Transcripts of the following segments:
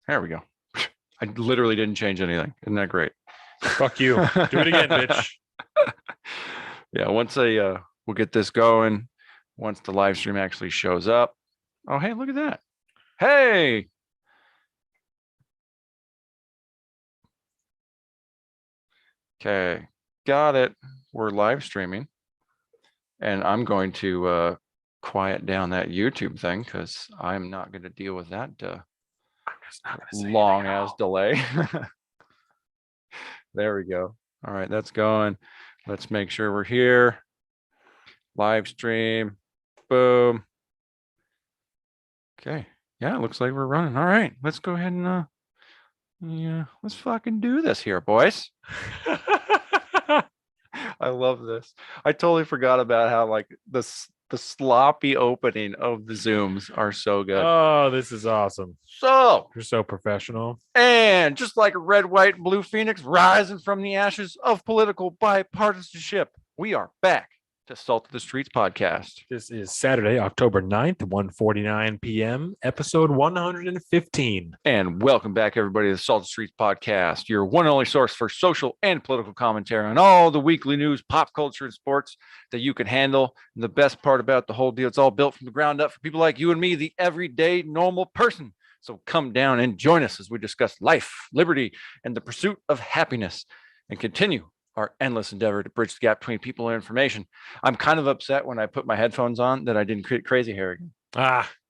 There we go. I literally didn't change anything. Isn't that great? Fuck you. Do it again, bitch. Yeah, we'll get this going. Once the live stream actually shows up. Oh, hey, look at that. Hey. Okay, got it. We're live streaming. And I'm going to quiet down that YouTube thing because I'm not going to deal with that long ass delay. There we go. All right, that's going. Let's make sure we're here. Live stream. Boom. Okay. Yeah, it looks like we're running. All right, let's go ahead and let's fucking do this here, boys. I love this. I totally forgot about how like the sloppy opening of the Zooms are so good. Oh, this is awesome. So You're so professional. And just like a red, white, and blue phoenix rising from the ashes of political bipartisanship, we are back to Salt of the Streets podcast. This is Saturday, October 9th, 1:49 p.m., episode 115. And welcome back, everybody, to the Salt of the Streets podcast, your one and only source for social and political commentary on all the weekly news, pop culture, and sports that you can handle. And the best part about the whole deal, it's all built from the ground up for people like you and me, the everyday normal person. So come down and join us as we discuss life, liberty, and the pursuit of happiness, and continue our endless endeavor to bridge the gap between people and information. I'm kind of upset when I put my headphones on that I didn't create Crazy Hair again.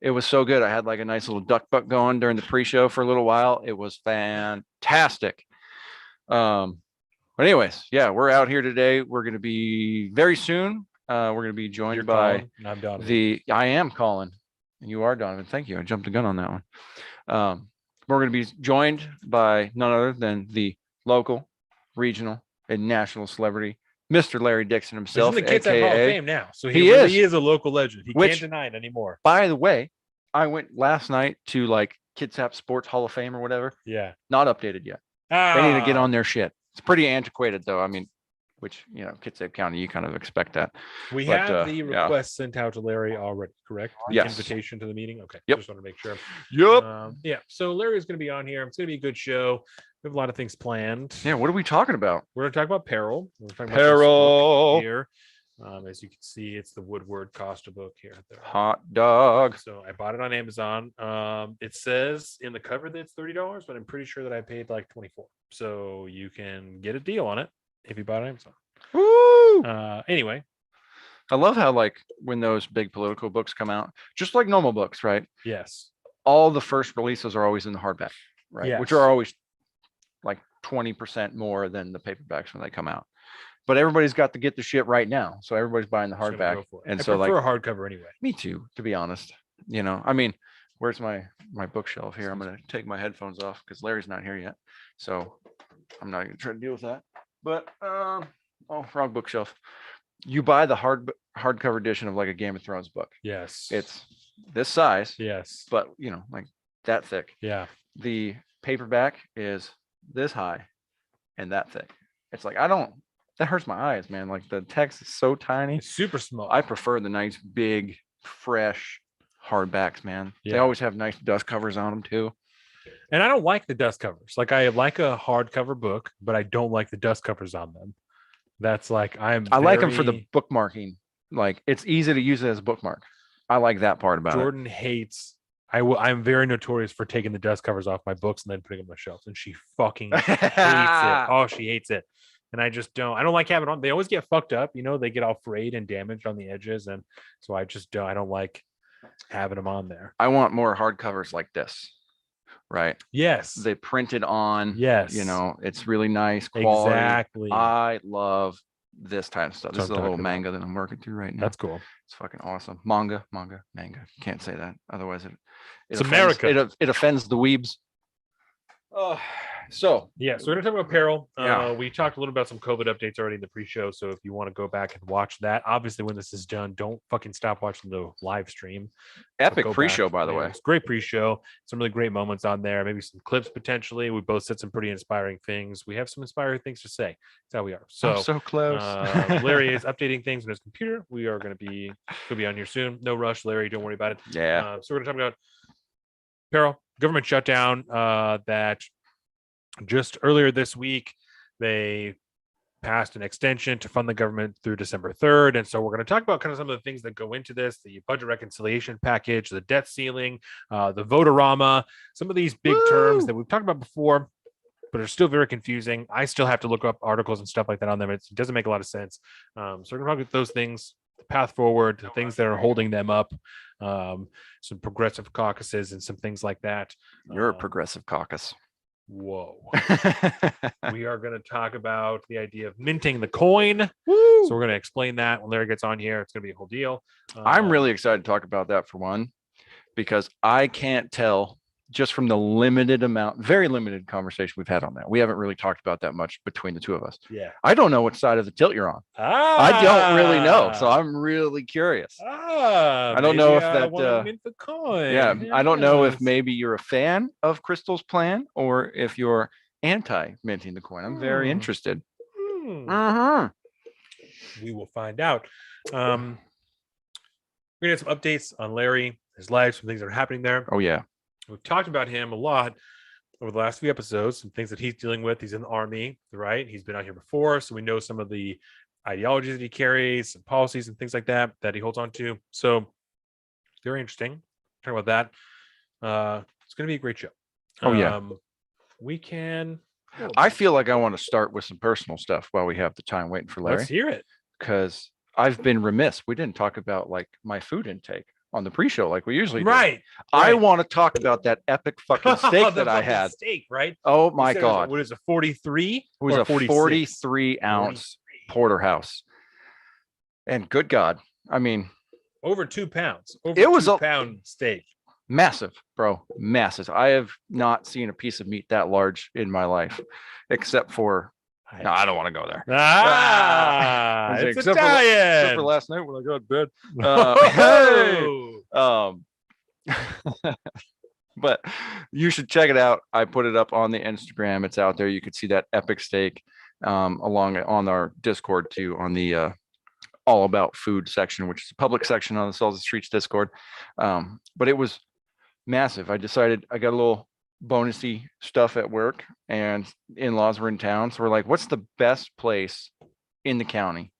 It was so good. I had like a nice little duck buck going during the pre-show for a little while. It was fantastic. But anyways, yeah, we're out here today. We're going to be very soon. We're going to be joined by I'm Donovan. I am Colin. You are Donovan. Thank you. I jumped the gun on that one. We're going to be joined by none other than the local, regional, and national celebrity, Mr. Larry Dixon himself. He's in the Kids Hall of Fame now, so he is a local legend. He can't deny it anymore. By the way, I went last night to like Kitsap Sports Hall of Fame or whatever. Yeah. Not updated yet. They need to get on their shit. It's pretty antiquated though. I mean, which, Kitsap County, you kind of expect that. We have the request sent out to Larry already, correct? Yes. Invitation to the meeting? Okay. Yep. Just want to make sure. Yep. Yeah. So Larry is going to be on here. It's going to be a good show. We have a lot of things planned. Yeah. What are we talking about? We're going to talk about Peril. We're talking Peril. about here. As you can see, it's the Woodward Costa book here. Hot dog. So I bought it on Amazon. It says in the cover that it's $30, but I'm pretty sure that I paid like $24. So you can get a deal on it if you bought it on Amazon. Woo! Anyway. I love how like when those big political books come out, just like normal books, right? Yes. All the first releases are always in the hardback, right? Yes. Which are always like 20% more than the paperbacks when they come out. But everybody's got to get the shit right now. So everybody's buying the hardback. And so I prefer a hardcover anyway. Me too, to be honest. I mean, where's my bookshelf here? I'm going to take my headphones off because Larry's not here yet. So I'm not going to try to deal with that. But, wrong bookshelf. You buy the hardcover edition of like a Game of Thrones book. Yes. It's this size. Yes. But, like that thick. Yeah. The paperback is this high and that thick. It's like, that hurts my eyes, man. Like the text is so tiny. It's super small. I prefer the nice, big, fresh hardbacks, man. Yeah. They always have nice dust covers on them too. And I don't like the dust covers. Like I like a hardcover book, but I don't like the dust covers on them. That's like I like them for the bookmarking. Like it's easy to use it as a bookmark. I like that part about Jordan hates. I'm very notorious for taking the dust covers off my books and then putting them on my shelves, and she fucking hates it. Oh, she hates it. And I just don't. I don't like having on. They always get fucked up. They get all frayed and damaged on the edges, and so I just don't. I don't like having them on there. I want more hardcovers like this. Right. Yes. They printed on. Yes. It's really nice quality. Exactly. I love this type of stuff. This is a little manga that I'm working through right now. That's cool. It's fucking awesome. Manga. Can't say that. Otherwise it's America. It offends the weebs. So we're gonna talk about Peril. We talked a little about some COVID updates already in the pre-show. So if you want to go back and watch that, obviously when this is done, don't fucking stop watching the live stream. Epic pre-show, by the way. It's great pre-show. Some really great moments on there. Maybe some clips potentially. We both said some pretty inspiring things. We have some inspiring things to say. That's how we are. So I'm so close. Larry is updating things on his computer. We are going to be on here soon. No rush, Larry. Don't worry about it. Yeah. So we're going to talk about Peril, government shutdown that just earlier this week, they passed an extension to fund the government through December 3rd. And so we're going to talk about kind of some of the things that go into this, the budget reconciliation package, the debt ceiling, the votorama, some of these big terms that we've talked about before, but are still very confusing. I still have to look up articles and stuff like that on them. It doesn't make a lot of sense. So we're going to talk about those things, the path forward, the things that are holding them up, some progressive caucuses and some things like that. You're a progressive caucus. Whoa. We are going to talk about the idea of minting the coin. Woo! So we're going to explain that when Larry gets on here. It's going to be a whole deal. I'm really excited to talk about that for one, because I can't tell just from the very limited conversation we've had on that. We haven't really talked about that much between the two of us. Yeah. I don't know which side of the tilt you're on. I don't really know. So I'm really curious. I don't know if that, mint the coin. yeah, I don't know if maybe you're a fan of Crystal's plan or if you're anti minting the coin. I'm very interested. We will find out. We're going to have some updates on Larry, his life, some things that are happening there. Oh, yeah. We've talked about him a lot over the last few episodes, some things that he's dealing with. He's in the army, right? He's been out here before, so we know some of the ideologies that he carries, and policies and things like that he holds on to. So very interesting. Talk about that. It's going to be a great show. Oh, yeah. We can. I feel like I want to start with some personal stuff while we have the time waiting for Larry. Let's hear it. Because I've been remiss. We didn't talk about like my food intake on the pre-show like we usually do. Right. I want to talk about that epic fucking steak that I had. Steak, right? Oh my God. What is it, 43? It was a 43 ounce porterhouse. And good God, I mean, over 2 pounds. It was a pound steak. Massive, bro. Massive. I have not seen a piece of meat that large in my life, except for, no, I don't want to go there. It's except Italian. except for last night when I got to bed. But you should check it out. I put it up on the Instagram. It's out there. You could see that epic steak along on our Discord too, on the all about food section, which is a public section on the Salty Streets Discord. But it was massive. I decided I got a little bonusy stuff at work and in-laws were in town. So we're like, what's the best place in the county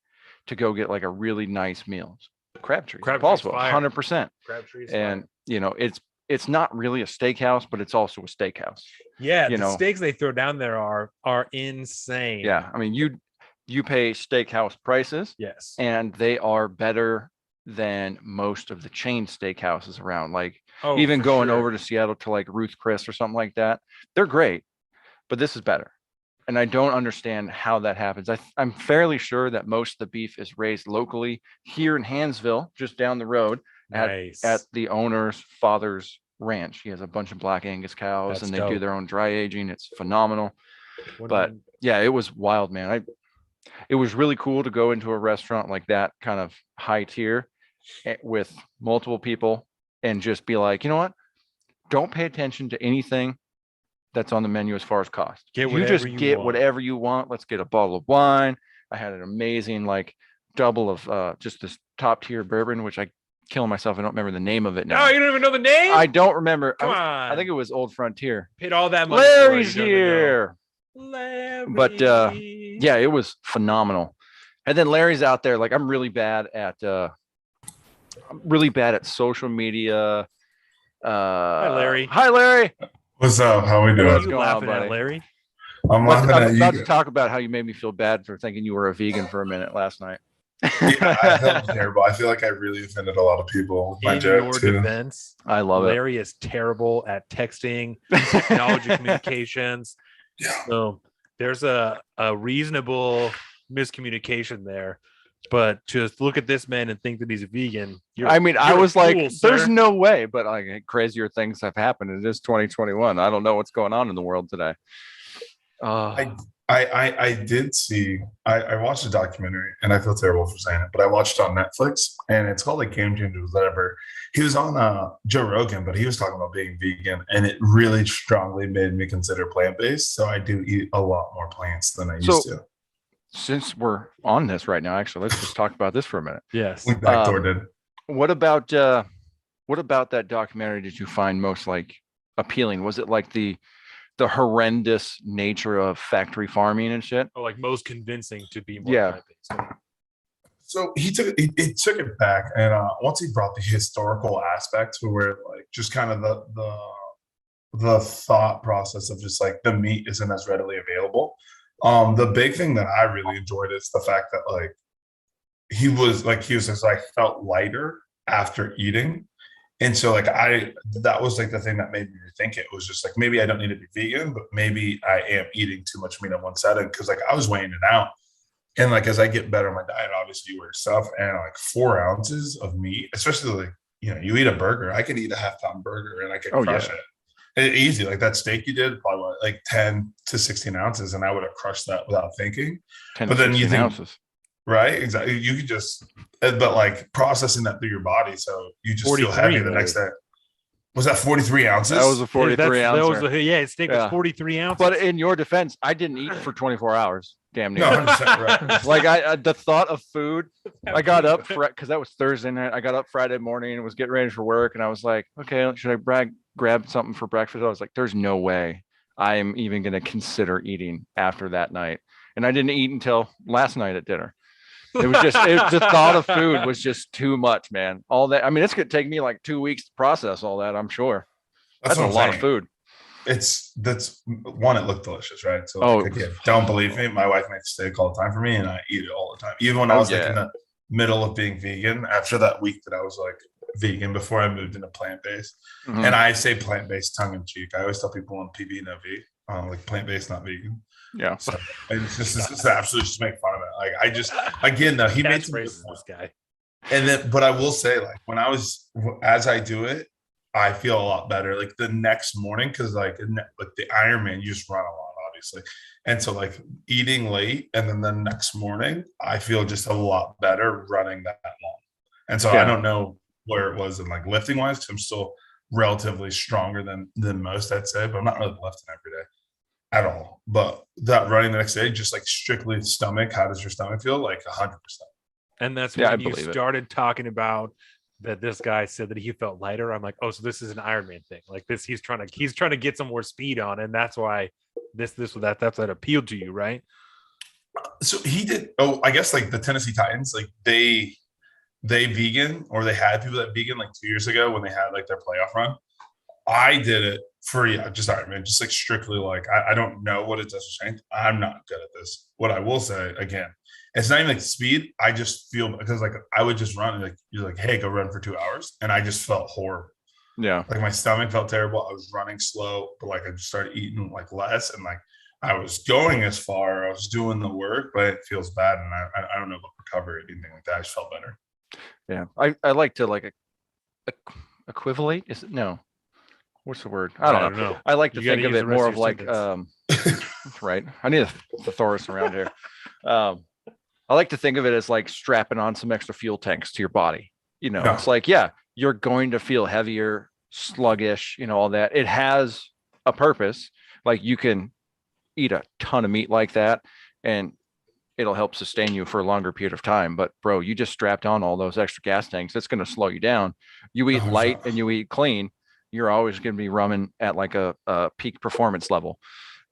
to go get like a really nice meal? Crabtree. Paulsville, 100%. Crabtree's and you know, it's not really a steakhouse, but it's also a steakhouse. Yeah, the steaks they throw down there are insane. Yeah, I mean, you pay steakhouse prices. Yes. And they are better than most of the chain steakhouses around. Like even going over to Seattle to like Ruth Chris or something like that. They're great, but this is better. And I don't understand how that happens. I'm fairly sure that most of the beef is raised locally here in Hansville, just down the road at the owner's father's ranch. He has a bunch of Black Angus cows. That's and they do their own dry aging. It's phenomenal. Yeah, it was wild, man. It was really cool to go into a restaurant like that, kind of high tier with multiple people and just be like, you know what? Don't pay attention to anything that's on the menu as far as cost. Get whatever you want. Let's get a bottle of wine. I had an amazing like double of just this top tier bourbon, which I kill myself. I don't remember the name of it now. No, you don't even know the name? I don't remember. Come on. I think it was Old Frontier. Paid all that money. Larry's here. Larry. But yeah, it was phenomenal. And then Larry's out there. Like I'm really bad at social media. Hi, Larry. Hi, Larry. What's up? How we doing? What are you laughing at, Larry? I'm laughing at you. About to talk about how you made me feel bad for thinking you were a vegan for a minute last night. Yeah, I felt terrible. I feel like I really offended a lot of people with my joke too. Defense, I love it. Larry is terrible at texting, technology communications. Yeah. So there's a reasonable miscommunication there. But just look at this man and think that he's a vegan. I was like, there's no way, but like crazier things have happened. It is 2021. I don't know what's going on in the world today. I did see, I watched a documentary and I feel terrible for saying it, but I watched it on Netflix and it's called like Game Changers, whatever. He was on Joe Rogan, but he was talking about being vegan and it really strongly made me consider plant-based. So I do eat a lot more plants than I used to. Since we're on this right now, actually, let's just talk about this for a minute. Yes. We backdoored it. What about that documentary did you find most like appealing? Was it like the horrendous nature of factory farming and shit? Or like most convincing to be more Yeah. plant-based. So he took it back, and once he brought the historical aspect to where like just kind of the thought process of just like the meat isn't as readily available. The big thing that I really enjoyed is the fact that like he was just like felt lighter after eating. And so like that was like the thing that made me rethink it. It was just like maybe I don't need to be vegan, but maybe I am eating too much meat on one setting, because like I was weighing it out. And like as I get better in my diet, obviously you wear stuff, and like 4 ounces of meat, especially like you eat a burger. I could eat a half-pound burger and I could crush it. Easy. Like that steak you did, probably like 10 to 16 ounces, and I would have crushed that without thinking. 10 But to then you 16 think, ounces. right? Exactly. You could just, but like processing that through your body, so you just feel 43 heavy the next day. Was that 43 ounces? That was a 43 That ounce. was his steak was 43 ounces. But in your defense, I didn't eat for 24 hours. Damn near. No, 100% right. Like the thought of food, I got up because that was Thursday night. I got up Friday morning and was getting ready for work, and I was like, okay, should I grab something for breakfast? I was like, there's no way I am even going to consider eating after that night. And I didn't eat until last night at dinner. It was just the thought of food was just too much, man. All that, I mean, it's gonna take me like 2 weeks to process all that, I'm sure. That's a lot of food. That's one, it looked delicious, right? So like, again, don't believe me, my wife makes steak all the time for me, and I eat it all the time. Even when I was like in the middle of being vegan, after that week that I was like vegan before I moved into plant-based. And I say plant-based tongue in cheek. I always tell people on PB no V, like plant-based, not vegan. Yeah. So it's just absolutely just make fun of it. Like I just, again though, he made some good this guy. And then, but I will say, like when as I do it, I feel a lot better. Like the next morning, because like the Ironman, you just run a lot, obviously, and so like eating late, and then the next morning, I feel just a lot better running that long. And so I don't know where it was in like lifting wise, because I'm still relatively stronger than most, I'd say, but I'm not really lifting every day at all. But that running the next day, just like strictly stomach, how does your stomach feel? Like 100%. And that's when you started talking about that this guy said that he felt lighter. I'm like, oh, so this is an Ironman thing. Like this, he's trying to get some more speed on, and that's why that's that appealed to you, right? So he did. Oh, I guess like the Tennessee Titans, like they vegan, or they had people that vegan like 2 years ago when they had like their playoff run. I did it for just Ironman, just like strictly like I don't know what it does for strength. I'm not good at this. What I will say again, it's not even like speed. I just feel, because like I would just run, and like you're like, hey, go run for 2 hours, and I just felt horrible. Yeah, like my stomach felt terrible. I was running slow, but like I just started eating like less, and like I was going as far. I was doing the work, but it feels bad, and I don't know about recovery or anything like that. I just felt better. Yeah, I like to like equivalate. Is it no? What's the word? I don't know. I like to think of it more of like right. I need a thesaurus around here. I like to think of it as like strapping on some extra fuel tanks to your body. It's like, you're going to feel heavier, sluggish, all that. It has a purpose. Like you can eat a ton of meat like that, and it'll help sustain you for a longer period of time. But bro, you just strapped on all those extra gas tanks. It's going to slow you down. You eat light and you eat clean, you're always going to be running at like a peak performance level.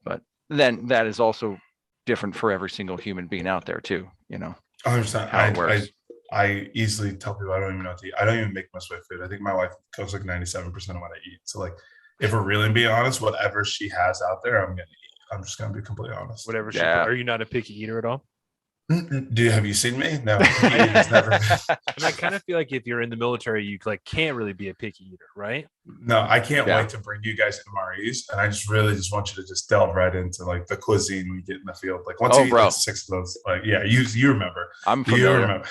But then that is also different for every single human being out there too. 100%. How it works. I easily tell people I don't even know what to eat. I don't even make much of my food. I think my wife cooks like 97% of what I eat. So like, if we're really being honest, whatever she has out there, I'm gonna eat. I'm just gonna be completely honest. Whatever. Are you not a picky eater at all? Have you seen me? No. Never. I kind of feel like if you're in the military, you like can't really be a picky eater, right? No, I can't wait to bring you guys MREs, and I just really want you to just delve right into like the cuisine we get in the field. Like once you eat like 6 of those, like you remember. I'm familiar.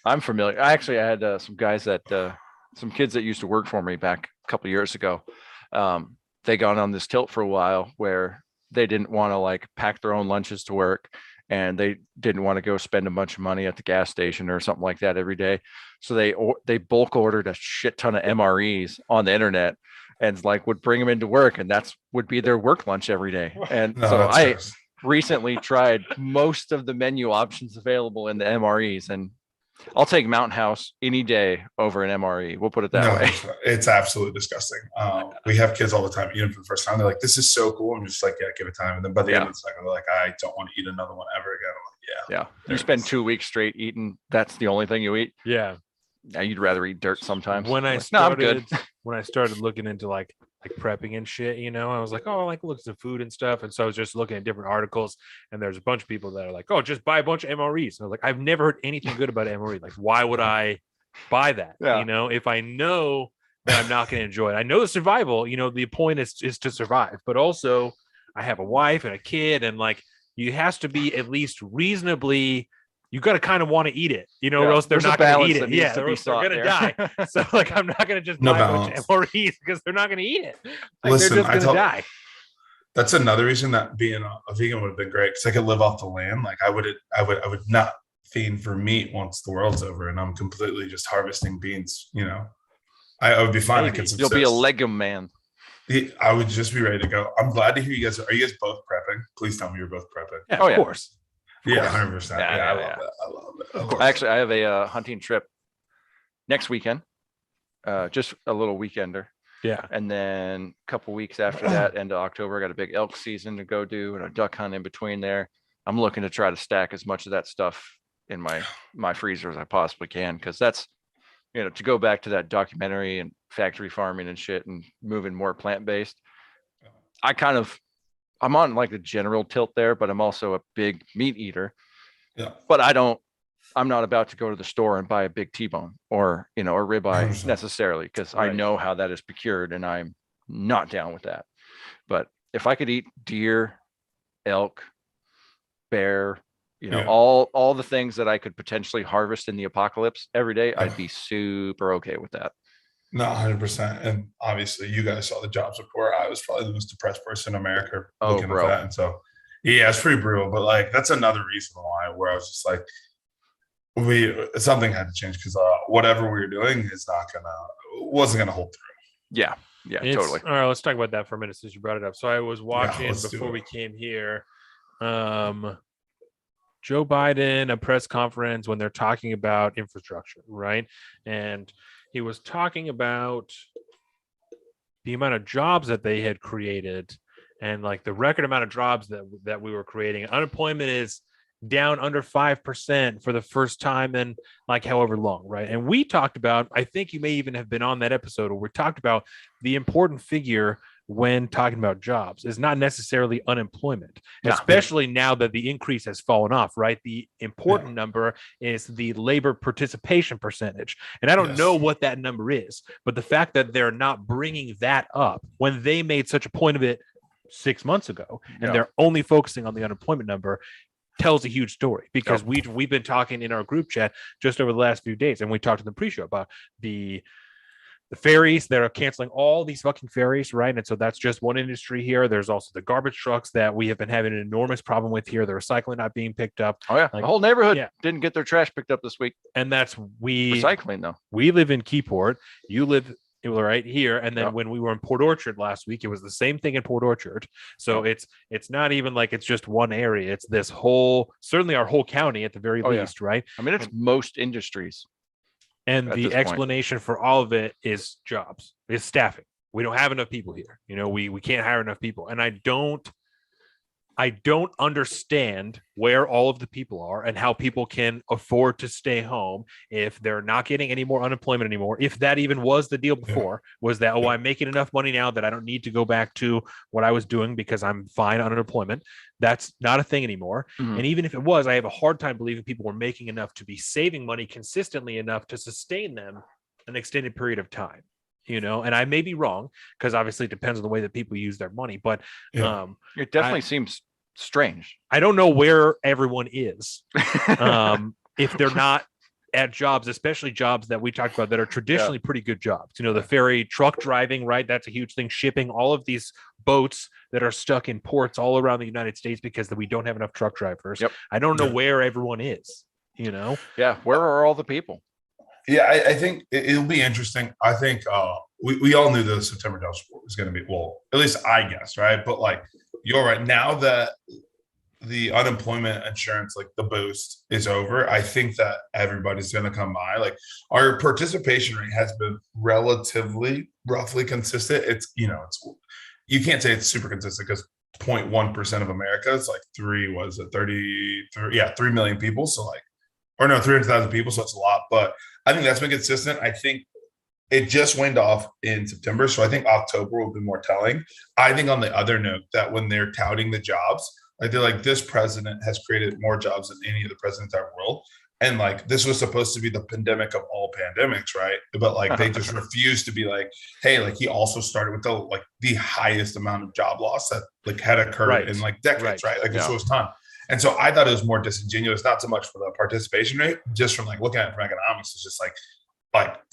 I'm familiar. I had some guys some kids that used to work for me back a couple of years ago. They got on this tilt for a while where they didn't want to like pack their own lunches to work, and they didn't want to go spend a bunch of money at the gas station or something like that every day. So they bulk ordered a shit ton of MREs on the internet, and like would bring them into work, and would be their work lunch every day. And recently tried most of the menu options available in the MREs, and I'll take Mountain House any day over an MRE. We'll put it that way. It's absolutely disgusting. We have kids all the time eating for the first time. They're like, "This is so cool." I'm just like, "Yeah, give it time." And then by the end of the second, they're like, "I don't want to eat another one ever again." I'm like, Yeah. You spend 2 weeks straight eating. That's the only thing you eat. Yeah. Yeah, you'd rather eat dirt sometimes. When I Like, no, I'm good. started, when I started looking into like prepping and shit, I was like, oh, I like looks at food and stuff. And so I was just looking at different articles, and there's a bunch of people that are like, oh, just buy a bunch of MREs. And I was like, I've never heard anything good about MRE. Like, why would I buy that? Yeah. If I know that I'm not going to enjoy it. I know the survival, the point is to survive, but also I have a wife and a kid, and like, you has to be at least reasonably, you got to kind of want to eat it, or else they're There's a not going to balance eat that it. needs Yeah, to or be else they're sought going to there. die. So like, I'm not going to just No buy a bunch of balance. MREs because they're not going to eat it. Like, Listen, they're just going to die. that's another reason that being a vegan would have been great, because I could live off the land. Like I would not fiend for meat once the world's over and I'm completely just harvesting beans. I would be fine. I Maybe. could You'll be a subsist. legume man. I would just be ready to go. I'm glad to hear you guys. Are you guys both prepping? Please tell me you're both prepping. Yeah, Oh, of yeah. course. Yeah, 100%. Yeah, Yeah, I yeah, love it. I love it. Of course. Actually, I have a hunting trip next weekend. Just a little weekender. Yeah. And then a couple weeks after that, end of October, I got a big elk season to go do and a duck hunt in between there. I'm looking to try to stack as much of that stuff in my freezer as I possibly can, because that's, to go back to that documentary and factory farming and shit and moving more plant-based. I'm on like a general tilt there, but I'm also a big meat eater. Yeah. But I'm not about to go to the store and buy a big T-bone or, a ribeye 100%. necessarily, because I Right. know how that is procured and I'm not down with that. But if I could eat deer, elk, bear, Yeah. all the things that I could potentially harvest in the apocalypse every day, I'd be super okay with that. No, 100%. And obviously, you guys saw the jobs report. I was probably the most depressed person in America looking bro. at that. And so, yeah, it's pretty brutal. But like, that's another reason why where I was just like, something had to change, because whatever we were doing wasn't gonna hold through. Yeah. Yeah, totally. All right, let's talk about that for a minute since you brought it up. So I was watching let's do before it. we came here, Joe Biden, a press conference when they're talking about infrastructure, right? And he was talking about the amount of jobs that they had created and like the record amount of jobs that we were creating. Unemployment is down under 5% for the first time in like however long, right? And we talked about, I think you may even have been on that episode where we talked about the important figure when talking about jobs is not necessarily unemployment, especially now that the increase has fallen off, right? The important number is the labor participation percentage. And I don't know what that number is, but the fact that they're not bringing that up when they made such a point of it 6 months ago, and they're only focusing on the unemployment number, tells a huge story, because we've been talking in our group chat just over the last few days, and we talked in the pre-show about the ferries that are canceling all these fucking ferries, right? And so that's just one industry here. There's also the garbage trucks that we have been having an enormous problem with here. The recycling not being picked up. Oh yeah, Like, the whole neighborhood didn't get their trash picked up this week. And that's Recycling though. We live in Keyport. You live right here, and then when we were in Port Orchard last week, it was the same thing in Port Orchard. So it's not even like it's just one area. It's this whole, certainly our whole county at the very least, right? I mean, it's most industries. And at the this point. explanation for all of it is jobs, is staffing. We don't have enough people here. We can't hire enough people. And I don't understand where all of the people are and how people can afford to stay home if they're not getting any more unemployment anymore. If that even was the deal before, was that, I'm making enough money now that I don't need to go back to what I was doing because I'm fine on unemployment. That's not a thing anymore. Mhm. And even if it was, I have a hard time believing people were making enough to be saving money consistently enough to sustain them an extended period of time. And I may be wrong, because obviously it depends on the way that people use their money, but It definitely seems strange. I don't know where everyone is if they're not at jobs, especially jobs that we talked about that are traditionally pretty good jobs. The ferry, truck driving, right? That's a huge thing. Shipping, all of these boats that are stuck in ports all around the United States because we don't have enough truck drivers. Yep. I don't know where everyone is, Yeah. Where are all the people? Yeah, I think it'll be interesting. I think we all knew the September jobs report was going to be, well, at least I guess, right? But like, you're right. Now that the unemployment insurance, like the boost is over, I think that everybody's going to come by. Like our participation rate has been relatively roughly consistent. It's, it's, you can't say it's super consistent because 0.1% of America is like 3 million people. So like, or no, 300,000 people. So it's a lot, but I think that's been consistent. I think it just waned off in September. So I think October will be more telling. I think on the other note that when they're touting the jobs, like they're like, this president has created more jobs than any of the presidents in our world. And like, this was supposed to be the pandemic of all pandemics, right? But like, they just refused to be like, hey, like he also started with the highest amount of job loss that like had occurred in like decades, right? Like this was a ton. And so I thought it was more disingenuous, not so much for the participation rate, just from like looking at it from economics. It's just like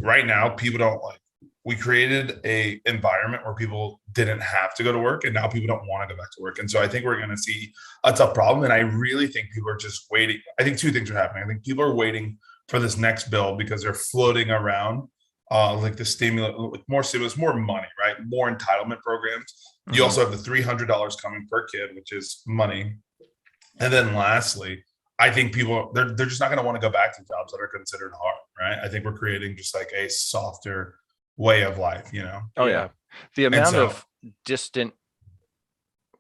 right now, people don't like, we created a environment where people didn't have to go to work, and now people don't want to go back to work. And so I think we're going to see a tough problem. And I really think people are just waiting. I think two things are happening. I think people are waiting for this next bill because they're floating around like the stimulus, like more stimulus, more money, right? More entitlement programs. Mm-hmm. You also have the $300 coming per kid, which is money. And then lastly, I think people, they're just not going to want to go back to jobs that are considered hard, right? I think we're creating just like a softer way of life, Oh yeah. The amount of distant,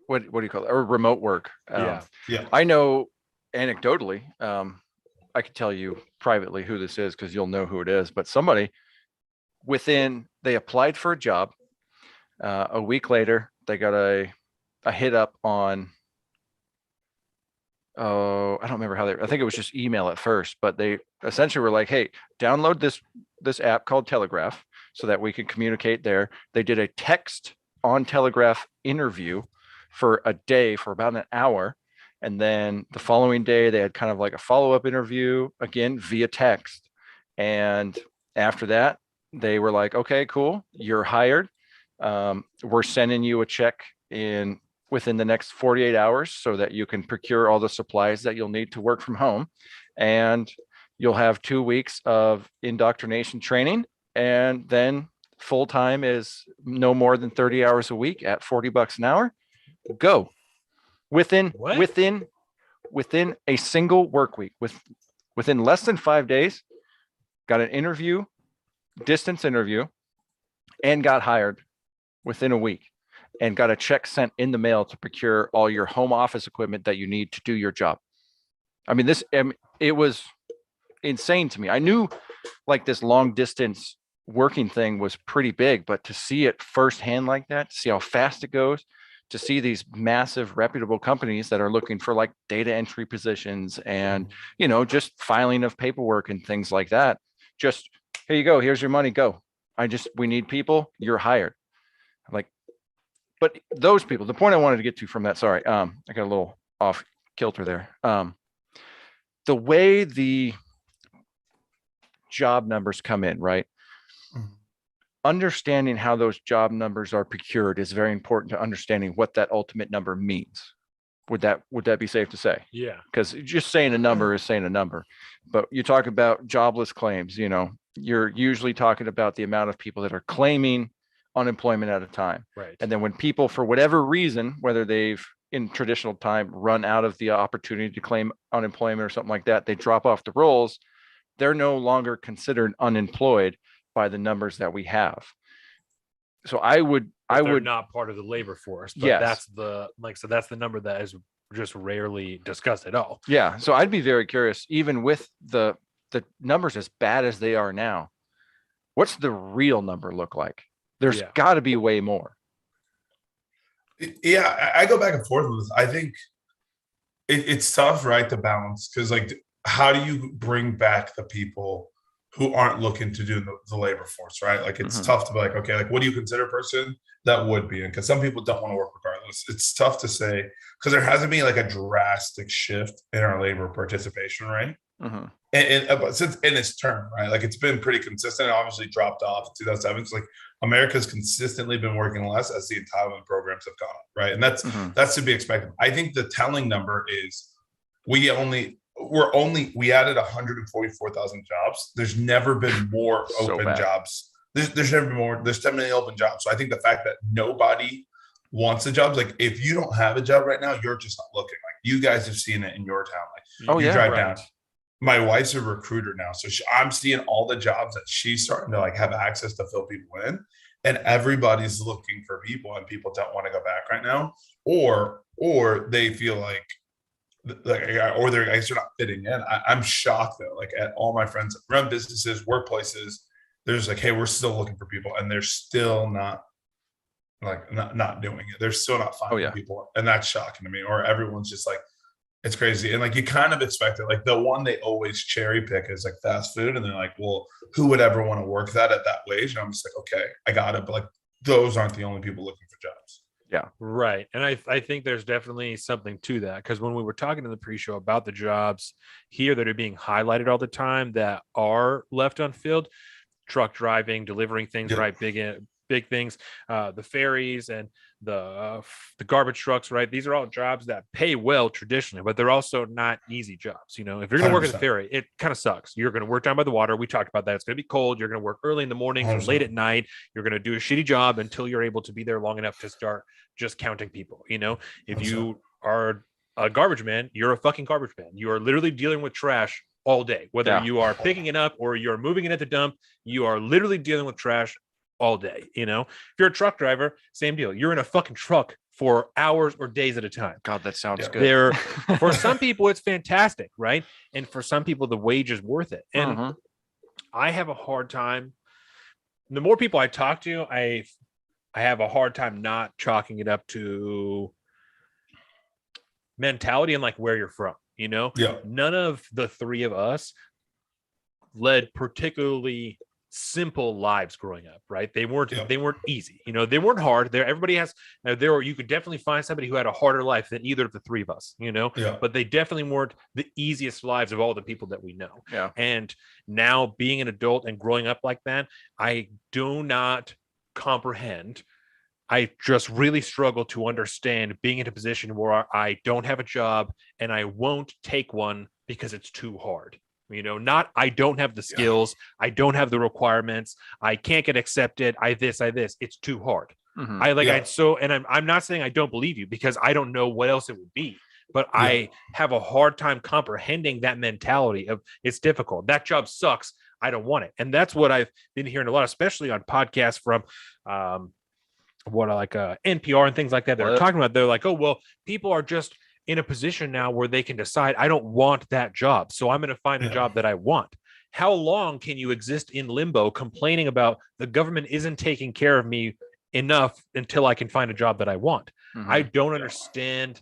what do you call it? Or remote work. Yeah. I know anecdotally, I could tell you privately who this is because you'll know who it is, but somebody they applied for a job. A week later, they got a hit up on, I don't remember I think it was just email at first, but they essentially were like, hey, download this app called Telegraph so that we can communicate there. They did a text on Telegraph interview for a day for about an hour. And then the following day they had kind of like a follow-up interview again via text. And after that, they were like, okay, cool. You're hired. We're sending you a check within the next 48 hours so that you can procure all the supplies that you'll need to work from home. And you'll have 2 weeks of indoctrination training. And then full-time is no more than 30 hours a week at $40 an hour. Go within a single work week, within less than 5 days, got an distance interview, and got hired within a week, and got a check sent in the mail to procure all your home office equipment that you need to do your job. I mean, it was insane to me. I knew like this long distance working thing was pretty big, but to see it firsthand like that, to see how fast it goes, to see these massive reputable companies that are looking for like data entry positions and, just filing of paperwork and things like that. Just, here you go. Here's your money. Go. We need people. You're hired. But those people, the point I wanted to get to from that, sorry, I got a little off kilter there. The way the job numbers come in, right? Mm-hmm. Understanding how those job numbers are procured is very important to understanding what that ultimate number means. Would that be safe to say? Yeah. Because just saying a number is saying a number. But you talk about jobless claims, you're usually talking about the amount of people that are claiming unemployment at a time. Right. And then when people, for whatever reason, whether they've in traditional time run out of the opportunity to claim unemployment or something like that, they drop off the rolls, they're no longer considered unemployed by the numbers that we have. So I would not part of the labor force, but yes. That's the number that is just rarely discussed at all. Yeah. So I'd be very curious, even with the numbers as bad as they are now, what's the real number look like? There's got to be way more. Yeah, I go back and forth with this. I think it's tough, right, to balance, because like, how do you bring back the people who aren't looking to do the labor force, right? Like it's tough to be like, okay, like what do you consider a person that would be in? Because some people don't want to work regardless. It's tough to say because there hasn't been like a drastic shift in our labor participation rate. Mm-hmm. And since in its term, right? Like it's been pretty consistent. It obviously dropped off in 2007. So like America's consistently been working less as the entitlement programs have gone up, right? And that's to be expected. I think the telling number is we added 144,000 jobs. There's never been more open jobs. There's never been more. There's 10 million open jobs. So I think the fact that nobody wants the jobs, like if you don't have a job right now, you're just not looking. Like you guys have seen it in your town. Like, Oh, you yeah, drive right. down. My wife's a recruiter now, so I'm seeing all the jobs that she's starting to like have access to fill people in, and everybody's looking for people, and people don't want to go back right now, or they feel like or they're I guess they're not fitting in. I'm shocked though, like at all my friends run businesses, workplaces. There's like, hey, we're still looking for people, and they're still not like not doing it. They're still not finding yeah. people, and that's shocking to me. Or everyone's just like, it's crazy. And like you kind of expect it. Like the one they always cherry pick is like fast food. And they're like, well, who would ever want to work that at that wage? And I'm just like, okay, I got it. But like those aren't the only people looking for jobs. Right. And I think there's definitely something to that, because when we were talking in the pre-show about the jobs here that are being highlighted all the time that are left unfilled, truck driving, delivering things, Yeah. right? Big things, the ferries and the garbage trucks, right? These are all jobs that pay well traditionally, but they're also not easy jobs. You know, if you're going to work at the 100%. ferry, it kind of sucks. You're going to work down by the water. We talked about that. It's going to be cold. You're going to work early in the morning or 100%. late at night. You're going to do a shitty job until you're able to be there long enough to start just counting people. You know, if 100%. you are a garbage man, you're a fucking garbage man. You are literally dealing with trash all day, whether Yeah. you are picking it up or you're moving it at the dump. You are literally dealing with trash all day. You know, if you're a truck driver, same deal. You're in a fucking truck for hours or days at a time. God, that sounds Yeah. good. There, for some people, it's fantastic, right? And for some people, the wage is worth it. And Mhm. I have a hard time. The more people I talk to, I have a hard time not chalking it up to mentality and like where you're from. You know, Yeah. none of the three of us led particularly simple lives growing up, right? They weren't easy. You know, they weren't hard. Everybody has you could definitely find somebody who had a harder life than either of the three of us, you know, Yeah. but they definitely weren't the easiest lives of all the people that we know. Yeah. And now being an adult and growing up like that, I do not comprehend. I just really struggle to understand being in a position where I don't have a job and I won't take one because it's too hard. You know, not I don't have the skills, I don't have the requirements, I can't get accepted, I this. It's too hard. Mhm. I'm not saying I don't believe you, because I don't know what else it would be, but I have a hard time comprehending that mentality of it's difficult. That job sucks. I don't want it. And that's what I've been hearing a lot, especially on podcasts from NPR and things like that. They're talking about, they're like, oh, well, people are just in a position now where they can decide, I don't want that job, so I'm going to find a job that I want. How long can you exist in limbo complaining about the government isn't taking care of me enough until I can find a job that I want? Mhm. I don't understand.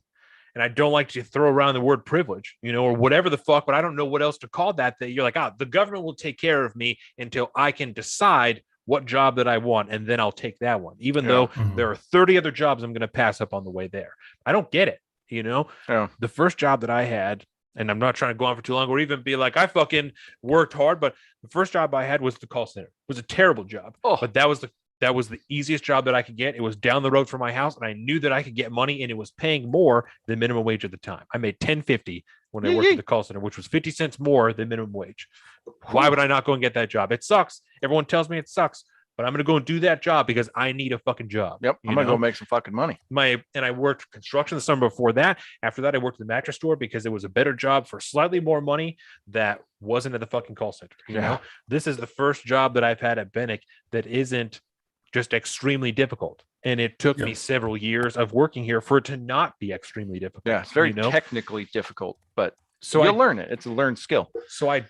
And I don't like to throw around the word privilege, you know, or whatever the fuck, but I don't know what else to call that you're like, the government will take care of me until I can decide what job that I want, and then I'll take that one, even though Mhm. there are 30 other jobs I'm going to pass up on the way there. I don't get it. You know, the first job that I had, and I'm not trying to go on for too long or even be like, I fucking worked hard, but the first job I had was the call center. It was a terrible job, but that was the easiest job that I could get. It was down the road from my house, and I knew that I could get money, and it was paying more than minimum wage at the time. I made $10.50 when I worked at the call center, which was 50 cents more than minimum wage. Why would I not go and get that job? It sucks. Everyone tells me it sucks, but I'm going to go and do that job because I need a fucking job. Yep. I'm going to go make some fucking money. And I worked construction the summer before that. After that, I worked at the mattress store because it was a better job for slightly more money that wasn't at the fucking call center. You know, this is the first job that I've had at Bennick that isn't just extremely difficult. And it took me several years of working here for it to not be extremely difficult. Yeah. It's very technically difficult, but so you'll learn it. It's a learned skill. So I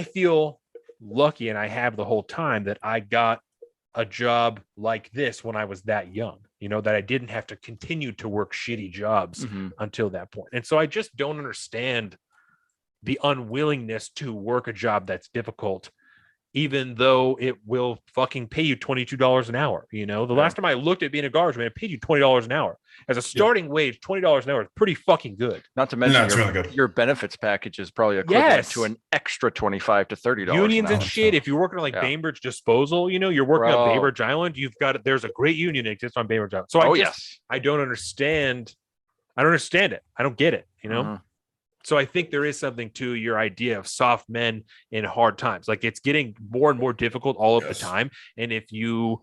feel lucky, and I have the whole time, that I got a job like this when I was that young, you know, that I didn't have to continue to work shitty jobs until that point. And so I just don't understand the unwillingness to work a job that's difficult, even though it will fucking pay you $22 an hour. You know, the last time I looked at being a garbage man, it paid you $20 an hour. As a starting wage, $20 an hour is pretty fucking good. Not to mention really good. Your benefits package is probably equivalent to an extra $25 to $30. Unions and shit. If you're working on Bainbridge Disposal, you know, you're working on Bainbridge Island, there's a great union that exists on Bainbridge Island. So I don't understand. I don't understand it. I don't get it, you know? So I think there is something to your idea of soft men in hard times. Like, it's getting more and more difficult all of the time. And if you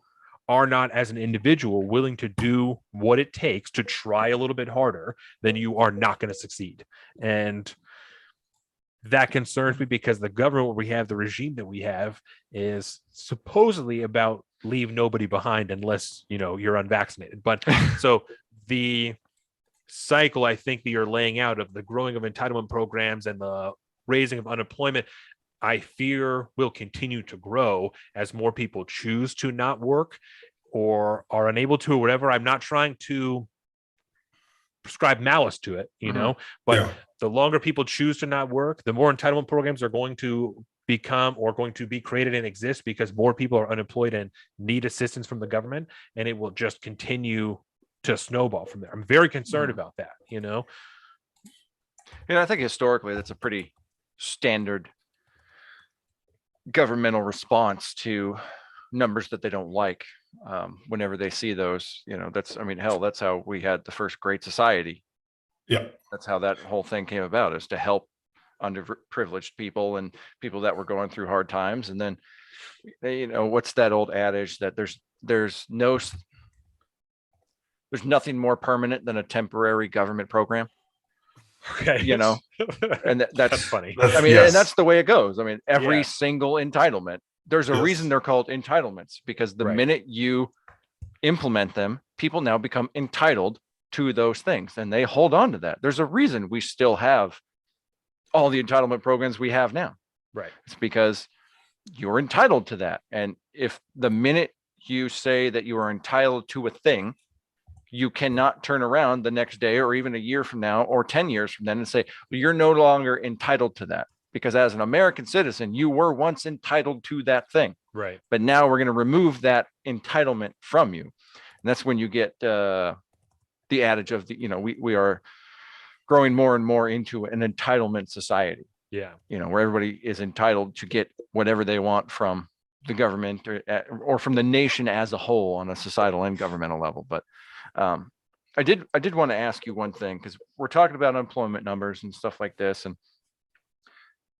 are not, as an individual, willing to do what it takes to try a little bit harder, then you are not going to succeed. And that concerns me, because the government we have, the regime that we have, is supposedly about leave nobody behind unless you're unvaccinated. But so the cycle, I think, that you're laying out of the growing of entitlement programs and the raising of unemployment, I fear will continue to grow as more people choose to not work or are unable to, or whatever. I'm not trying to prescribe malice to it, but Yeah. the longer people choose to not work, the more entitlement programs are going to become or going to be created and exist, because more people are unemployed and need assistance from the government, and it will just continue to snowball from there. I'm very concerned about that, And I think historically that's a pretty standard governmental response to numbers that they don't like. Whenever they see those, that's how we had the first Great Society. Yeah. That's how that whole thing came about, is to help underprivileged people and people that were going through hard times. And then, what's that old adage that there's nothing more permanent than a temporary government program. Okay. And that's funny. And that's the way it goes. Every Yeah. single entitlement, there's a Yes. reason they're called entitlements, because the Right. minute you implement them, people now become entitled to those things and they hold on to that. There's a reason we still have all the entitlement programs we have now. Right. It's because you're entitled to that. And if the minute you say that you are entitled to a thing, you cannot turn around the next day or even a year from now or 10 years from then and say, well, you're no longer entitled to that, because as an American citizen, you were once entitled to that thing. Right. But now we're going to remove that entitlement from you. And that's when you get the adage of we are growing more and more into an entitlement society, Yeah. where everybody is entitled to get whatever they want from the government or from the nation as a whole on a societal and governmental level. But I did want to ask you one thing, because we're talking about unemployment numbers and stuff like this. And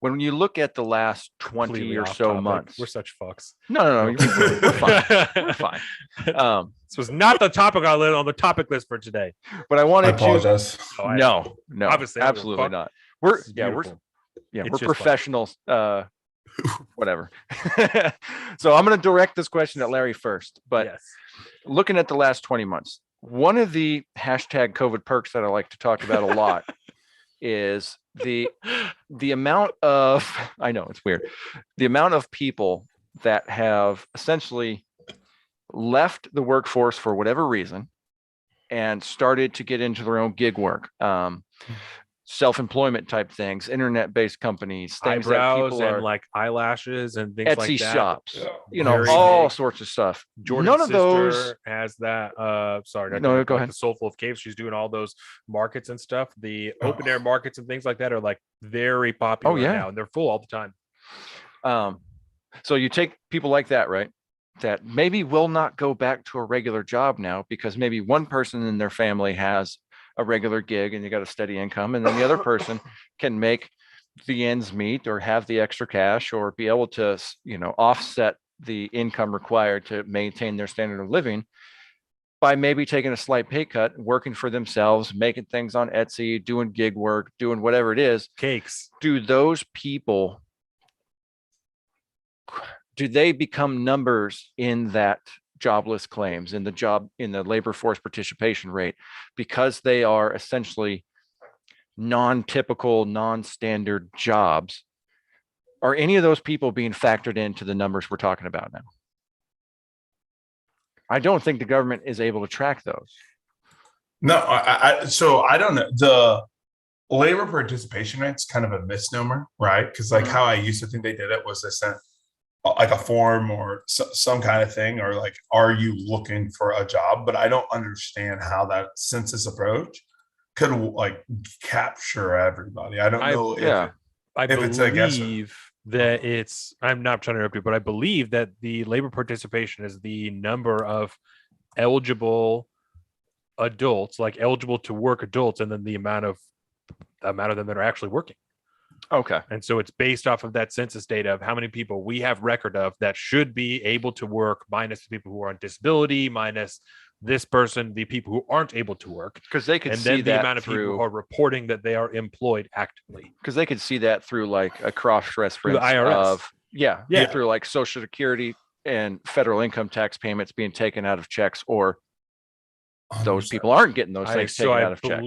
when you look at the last 20 Completely or off so topic. months, We're such fucks. no, we're fine. We're fine. This was not the topic on the topic list for today. But I I wanted to. apologize. No, Obviously, I don't give a absolutely fuck. not. It's We're beautiful. It's we're just fun. professionals. Whatever. So I'm going to direct this question at Larry first. But Yes. looking at the last 20 months, one of the hashtag COVID perks that I like to talk about a lot is the amount of, I know it's weird, the amount of people that have essentially left the workforce for whatever reason and started to get into their own gig work, self-employment type things, internet-based companies, things that Eyebrows people are, and like eyelashes and things Etsy like that. shops, Yeah. Very all big. sorts of stuff. Jordan's None of sister those. has that. Sorry, No, go ahead. The Soulful of Caves. She's doing all those markets and stuff. The open air markets and things like that are like very popular yeah. now, and they're full all the time. So you take people like that, right? That maybe will not go back to a regular job now because maybe one person in their family has a regular gig and you got a steady income, and then the other person can make the ends meet or have the extra cash or be able to, offset the income required to maintain their standard of living by maybe taking a slight pay cut, working for themselves, making things on Etsy, doing gig work, doing whatever it is. Cakes. Do those people, do they become numbers in that jobless claims, in the labor force participation rate, because they are essentially non-typical, non-standard jobs? Are any of those people being factored into the numbers we're talking about now? I don't think the government is able to track those. No, so I don't know. The labor participation rate's kind of a misnomer, right? Because like how I used to think they did it was they sent like a form or some kind of thing, or like, are you looking for a job? But I don't understand how that census approach could like capture everybody. I don't know. I if it's a guess. believe that it's, I'm not trying to interrupt you, but I believe that the labor participation is the number of eligible adults, like eligible to work adults, and then the amount of them that are actually working. Okay. And so it's based off of that census data of how many people we have record of that should be able to work, minus the people who are on disability, minus this person, the people who aren't able to work. Because they could And see then the that amount of people through. who are reporting that they are employed actively. Because they could see that through like a cross Through reference the IRS. of Yeah. through like Social Security and federal income tax payments being taken out of checks, or those 100%. people aren't getting those things taken out of checks.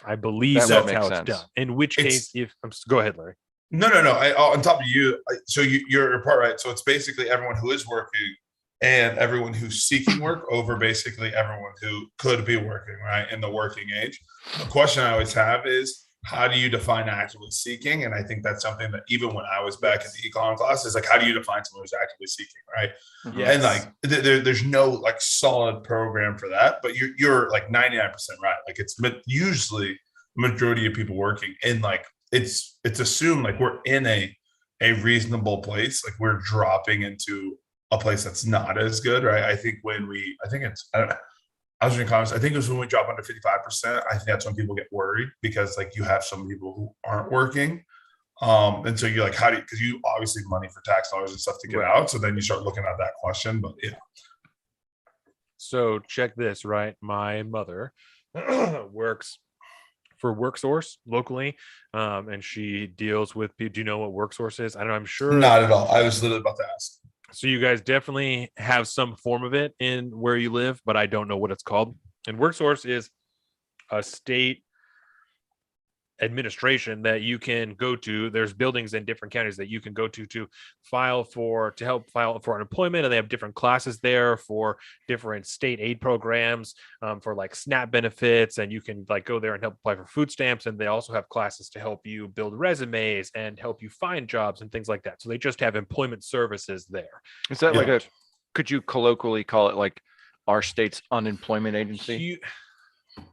I believe That that's would how make it's sense. done. In which It's- case, go ahead, Larry. No. On top of you, so you're part right. So it's basically everyone who is working and everyone who's seeking work over basically everyone who could be working, right, in the working age. The question I always have is, how do you define actively seeking? And I think that's something that even when I was back in the econ class, is like, how do you define someone who's actively seeking, right? Yes. And like there's no like solid program for that, but you're like 99% right. Like it's usually majority of people working, and like it's assumed like we're in a reasonable place, like we're dropping into a place that's not as good, right? I think I don't know. I was in comments. I think it was when we drop under 55%. I think that's when people get worried, because like you have some people who aren't working. And so you're like, because you obviously money for tax dollars and stuff to get out. So then you start looking at that question, but yeah. So check this, right? My mother works for WorkSource locally, and she deals with people. Do you know what WorkSource is? I don't know. I'm sure. Not at all. I was literally about to ask. So you guys definitely have some form of it in where you live, but I don't know what it's called. And WorkSource is a state administration that you can go to. There's buildings in different counties that you can go to help file for unemployment, and they have different classes there for different state aid programs, for like SNAP benefits, and you can like go there and help apply for food stamps. And they also have classes to help you build resumes and help you find jobs and things like that. So they just have employment services there. Is that like Yeah. could you colloquially call it like our state's unemployment agency?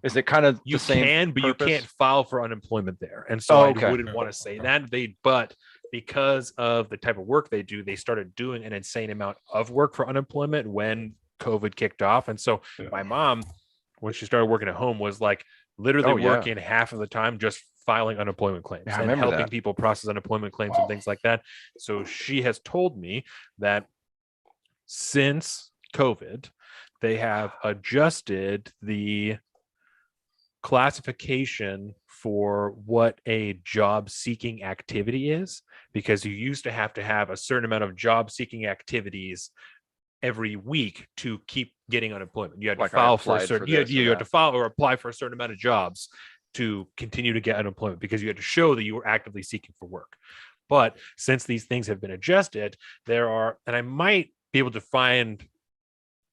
Is it kind of You the same can, but purpose? you can't file for unemployment there. And so Oh, I okay. wouldn't want to say that. But because of the type of work they do, they started doing an insane amount of work for unemployment when COVID kicked off. And so Yeah. my mom, when she started working at home, was like literally Oh, yeah. working half of the time just filing unemployment claims Yeah, I and remember helping that. people process unemployment claims and things like that. So she has told me that since COVID, they have adjusted the classification for what a job seeking activity is, because you used to have a certain amount of job seeking activities every week to keep getting unemployment. You had to Like I file for a applied certain for you had, this or you had that. to file or apply for a certain amount of jobs to continue to get unemployment, because you had to show that you were actively seeking for work. But since these things have been adjusted, there are, and I might be able to find,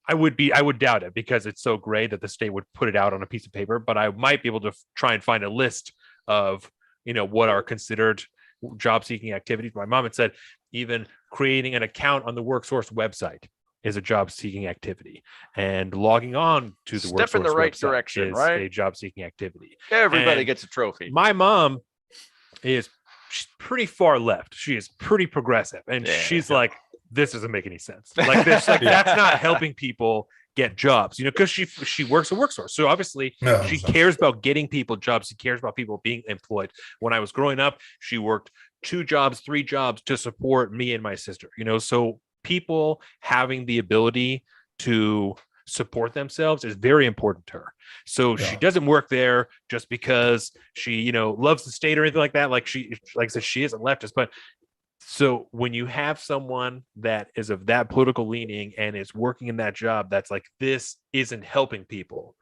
I would doubt it because it's so gray that the state would put it out on a piece of paper, but I might be able to try and find a list of, what are considered job seeking activities. My mom had said even creating an account on the WorkSource website is a job seeking activity, and logging on to the Step in the WorkSource right website direction, is right? a job seeking activity. Everybody And gets a trophy. My mom she's pretty far left. She is pretty progressive, and Yeah. she's like, this doesn't make any sense. Like this, like that's not helping people get jobs, because she works at WorkSource. So obviously No, she so- cares about getting people jobs. She cares about people being employed. When I was growing up, she worked 2 jobs, 3 jobs to support me and my sister, so people having the ability to support themselves is very important to her. So she Yeah. doesn't work there just because she, loves the state or anything like that. Like I said, she isn't leftist, but so when you have someone that is of that political leaning and is working in that job, that's like, this isn't helping people,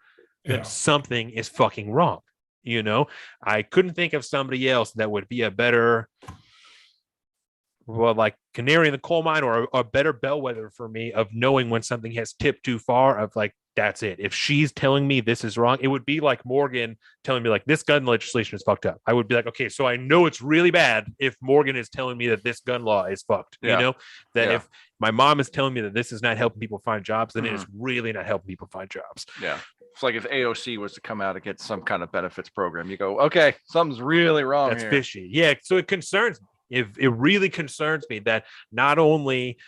then Yeah. something is fucking wrong. I couldn't think of somebody else that would be a better, like canary in the coal mine, or a better bellwether for me of knowing when something has tipped too far, of like, that's it. If she's telling me this is wrong, it would be like Morgan telling me like this gun legislation is fucked up. I would be like, okay, so I know it's really bad if Morgan is telling me that this gun law is fucked. Yeah. That Yeah. if my mom is telling me that this is not helping people find jobs, then it is really not helping people find jobs. Yeah. It's like if AOC was to come out and get some kind of benefits program, you go, okay, something's really wrong That's here. fishy. Yeah. So it concerns me. It really concerns me that not only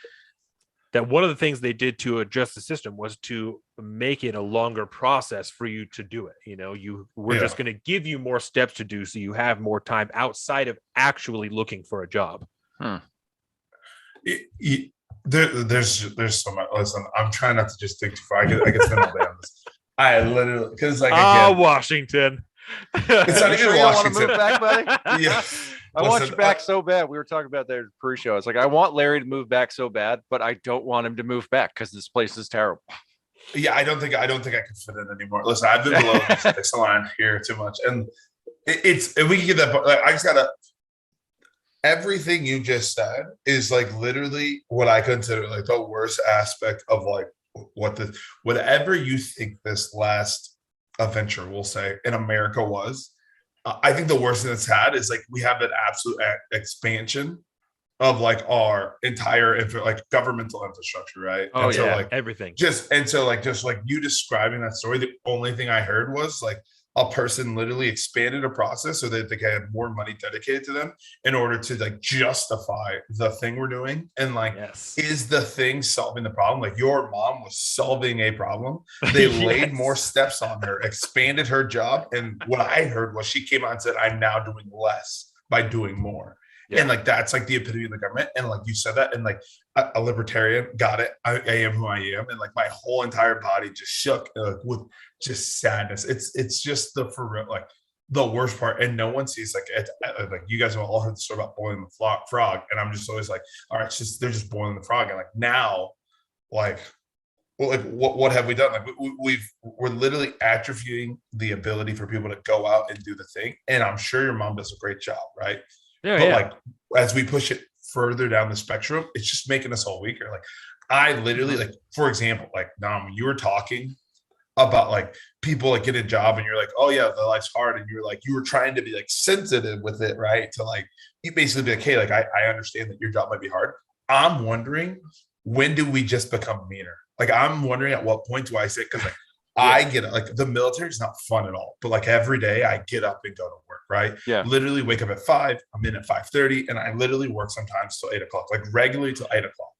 that one of the things they did to adjust the system was to make it a longer process for you to do it. We're just going to give you more steps to do so you have more time outside of actually looking for a job. There's so much. Listen, I'm trying not to just think too far. I get spend all day on this. I literally, because Washington. It's not even You don't want to Washington. move back, buddy? Yeah. I want Listen, you back so bad. We were talking about that pre-show. It's like, I want Larry to move back so bad, but I don't want him to move back because this place is terrible. Yeah, I don't think I can fit in anymore. Listen, I've been below this line here too much, and and we can get that. Like, I just gotta. Everything you just said is like literally what I consider like the worst aspect of like whatever you think this last adventure, we'll say, in America was. I think the worst thing it's had is like we have an absolute expansion of like our entire governmental infrastructure, right? Oh, and so, yeah, like everything. just like you describing that story, the only thing I heard was like a person literally expanded a process so that they had more money dedicated to them in order to like justify the thing we're doing. And like, is the thing solving the problem? Like your mom was solving a problem. They laid more steps on her, expanded her job. And what I heard was she came out and said, I'm now doing less by doing more. Yeah. And like that's like the epitome of the government. And like you said that, and like a libertarian, got it. I am who I am, and like my whole entire body just shook with just sadness. It's just the worst part, and no one sees like you guys have all heard the story about boiling the frog, and I'm just always like, all right, they're just boiling the frog, and like now, like. Well, like what have we done? Like we're literally atrophying the ability for people to go out and do the thing. And I'm sure your mom does a great job, right? Yeah, but like as we push it further down the spectrum, it's just making us all weaker. Like I literally, like, for example, like Nam, you were talking about like people like get a job and you're like, oh yeah, the life's hard. And you're like, you were trying to be like sensitive with it, right? To like, you basically be like, hey, like I understand that your job might be hard. I'm wondering, when do we just become meaner? Like, I'm wondering at what point do I say, because like I get it, like the military is not fun at all, but like every day I get up and go to work, right? Yeah. Literally wake up at 5, I'm in at 5:30, and I literally work sometimes till 8 o'clock, like regularly till 8 o'clock.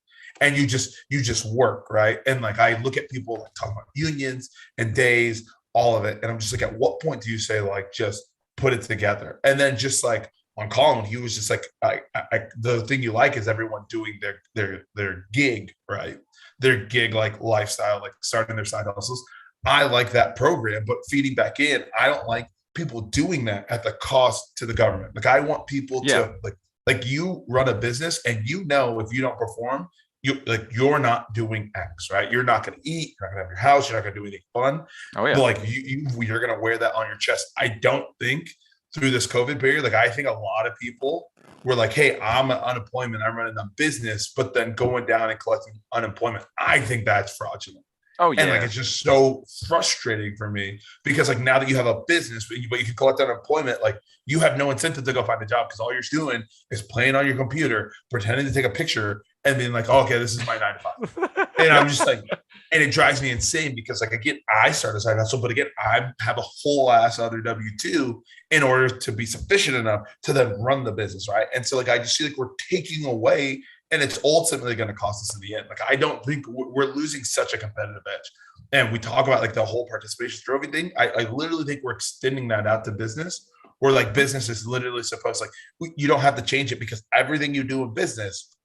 And you just work, right? And like I look at people like talking about unions and days, all of it, and I'm just like, at what point do you say like just put it together? And then just like on Colin, he was just like, the thing you like is everyone doing their gig, right? Their gig like lifestyle, like starting their side hustles. I like that program, but feeding back in, I don't like people doing that at the cost to the government. Like I want people to like you run a business, and if you don't perform, you're not doing X, right? You're not going to eat, you're not going to have your house, you're not going to do anything fun. Oh yeah, but like you're going to wear that on your chest. I don't think through this COVID period, like I think a lot of people were like, hey, I'm an unemployment, I'm running a business, but then going down and collecting unemployment. I think that's fraudulent. Oh yeah. And like, it's just so frustrating for me because like now that you have a business, but you can collect unemployment, like you have no incentive to go find a job because all you're doing is playing on your computer, pretending to take a picture and being like, oh, okay, this is my 9 to 5. And I'm just like, and it drives me insane because like, again, I start a side hustle, but again, I have a whole ass other W-2 in order to be sufficient enough to then run the business. Right. And so like, I just feel like we're taking away, and it's ultimately going to cost us in the end. Like, I don't think we're losing such a competitive edge. And we talk about like the whole participation trophy thing. I literally think we're extending that out to business, where like business is literally supposed, like, you don't have to change it because everything you do in business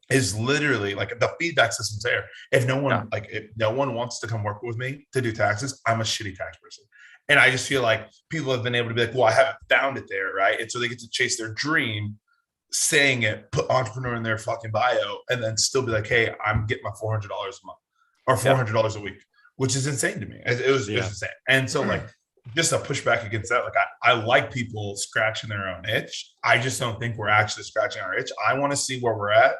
is literally like the feedback system's there. If no one wants to come work with me to do taxes, I'm a shitty tax person. And I just feel like people have been able to be like, well, I haven't found it there. Right. And so they get to chase their dream, saying it, put entrepreneur in their fucking bio, and then still be like, hey, I'm getting my $400 a month or $400 a week, which is insane to me. It was insane. And so like, just to push back against that, like I like people scratching their own itch. I just don't think we're actually scratching our itch. I want to see where we're at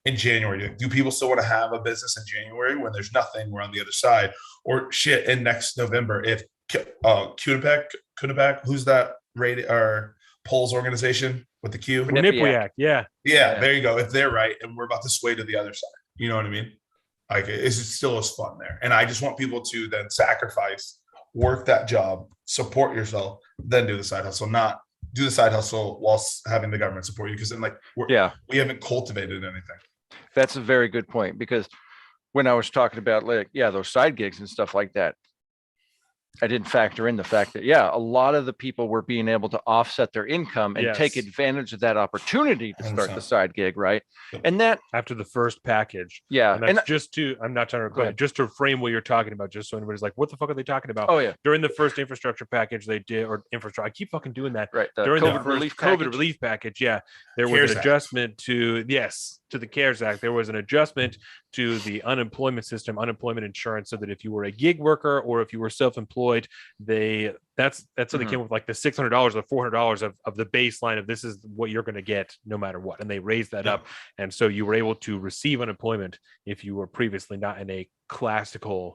in January. Like, do people still want to have a business in January when there's nothing? We're on the other side, or shit. In next November, if Quinnipiac, who's that rated or polls organization with the Q? Quinnipiac, yeah. There you go. If they're right, and we're about to sway to the other side, you know what I mean? Like, it's still as fun there. And I just want people to then sacrifice, work that job, support yourself, then do the side hustle, not do the side hustle whilst having the government support you. Because then, like, we haven't cultivated anything. That's a very good point, because when I was talking about like, yeah, those side gigs and stuff like that, I didn't factor in the fact that, yeah, a lot of the people were being able to offset their income and take Yes. advantage of that opportunity to start the 100%. side gig, right? Yep. And that, After the first package. yeah, And and that's just to, I'm not trying to, Go ahead. just to frame what you're talking about, just so anybody's like, what the fuck are they talking about? oh yeah, During the first infrastructure package they did, or infrastructure, I keep fucking doing that. right. The During COVID the relief first COVID package. relief package, yeah, there was CARES an Act. adjustment to, yes, to the CARES Act. There was an adjustment to the unemployment system, unemployment insurance, so that if you were a gig worker or if you were self-employed, that's so they Mhm. came with like the $600 or $400 of the baseline of this is what you're going to get no matter what, and they raised that Yeah. up, and so you were able to receive unemployment if you were previously not in a classically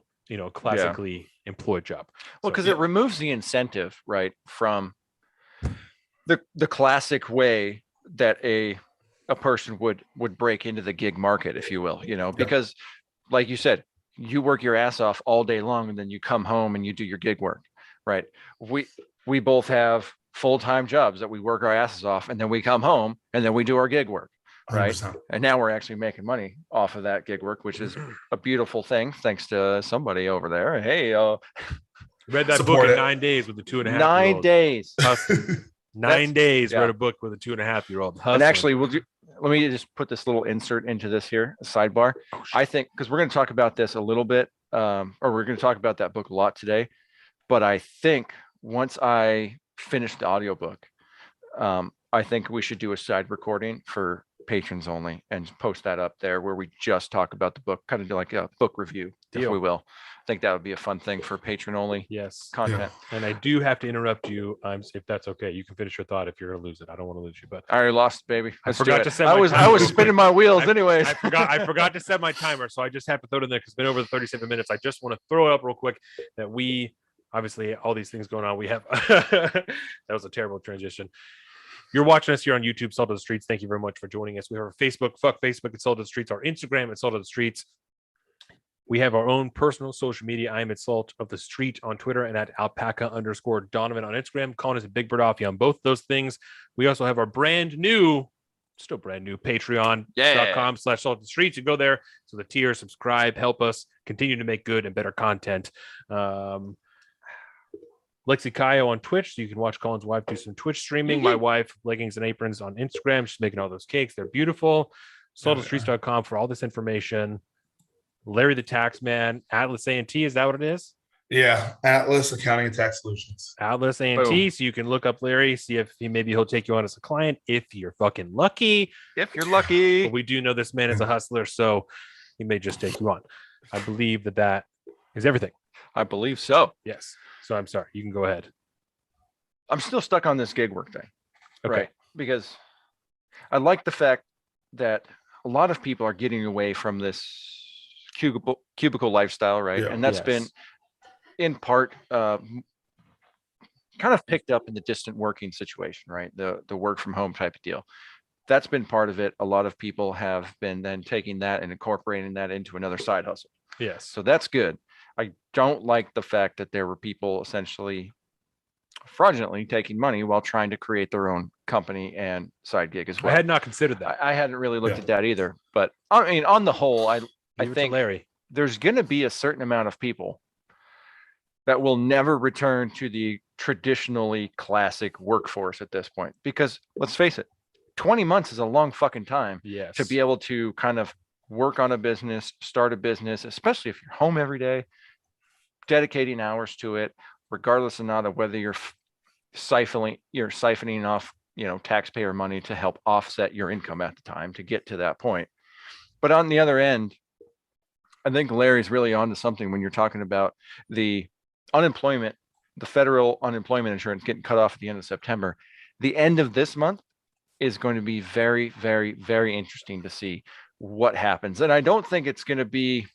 employed job. Well, So, because yeah. it removes the incentive, right, from the classic way that a person would break into the gig market, if you will, because like you said, you work your ass off all day long and then you come home and you do your gig work, right? We both have full-time jobs that we work our asses off, and then we come home and then we do our gig work, right? 100%. And now we're actually making money off of that gig work, which is a beautiful thing, thanks to somebody over there. Hey, read that Support book in it. 9 days with the 2.5 9 days. 9 days yeah. read a book with a 2.5-year-old. And actually, let me just put this little insert into this here, a sidebar. I think, because we're going to talk about this a little bit, or we're going to talk about that book a lot today. But I think once I finish the audiobook, I think we should do a side recording for patrons only and post that up there where we just talk about the book, kind of do like a book review, if Deal. we will. I think that would be a fun thing for patron only yes, content. and I do have to interrupt you. If that's okay, you can finish your thought. If you're gonna lose it, I don't want to lose you, but I already lost, baby. I Let's do forgot it. to set I my was timer. spinning my wheels I- anyways. I forgot to set my timer, so I just have to throw it in there because it's been over the 37 minutes. I just want to throw it up real quick that we obviously all these things going on. We have that was a terrible transition. You're watching us here on YouTube, Salt of the Streets. Thank you very much for joining us. We have our Facebook, fuck Facebook at Salt of the Streets, our Instagram at Salt of the Streets. We have our own personal social media. I am at Salt of the Street on Twitter and at alpaca_Donovan on Instagram. Colin is at Big Bird Offie on both those things. We also have our still brand new patreon.com/Salt of the Streets. You go there. So the tier, subscribe, help us continue to make good and better content. Lexi Kayo on Twitch, so you can watch Colin's wife do some Twitch streaming. My wife, Leggings and Aprons on Instagram. She's making all those cakes. They're beautiful. SaltofTheStreets.com for all this information. Larry the Tax Man, Atlas A&T, is that what it is? Yeah, Atlas Accounting and Tax Solutions. Atlas A&T, Boom. so you can look up Larry, see if he'll take you on as a client if you're fucking lucky. If you're lucky. But we do know this man is a hustler, so he may just take you on. I believe that is everything. I believe so. Yes. So I'm sorry. You can go ahead. I'm still stuck on this gig work thing. Okay. Right. Because I like the fact that a lot of people are getting away from this cubicle lifestyle, right? Yeah. And that's been in part kind of picked up in the distant working situation, right? The work from home type of deal. That's been part of it. A lot of people have been then taking that and incorporating that into another side hustle. Yes. So that's good. I don't like the fact that there were people essentially fraudulently taking money while trying to create their own company and side gig as well. I had not considered that. I hadn't really looked Yeah. at that either. But I mean, on the whole, I Leave it to think Larry. there's going to be a certain amount of people that will never return to the traditionally classic workforce at this point. Because let's face it, 20 months is a long fucking time Yes. to be able to kind of work on a business, start a business, especially if you're home every day, dedicating hours to it, regardless of not of whether you're siphoning off, taxpayer money to help offset your income at the time to get to that point. But on the other end, I think Larry's really onto something when you're talking about the unemployment, the federal unemployment insurance getting cut off at the end of September. The end of this month is going to be very, very, very interesting to see what happens. And I don't think it's going to be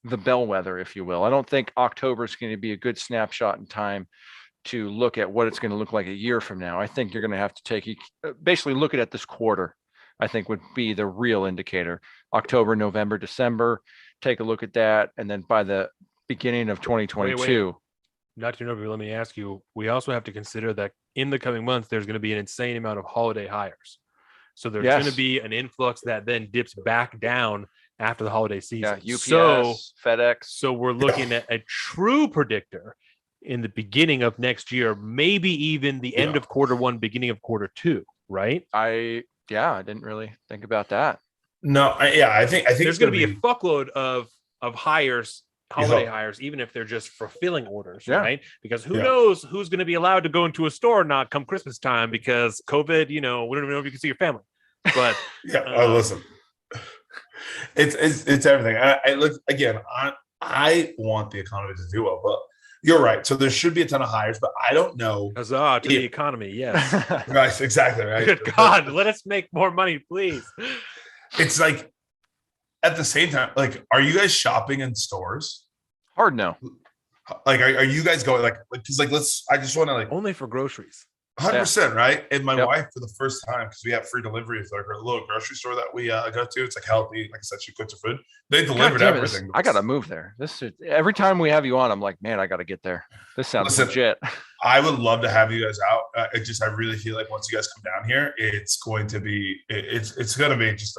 the bellwether, if you will. I don't think October is going to be a good snapshot in time to look at what it's going to look like a year from now. I think you're going to have to basically look at this quarter, I think would be the real indicator. October, November, December, take a look at that. And then by the beginning of 2022. Not to interrupt you, let me ask you, we also have to consider that in the coming months, there's going to be an insane amount of holiday hires. So there's going Yes. to be an influx that then dips back down after the holiday Yeah, season. UPS, So FedEx. so we're looking at a true predictor in the beginning of next year, maybe even the end Yeah. of quarter one, beginning of quarter two, right? I didn't really think about that. No, I think There's it's going gonna to be a fuckload of hires, holiday Yeah. hires, even if they're just fulfilling orders, Yeah. right? Because who Yeah. knows who's going to be allowed to go into a store not come Christmas time because COVID, we don't even know if you can see your family. But Yeah. Listen, it's everything. I look again. I want the economy to do well, but you're right. So there should be a ton of hires, but I don't know. huzzah to Yeah. the economy, yes. Right, exactly. Right. Good God, let us make more money, please. It's like at the same time, like, are you guys shopping in stores? Hard no. Like, are you guys going like because like I just want to like Only for groceries. 100%, right? And my Yep. wife, for the first time, because we have free delivery for like our little grocery store that we go to. It's like healthy. Like I said, she cooks her food. They God delivered damn it, this- everything. I gotta move there. This is every time we have you on, I'm like, man, I gotta get there. This sounds Listen, legit. I would love to have you guys out. I really feel like once you guys come down here, it's going to be it's going to be just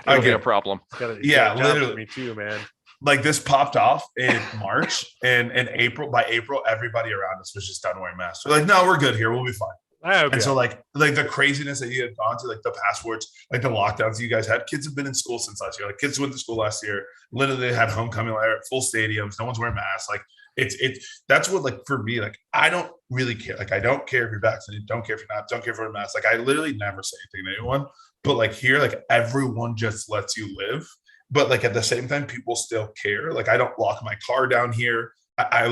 It'll be a again, problem. Yeah, literally. For me too, man. like this popped off in March and in April. By April, everybody around us was just done wearing masks. We're like, no, we're good here. We'll be fine. And so like the craziness that you had gone to, like the passports, like the lockdowns you guys had, kids have been in school since last year. Like kids went to school last year, literally had homecoming, like full stadiums, no one's wearing masks. Like it's that's what like for me, like I don't really care. Like I don't care if you're vaccinated, don't care if you're not, don't care if you're a mask. Like I literally never say anything to anyone. But like here, like everyone just lets you live. But like at the same time, people still care. Like I don't lock my car down here. I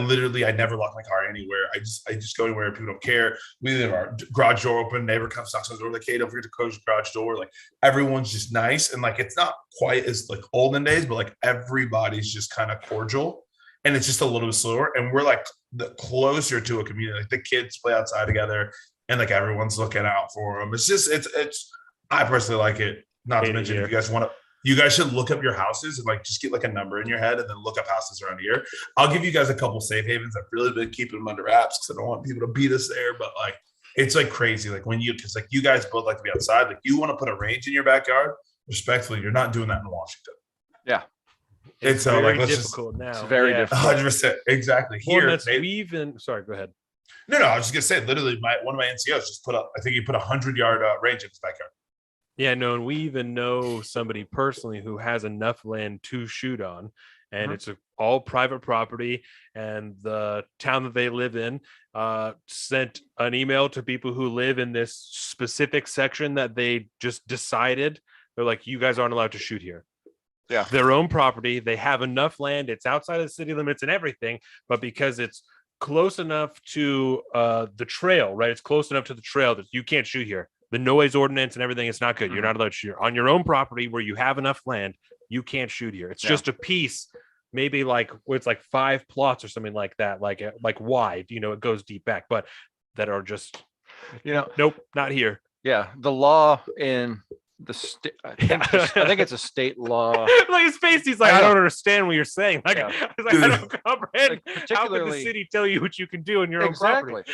never lock my car anywhere. I just go anywhere. People don't care. We leave our garage door open. Neighbor comes, knocks on the door, like, hey, don't forget to close your garage door. Like everyone's just nice. And like, it's not quite as like olden days, but like everybody's just kind of cordial and it's just a little bit slower. And we're like the closer to a community, like the kids play outside together and like everyone's looking out for them. It's just, I personally like it. Not to mention if you guys want to, you guys should look up your houses and like just get like a number in your head and then look up houses around here. I'll give you guys a couple safe havens. I've really been keeping them under wraps because I don't want people to beat us there. But like, it's like crazy. Like when because like you guys both like to be outside. Like you want to put a range in your backyard. Respectfully, you're not doing that in Washington. Yeah. It's so very like difficult now. It's very difficult. 100%. Exactly. Well, Here, sorry, go ahead. No, I was just gonna say, literally, one of my NCOs just put up. I think he put 100-yard range in his backyard. Yeah, no, and we even know somebody personally who has enough land to shoot on, and it's all private property. And the town that they live in sent an email to people who live in this specific section that they just decided they're like, you guys aren't allowed to shoot here. Yeah, their own property. They have enough land. It's outside of the city limits and everything, but because it's close enough to the trail, right? It's close enough to the trail that you can't shoot here. The noise ordinance and everything is not good. You're not allowed to shoot on your own property where you have enough land. You can't shoot here. It's just a piece, maybe like it's like 5 plots or something like that, like wide. It goes deep back, but that are just, nope, not here. Yeah, the law in the state. I think it's a state law. Like his face, he's like, I don't understand what you're saying. Like, Yeah. I was like, I don't comprehend. Like, How could the particularly- city tell you what you can do on your own property?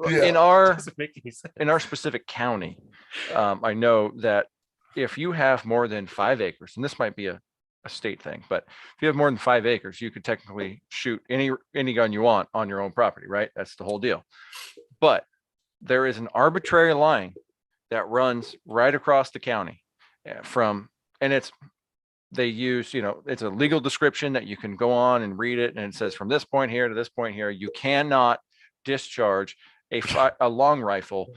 Yeah. In our Doesn't make any sense. in our specific county, I know that if you have more than 5 acres, and this might be a state thing, but if you have more than 5 acres, you could technically shoot any gun you want on your own property, right? That's the whole deal. But there is an arbitrary line that runs right across the county they use, it's a legal description that you can go on and read it. And it says from this point here to this point here, you cannot discharge a long rifle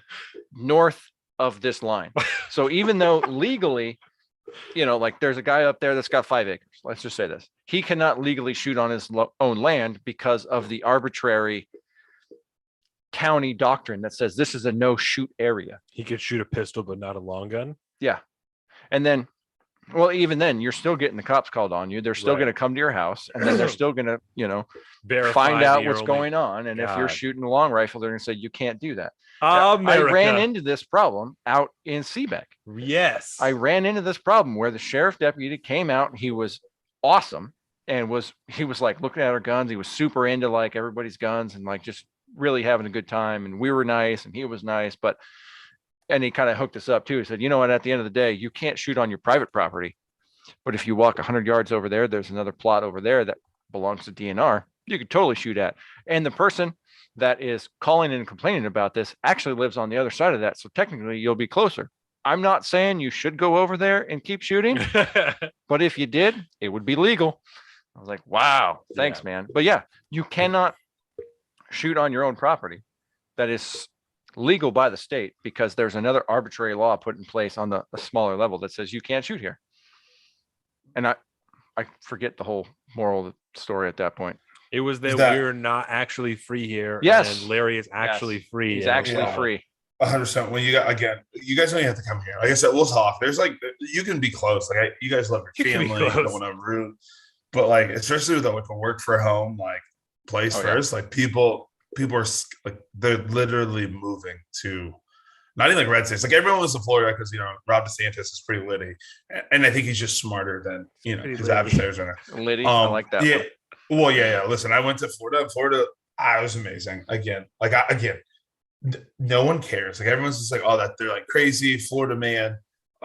north of this line. So even though legally, like there's a guy up there that's got 5 acres, let's just say this, he cannot legally shoot on his own land because of the arbitrary county doctrine that says this is a no shoot area. He could shoot a pistol, but not a long gun. Yeah. And then, well, even then you're still getting the cops called on you. They're still Right. going to come to your house and then they're still going to, Verify find that out you're what's only- going on. And if you're God. shooting a long rifle, they're going to say, you can't do that. I America. ran into this problem out in Seebeck. Yes. I ran into this problem where the sheriff deputy came out and he was awesome. And he was like looking at our guns. He was super into like everybody's guns and like just really having a good time. And we were nice and he was nice, but and he kind of hooked us up too. He said, you know what, at the end of the day, you can't shoot on your private property, but if you walk 100 yards over there, there's another plot over there that belongs to DNR. You could totally shoot at. And the person that is calling and complaining about this actually lives on the other side of that. So technically you'll be closer. I'm not saying you should go over there and keep shooting, but if you did, it would be legal. I was like, wow, thanks, man. But yeah, you cannot shoot on your own property. That is legal by the state because there's another arbitrary law put in place on a smaller level that says you can't shoot here. And I forget the whole moral of the story at that point. It was that we're not actually free here. Yes. And Larry is actually free. He's actually free. 100%. When you got, again, you guys don't even have to come here. Like I said, we'll talk. There's like, you can be close. Like you guys love your family. You don't want to ruin, but like, especially with like a work for home, like place first, like people are like, they're literally moving to not even like red states. Like everyone was in Florida because, you know, Rob DeSantis is pretty litty. And I think he's just smarter than, you know, his adversaries are. Litty. I like that. Yeah. One. Well, yeah. Listen, I went to Florida. I was amazing. Again, no one cares. Like everyone's just like, oh, that they're like crazy Florida man.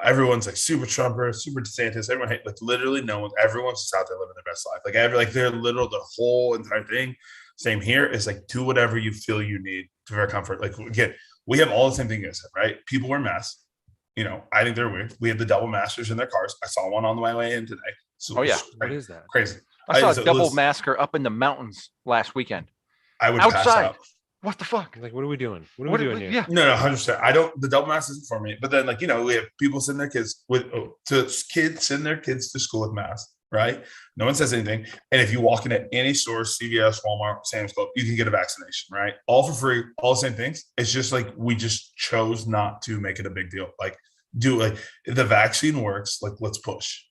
Everyone's like super Trumper, super DeSantis. Everyone like literally no one. Everyone's just out there living their best life. Like they're the whole entire thing. Same here is like do whatever you feel you need to very comfort. Like again, we have all the same thing as right. People wear masks. You know, I think they're weird. We have the double maskers in their cars. I saw one on the way in today. So what is that? Crazy. I saw a double masker up in the mountains last weekend. I would pass out. What the fuck? Like, what are we doing? What are we doing here? Yeah. No, 100%. The double mask isn't for me. But then, like, you know, we have people sending their kids send their kids to school with masks, right? No one says anything. And if you walk into any store, CVS, Walmart, Sam's Club, you can get a vaccination, right? All for free, all the same things. It's just like we just chose not to make it a big deal. Like, the vaccine works, like, let's push.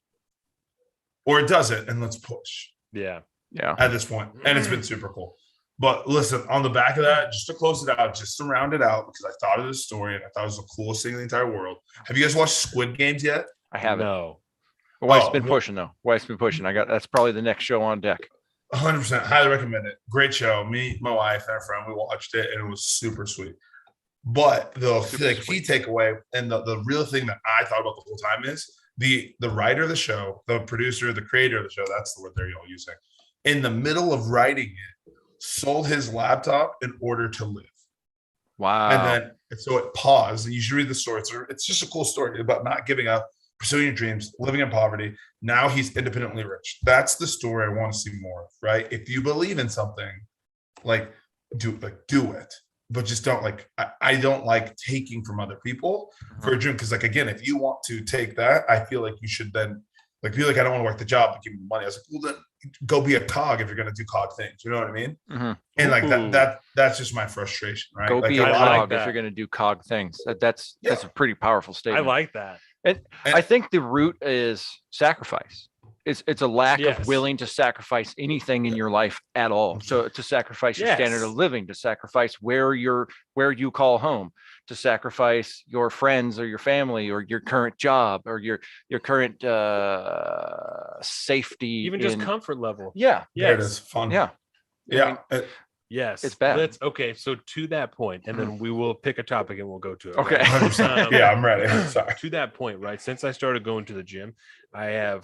Or it doesn't, and let's push. Yeah. At this point. And it's been super cool. But listen, on the back of that, just to close it out, just to round it out, because I thought of this story and I thought it was the coolest thing in the entire world. Have you guys watched Squid Games yet? I haven't. No. Wife's been pushing though. That's probably the next show on deck. 100%. Highly recommend it. Great show. Me, my wife, and our friend, we watched it and it was super sweet. But the key takeaway and the real thing that I thought about the whole time is the writer of the show, the producer, the creator of the show, that's the word they're all using, in the middle of writing it, sold his laptop in order to live. Wow. And so it paused. And you should read the story. It's just a cool story about not giving up, pursuing your dreams, living in poverty. Now he's independently rich. That's the story I want to see more of, right? If you believe in something, do it. But just don't I don't like taking from other people for a dream. Because again, if you want to take that, I feel like you should then be like, I don't want to work the job, but give me money. I was like, well, then go be a cog if you're going to do cog things. You know what I mean? Mm-hmm. And that's just my frustration, right? Go be a cog if you're going to do cog things. That's a pretty powerful statement. I like that. And I think the root is sacrifice. It's a lack of willing to sacrifice anything in your life at all. So to sacrifice your standard of living, to sacrifice where you call home, to sacrifice your friends or your family or your current job or your current safety, even just comfort level. Yeah. There it is. Fun. Yeah. Yeah. Yes, it's bad. Okay, so to that point, and then we will pick a topic and we'll go to it. Okay. Right? Yeah, I'm ready. Sorry. To that point, right? Since I started going to the gym, I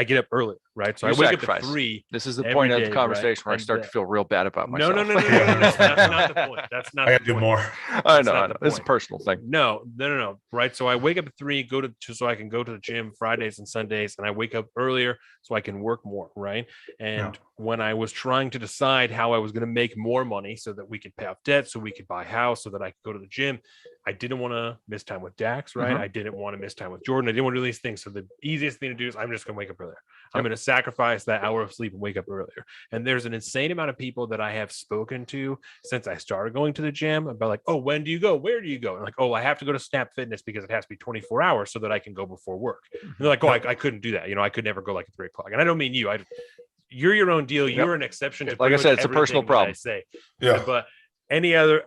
get up early, right? So I wake up at 3. This is the point of the conversation where I start to feel real bad about myself. No. That's not the point. That's not. I gotta do more. I know. It's a personal thing. No. Right. So I wake up at 3, so I can go to the gym Fridays and Sundays, and I wake up earlier so I can work more. Right. And when I was trying to decide how I was going to make more money so that we could pay off debt, so we could buy a house, so that I could go to the gym, I didn't want to miss time with Dax. Right. Mm-hmm. I didn't want to miss time with Jordan. I didn't want to do these things. So the easiest thing to do is I'm just going to wake up earlier. I'm going to sacrifice that hour of sleep and wake up earlier. And there's an insane amount of people that I have spoken to since I started going to the gym about like, oh, when do you go? Where do you go? And like, oh, I have to go to Snap Fitness because it has to be 24 hours so that I can go before work. And they're like, oh, I couldn't do that. I could never go like at 3 o'clock. And I don't mean you. You're your own deal. You're an exception to, like I said, it's a personal problem. I say, but any other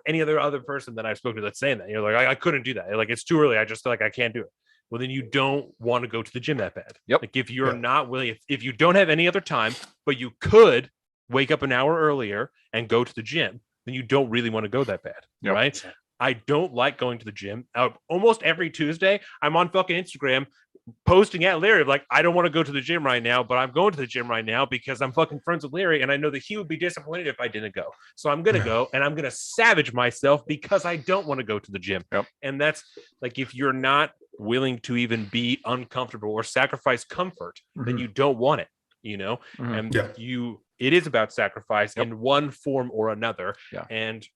person that I've spoken to that's saying that, like, I couldn't do that. Like, it's too early. I just feel like I can't do it. Well, then you don't want to go to the gym that bad. Yep. Like if you're not willing, if you don't have any other time, but you could wake up an hour earlier and go to the gym, then you don't really want to go that bad. Right. I don't like going to the gym. Almost every Tuesday, I'm on fucking Instagram posting at Larry like, I don't want to go to the gym right now, but I'm going to the gym right now because I'm fucking friends with Larry, and I know that he would be disappointed if I didn't go. So I'm gonna go, and I'm gonna savage myself because I don't want to go to the gym. Yep. And that's like, if you're not willing to even be uncomfortable or sacrifice comfort, then you don't want it, you know. And it is about sacrifice in one form or another. And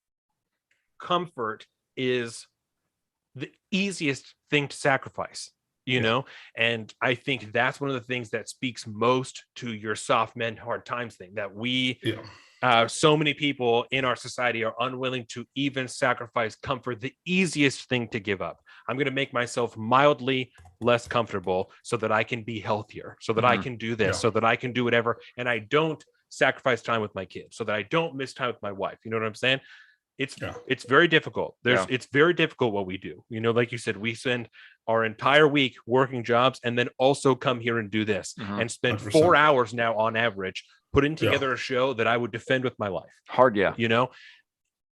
comfort is the easiest thing to sacrifice, you know. And I think that's one of the things that speaks most to your soft men hard times thing, that we so many people in our society are unwilling to even sacrifice comfort, the easiest thing to give up. I'm going to make myself mildly less comfortable so that I can be healthier, so that I can do this, so that I can do whatever, and I don't sacrifice time with my kids, so that I don't miss time with my wife. You know what I'm saying? It's very difficult. It's very difficult what we do. You know, like you said, we spend our entire week working jobs and then also come here and do this and spend 4 hours now on average putting together a show that I would defend with my life. Hard, you know.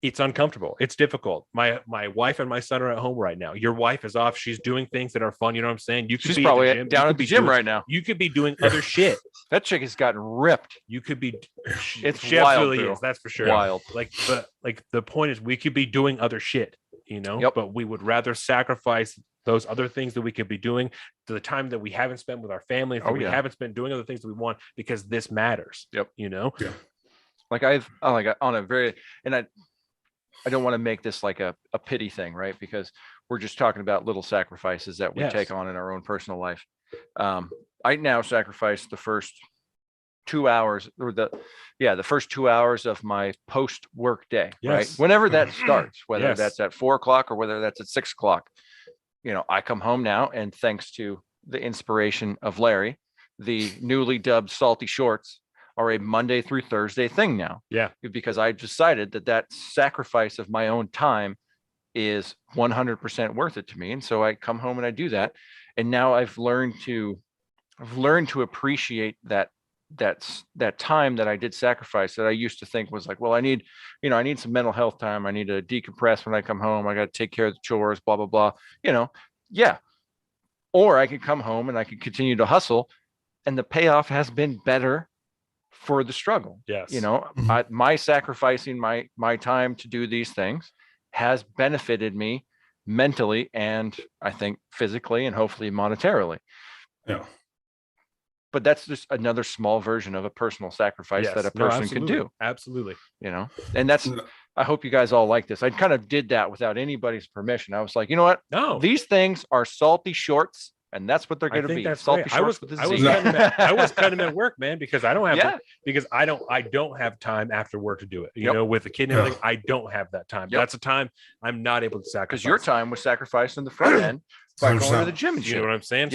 It's uncomfortable. It's difficult. My wife and my son are at home right now. Your wife is off. She's doing things that are fun. You know what I'm saying? She's probably down at the gym right now. You could be doing other shit. That chick has gotten ripped. You could be. It's she wild, absolutely is. That's for sure. Wild. But the point is, we could be doing other shit. You know. But we would rather sacrifice those other things that we could be doing to the time that we haven't spent with our family. We haven't spent doing other things that we want because this matters. You know. Like on a very, and I don't want to make this like a pity thing, right? Because we're just talking about little sacrifices that we take on in our own personal life. I now sacrifice the first 2 hours or the first 2 hours of my post work day, right? Whenever that starts, whether that's at 4 o'clock or whether that's at 6 o'clock, you know, I come home now, and thanks to the inspiration of Larry, the newly dubbed Salty Shorts are a Monday through Thursday thing now. Because I decided that sacrifice of my own time is 100% worth it to me. And so I come home and I do that. And now I've learned to appreciate that time that I did sacrifice, that I used to think was like, well, I need some mental health time. I need to decompress when I come home. I got to take care of the chores, blah, blah, blah, you know? Yeah. Or I could come home and I could continue to hustle, and the payoff has been better for the struggle. You know, my sacrificing my time to do these things has benefited me mentally, and I think physically, and hopefully monetarily. But that's just another small version of a personal sacrifice that a person can do. Absolutely. You know, and that's, I hope you guys all like this. I kind of did that without anybody's permission. I was like, you know what? No, these things are salty shorts, and that's what they're going to be. Salty shorts with a Z. I was cutting them at work, man, because I don't have because I don't have time after work to do it. You know, with the kid and everything, I don't have that time. That's a time I'm not able to sacrifice. Because your time was sacrificed in the front end by going to the gym and shit. You know what I'm saying?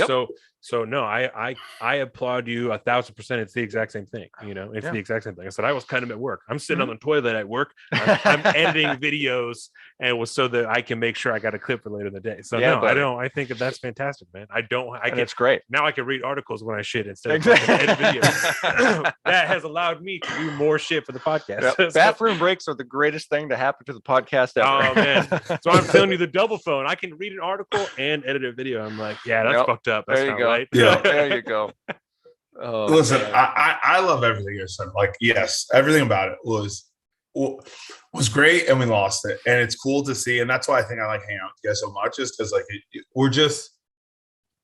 So no, I applaud you 1,000%. It's the exact same thing. You know, it's the exact same thing. I said I was cutting them at work. I'm sitting on the toilet at work. I'm editing videos, and it was so that I can make sure I got a clip for later in the day. So I think that's fantastic, man. It's great. Now I can read articles when I shit instead of edit videos. That has allowed me to do more shit for the podcast. Bathroom breaks are the greatest thing to happen to the podcast ever. Oh man. So I'm telling you, the double phone. I can read an article and edit a video. I'm like, that's fucked up. That's not right. There you go. Listen, I love everything you said. Like, yes, everything about it was great, and we lost it, and it's cool to see, and that's why I think I like hanging out with you guys so much, is because like we're just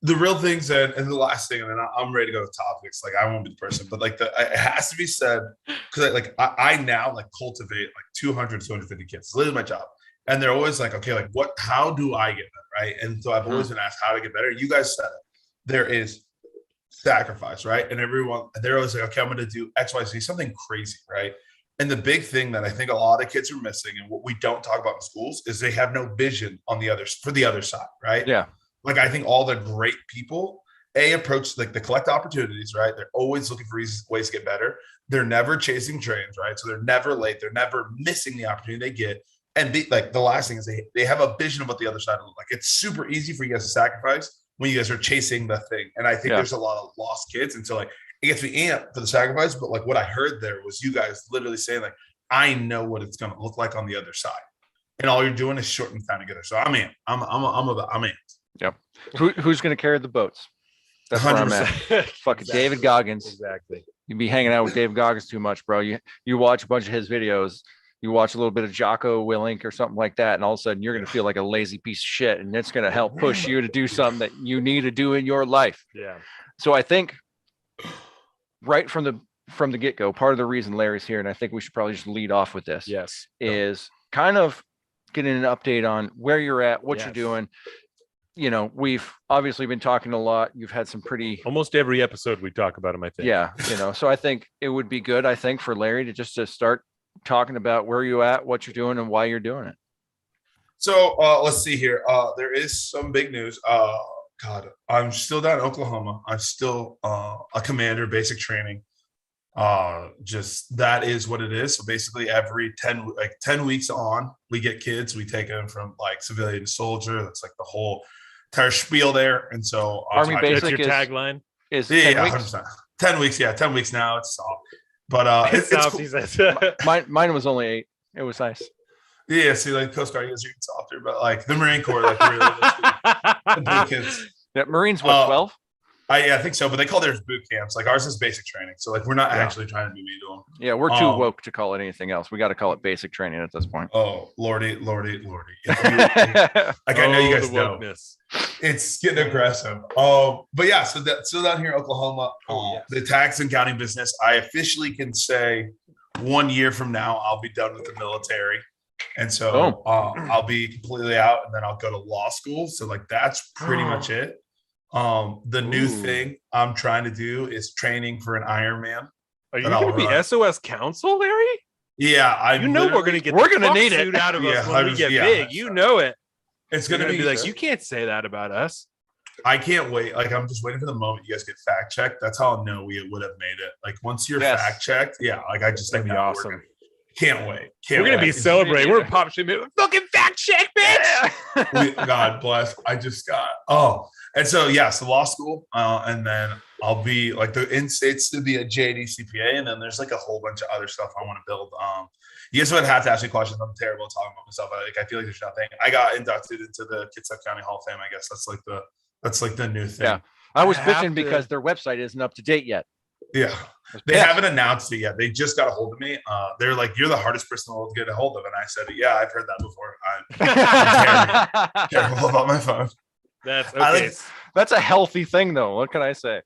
the real things. And the last thing, and then I'm ready to go to topics. Like, I won't be the person, but like it has to be said, because I now like cultivate like 200, 250 kids. It's literally my job. And they're always like, okay, like how do I get better? Right. And so I've always been asked how to get better. You guys said it. There is sacrifice, right? And they're always like, okay, I'm going to do X, Y, Z, something crazy, right? And the big thing that I think a lot of kids are missing, and what we don't talk about in schools, is they have no vision for the other side, right? Yeah. Like, I think all the great people, approach like the collect opportunities, right? They're always looking for ways to get better. They're never chasing trains, right? So they're never late. They're never missing the opportunity they get. And the last thing is they have a vision of what the other side looks like. It's super easy for you guys to sacrifice when you guys are chasing the thing. And I think there's a lot of lost kids. And so like, it gets me amped for the sacrifice. But like what I heard there was you guys literally saying like, I know what it's going to look like on the other side. and all you're doing is shorten the time together. So I'm in. I'm in. Who's going to carry the boats? That's where I'm at. 100%. Fucking David Goggins. Exactly. You'd be hanging out with David Goggins too much, bro. You watch a bunch of his videos, you watch a little bit of Jocko Willink or something like that, and all of a sudden you're going to feel like a lazy piece of shit, and it's going to help push you to do something that you need to do in your life. Yeah. So I think right from the get-go, part of the reason Larry's here, and I think we should probably just lead off with this, Yes. is kind of getting an update on where you're at, what you're Yes. doing. You know, we've obviously been talking a lot. You've had some pretty, Almost every episode we talk about him, I think. yeah, you know, so I think it would be good, I think, for Larry to start talking about where you at, what you're doing, and why you're doing it. So let's see here. There is some big news. God, I'm still down in Oklahoma. I'm still a commander, basic training. Just that is what it is. So basically, every 10 weeks on, we get kids. We take them from like civilian to soldier. That's like the whole entire spiel there. And so Army That's basic your is- tagline. Is yeah, 10 yeah, weeks? 100%. 10 weeks. Yeah, 10 weeks now. It's soft. But It's it's South, cool. he says. Mine was only 8. It was nice. Yeah, see, like Coast Guard, you guys are even softer, but like the Marine Corps, like really the big kids. Yeah, Marines, what, 12? I think so, but they call theirs boot camps. Like ours is basic training. So like we're not Yeah. actually trying to be mean to them. Yeah, we're too woke to call it anything else. We got to call it basic training at this point. Oh, lordy. If you- like I know you guys the know. wokeness. It's getting aggressive. But yeah, so down here in Oklahoma, Oh, the tax and counting business, I officially can say 1 year from now, I'll be done with the military. And so I'll be completely out, and then I'll go to law school. So like, that's pretty much it. The new Ooh. thing I'm trying to do is training for an Ironman. Are you But I'll going to be run. SOS counsel, Larry? Yeah. You know we're going to get we're the gonna fuck need it. suit out of us Yeah, when we get 100%, big. You know it. It's You're going to be like, you can't say that about us. I can't wait. Like, I'm just waiting for the moment you guys get fact checked. That's how I'll know we would have made it. Like, once you're Yes. fact checked, yeah. Like, I just That'd think be that awesome. working. Can't wait. Can't We're going to be wait. celebrating. We're pop shit. Fucking fact check, bitch. God bless. I just got and so so law school, and then I'll be like the end states to be a JD CPA, and then there's like a whole bunch of other stuff I want to build. You guys would have to ask me questions. I'm terrible at talking about myself. I feel like there's nothing. I got inducted into the Kitsap County Hall of Fame. I guess that's like the new thing. Yeah. I was I have bitching to- because their website isn't up to date yet. Yeah. I was They pissed. haven't announced it yet. They just got a hold of me. They're like, "You're the hardest person in the world to get a hold of," and I said, "Yeah, I've heard that before. I'm terrible about my phone." That's I okay. like- That's a healthy thing, though. What can I say?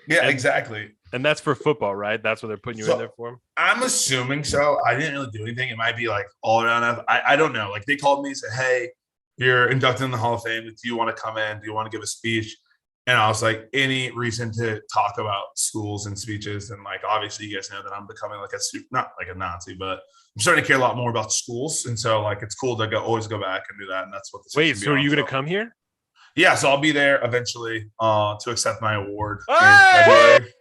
Yeah, And- exactly. And that's for football, right? That's what they're putting you So- in there for. I'm assuming so. I didn't really do anything. It might be like all around. I don't know. Like they called me and said, "Hey, you're inducted in the Hall of Fame. Do you want to come in? Do you want to give a speech?" And I was like, any reason to talk about schools and speeches. And like, obviously you guys know that I'm becoming like not like a Nazi, but I'm starting to care a lot more about schools. And so like, it's cool to always go back and do that. And that's what this Wait, so are you going to come here? Yeah. So I'll be there eventually to accept my award. in Hey! February.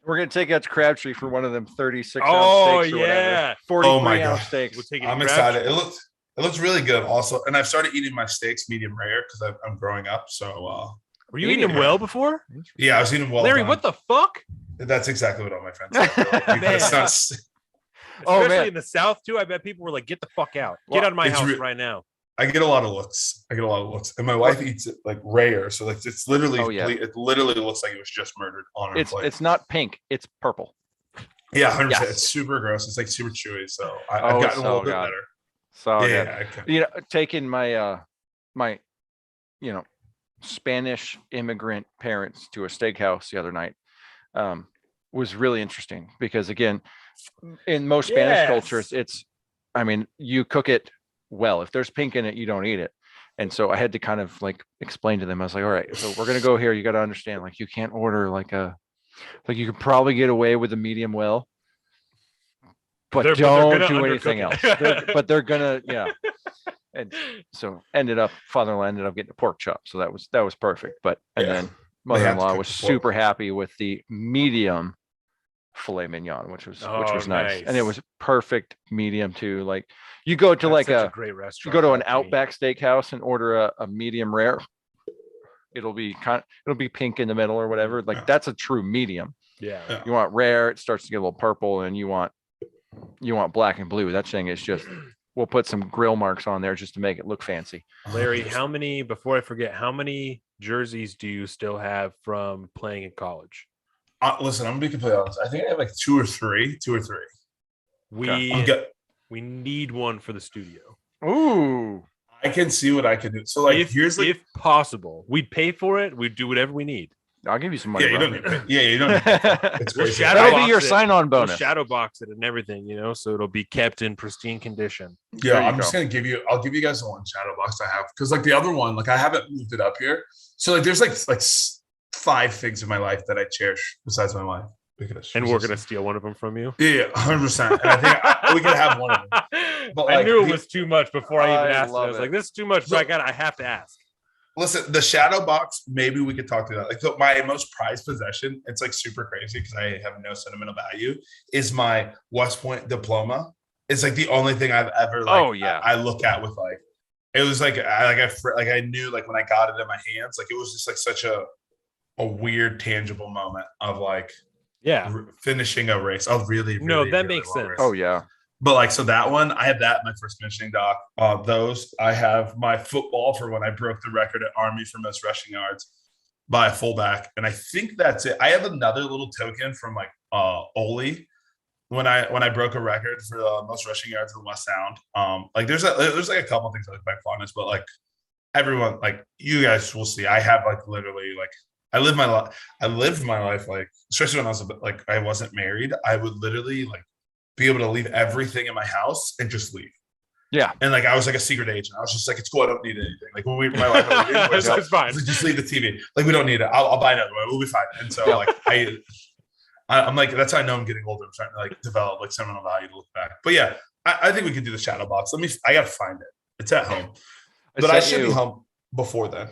We're gonna take out to Crabtree for one of them 36 Oh, ounce steaks or whatever. yeah. 43 Oh my ounce God. steaks. We'll take it I'm to excited. Crabtree. It looks really good also. And I've started eating my steaks medium rare because I'm growing up. So Were you eating them well before? yeah, I was eating well Larry, done. what the fuck? That's exactly what all my friends say. They're like, Man. "It's not- Oh, Especially man. in the South, too. I bet people were like, get the fuck out. Get Well, out of my it's house re- right now. I get a lot of looks. And my wife eats it like rare. So like it's literally Oh, yeah. it literally looks like it was just murdered on her plate. It's not pink, it's purple. Yeah, 100%. Yes. It's super gross. It's like super chewy. So Oh, I've gotten a so little bit good. better. So yeah, good. okay. You know, taking my my Spanish immigrant parents to a steakhouse the other night was really interesting because again, in most Spanish Yes. cultures, you cook it well. If there's pink in it, you don't eat it. And so I had to kind of like explain to them. I was like, all right, so we're gonna go here. You got to understand, like you can't order like you could probably get away with a medium well, but They're don't gonna do undercook anything it. else. But they're gonna, yeah. And so father-in-law ended up getting a pork chop. So that was perfect. But and Yeah. then They have to mother-in-law cook was the pork. super happy with the medium filet mignon, which was Oh, nice. nice. And it was perfect medium too. Like you go to That's like such a great you restaurant. go to an Crabtree. Outback Steakhouse and order a medium rare. It'll be pink in the middle or whatever. Like Yeah. that's a true medium. Yeah. Yeah. You want rare, it starts to get a little purple, and you want black and blue. That thing is just we'll put some grill marks on there just to make it look fancy. Larry, before I forget, how many jerseys do you still have from playing in college? Listen, I'm gonna be completely honest. I think I have like two or three. We need one for the studio. Ooh. I can see what I can do. So like, if possible, we'd pay for it. We'd do whatever we need. I'll give you some money. Yeah, you bro. don't need. Yeah, you don't need. It's We'll crazy. shadow That'll be box your it. sign-on We'll bonus. shadow box it and everything, so it'll be kept in pristine condition. Yeah, There you I'm just go. gonna give you. I'll give you guys the one shadow box I have because like the other one, like I haven't moved it up here. So like, there's like 5 things in my life that I cherish besides my wife. And we're gonna steal one of them from you. Yeah, 100%. And I think we could have one of them. But, I like, knew it was too much before I even I asked. love I was it. like, "This is too much." But I have to ask. Listen, the shadow box. Maybe we could talk through that. Like my most prized possession. It's like super crazy because I have no sentimental value. Is my West Point diploma. It's like the only thing I've ever. Like, Oh, yeah. I look at with like. It was like I knew like when I got it in my hands, like it was just like such a weird tangible moment of like Yeah. finishing a race. Oh, really? No, really, that really makes long sense. race. Oh yeah. But like, so that one, I have that in my first finishing doc. Those I have my football for when I broke the record at Army for most rushing yards by a fullback, and I think that's it. I have another little token from like Oli when I broke a record for the most rushing yards in the West Sound. Like there's like a couple things I look back fondness, but like everyone, like you guys will see, I have like literally like I lived my life like, especially when I was like I wasn't married, I would literally like be able to leave everything in my house and just leave. Yeah. And like I was like a secret agent. I was just like, it's cool. I don't need anything. Like when my wife and I were It's fine. like, just leave the TV. Like we don't need it. I'll buy another one. We'll be fine. And so Yeah. like I'm like, that's how I know I'm getting older. I'm starting to like develop like sentimental value to look back. But yeah, I think we could do the shadow box. I gotta find it. It's at home. But I should be home before then.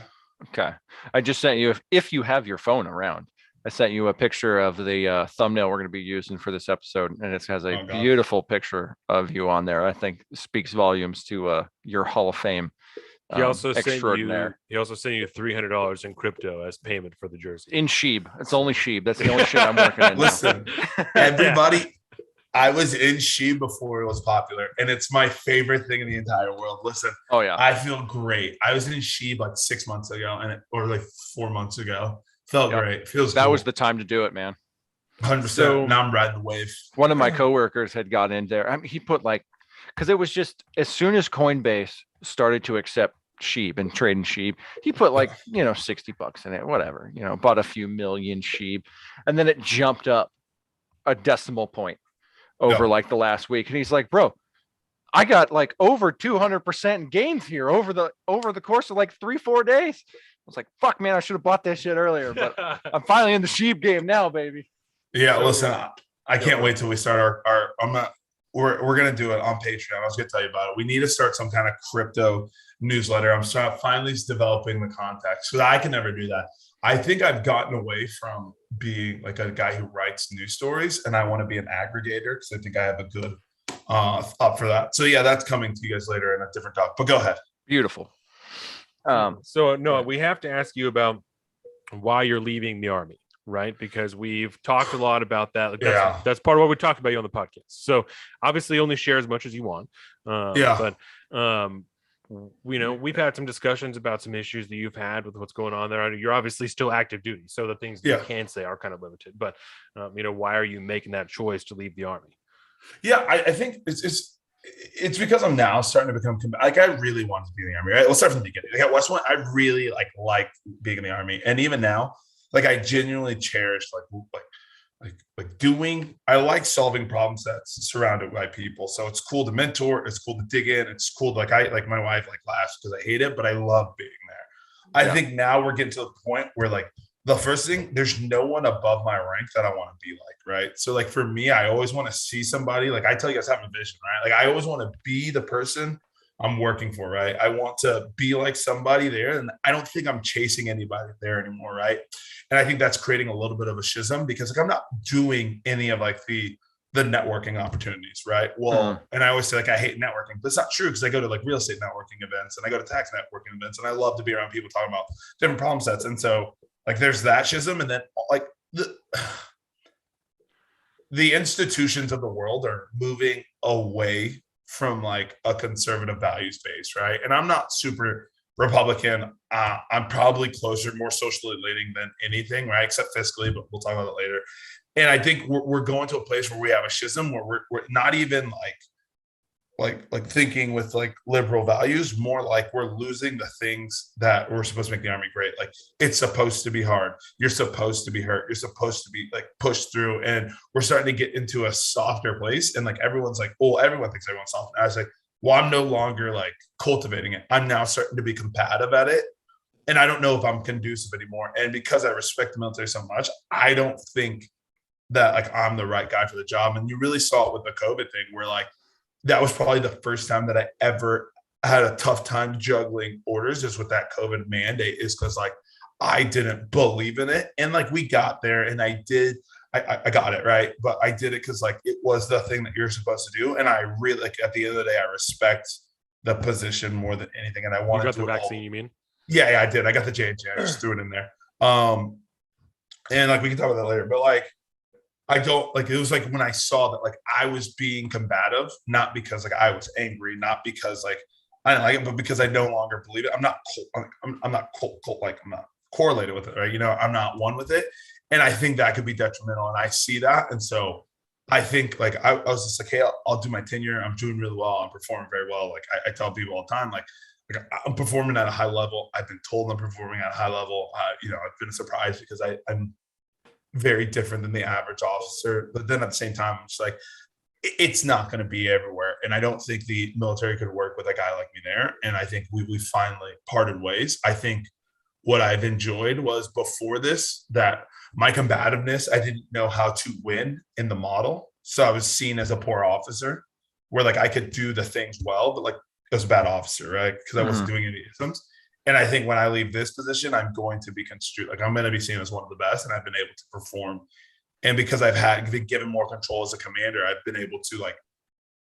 Okay. I just sent you, if you have your phone around, I sent you a picture of the thumbnail we're going to be using for this episode, and it has a Oh, God. beautiful picture of you on there. I think speaks volumes to your Hall of Fame. He also sent extraordinaire. you $300 in crypto as payment for the jersey. In Sheeb. It's only Sheeb. That's the only shit I'm working in. now. Listen, everybody, I was in Sheeb before it was popular, and it's my favorite thing in the entire world. Listen, Oh yeah. I feel great. I was in Sheeb like 6 months ago, or like 4 months ago. Felt Yep. great. Feels That cool. was the time to do it, man. 100%. So- Now I'm riding the wave. One of my coworkers had got in there. I mean, he put like, because it was just as soon as Coinbase started to accept Sheep and trade in Sheep, he put like, $60 in it, whatever, bought a few million Sheep. And then it jumped up a decimal point over Yeah. like the last week. And he's like, bro, I got like over 200% in gains here over the course of like 3-4 days. I was like, fuck, man, I should have bought that shit earlier, but I'm finally in the Sheep game now, baby. Yeah, So, listen, I can't wait till we start we're gonna do it on Patreon. I was gonna tell you about it. We need to start some kind of crypto newsletter. I'm finally developing the contacts because I can never do that. I think I've gotten away from being like a guy who writes news stories, and I want to be an aggregator because I think I have a good up for that. So yeah, that's coming to you guys later in a different talk. But go ahead. Beautiful. So no, we have to ask you about why you're leaving the Army, right? Because we've talked a lot about that. Like, Yeah. that's part of what we talked about you on the podcast. So obviously, only share as much as you want. Yeah. But we've had some discussions about some issues that you've had with what's going on there. You're obviously still active duty, so the things that Yeah. you can say are kind of limited. But why are you making that choice to leave the Army? Yeah, I think it's because I'm now starting to become like I really wanted to be in the Army. Right? Let's start from the beginning. Like at West Point, I really liked being in the Army, and even now, like I genuinely cherish like doing. I like solving problem sets surrounded by people. So it's cool to mentor. It's cool to dig in. It's cool to, like my wife laughs because I hate it, but I love being there. I think now we're getting to the point where like the first thing, there's no one above my rank that I want to be like, right? So like for me, I always want to see somebody, like I tell you guys, I have a vision, right? Like I always want to be the person I'm working for, right? I want to be like somebody there, and I don't think I'm chasing anybody there anymore, right? And I think that's creating a little bit of a schism because like I'm not doing any of like the networking opportunities, right? Well, and I always say like I hate networking, but it's not true because I go to like real estate networking events and I go to tax networking events, and I love to be around people talking about different problem sets. And so like there's that schism, and then like the institutions of the world are moving away from like a conservative value space, right? And I'm not super Republican. I'm probably closer, more socially leaning than anything, right? Except fiscally, but we'll talk about that later. And I think we're going to a place where we have a schism where we're not even like thinking with like liberal values, more like we're losing the things that we're supposed to make the army great. Like it's supposed to be hard. You're supposed to be hurt. You're supposed to be like pushed through. And we're starting to get into a softer place. And like everyone's like, well, everyone thinks everyone's soft. And I was like, well, I'm no longer like cultivating it. I'm now starting to be combative at it. And I don't know if I'm conducive anymore. And because I respect the military so much, I don't think that like I'm the right guy for the job. And you really saw it with the COVID thing where like that was probably the first time that I ever had a tough time juggling orders just with that COVID mandate, is because like I didn't believe in it. And like we got there and I got it right. But I did it because like it was the thing that you're supposed to do. And I really like at the end of the day, I respect the position more than anything. And I wanted You to got the vaccine, you mean? Yeah, I did. I got the J&J. I just threw it in there. And like we can talk about that later. But like I don't like it was like when I saw that like I was being combative, not because like I was angry, not because like I didn't like it, but because I no longer believe it. I'm not correlated with it, right? You know, I'm not one with it. And I think that could be detrimental. And I see that. And so I think like I was just like, hey, I'll do my tenure. I'm doing really well. I'm performing very well. Like I tell people all the time, like I'm performing at a high level. I've been told I'm performing at a high level. You know, I've been surprised because I'm very different than the average officer. But then at the same time, I'm just like, it's not going to be everywhere. And I don't think the military could work with a guy like me there. And I think we finally parted ways. I think what I've enjoyed was before this, that my combativeness, I didn't know how to win in the model. So I was seen as a poor officer where like I could do the things well, but like I was a bad officer, right? Because I wasn't doing any isms. And I think when I leave this position, I'm going to be construed, like I'm going to be seen as one of the best, and I've been able to perform. And because I've been given more control as a commander, I've been able to like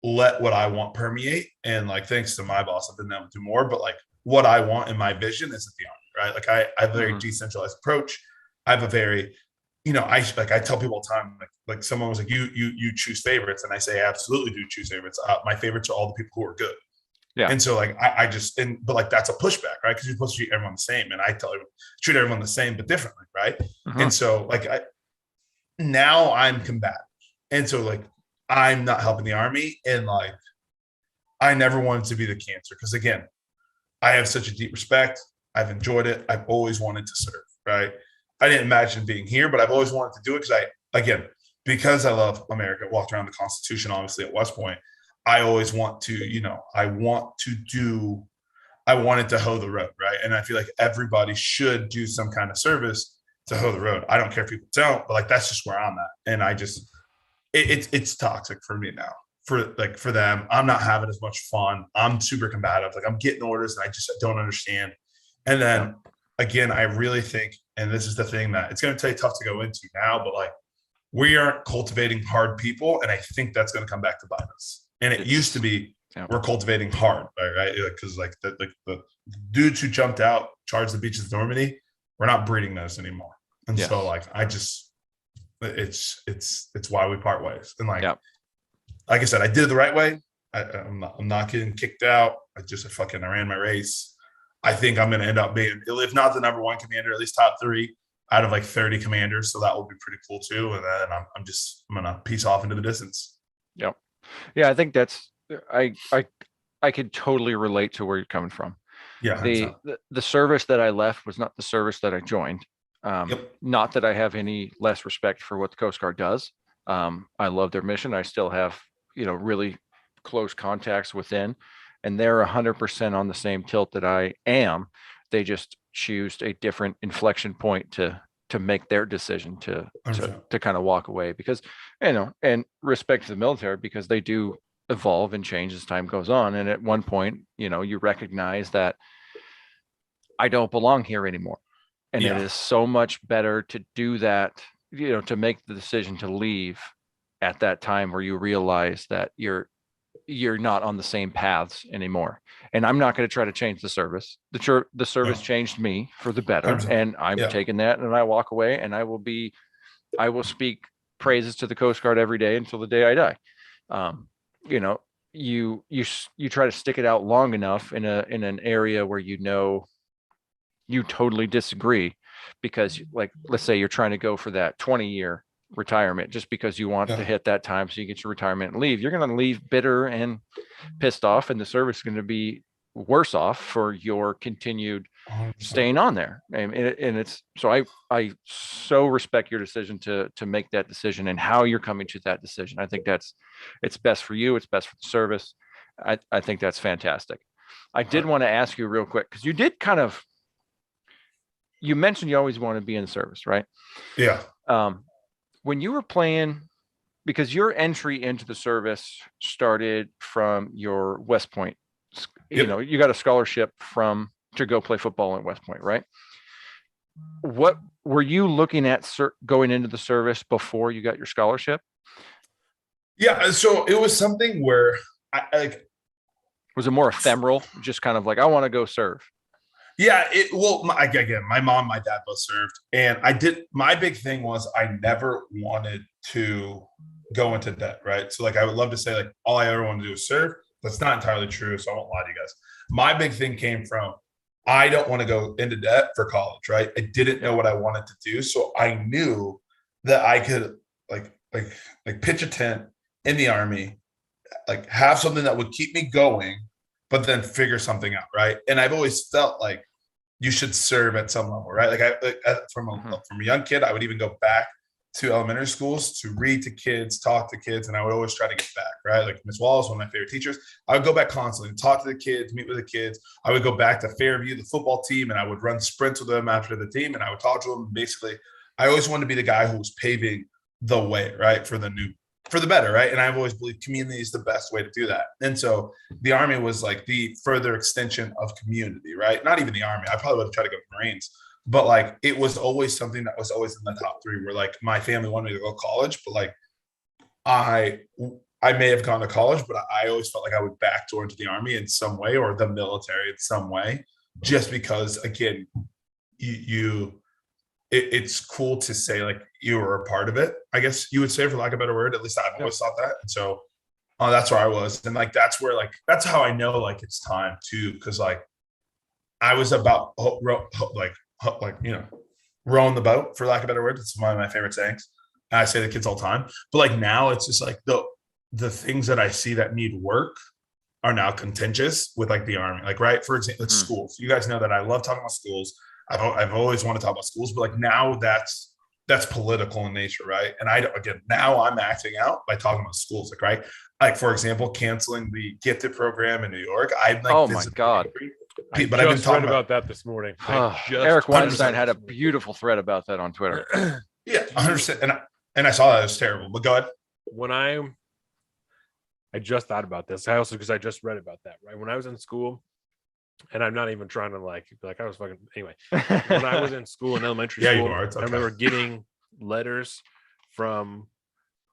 let what I want permeate. And like, thanks to my boss, I've been able to do more, but like what I want in my vision is at the army, right? Like I have a very decentralized approach. I have a very, you know, I tell people all the time, like someone was like, you choose favorites. And I say, I absolutely do choose favorites. My favorites are all the people who are good. Yeah. And so like but like that's a pushback, right? Because you're supposed to treat everyone the same. And I tell you, treat everyone the same, but differently, right? And so like now I'm combative. And so like I'm not helping the army. And like I never wanted to be the cancer. Because again, I have such a deep respect. I've enjoyed it. I've always wanted to serve, right? I didn't imagine being here, but I've always wanted to do it because I love America, walked around the Constitution, obviously at West Point. I always want to, you know, I wanted to hoe the road, right? And I feel like everybody should do some kind of service to hoe the road. I don't care if people don't, but like that's just where I'm at. And I just it's toxic for me now. For them, I'm not having as much fun. I'm super combative. Like I'm getting orders and I don't understand. And then again, I really think, and this is the thing that it's going to be tough to go into now, but like we aren't cultivating hard people, and I think that's going to come back to bite us. And it used to be we're cultivating hard, right? Because like the dudes who jumped out, charged the beaches of Normandy, we're not breeding those anymore. And so like it's why we part ways. And like I said, I did it the right way. I'm not getting kicked out. I ran my race. I think I'm going to end up being, if not the number one commander, at least top 3 out of like 30 commanders. So that will be pretty cool too. And then I'm going to peace off into the distance. Yep. Yeah, I think that's I could totally relate to where you're coming from. Yeah. The service that I left was not the service that I joined. Not that I have any less respect for what the Coast Guard does. I love their mission. I still have, you know, really close contacts within, and they're 100% on the same tilt that I am. They just choose a different inflection point to make their decision to kind of walk away, because, you know, and respect to the military, because they do evolve and change as time goes on. And at one point, you know, you recognize that I don't belong here anymore. And it is so much better to do that, you know, to make the decision to leave at that time where you realize that you're not on the same paths anymore. And I'm not going to try to change the service. The service changed me for the better, and I'm taking that, and I walk away, and I will speak praises to the Coast Guard every day until the day I die. You know, you try to stick it out long enough in an area where you totally disagree, because like let's say you're trying to go for that 20-year retirement just because you want to Yeah. hit that time so you get your retirement and leave. You're going to leave bitter and pissed off, and the service is going to be worse off for your continued 100%. staying on there. And it's so I so respect your decision to make that decision and how you're coming to that decision. I think it's best for you, it's best for the service. I think that's fantastic. I did want to ask you real quick, because you mentioned you always want to be in service, right? Yeah. When you were playing, because your entry into the service started from your West Point, you Yep. know, you got a scholarship to go play football in West Point, right? What were you looking at going into the service before you got your scholarship? Yeah. So it was something where Was it more ephemeral, just kind of like, I want to go serve? yeah, again, my mom, my dad both served, and my big thing was I never wanted to go into debt, right? So like, I would love to say like, all I ever wanted to do is serve. That's not entirely true, so I won't lie to you guys. My big thing came from, I don't want to go into debt for college, right? I didn't know what I wanted to do, so I knew that I could like pitch a tent in the Army, like have something that would keep me going, but then figure something out, right? And I've always felt like you should serve at some level, right? From a young kid, I would even go back to elementary schools to read to kids, talk to kids, and I would always try to get back, right? Like Miss Wallace, one of my favorite teachers, I would go back constantly and talk to the kids, meet with the kids. I would go back to Fairview, the football team, and I would run sprints with them after the team, and I would talk to them. Basically, I always wanted to be the guy who was paving the way, right, for the better, right? And I've always believed community is the best way to do that. And so the Army was like the further extension of community, right? Not even the Army. I probably would have tried to go to Marines, but like it was always something that was always in the top three, where like my family wanted me to go to college, but like I may have gone to college, but I always felt like I would backdoor into the Army in some way, or the military in some way, just because again, it's cool to say like you were a part of it, I guess you would say, for lack of a better word. At least I've always thought that. And so that's where I was. And like that's where like that's how I know like it's time too, because like I was about rowing the boat, for lack of a better word. It's one of my favorite sayings. I say to kids all the time. But like now it's just like the things that I see that need work are now contentious with like the Army. Like, right, for example, it's schools. You guys know that I love talking about schools. I've always wanted to talk about schools, but like now that's political in nature, right? And now I'm acting out by talking about schools, like, right? Like, for example, canceling the gifted program in New York. I'm like, oh my God. But I've been talking about that this morning. Eric Weinstein had a beautiful thread about that on Twitter. Yeah, 100%. And I saw that. It was terrible. But go ahead. When I just thought about this. Because I just read about that, right? When I was in school, and I'm not even trying to like I was fucking anyway. When I was in school, in elementary school, you are. It's okay. I remember getting letters from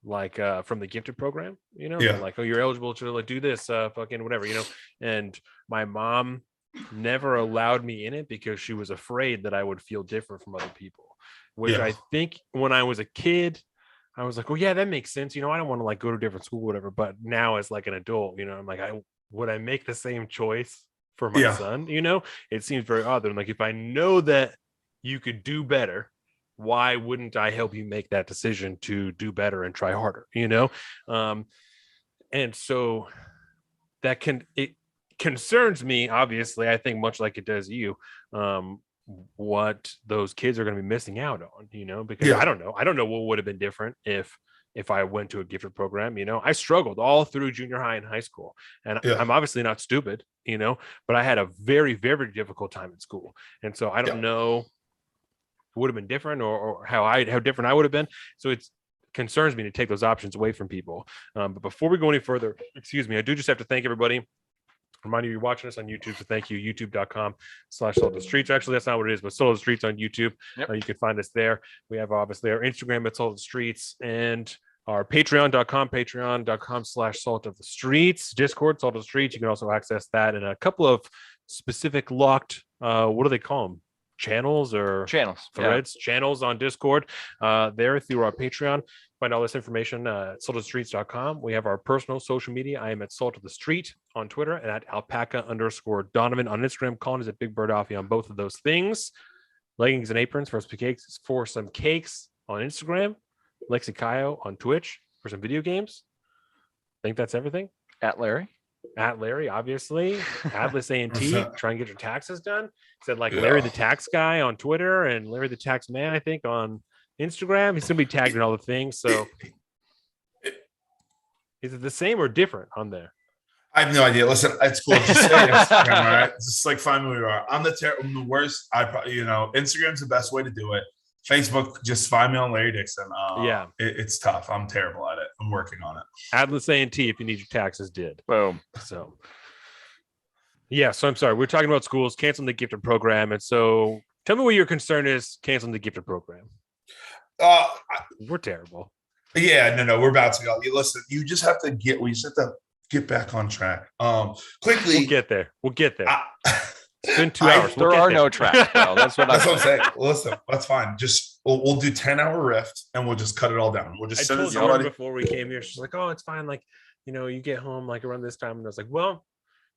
from the gifted program, like, oh, you're eligible to like do this, fucking whatever, and my mom never allowed me in it because she was afraid that I would feel different from other people, which I think when I was a kid, I was like, oh yeah, that makes sense. I don't want to like go to a different school, whatever. But now as like an adult, I'm like, would I make the same choice for my son? It seems very odd. And like, if I know that you could do better, why wouldn't I help you make that decision to do better and try harder? And so it concerns me, obviously. I think much like it does you, what those kids are going to be missing out on, because I don't know what would have been different if I went to a gifted program. I struggled all through junior high and high school, and I'm obviously not stupid, but I had a very, very difficult time in school. And so I don't know if it would have been different or how different I would have been. So it concerns me to take those options away from people. But before we go any further, I do just have to thank everybody. Remind you, you're watching us on YouTube, so thank you. YouTube.com/SaltofTheStreets. Actually, that's not what it is, but Salt of the Streets on YouTube. Yep. You can find us there. We have obviously our Instagram at Salt of the Streets, and our patreon.com/Salt of the Streets. Discord, Salt of the Streets. You can also access that, and a couple of specific locked, what do they call them? Channels or Channels. threads, channels on Discord there through our Patreon. Find all this information at saltofthestreets.com. We have our personal social media. I am at Salt of the Street on Twitter and at alpaca_Donovan on Instagram. Colin is at Big Bird Offie on both of those things. Leggings and aprons for some cakes on Instagram. Lexi Kayo on Twitch for some video games. I think that's everything. At Larry. At Larry, obviously. Atlas A&T, try and get your taxes done. Said like Larry the Tax Guy on Twitter and Larry the Tax Man, I think, on Instagram. He's gonna be tagged in all the things. So is it the same or different on there? I have no idea. Listen, it's cool. Just say Instagram, all right? Just like find me where you are. I'm the worst. I probably, Instagram's the best way to do it. Facebook, just find me on Larry Dixon. It's tough. I'm terrible at it. I'm working on it. Atlas A&T, if you need your taxes, did. Boom. So, yeah. So I'm sorry. We're talking about schools canceling the gifted program, and so tell me what your concern is canceling the gifted program. We're terrible. Yeah, no, we're about to go. Listen, we just have to get back on track. Quickly. We'll get there. It's been 2 hours. There are no tracks, bro. That's what I'm saying. Listen, that's fine. Just we'll do 10-hour rift and we'll just cut it all down. We'll just send it to somebody. Before we came here, she's like, "Oh, it's fine. Like, you get home like around this time." And I was like, "Well,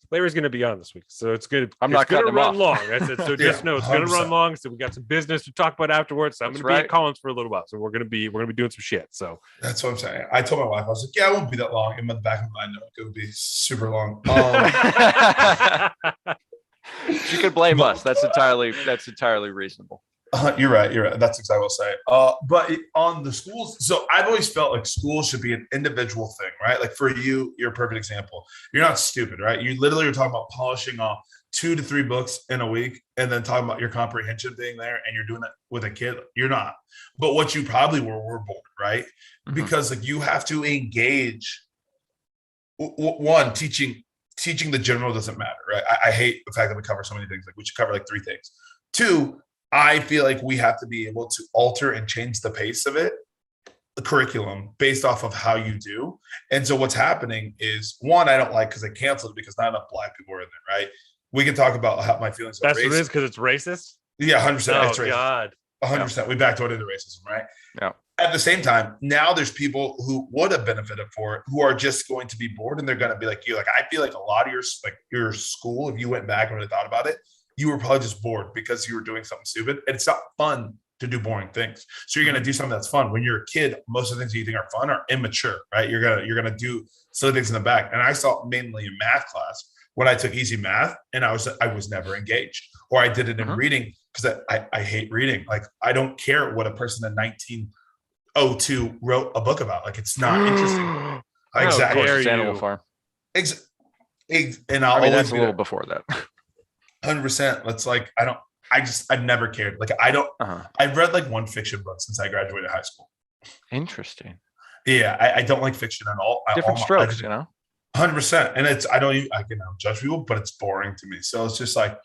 Larry's going to be on this week, so it's good. I'm not going to run long." I said, "So just know it's going to run long. So we got some business to talk about afterwards. So I'm going to be at Collins for a little while. So we're going to be doing some shit." So that's what I'm saying. I told my wife, I was like, "Yeah, it won't be that long." In the back of my mind, it would be super long. She could blame us. That's entirely reasonable. You're right. That's exactly what I'll say. But on the schools, so I've always felt like schools should be an individual thing, right? Like for you, you're a perfect example. You're not stupid, right? You literally are talking about polishing off 2 to 3 books in a week and then talking about your comprehension being there and you're doing it with a kid. You're not. But what you probably were bored, right? Mm-hmm. Because like you have to engage. One, teaching the general doesn't matter, right? I hate the fact that we cover so many things. Like we should cover like 3 things. 2, I feel like we have to be able to alter and change the pace of it, the curriculum, based off of how you do. And so what's happening is, one, I don't like because they canceled it because not enough Black people are in there, right? We can talk about how my feelings about race. That's what it is, because it's racist? Yeah, 100%. Oh, God. 100%. Yeah. We backed into racism, right? Yeah. At the same time, now there's people who would have benefited for it who are just going to be bored and they're going to be like you. Like, I feel like a lot of your school, if you went back and really thought about it, you were probably just bored because you were doing something stupid. And it's not fun to do boring things. So you're going to do something that's fun. When you're a kid, most of the things you think are fun are immature, right? You're going to do silly things in the back. And I saw mainly in math class when I took easy math and I was never engaged, or I did it in reading because I hate reading. Like, I don't care what a person in 1902 wrote a book about. Like, it's not interesting. Exactly. Animal Farm. And that's a little before that. 100%. It's like, I've never cared. Like, I've read like 1 fiction book since I graduated high school. Interesting. Yeah. I don't like fiction at all. Different strokes, 100%. And I can judge people, but it's boring to me. So it's just like,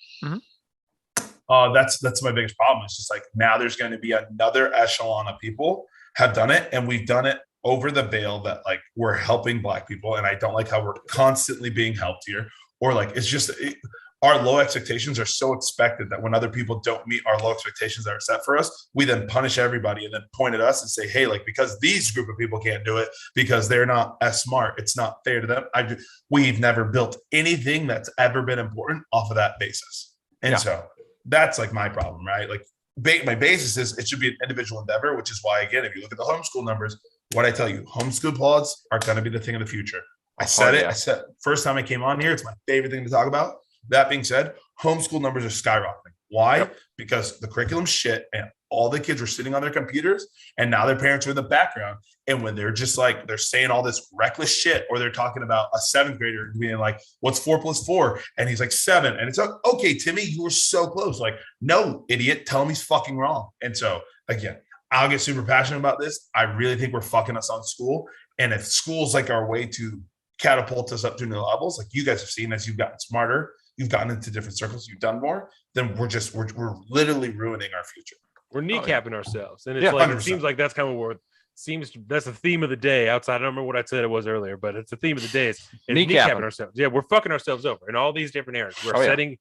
that's my biggest problem. It's just like, now there's going to be another echelon of people have done it. And we've done it over the veil that like we're helping Black people. And I don't like how we're constantly being helped here, or like, it's just, our low expectations are so expected that when other people don't meet our low expectations that are set for us, we then punish everybody and then point at us and say, hey, like, because these group of people can't do it because they're not as smart, it's not fair to them. We've never built anything that's ever been important off of that basis. And so that's like my problem, right? Like, my basis is it should be an individual endeavor, which is why, again, if you look at the homeschool numbers, what I tell you, homeschool pods are going to be the thing of the future. I said it. I said first time I came on here, it's my favorite thing to talk about. That being said, homeschool numbers are skyrocketing. Why? Yep. Because the curriculum's shit and all the kids are sitting on their computers and now their parents are in the background. And when they're just like, they're saying all this reckless shit, or they're talking about a 7th grader being like, what's 4 + 4? And he's like 7. And it's like, okay, Timmy, you were so close. Like, no, idiot, tell him he's fucking wrong. And so again, I'll get super passionate about this. I really think we're fucking us on school. And if school's like our way to catapult us up to new levels, like you guys have seen as you've gotten smarter, you've gotten into different circles, you've done more, then we're literally ruining our future. We're kneecapping ourselves. And it's like, 100%. It seems like that's kind of that's the theme of the day outside. I don't remember what I said it was earlier, but it's the theme of the day. It's kneecapping ourselves. Yeah, we're fucking ourselves over in all these different areas. We're setting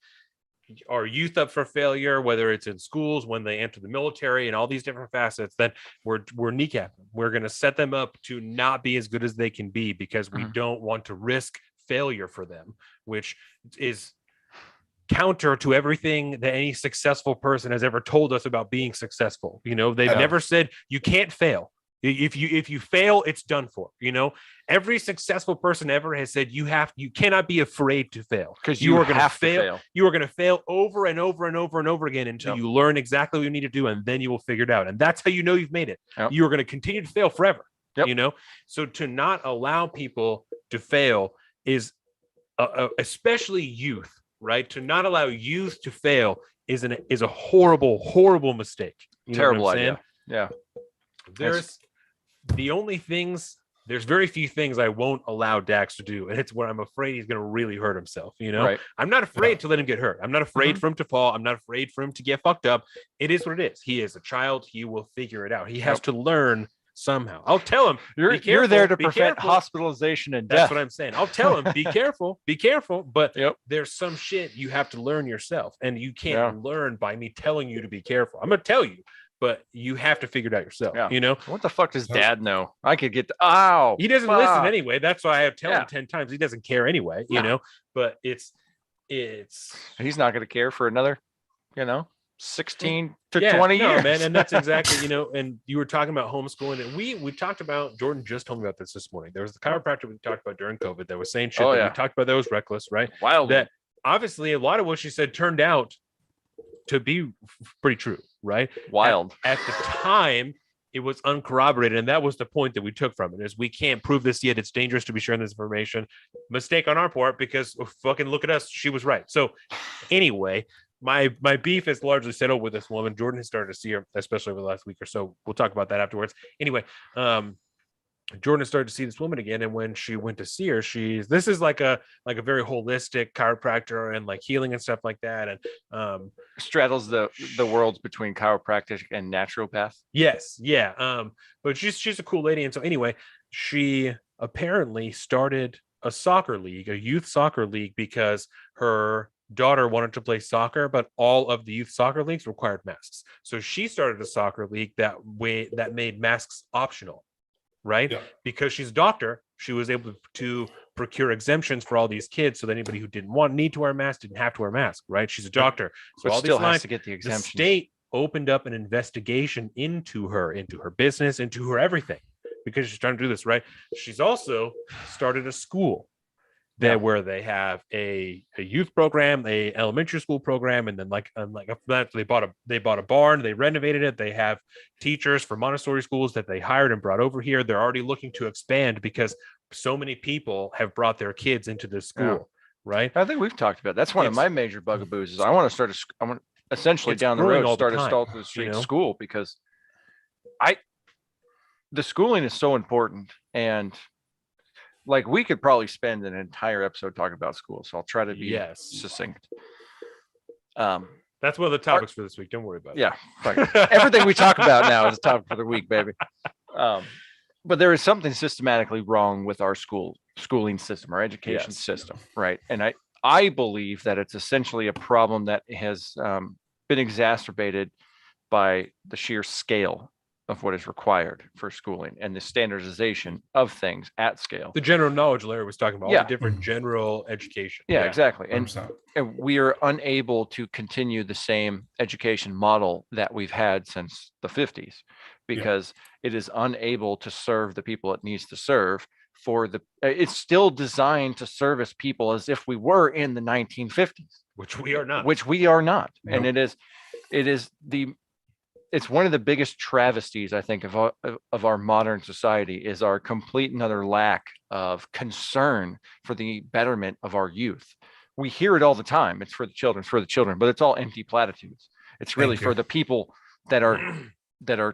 our youth up for failure, whether it's in schools, when they enter the military, and all these different facets, then we're kneecapping them. We're going to set them up to not be as good as they can be because we don't want to risk failure for them, which is counter to everything that any successful person has ever told us about being successful. You know, they've never said you can't fail. If you fail, it's done for. You know, every successful person ever has said you cannot be afraid to fail because you are going to fail. You are going to fail over and over and over and over again until you learn exactly what you need to do, and then you will figure it out. And that's how you know you've made it. You are going to continue to fail forever. You know, so to not allow people to fail is, especially youth, right? To not allow youth to fail is a horrible mistake. Terrible idea. Yeah. There's very few things I won't allow Dax to do, and it's where I'm afraid he's going to really hurt himself. You know, I'm not afraid to let him get hurt. I'm not afraid for him to fall. I'm not afraid for him to get fucked up. It is what it is. He is a child. He will figure it out. He has to learn somehow. I'll tell him you're there to prevent hospitalization and death. That's what I'm saying. I'll tell him be careful, but there's some shit you have to learn yourself, and you can't learn by me telling you to be careful. I'm going to tell you, but you have to figure it out yourself. You know, what the fuck does dad know? I could get he doesn't listen anyway. That's why I have tell him 10 times. He doesn't care anyway, you know, but it's he's not going to care for another, 16 to 20 years, man. And that's exactly, and you were talking about homeschooling, and we talked about, Jordan just told me about this morning. There was the chiropractor we talked about during COVID that was saying shit that we talked about that was reckless, right? Wild. That obviously a lot of what she said turned out to be pretty true, right? Wild. At the time, it was uncorroborated, and that was the point that we took from it, is we can't prove this yet. It's dangerous to be sharing this information. Mistake on our part, because fucking look at us. She was right. So anyway, my beef is largely settled with this woman. Jordan has started to see her, especially over the last week or so. We'll talk about that afterwards. Anyway, Jordan has started to see this woman again, and when she went to see her, this is like a very holistic chiropractor and like healing and stuff like that, and straddles the worlds between chiropractic and naturopath. Yes, yeah. But she's a cool lady, and so anyway, she apparently started a youth soccer league, because her daughter wanted to play soccer, but all of the youth soccer leagues required masks. So she started a soccer league that made masks optional. Right? Yeah. Because she's a doctor, she was able to procure exemptions for all these kids, so that anybody who didn't need to wear a mask didn't have to wear a mask. Right? She's a doctor, so all still these lines, has to get the exemption. The state opened up an investigation into her business, into her everything, because she's trying to do this. Right? She's also started a school where they have a youth program, a elementary school program, and then like that they bought a barn, they renovated it, they have teachers for Montessori schools that they hired and brought over here. They're already looking to expand because so many people have brought their kids into this school. Right? I think we've talked about that's one of my major bugaboos is I want to essentially down the road start a street school, because the schooling is so important, and like we could probably spend an entire episode talking about school, so I'll try to be succinct. That's one of the topics for this week. Don't worry about it. Yeah, everything we talk about now is a topic for the week, baby. But there is something systematically wrong with our schooling system, our education system, right? And I believe that it's essentially a problem that has been exacerbated by the sheer scale of what is required for schooling and the standardization of things at scale. The general knowledge Larry was talking about, all the different general education. Yeah, exactly. And we are unable to continue the same education model that we've had since the 50s, because it is unable to serve the people it needs to serve. It's still designed to service people as if we were in the 1950s, which we are not. Nope. And it's one of the biggest travesties, I think, of our modern society, is our complete and utter lack of concern for the betterment of our youth. We hear it all the time. It's for the children, but it's all empty platitudes. It's really for the people that are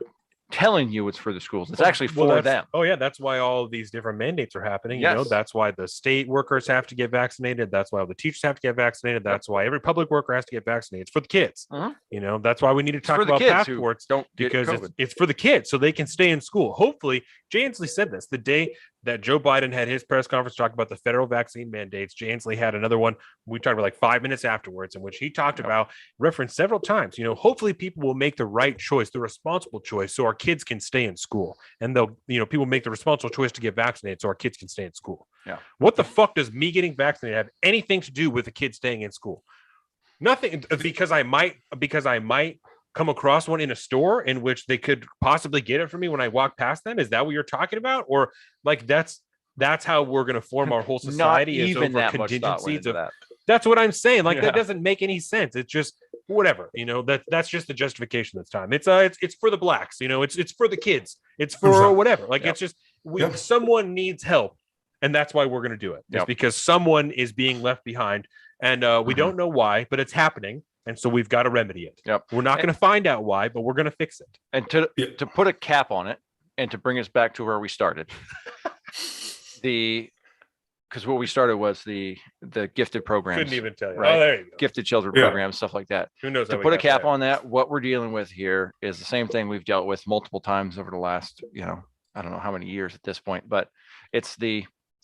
telling you it's for the schools. It's actually for them. Oh yeah, that's why all of these different mandates are happening. You know, that's why the state workers have to get vaccinated. That's why all the teachers have to get vaccinated. That's why every public worker has to get vaccinated. It's for the kids. You know, that's why we need to talk about passports, because it's for the kids so they can stay in school. Hopefully, Jay Inslee said this, the day that Joe Biden had his press conference talk about the federal vaccine mandates. Jay Inslee had another one. We talked about like 5 minutes afterwards, in which he talked about, referenced several times, hopefully people will make the right choice, the responsible choice, so our kids can stay in school. And they'll, people make the responsible choice to get vaccinated so our kids can stay in school. Yeah. What the fuck does me getting vaccinated have anything to do with the kids staying in school? Nothing, because I might come across one in a store in which they could possibly get it for me when I walk past them. Is that what you're talking about? Or like that's how we're going to form our whole society? Not is even over that much thought went contingencies into of that. That's what I'm saying. Like Yeah. that doesn't make any sense. It's just whatever, that's just the justification this time. It's for the blacks, it's for the kids. It's for Exactly. whatever. Like Yep. it's just Yep. someone needs help. And that's why we're going to do it. It's Yep. because someone is being left behind and we don't know why, but it's happening. And so we've got to remedy it. Yep. We're not going to find out why, but we're going to fix it. And to Yeah. to put a cap on it and to bring us back to where we started, because what we started was the gifted programs, Couldn't even tell you. Right. Oh, there you go. gifted children Yeah. programs, stuff like that. Who knows? To how we put a got cap there. on that, what we're dealing with here is the same thing we've dealt with multiple times over the last, I don't know how many years at this point, but it's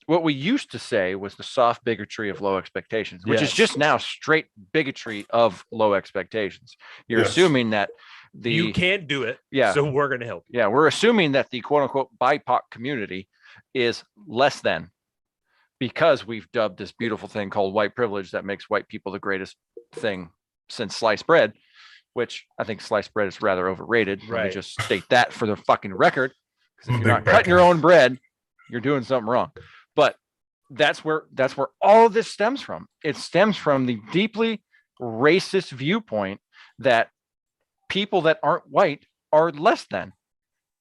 what we used to say was the soft bigotry of low expectations, which is Yes. just now straight bigotry of low expectations. You're Yes. assuming that You can't do it. Yeah. So we're going to help you. yeah, we're assuming that the quote unquote BIPOC community is less than, because we've dubbed this beautiful thing called white privilege that makes white people the greatest thing since sliced bread, which I think sliced bread is rather overrated. Let me Right. just state that for the fucking record. Because if I'm a you're big not bread cutting your guy. own bread, you're doing something wrong. But that's where all of this stems from. It stems from the deeply racist viewpoint that people that aren't white are less than.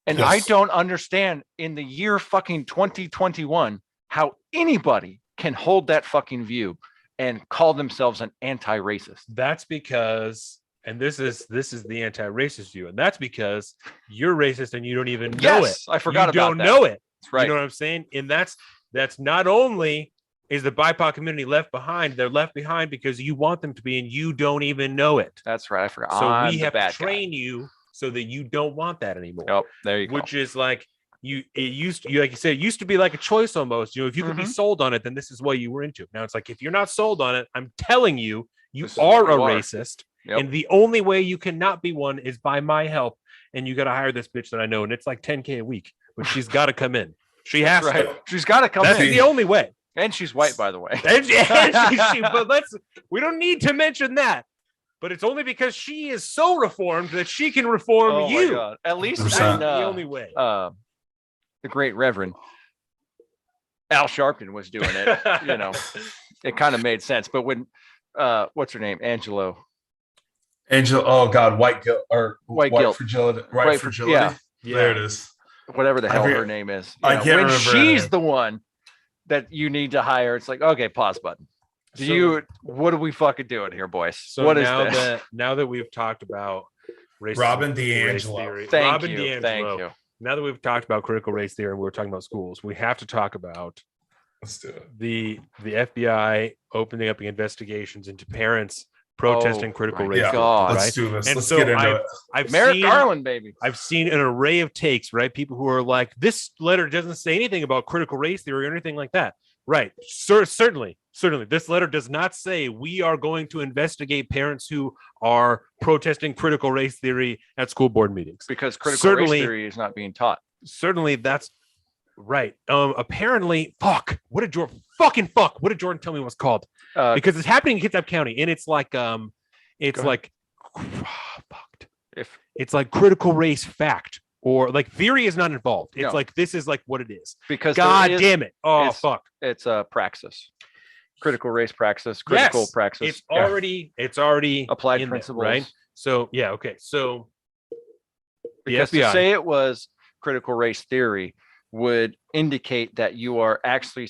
And I Yes. don't understand in the year fucking 2021 how anybody can hold that fucking view and call themselves an anti-racist. That's because, and this is the anti-racist view, and that's because you're racist and you don't even know it. Yes, I forgot you about don't that. know it. That's right. You know what I'm saying? And that's not only is the BIPOC community left behind, they're left behind because you want them to be, and you don't even know it. That's right. I forgot. So I'm we the have to bad train you so that you don't want that anymore. guy. Yep, there you go. Which is like like you said, it used to be like a choice almost. If you could be Mhm. sold on it, then this is what you were into. Now it's like, if you're not sold on it, I'm telling you, you This is what are a you are. racist. Yep. And the only way you cannot be one is by my help. And you got to hire this bitch that I know. And it's like 10K a week, but she's got to come in. She has That's right. to. She's got to come That's in. the only way. And she's white, by the way. But we don't need to mention that. But it's only because she is so reformed that she can reform Oh my you. God. At least 100%. when, That's the only way. the great Reverend Al Sharpton was doing it, it kind of made sense. But when what's her name? Angelo. Angel, oh God, white guilt or White guilt. fragility. White White fr- fragility. yeah. There it is. Whatever the I hell forget- her name is. I can't when remember her she's name. the one that you need to hire, it's like, okay, pause button. What are we fucking doing here, boys? So What is now this? now that we've talked about racism, Robin race DiAngelo. theory, Thank Robin you. DiAngelo. Thank you. Now that we've talked about critical race theory and we're talking about schools, we have to talk about Let's do it. the FBI opening up investigations into parents protesting critical my race Yeah, theory, God. let's right? do this. And Let's so get into it. I've Merrick seen Garland, baby. I've seen an array of takes, right? People who are like, this letter doesn't say anything about critical race theory or anything like that. Right. Certainly. This letter does not say we are going to investigate parents who are protesting critical race theory at school board meetings. Because critical Certainly- race theory is not being taught. Certainly that's right. Apparently, what did Jordan tell me it was called? Because it's happening in Kitsap County, and it's like it's Go like fucked. If It's like critical race fact, or like theory is not involved. It's No. like this is like what it is. because God there is- damn it! Oh it's- fuck! it's a praxis, critical race praxis, critical Yes, praxis. It's already applied in there, principles, right? So yeah, okay. So the Because to FBI. say it was critical race theory would indicate that you're actually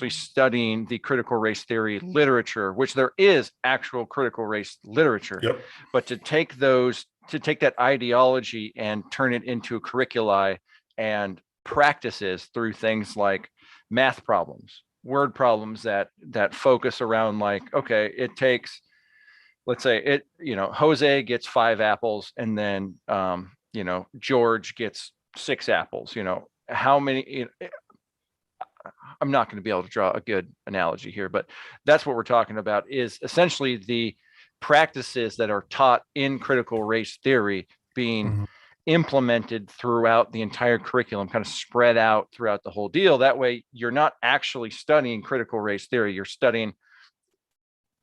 studying the critical race theory literature, which there is actual critical race literature. Yep. But to take that ideology and turn it into curriculi and practices through things like math problems, word problems that focus around like, okay, it takes, let's say Jose gets 5 apples and then George gets 6 apples. How many I'm not going to be able to draw a good analogy here, but that's what we're talking about, is essentially the practices that are taught in critical race theory being Mhm. implemented throughout the entire curriculum, kind of spread out throughout the whole deal. That way you're not actually studying critical race theory. You're studying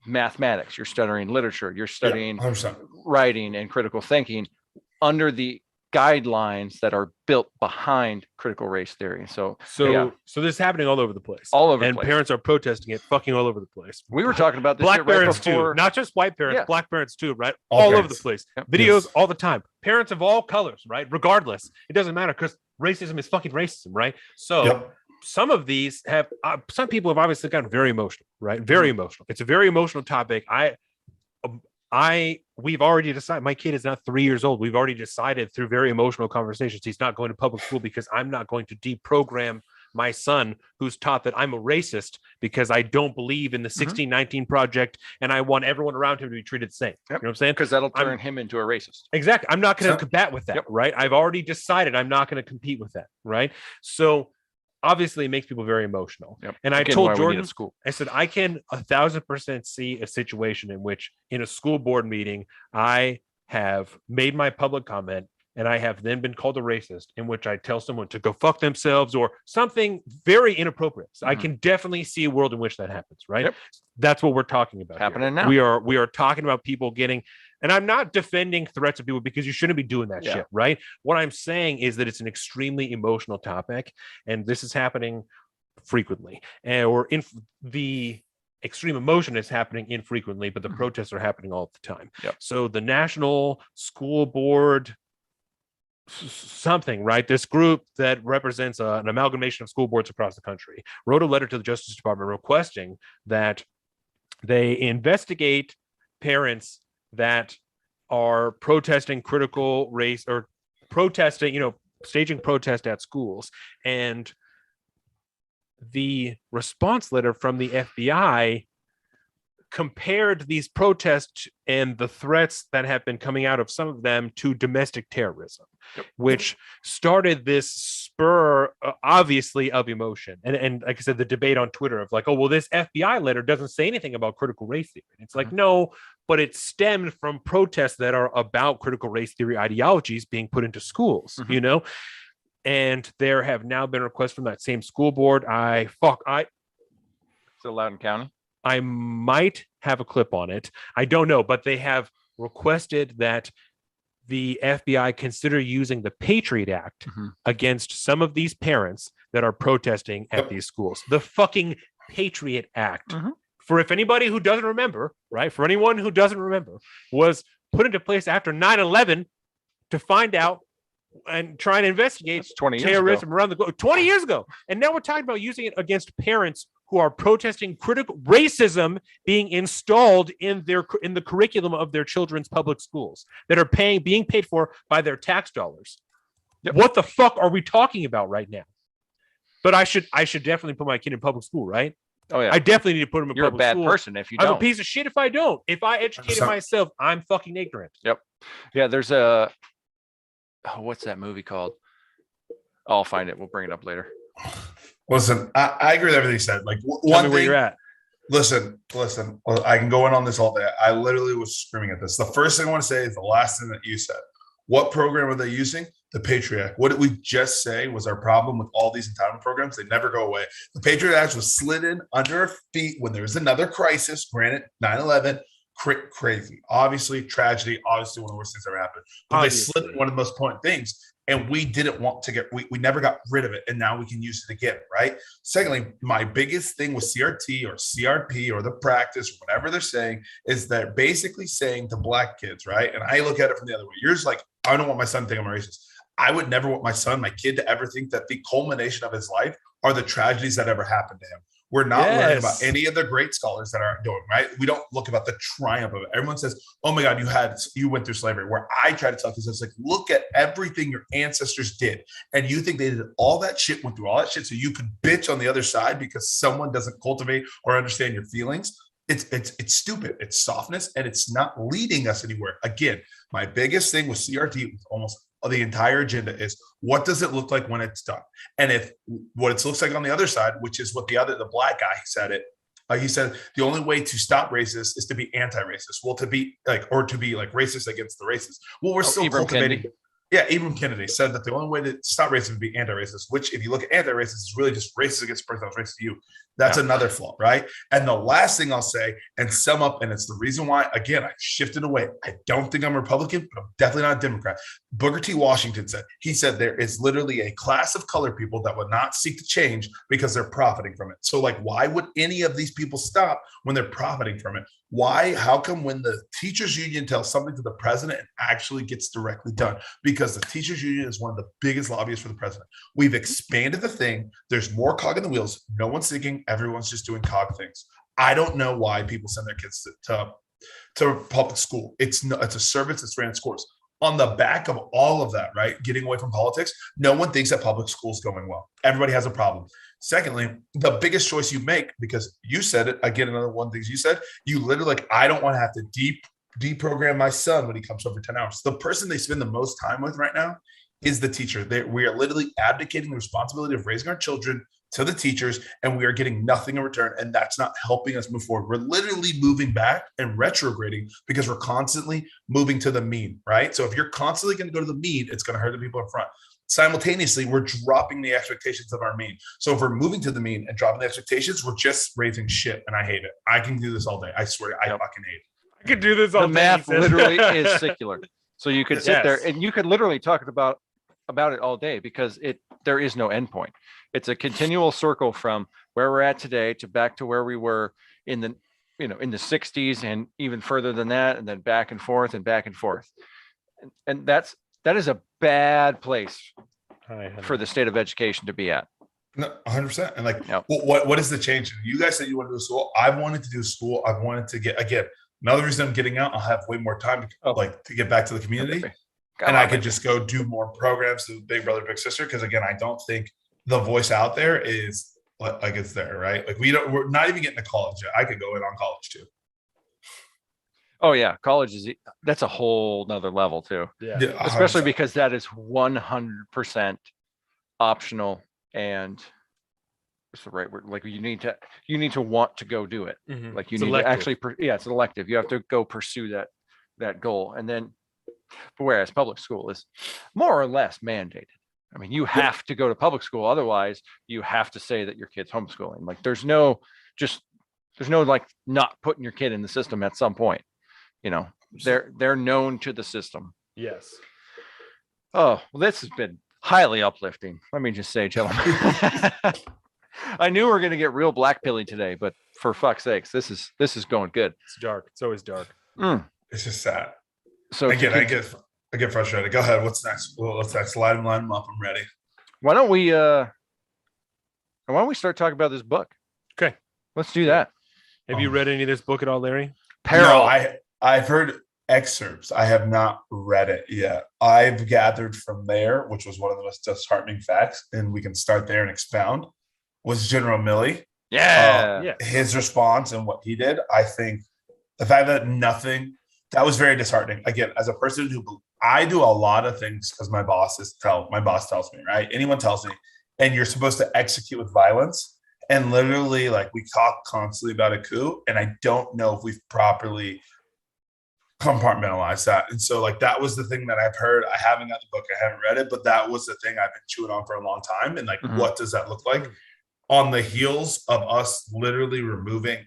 mathematics, you're studying literature, you're studying 100%. writing and critical thinking under the guidelines that are built behind critical race theory. So yeah, So this is happening all over the place. all over the And place. parents are protesting it fucking all over the place. We were talking about this Black shit right parents before. too, not just white parents, Yeah. black parents too, right? All All over parents. the place. Yep. Videos Yes. all the time. Parents of all colors, right? Regardless, it doesn't matter because racism is fucking racism, right? So Yep. some of these have some people have obviously gotten very emotional, right? Very emotional. It's a very emotional topic. We've already decided. My kid is not 3 years old. We've already decided through very emotional conversations he's not going to public school because I'm not going to deprogram my son who's taught that I'm a racist because I don't believe in the 1619 project and I want everyone around him to be treated the same. Yep. You know what I'm saying? Because that'll I'm- turn him into a racist. Exactly. I'm not going to So- combat with that, Yep. right? I've already decided I'm not going to compete with that, right? So obviously it makes people very emotional. Yep. And I Again, told why we need Jordan, a school. I said, I can 1,000% see a situation in which in a school board meeting, I have made my public comment and I have then been called a racist, in which I tell someone to go fuck themselves or something very inappropriate. So I Mhm. can definitely see a world in which that happens, right? Yep. That's what we're talking about. here. Happening now. We are talking about people getting, and I'm not defending threats of people because you shouldn't be doing that Yeah. shit, right? What I'm saying is that it's an extremely emotional topic, and this is happening frequently, or in the extreme emotion is happening infrequently, but the Mhm. protests are happening all the time. Yep. So the National School Board something, right? This group that represents an amalgamation of school boards across the country wrote a letter to the Justice Department requesting that they investigate parents that are protesting critical race or protesting, staging protest at schools. And the response letter from the FBI compared these protests and the threats that have been coming out of some of them to domestic terrorism, Yep. which started this spur, obviously, of emotion. And like I said, the debate on Twitter of like, oh, well, this FBI letter doesn't say anything about critical race theory. And it's like, no, but it stemmed from protests that are about critical race theory ideologies being put into schools, Mhm. And there have now been requests from that same school board. So Loudoun County. I might have a clip on it. I don't know, but they have requested that the FBI consider using the Patriot Act Mhm. against some of these parents that are protesting at Yep. these schools. The fucking Patriot Act. Mhm. For if anybody who doesn't remember, right? For anyone who doesn't remember, was put into place after 9/11 to find out and try and investigate That's 20 years terrorism ago. around the globe 20 years ago. And now we're talking about using it against parents who are protesting critical racism being installed in the curriculum of their children's public schools that are being paid for by their tax dollars. Yep. What the fuck are we talking about right now? But I should definitely put my kid in public school, right? Oh yeah. I definitely need to put him in You're a public bad school. person if you I'm a don't. piece of shit if I don't. If I educated 100%. myself, I'm fucking ignorant. Yeah, there's a what's that movie called? I'll find it. We'll bring it up later. Listen, I agree with everything you said. Like Tell one me where thing. you're at. Listen. Well, I can go in on this all day. I literally was screaming at this. The first thing I want to say is the last thing that you said. What program are they using? The Patriot Act. What did we just say was our problem with all these entitlement programs? They never go away. The Patriot Act was slid in under our feet when there was another crisis. Granted, 9/11, crazy. Obviously, tragedy. Obviously, one of the worst things that ever happened. But they slid in one of the most important things. And we didn't want to we never got rid of it. And now we can use it again, right? Secondly, my biggest thing with CRT or CRP or the practice, or whatever they're saying, is they're basically saying to black kids, right? And I look at it from the other way. You're just like, I don't want my son to think I'm a racist. I would never want my kid to ever think that the culmination of his life are the tragedies that ever happened to him. We're not learning about Yes. any of the great scholars that are doing, right? We don't look about the triumph of it. Everyone says, oh my God, you went through slavery. Where I try to tell kids, it's like, look at everything your ancestors did. And you think they did all that shit, went through all that shit so you could bitch on the other side because someone doesn't cultivate or understand your feelings. It's stupid. It's softness and it's not leading us anywhere. Again, my biggest thing with CRT was almost the entire agenda is what does it look like when it's done? And if what it looks like on the other side, which is what the black guy said it, he said the only way to stop racist is to be anti-racist. Well, to be like racist against the racist. Well, we're still Ibram cultivating. Kendi. Yeah, Ibram Kennedy said that the only way to stop racism would be anti-racist, which if you look at anti-racist, is really just racist against the person that was racist to you. That's another flaw, right? And the last thing I'll say and sum up, and it's the reason why, again, I shifted away. I don't think I'm a Republican, but I'm definitely not a Democrat. Booker T. Washington said there is literally a class of colored people that would not seek to change because they're profiting from it. So like, why would any of these people stop when they're profiting from it? Why? How come when the teachers union tells something to the president, it actually gets directly done? Because the teachers union is one of the biggest lobbyists for the president. We've expanded the thing. There's more cog in the wheels. No one's thinking. Everyone's just doing cog things. I don't know why people send their kids to public school. It's a service that's ran its course. On the back of all of that, right? Getting away from politics, no one thinks that public school is going well. Everybody has a problem. Secondly, the biggest choice you make, because you said it, again, another one of the things you said, you literally I don't want to have to deprogram my son when he comes home for 10 hours. The person they spend the most time with right now is the teacher. We are literally abdicating the responsibility of raising our children to the teachers, and we are getting nothing in return. And that's not helping us move forward. We're literally moving back and retrograding because we're constantly moving to the mean, right? So if you're constantly going to go to the mean, it's going to hurt the people in front. Simultaneously, we're dropping the expectations of our mean. So if we're moving to the mean and dropping the expectations, we're just raising shit. And I hate it. I can do this all day. I swear, I fucking hate it. I could do this all The day. math literally is secular. So you could sit there Yes. and you could literally talk about it all day because there is no endpoint. It's a continual circle from where we're at today to back to where we were in the 60s and even further than that, and then back and forth and back and forth. And that is a bad place for the state of education to be at. No, 100%. And like, Yep. what is the change? You guys said you want to do school. I've wanted to do school. I've wanted to get, again, another reason I'm getting out, I'll have way more time to get back to the community. And I could just go do more programs to Big Brother, Big Sister. Because again, I don't think the voice out there is like it's there, right? Like we're not even getting to college yet. I could go in on college too. Oh yeah, college that's a whole nother level too. Yeah. Especially 100%. because that is 100% optional, and what's the right word? Like you need to want to go do it. Mhm. Like you It's need elective. to actually, it's elective. You have to go pursue that goal. And then, whereas public school is more or less mandated. I mean, you have to go to public school. Otherwise, you have to say that your kid's homeschooling. Like there's no like not putting your kid in the system at some point. They're known to the system. Yes. Oh, well, this has been highly uplifting. Let me just say, gentlemen. I knew we were going to get real black pilly today, but for fuck's sakes, this is going good. It's dark. It's always dark. It's just sad. So Again, I get frustrated. Go ahead. What's next? What's next? Line them up. I'm ready. why don't we start talking about this book? Okay. Let's do that. Have you read any of this book at all, Larry? Peril. No, I've heard excerpts. I have not read it yet. I've gathered from there, which was one of the most disheartening facts, and we can start there and expound, was General Milley. Yeah. Yeah. His response and what he did. I think the fact that that was very disheartening. Again, as a person who I do a lot of things because my boss tells me, right? Anyone tells me, and you're supposed to execute with violence. And literally, like, we talk constantly about a coup, and I don't know if we've properly compartmentalized that. And so, like, that was the thing that I've heard. I haven't got the book, I haven't read it, but that was the thing I've been chewing on for a long time. And like, what does that look like? On the heels of us literally removing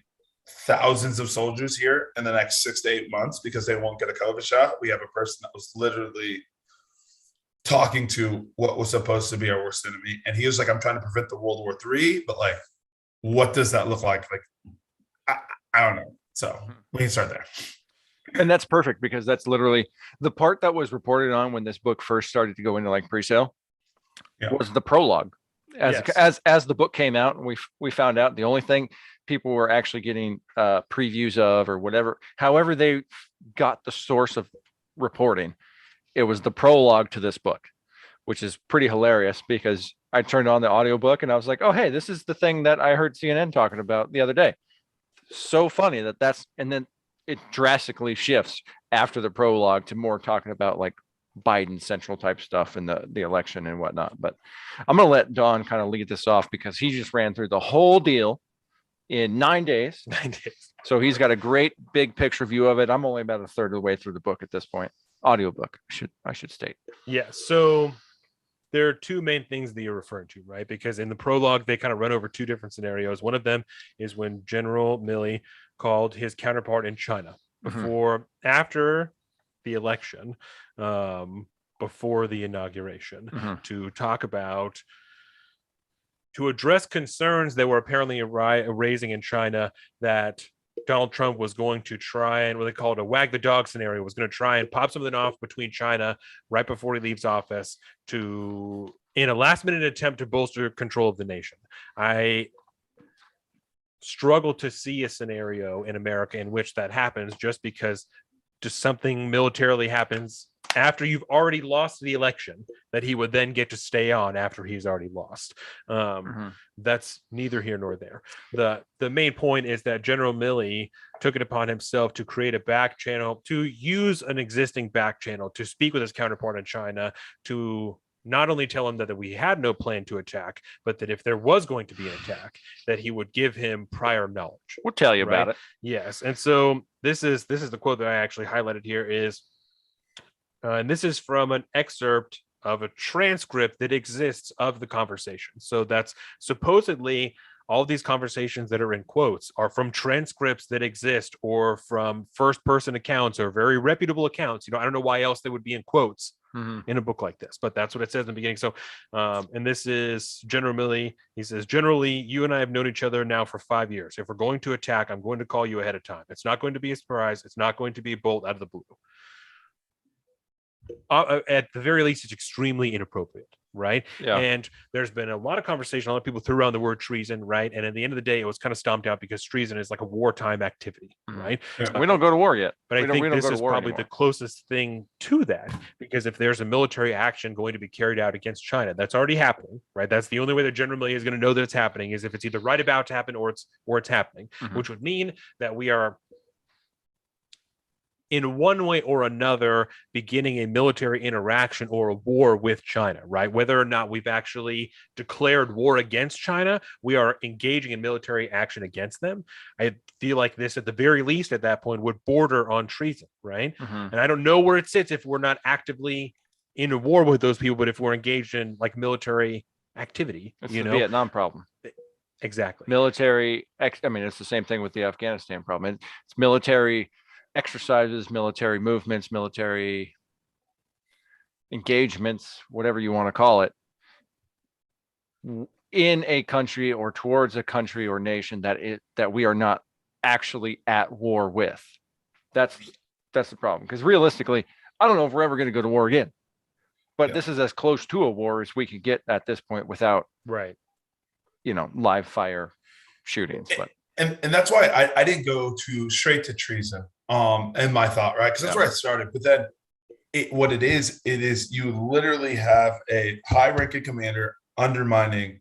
thousands of soldiers here in the next 6 to 8 months because they won't get a COVID shot, we have a person that was literally talking to what was supposed to be our worst enemy. And he was like, I'm trying to prevent the World War III, but like, what does that look like? Like, I don't know. So we can start there. And that's perfect because that's literally the part that was reported on when this book first started to go into like pre-sale was the prologue. As the book came out, and we found out the only thing people were actually getting previews of or whatever, however they got the source of reporting, it was the prologue to this book, which is pretty hilarious because I turned on the audiobook and I was like, oh, hey, this is the thing that I heard CNN talking about the other day. So funny and then it drastically shifts after the prologue to more talking about like Biden central type stuff in the election and whatnot. But I'm going to let Don kind of lead this off because he just ran through the whole deal in 9 days. 9 days. So he's got a great big picture view of it. I'm only about a third of the way through the book at this point. Audiobook, I should state. Yeah. So there are two main things that you're referring to, right? Because in the prologue, they kind of run over two different scenarios. One of them is when General Milley called his counterpart in China after the election, before the inauguration, to talk about, to address concerns that were apparently raising in China that Donald Trump was going to try and what they call it a wag the dog scenario, was going to try and pop something off between China right before he leaves office in a last minute attempt to bolster control of the nation. I struggle to see a scenario in America in which that happens, just because just something militarily happens after you've already lost the election that he would then get to stay on after he's already lost. That's neither here nor there. The main point is that General Milley took it upon himself to create a back channel, to use an existing back channel to speak with his counterpart in China, to not only tell him that we had no plan to attack, but that if there was going to be an attack, that he would give him prior knowledge. We'll tell you about it. Yes. And so this is the quote that I actually highlighted here is, and this is from an excerpt of a transcript that exists of the conversation. So that's supposedly all these conversations that are in quotes are from transcripts that exist or from first person accounts or very reputable accounts. I don't know why else they would be in quotes in a book like this, but that's what it says in the beginning. So, and this is General Milley. He says, generally, you and I have known each other now for 5 years. If we're going to attack, I'm going to call you ahead of time. It's not going to be a surprise. It's not going to be a bolt out of the blue. At the very least, it's extremely inappropriate, right? Yeah. And there's been a lot of conversation. A lot of people threw around the word treason, right? And at the end of the day, it was kind of stomped out because treason is like a wartime activity, right? We don't go to war yet. But I think this is probably anymore. the closest thing to that, because if there's a military action going to be carried out against China, that's already happening, right? That's the only way that General Milley is going to know that it's happening, is if it's either right about to happen or it's happening, which would mean that we are, in one way or another, beginning a military interaction or a war with China, right? Whether or not we've actually declared war against China, we are engaging in military action against them. I feel like this, at the very least, at that point, would border on treason, right? And I don't know where it sits if we're not actively in a war with those people, but if we're engaged in like military activity, it's the Vietnam problem. Exactly. Military, it's the same thing with the Afghanistan problem. It's military exercises, military movements, military engagements, whatever you want to call it, in a country or towards a country or nation that we are not actually at war with. That's the problem. Because realistically, I don't know if we're ever going to go to war again. But this is as close to a war as we can get at this point without, live fire shootings. But and that's why I didn't go straight to treason. And my thought, right? Because that's where I started. But then what it is you literally have a high-ranking commander undermining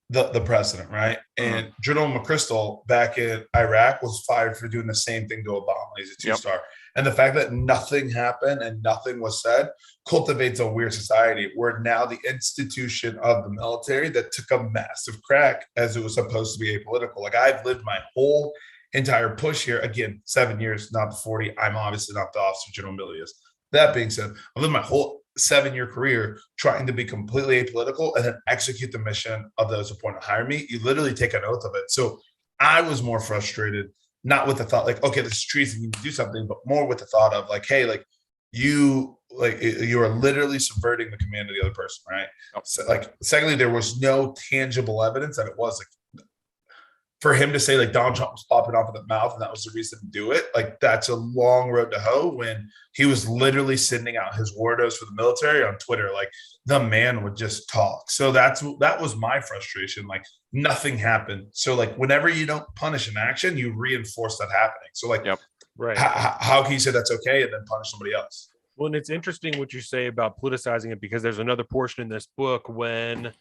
the president, right? And General McChrystal back in Iraq was fired for doing the same thing to Obama. He's a two-star. And the fact that nothing happened and nothing was said cultivates a weird society where now the institution of the military that took a massive crack as it was supposed to be apolitical. Like, I've lived my whole entire push here, again, 7 years, not the 40. I'm obviously not the officer General Milley is. That being said, I've lived my whole 7-year career trying to be completely apolitical and then execute the mission of those appointed to hire me. You literally take an oath of it. So I was more frustrated, not with the thought like, okay, this is treason, you need to do something, but more with the thought of like, hey, you are literally subverting the command of the other person, right? So, secondly, there was no tangible evidence that it was for him to say Donald Trump was popping off of the mouth and that was the reason to do it. That's a long road to hoe when he was literally sending out his wardos for the military on Twitter. The man would just talk. So that was my frustration. Nothing happened. So whenever you don't punish an action, you reinforce that happening. So right. How can you say that's okay and then punish somebody else? Well, and it's interesting what you say about politicizing it, because there's another portion in this book when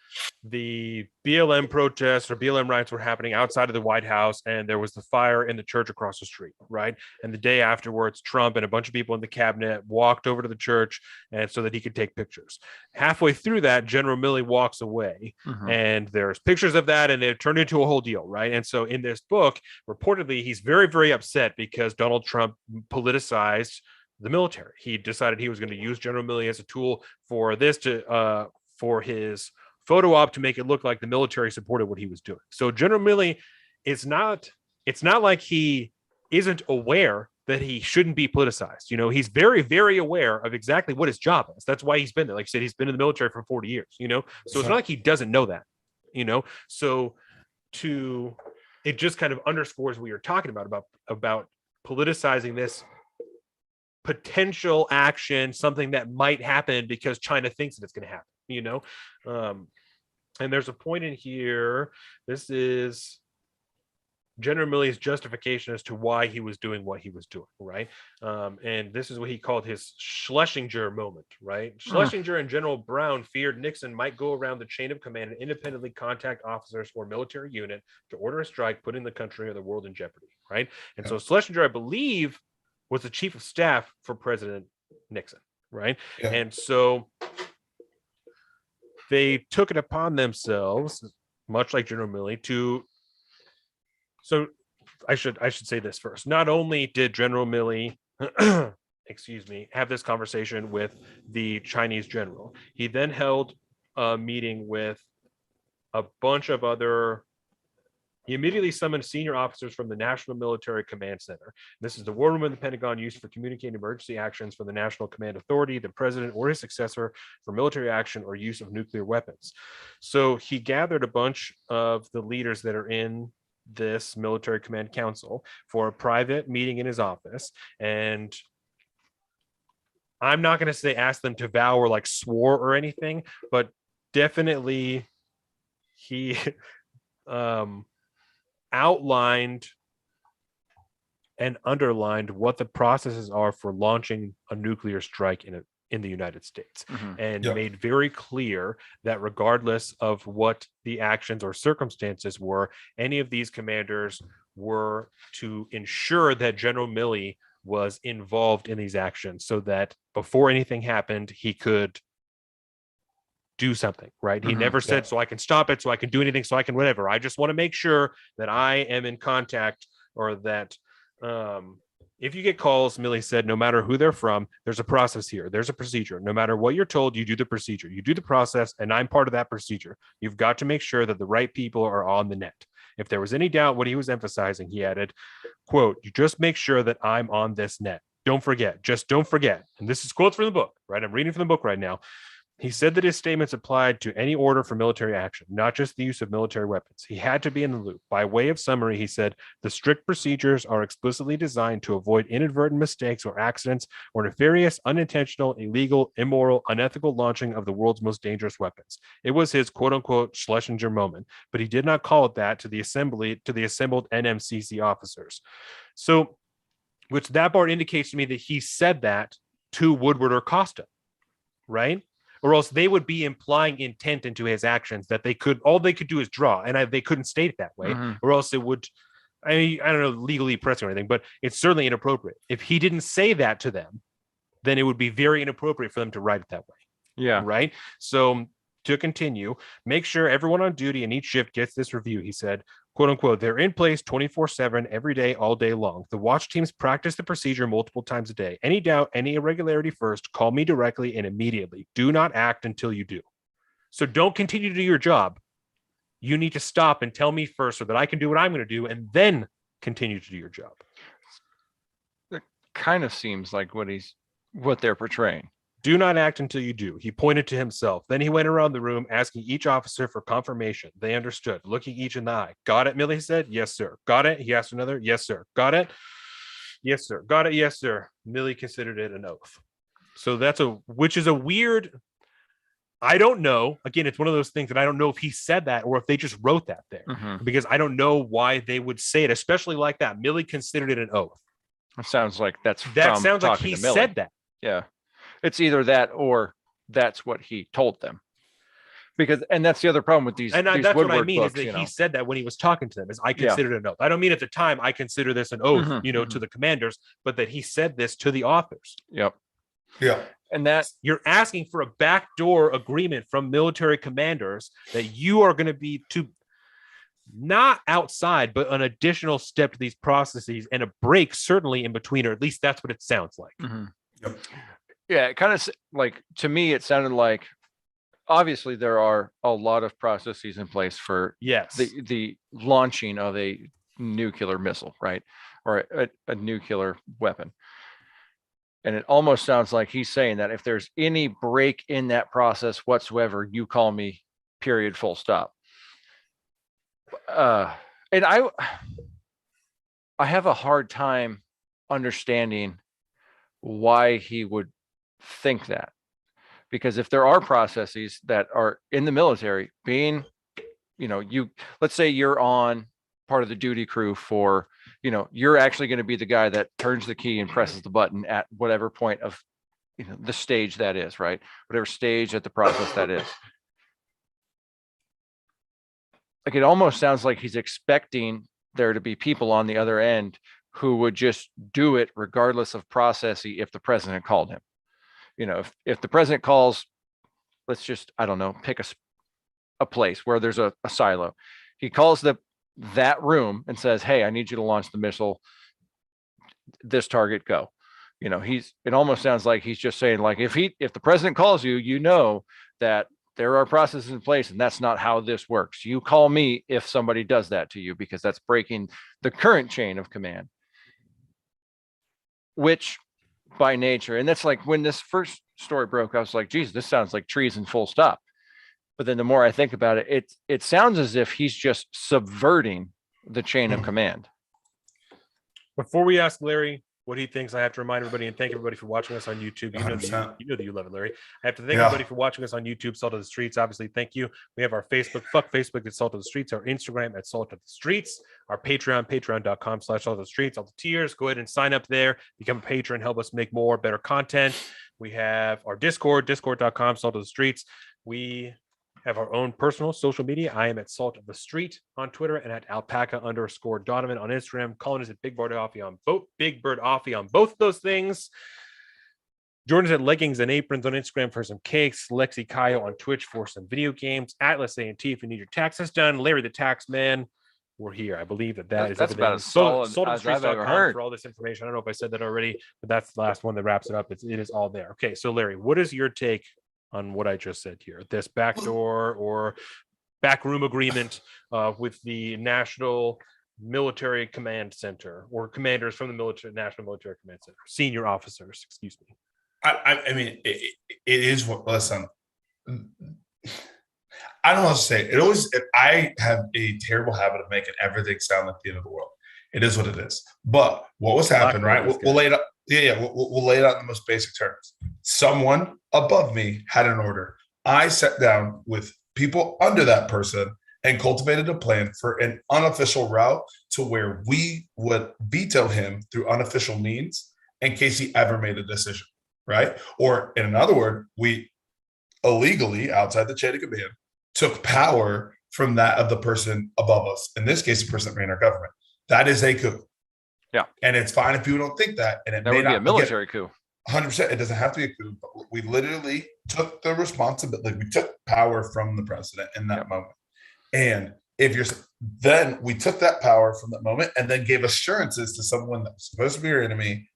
the BLM protests or BLM riots were happening outside of the White House, and there was the fire in the church across the street, right? And the day afterwards, Trump and a bunch of people in the cabinet walked over to the church and so that he could take pictures. Halfway through that, General Milley walks away, and there's pictures of that, and it turned into a whole deal, right? And so in this book, reportedly, he's very, very upset because Donald Trump politicized the military. He decided he was going to use General Milley as a tool for this for his photo op to make it look like the military supported what he was doing. So General Milley it's not like he isn't aware that he shouldn't be politicized. You know, he's very, very aware of exactly what his job is. That's why he's been there. Like I said, he's been in the military for 40 years, you know, so it's not like he doesn't know that, you know, so it just kind of underscores what you're talking about politicizing this potential action, something that might happen because China thinks that it's going to happen, you know? And there's a point in here. This is General Milley's justification as to why he was doing what he was doing, right? And this is what he called his Schlesinger moment, right? Schlesinger and General Brown feared Nixon might go around the chain of command and independently contact officers or military unit to order a strike, putting the country or the world in jeopardy, right? And so Schlesinger, I believe, was the chief of staff for President Nixon, right? Yeah. And so they took it upon themselves, much like General Milley, so I should say this first. Not only did General Milley, excuse me, have this conversation with the Chinese general, he then held a meeting with a bunch of he immediately summoned senior officers from the National Military Command Center. This is the war room in the Pentagon used for communicating emergency actions for the National Command Authority, the president or his successor for military action or use of nuclear weapons. So he gathered a bunch of the leaders that are in this military command council for a private meeting in his office. And I'm not going to say ask them to vow or like swore or anything, but definitely he outlined and underlined what the processes are for launching a nuclear strike in the United States, and made very clear that regardless of what the actions or circumstances were, any of these commanders were to ensure that General Milley was involved in these actions so that before anything happened, he could do something, right? He never said, so I can stop it, so I can do anything, so I can whatever. I just want to make sure that I am in contact, or that if you get calls, Milley said, no matter who they're from, there's a process here. There's a procedure. No matter what you're told, you do the procedure. You do the process, and I'm part of that procedure. You've got to make sure that the right people are on the net. If there was any doubt what he was emphasizing, he added, quote, you just make sure that I'm on this net. Don't forget. Just don't forget. And this is quotes from the book, right? I'm reading from the book right now. He said that his statements applied to any order for military action, not just the use of military weapons. He had to be in the loop. By way of summary, he said, the strict procedures are explicitly designed to avoid inadvertent mistakes or accidents or nefarious, unintentional, illegal, immoral, unethical launching of the world's most dangerous weapons. It was his quote-unquote Schlesinger moment, but he did not call it that to the assembled NMCC officers. So, which that part indicates to me that he said that to Woodward or Costa, right? Or else they would be implying intent into his actions that all they could do is draw, and they couldn't state it that way, or else it would, I don't know, legally pressing or anything, but it's certainly inappropriate. If he didn't say that to them, then it would be very inappropriate for them to write it that way. Yeah. Right. So to continue, make sure everyone on duty in each shift gets this review, he said, quote unquote, they're in place 24/7 every day, all day long. The watch teams practice the procedure multiple times a day. Any doubt, any irregularity first, call me directly and immediately. Do not act until you do. So don't continue to do your job. You need to stop and tell me first so that I can do what I'm going to do and then continue to do your job. It kind of seems like what they're portraying. Do not act until you do. He pointed to himself. Then he went around the room asking each officer for confirmation. They understood, looking each in the eye. Got it, Milley said. Yes, sir. Got it? He asked another. Yes, sir. Got it? Yes, sir. Got it? Yes, sir. Milley considered it an oath. So which is a weird, I don't know. Again, it's one of those things that I don't know if he said that or if they just wrote that there, because I don't know why they would say it, especially like that. Milley considered it an oath. It sounds like that sounds like he said that. Yeah. It's either that or that's what he told them. And that's the other problem with these And these that's what I Woodward mean books, is that he said that when he was talking to them, is I Yeah. considered it an oath. I don't mean at the time I consider this an oath, Mhm, to the commanders, but that he said this to the authors. Yep. Yeah. And that You're asking for a backdoor agreement from military commanders that you are going to be to not outside, but an additional step to these processes and a break certainly in between, or at least that's what it sounds like. Mhm. Yep. Yeah, it kind of like, to me, it sounded like obviously there are a lot of processes in place for Yes. the launching of a nuclear missile, right? Or a nuclear weapon. And it almost sounds like he's saying that if there's any break in that process whatsoever, you call me, period, full stop. And I have a hard time understanding why he would think that. Because if there are processes that are in the military being, let's say you're on part of the duty crew for, you're actually going to be the guy that turns the key and presses the button at whatever point of, the stage that is, right? Whatever stage at the process that is. Like, it almost sounds like he's expecting there to be people on the other end who would just do it regardless of processy if the president called him. If the president calls, let's just, I don't know, pick a place where there's a silo. He calls that room and says, hey, I need you to launch the missile. This target, go. It almost sounds like he's just saying, like, if the president calls you, that there are processes in place and that's not how this works. You call me if somebody does that to you, because that's breaking the current chain of command, which by nature, and that's like when this first story broke, I was like, geez, this sounds like treason, full stop. But then the more I think about it, it sounds as if he's just subverting the chain of command. Before we ask Larry what he thinks, I have to remind everybody and thank everybody for watching us on YouTube. You know that you love it, Larry. I have to thank everybody for watching us on YouTube, Salt of the Streets. Obviously, thank you. We have our Facebook, fuck Facebook at Salt of the Streets, our Instagram at Salt of the Streets, our Patreon, patreon.com/Salt of the Streets, all the tiers. Go ahead and sign up there, become a patron, help us make more, better content. We have our Discord, discord.com/Salt of the Streets. We have our own personal social media. I am at Salt of the Street on Twitter and at alpaca_Donovan on Instagram. Colin is at Big Bird Offie on both of those things. Jordan's at Leggings and Aprons on Instagram for some cakes. Lexi Kyle on Twitch for some video games. Atlas A&T if you need your taxes done. Larry the Tax Man. We're here. I believe that's everything. About as solid as I've ever heard for all this information. I don't know if I said that already, but that's the last one that wraps it up. It is all there. Okay, so Larry, what is your take on what I just said here? This backdoor or backroom agreement with the National Military Command Center, or commanders from the National Military Command Center, senior officers, excuse me. I mean, it is what, listen, I don't know what to say. I have a terrible habit of making everything sound like the end of the world. It is what it is. But what was happening, right? We'll lay it up. We'll lay it out in the most basic terms. Someone above me had an order. I sat down with people under that person and cultivated a plan for an unofficial route to where we would veto him through unofficial means in case he ever made a decision, right? Or in another word, we illegally, outside the chain of command, took power from that of the person above us. In this case, the person that ran our government. That is a coup. Yeah. And it's fine if people don't think that. And it That may would be not a military coup. 100%. It doesn't have to be a coup, but we literally took the responsibility. We took power from the president in that moment. And then we took that power from that moment and then gave assurances to someone that was supposed to be our enemy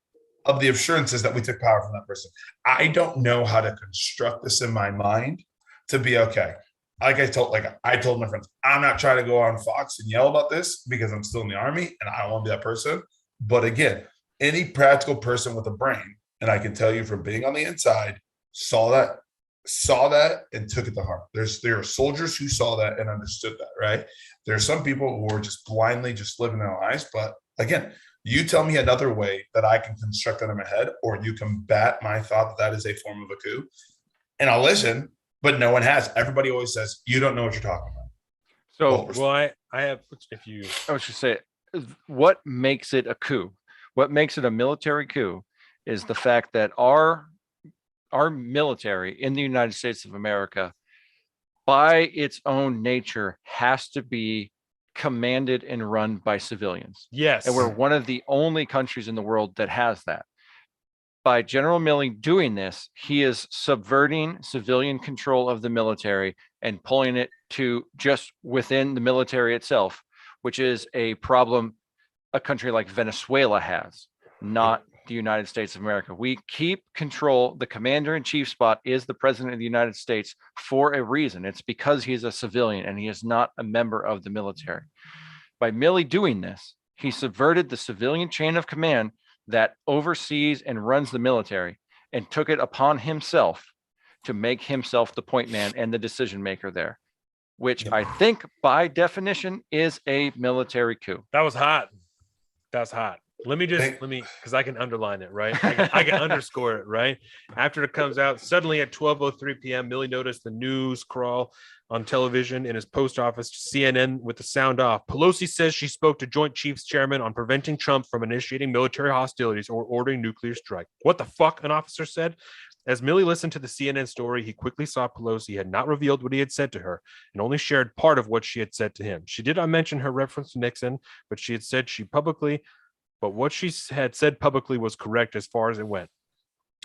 of the assurances that we took power from that person. I don't know how to construct this in my mind to be okay. Like I told my friends, I'm not trying to go on Fox and yell about this because I'm still in the Army and I don't want to be that person. But again, any practical person with a brain, and I can tell you from being on the inside, saw that and took it to heart. There are soldiers who saw that and understood that, right? There are some people who are just blindly just living their lives. But again, you tell me another way that I can construct that in my head, or you combat my thought that is a form of a coup, and I'll listen. But no one has. Everybody always says, you don't know what you're talking about. So, I have, I was just saying, what makes it a coup? What makes it a military coup is the fact that our our military in the United States of America, by its own nature, has to be commanded and run by civilians. Yes. And we're one of the only countries in the world that has that. By General Milley doing this, he is subverting civilian control of the military and pulling it to just within the military itself, which is a problem a country like Venezuela has, not the United States of America. We keep control. The commander in chief spot is the president of the United States for a reason. It's because he is a civilian and he is not a member of the military. By Milley doing this, he subverted the civilian chain of command that oversees and runs the military and took it upon himself to make himself the point man and the decision maker there, which I think by definition is a military coup. That was hot. That's hot. Let me because I can underline it, right? I can underscore it, right? After it comes out, suddenly at 12:03 p.m., Milley noticed the news crawl on television in his post office to CNN with the sound off. Pelosi says she spoke to Joint Chiefs Chairman on preventing Trump from initiating military hostilities or ordering nuclear strike. What the fuck? An officer said. As Milley listened to the CNN story, he quickly saw Pelosi had not revealed what he had said to her and only shared part of what she had said to him. She did not mention her reference to Nixon, but she had said what she had said publicly was correct as far as it went.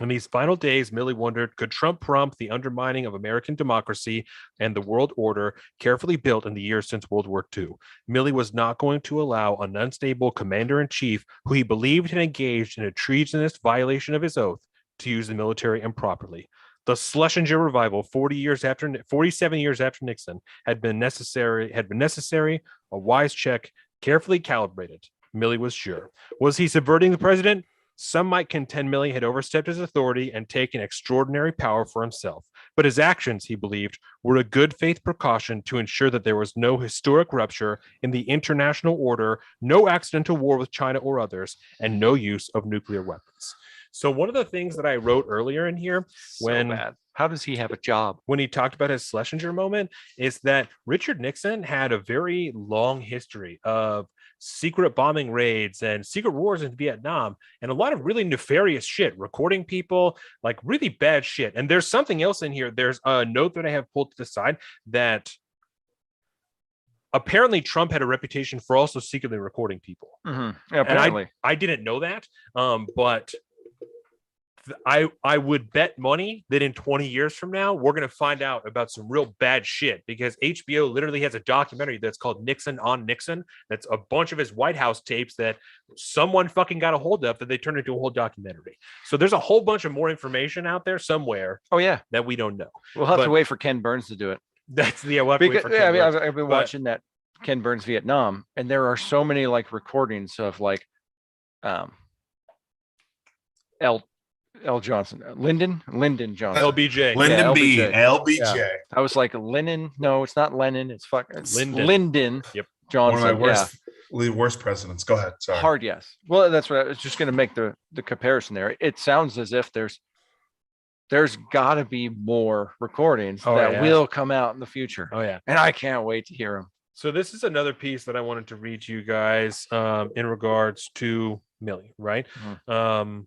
In these final days, Milley wondered, could Trump prompt the undermining of American democracy and the world order carefully built in the years since World War II? Milley was not going to allow an unstable commander-in-chief who he believed had engaged in a treasonous violation of his oath to use the military improperly. The Schlesinger revival, 47 years after Nixon, had been necessary, a wise check, carefully calibrated. Milley was sure. Was he subverting the president? Some might contend Milley had overstepped his authority and taken extraordinary power for himself. But his actions, he believed, were a good faith precaution to ensure that there was no historic rupture in the international order, no accidental war with China or others, and no use of nuclear weapons. So one of the things that I wrote earlier in here, How does he have a job? When he talked about his Schlesinger moment, is that Richard Nixon had a very long history of secret bombing raids and secret wars in Vietnam and a lot of really nefarious shit, recording people, like really bad shit. And there's something else in here. There's a note that I have pulled to the side that apparently Trump had a reputation for also secretly recording people. Mm-hmm. Yeah, apparently. And I didn't know that, but I would bet money that in 20 years from now, we're going to find out about some real bad shit, because HBO literally has a documentary that's called Nixon on Nixon. That's a bunch of his White House tapes that someone fucking got a hold of that they turned into a whole documentary. So there's a whole bunch of more information out there somewhere. Oh, yeah. That we don't know. We'll have to wait for Ken Burns to do it. That's we'll have to wait for Ken Burns. I've been watching that Ken Burns Vietnam, and there are so many like recordings of like L. Johnson, Lyndon Johnson, LBJ, Lyndon B, LBJ. LBJ. Yeah. I was like Lennon. No, it's not Lennon. It's Lyndon. Yep. Johnson. One of my worst presidents. Go ahead. Sorry. Hard yes. Well, that's what I was just going to make the comparison there. It sounds as if there's got to be more recordings that will come out in the future. Oh yeah, and I can't wait to hear them. So this is another piece that I wanted to read to you guys in regards to Milley, right? Mm-hmm.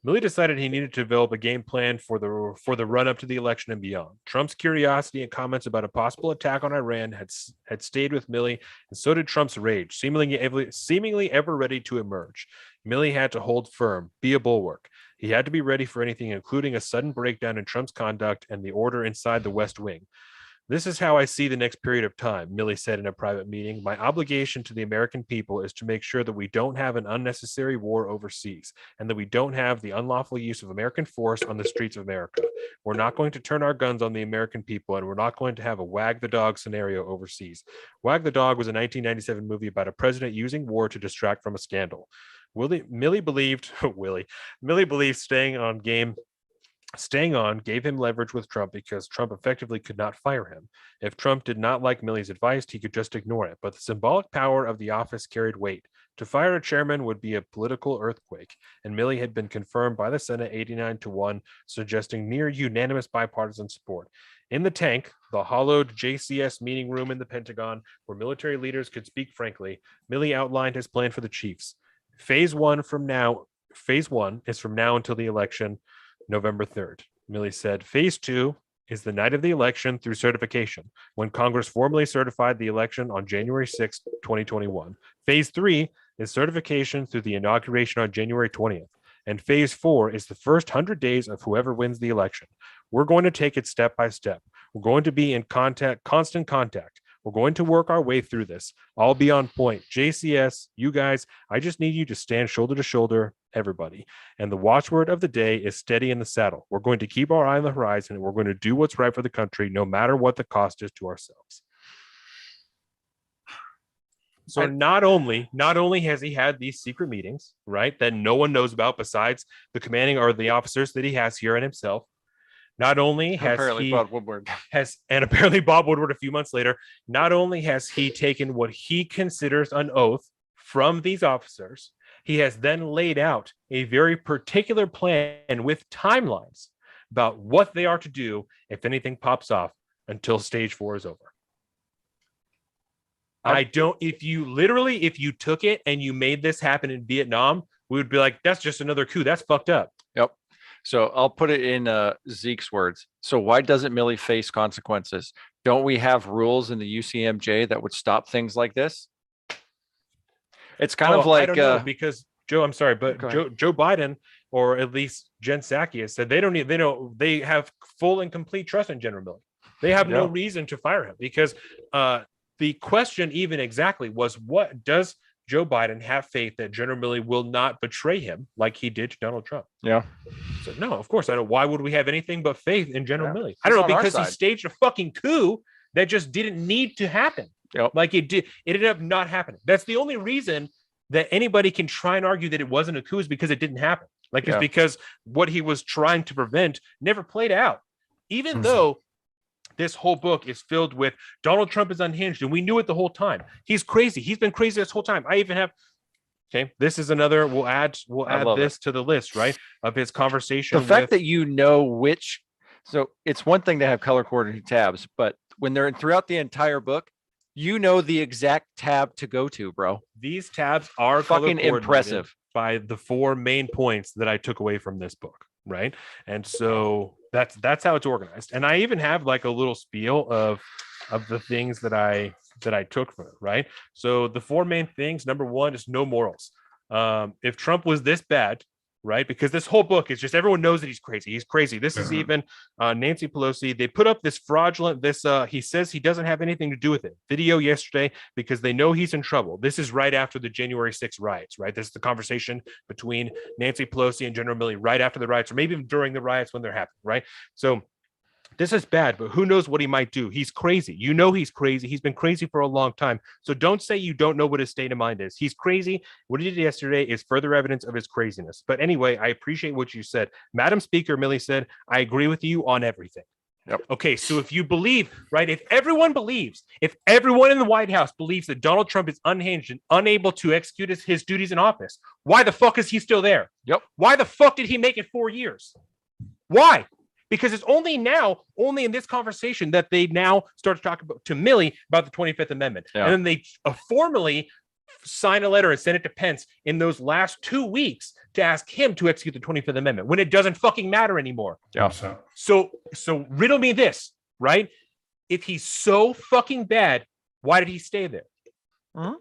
Milley decided he needed to develop a game plan for the run up to the election and beyond. Trump's curiosity and comments about a possible attack on Iran had stayed with Milley, and so did Trump's rage, seemingly ever ready to emerge. Milley had to hold firm, be a bulwark. He had to be ready for anything, including a sudden breakdown in Trump's conduct and the order inside the West Wing. This is how I see the next period of time, Milley said in a private meeting. My obligation to the American people is to make sure that we don't have an unnecessary war overseas and that we don't have the unlawful use of American force on the streets of America. We're not going to turn our guns on the American people, and we're not going to have a wag the dog scenario overseas. Wag the Dog was a 1997 movie about a president using war to distract from a scandal. Milley believed staying on gave him leverage with Trump because Trump effectively could not fire him. If Trump did not like Milley's advice, he could just ignore it. But the symbolic power of the office carried weight. To fire a chairman would be a political earthquake, and Milley had been confirmed by the Senate 89-1, suggesting near unanimous bipartisan support. In the tank, the hollowed JCS meeting room in the Pentagon, where military leaders could speak frankly, Milley outlined his plan for the chiefs. Phase one is from now until the election, November 3rd. Milley said, phase 2 is the night of the election through certification, when Congress formally certified the election on January 6, 2021. Phase 3 is certification through the inauguration on January 20th. And phase 4 is the first 100 days of whoever wins the election. We're going to take it step by step. We're going to be in constant contact. We're going to work our way through this. I'll be on point. JCS, you guys, I just need you to stand shoulder to shoulder, everybody. And the watchword of the day is steady in the saddle. We're going to keep our eye on the horizon, and we're going to do what's right for the country, no matter what the cost is to ourselves. So not only has he had these secret meetings, right, that no one knows about besides the commanding or the officers that he has here and himself. Not only has apparently Bob Woodward and apparently Bob Woodward a few months later, not only has he taken what he considers an oath from these officers, he has then laid out a very particular plan with timelines about what they are to do if anything pops off until stage 4 is over. If you took it and you made this happen in Vietnam, we would be like, that's just another coup. That's fucked up. Yep. So I'll put it in Zeke's words. So why doesn't Milley face consequences? Don't we have rules in the UCMJ that would stop things like this? It's kind of like I don't know, because Joe, I'm sorry, but Joe Biden, or at least Jen Psaki, has said they have full and complete trust in General Milley. They have no reason to fire him, because the question even exactly was, what does Joe Biden have faith that General Milley will not betray him like he did to Donald Trump? Yeah. So no, of course I don't. Why would we have anything but faith in General Milley? I don't know, because he staged a fucking coup that just didn't need to happen. Yep. Like it did. It ended up not happening. That's the only reason that anybody can try and argue that it wasn't a coup, is because it didn't happen. Like it's because what he was trying to prevent never played out. Even though this whole book is filled with Donald Trump is unhinged, and we knew it the whole time. He's crazy. He's been crazy this whole time. I even have. Okay, this is another. We'll add this to the list, right, of his conversation. The fact that you know which. So it's one thing to have color coordinated tabs, but when they're throughout the entire book, you know the exact tab to go to, bro. These tabs are fucking impressive by the 4 main points that I took away from this book, right? And so that's how it's organized. And I even have like a little spiel of the things that I took from it, right? So the 4 main things, number 1 is no morals. If Trump was this bad, right? Because this whole book is just, everyone knows that he's crazy. He's crazy. This is even Nancy Pelosi. They put up this fraudulent, he says he doesn't have anything to do with it video yesterday because they know he's in trouble. This is right after the January 6th riots, right? This is the conversation between Nancy Pelosi and General Milley right after the riots, or maybe even during the riots when they're happening, right? So this is bad, but who knows what he might do? He's crazy. You know he's crazy. He's been crazy for a long time. So don't say you don't know what his state of mind is. He's crazy. What he did yesterday is further evidence of his craziness. But anyway, I appreciate what you said. Madam Speaker, Milley said, I agree with you on everything. Yep. Okay, so if you believe, right, if everyone in the White House believes that Donald Trump is unhinged and unable to execute his duties in office, why the fuck is he still there? Yep. Why the fuck did he make it 4 years? Why? Because it's only in this conversation that they now start to talk to Milley about the 25th Amendment. Yeah. And then they formally sign a letter and send it to Pence in those last 2 weeks to ask him to execute the 25th Amendment when it doesn't fucking matter anymore. Yeah. So riddle me this, right? If he's so fucking bad, why did he stay there?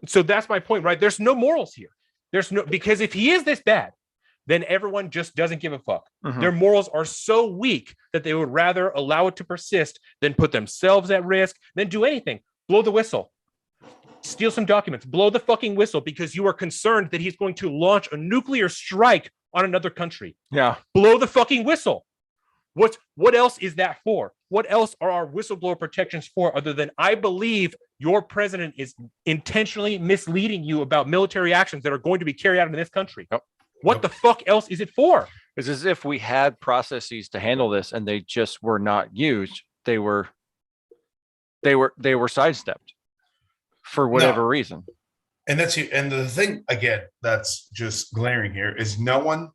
So that's my point, right? There's no morals here. Because if he is this bad, then everyone just doesn't give a fuck. Their morals are so weak that they would rather allow it to persist than put themselves at risk, than do anything. Blow the whistle. Steal some documents. Blow the fucking whistle because you are concerned that he's going to launch a nuclear strike on another country. Yeah. Blow the fucking whistle. What else is that for? What else are our whistleblower protections for other than I believe your president is intentionally misleading you about military actions that are going to be carried out in this country? Yep. What the fuck else is it for? It's as if we had processes to handle this and they just were not used. They were sidestepped for whatever reason. And and the thing again that's just glaring here is no one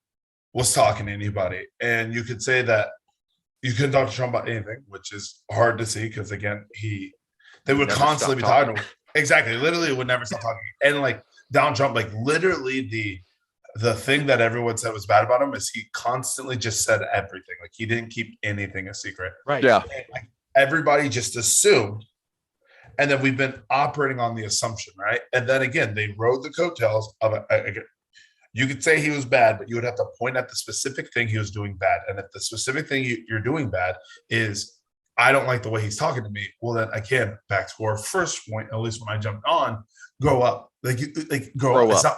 was talking to anybody. And you could say that you couldn't talk to Trump about anything, which is hard to see because again, they would constantly be talking to him. Exactly. Literally would never stop talking. And like Donald Trump, like literally the thing that everyone said was bad about him is he constantly just said everything. Like he didn't keep anything a secret. Right. Yeah. And, like, everybody just assumed. And then we've been operating on the assumption, right? And then again, they rode the coattails of it. You could say he was bad, but you would have to point at the specific thing he was doing bad. And if the specific thing you're doing bad is, I don't like the way he's talking to me, well, then again, back to our first point, at least when I jumped on, grow up. Grow up. It's not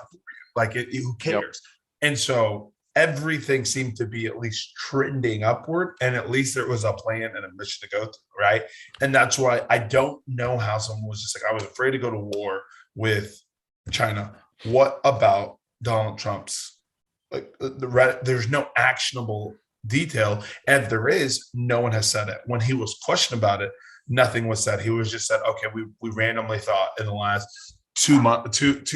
like who cares? Yep. And so everything seemed to be at least trending upward, and at least there was a plan and a mission to go through, right? And that's why I don't know how someone was just like, I was afraid to go to war with China. What about Donald Trump's, like, there's no actionable detail, and if there is, no one has said it. When he was questioned about it, nothing was said. He was just said, okay, we randomly thought in the last 2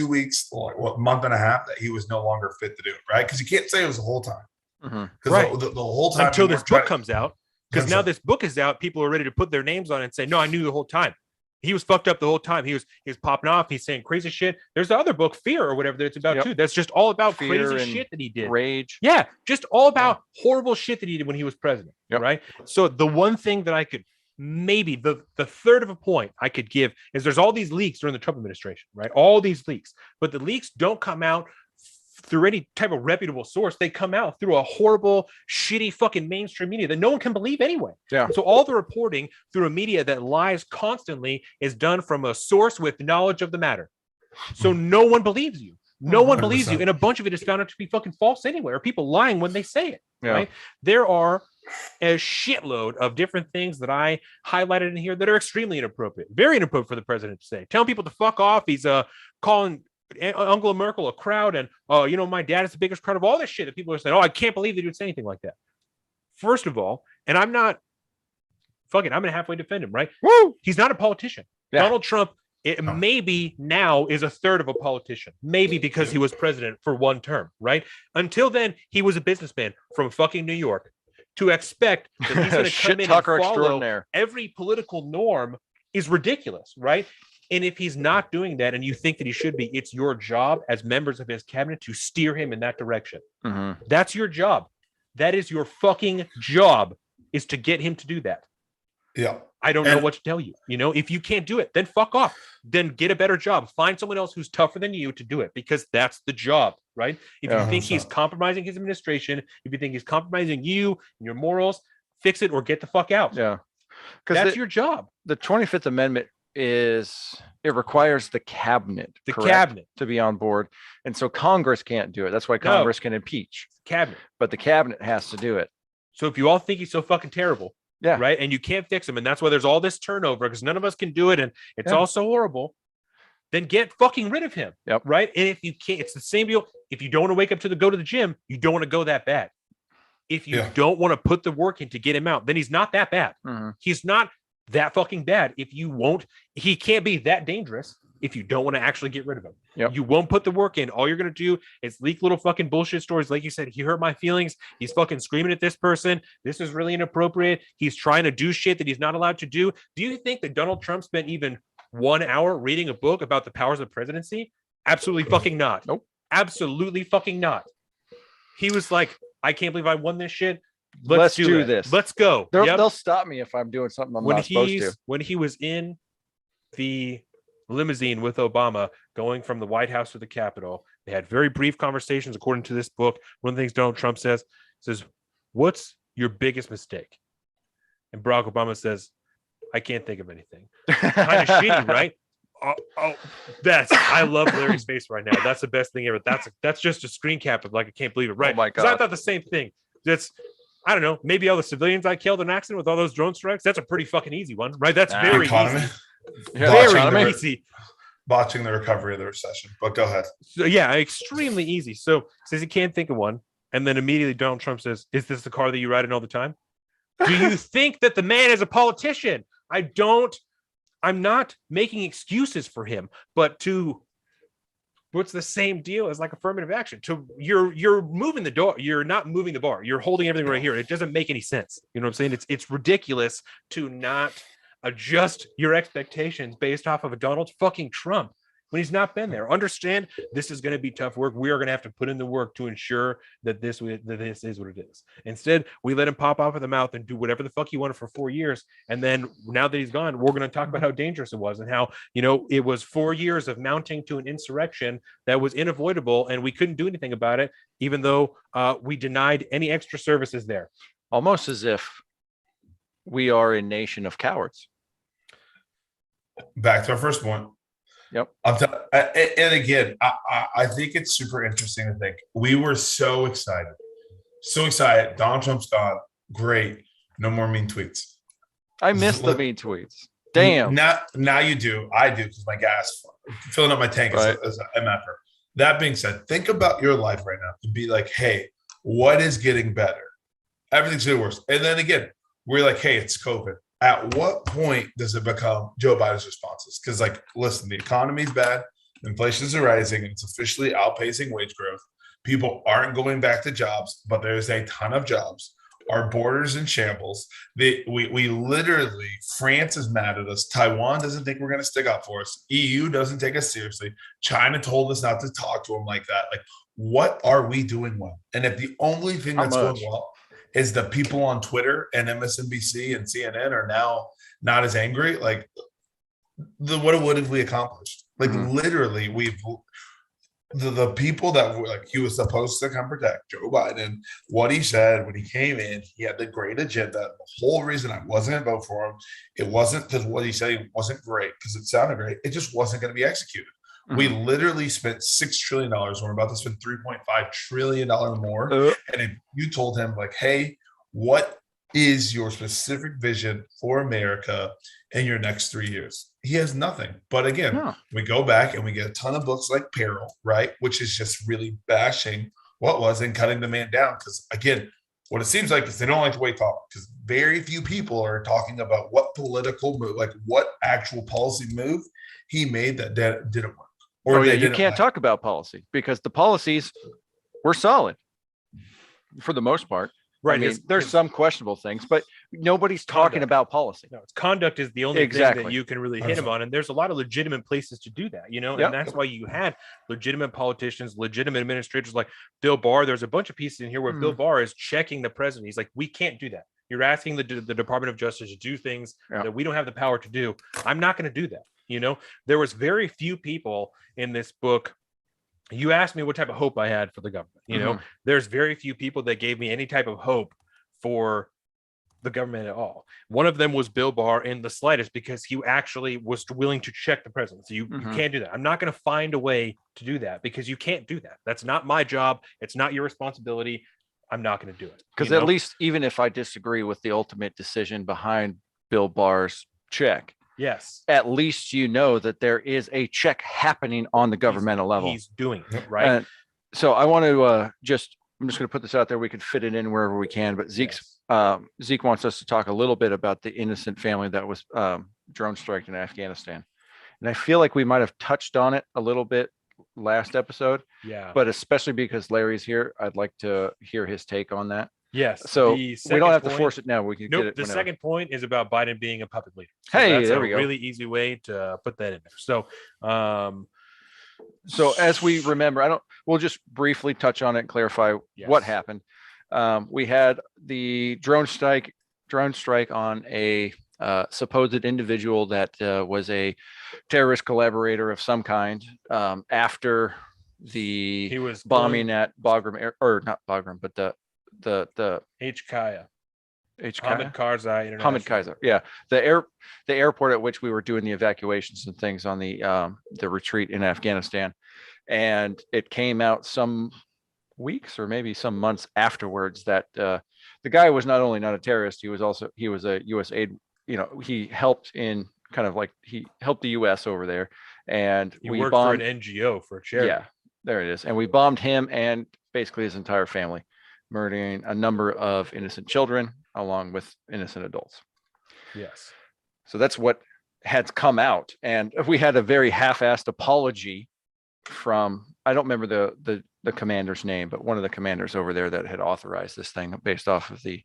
weeks, or month and a half, that he was no longer fit to do it, right? Because you can't say it was the whole time. Mm-hmm. Right. The whole time until this book comes out, because now this book is out, people are ready to put their names on it and say, no, I knew the whole time. He was fucked up the whole time. He was popping off. He's saying crazy shit. There's the other book, Fear, or whatever that it's about too. That's just all about Fear crazy shit that he did. Rage. Yeah, just all about horrible shit that he did when he was president. Yep. Right. So the one thing that I could maybe the third of a point I could give is there's all these leaks during the Trump administration, right? All these leaks, but the leaks don't come out through any type of reputable source. They come out through a horrible, shitty fucking mainstream media that no one can believe anyway. Yeah. So all the reporting through a media that lies constantly is done from a source with knowledge of the matter. So no one believes you. No one believes you. And a bunch of it is found out to be fucking false anyway, or people lying when they say it. Yeah. Right. There are a shitload of different things that I highlighted in here that are extremely inappropriate, very inappropriate for the president to say. Telling people to fuck off. He's calling Angela Merkel a crowd, and my dad is the biggest crowd of all this shit that people are saying. Oh, I can't believe they would say anything like that. First of all, and I'm not fucking, I'm gonna halfway defend him, right? Woo! He's not a politician. Yeah. Donald Trump, maybe now is a third of a politician, maybe because he was president for one term, right? Until then, he was a businessman from fucking New York. To expect that he's going to come in and follow every political norm is ridiculous, right? And if he's not doing that, and you think that he should be, it's your job as members of his cabinet to steer him in that direction. Mm-hmm. That's your job. That is your fucking job, is to get him to do that. Yeah. I don't know what to tell you. If you can't do it, then fuck off. Then get a better job. Find someone else who's tougher than you to do it, because that's the job, right? If you think he's compromising his administration, if you think he's compromising you and your morals, fix it or get the fuck out. Yeah. Because that's your job. The 25th Amendment it requires the cabinet to be on board. And so Congress can't do it. That's why Congress can impeach. Cabinet. But the cabinet has to do it. So if you all think he's so fucking terrible, yeah, right, and you can't fix him, and that's why there's all this turnover, because none of us can do it, and it's all so horrible, then get fucking rid of him. Yep. Right. And if you can't, it's the same deal. If you don't want to wake up to go to the gym, you don't want to go that bad. If you don't want to put the work in to get him out, then he's not that bad. Mm-hmm. He's not that fucking bad. He can't be that dangerous if you don't want to actually get rid of him. Yep. You won't put the work in. All you're going to do is leak little fucking bullshit stories. Like you said, he hurt my feelings. He's fucking screaming at this person. This is really inappropriate. He's trying to do shit that he's not allowed to do. Do you think that Donald Trump spent even 1 hour reading a book about the powers of the presidency? Absolutely fucking not. Nope. Absolutely fucking not. He was like, I can't believe I won this shit. Let's do this. Let's go. They'll stop me if I'm doing something I'm not supposed to. When he was in the limousine with Obama going from the White House to the Capitol, they had very brief conversations. According to this book, one of the things Donald Trump says, what's your biggest mistake? And Barack Obama says, I can't think of anything. Kind of shitty, right? I love Larry's face right now. That's the best thing ever. That's just a screen cap of, like, I can't believe it, right? Oh my God. I thought the same thing. I don't know, maybe all the civilians I killed in an accident with all those drone strikes, that's a pretty fucking easy one, right? That's very easy. Very easy. Watching the recovery of the recession, but go ahead. So yeah, extremely easy. So says he can't think of one, and then immediately Donald Trump says, is this the car that you ride in all the time? Do you think that the man is a politician? I'm not making excuses for him, but what's the same deal as like affirmative action? You're moving the door. You're not moving the bar. You're holding everything right here. It doesn't make any sense. You know what I'm saying? It's ridiculous to not adjust your expectations based off of a Donald fucking Trump. when he's not been there. Understand this is going to be tough work. We are going to have to put in the work to ensure that this is what it is. Instead, we let him pop off of the mouth and do whatever the fuck he wanted for 4 years. And then now that he's gone, we're going to talk about how dangerous it was and how, it was 4 years of mounting to an insurrection that was unavoidable and we couldn't do anything about it, even though we denied any extra services there. Almost as if we are a nation of cowards. Back to our first point. Yep. And again, I think it's super interesting to think we were so excited. Donald Trump's gone. Great. No more mean tweets. I missed the mean tweets. Damn. Now you do. I do because my gas filling up my tank Right. as an MFer. That being said, think about your life right now and be like, hey, what is getting better? Everything's getting worse. And then again, we're like, hey, it's COVID. At what point does it become Joe Biden's responses? Because, listen, the economy's bad, inflation's rising, and it's officially outpacing wage growth. People aren't going back to jobs, but there's a ton of jobs. Our borders in shambles. We literally, France is mad at us. Taiwan doesn't think we're going to stick up for us. EU doesn't take us seriously. China told us not to talk to them like that. What are we doing well? And if the only thing that's going well is the people on Twitter and MSNBC and CNN are now not as angry, what have we accomplished? Literally, the people that were he was supposed to come protect Joe Biden, what he said when he came in, he had the great agenda. The whole reason I wasn't going to vote for him, it wasn't because what he said wasn't great, because it sounded great. It just wasn't going to be executed. Mm-hmm. We literally spent $6 trillion. We're about to spend $3.5 trillion more. And if you told him, hey, what is your specific vision for America in your next 3 years? He has nothing. But again, we go back and we get a ton of books like Peril, right? Which is just really bashing what was and cutting the man down. Because again, what it seems like is they don't like the way he talk, because very few people are talking about what political move, what actual policy move he made that didn't work. Or you can't talk about policy because the policies were solid for the most part. Right. I mean, there's some questionable things, but nobody's talking about policy. No, it's conduct is the only thing that you can really hit him on. And there's a lot of legitimate places to do that, and that's why you had legitimate politicians, legitimate administrators like Bill Barr. There's a bunch of pieces in here where Bill Barr is checking the president. He's like, we can't do that. You're asking the Department of Justice to do things that we don't have the power to do. I'm not going to do that. There was very few people in this book. You asked me what type of hope I had for the government. There's very few people that gave me any type of hope for the government at all. One of them was Bill Barr in the slightest, because he actually was willing to check the president. So you can't do that. I'm not going to find a way to do that because you can't do that. That's not my job. It's not your responsibility. I'm not going to do it. Because at least, even if I disagree with the ultimate decision behind Bill Barr's check, yes, at least that there is a check happening on the governmental level. He's doing it, right? So I want to I'm just going to put this out there. We can fit it in wherever we can, but Zeke wants us to talk a little bit about the innocent family that was drone striked in Afghanistan. And I feel like we might have touched on it a little bit last episode. Yeah. But especially because Larry's here, I'd like to hear his take on that. Yes. So we don't have to force it now. We can get it. The second point is about Biden being a puppet leader. So hey, there we go. Really easy way to put that in there. So, so as we remember, we'll just briefly touch on it and clarify what happened. We had the drone strike on a supposed individual that was a terrorist collaborator of some kind after he was bombing at Bagram, or not Bagram, but the HKIA. Hamid Karzai International. Hamid Karzai, yeah, the airport at which we were doing the evacuations and things on the retreat in Afghanistan, and it came out some weeks or maybe some months afterwards that the guy was not only not a terrorist, he was a U.S. aid. He helped he helped the U.S. over there, and he worked for an NGO for a charity. Yeah, there it is, and we bombed him and basically his entire family, murdering a number of innocent children along with innocent adults. Yes. So that's what had come out. And we had a very half-assed apology from, I don't remember the commander's name, but one of the commanders over there that had authorized this thing based off of the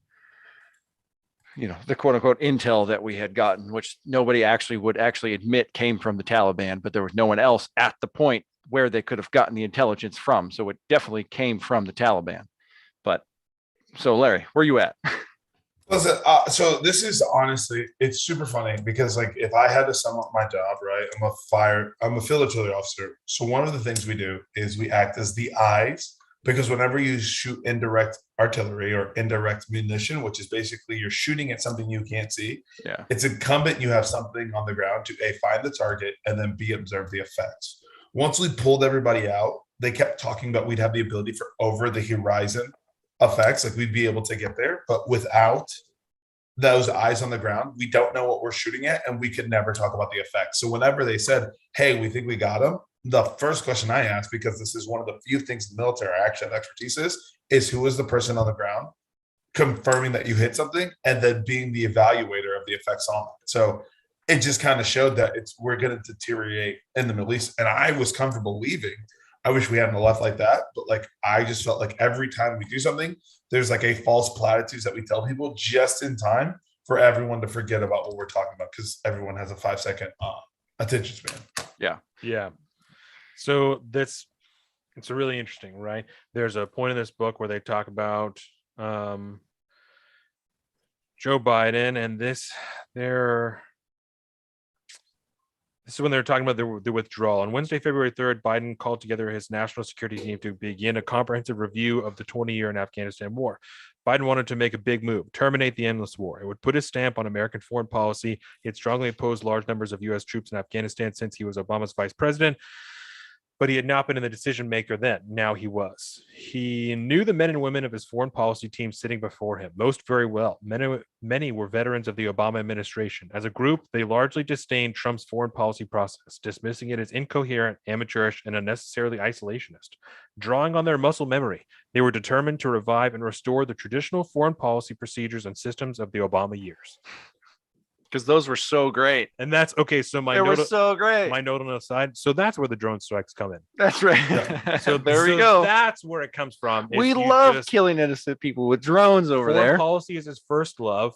the quote unquote intel that we had gotten, which nobody actually would actually admit came from the Taliban, but there was no one else at the point where they could have gotten the intelligence from. So it definitely came from the Taliban. But so Larry, where you at? Listen, so this is honestly, it's super funny because like if I had to sum up my job, right? I'm a field artillery officer. So one of the things we do is we act as the eyes because whenever you shoot indirect artillery or indirect munition, which is basically you're shooting at something you can't see, Yeah. it's incumbent you have something on the ground to A, find the target and then B, observe the effects. Once we pulled everybody out, they kept talking about we'd have the ability for over the horizon effects, like we'd be able to get there, but without those eyes on the ground, we don't know what we're shooting at, and we could never talk about the effects. So whenever they said, "Hey, we think we got him," the first question I asked, because this is one of the few things the military actually have expertise is who is the person on the ground confirming that you hit something, and then being the evaluator of the effects on it. So it just kind of showed that we're going to deteriorate in the Middle East, and I was comfortable leaving. I wish we hadn't left like that, but like I just felt like every time we do something, there's like a false platitudes that we tell people just in time for everyone to forget about what we're talking about because everyone has a 5-second attention span. Yeah. So it's really interesting, right? There's a point in this book where they talk about Joe Biden, and this is when they're talking about the withdrawal. On Wednesday, February 3rd, Biden called together his national security team to begin a comprehensive review of the 20-year in Afghanistan war. Biden wanted to make a big move, terminate the endless war. It would put his stamp on American foreign policy. He had strongly opposed large numbers of U.S. troops in Afghanistan since he was Obama's vice president, but he had not been in the decision maker then. Now he was. He knew the men and women of his foreign policy team sitting before him, most very well. Many were veterans of the Obama administration. As a group, they largely disdained Trump's foreign policy process, dismissing it as incoherent, amateurish, and unnecessarily isolationist. Drawing on their muscle memory, they were determined to revive and restore the traditional foreign policy procedures and systems of the Obama years. Because those were so great. And that's okay. So they were so great. My note on the side. So that's where the drone strikes come in. That's right. Yeah. So there we go. That's where it comes from. We love killing innocent people with drones over there. Foreign policy is his first love,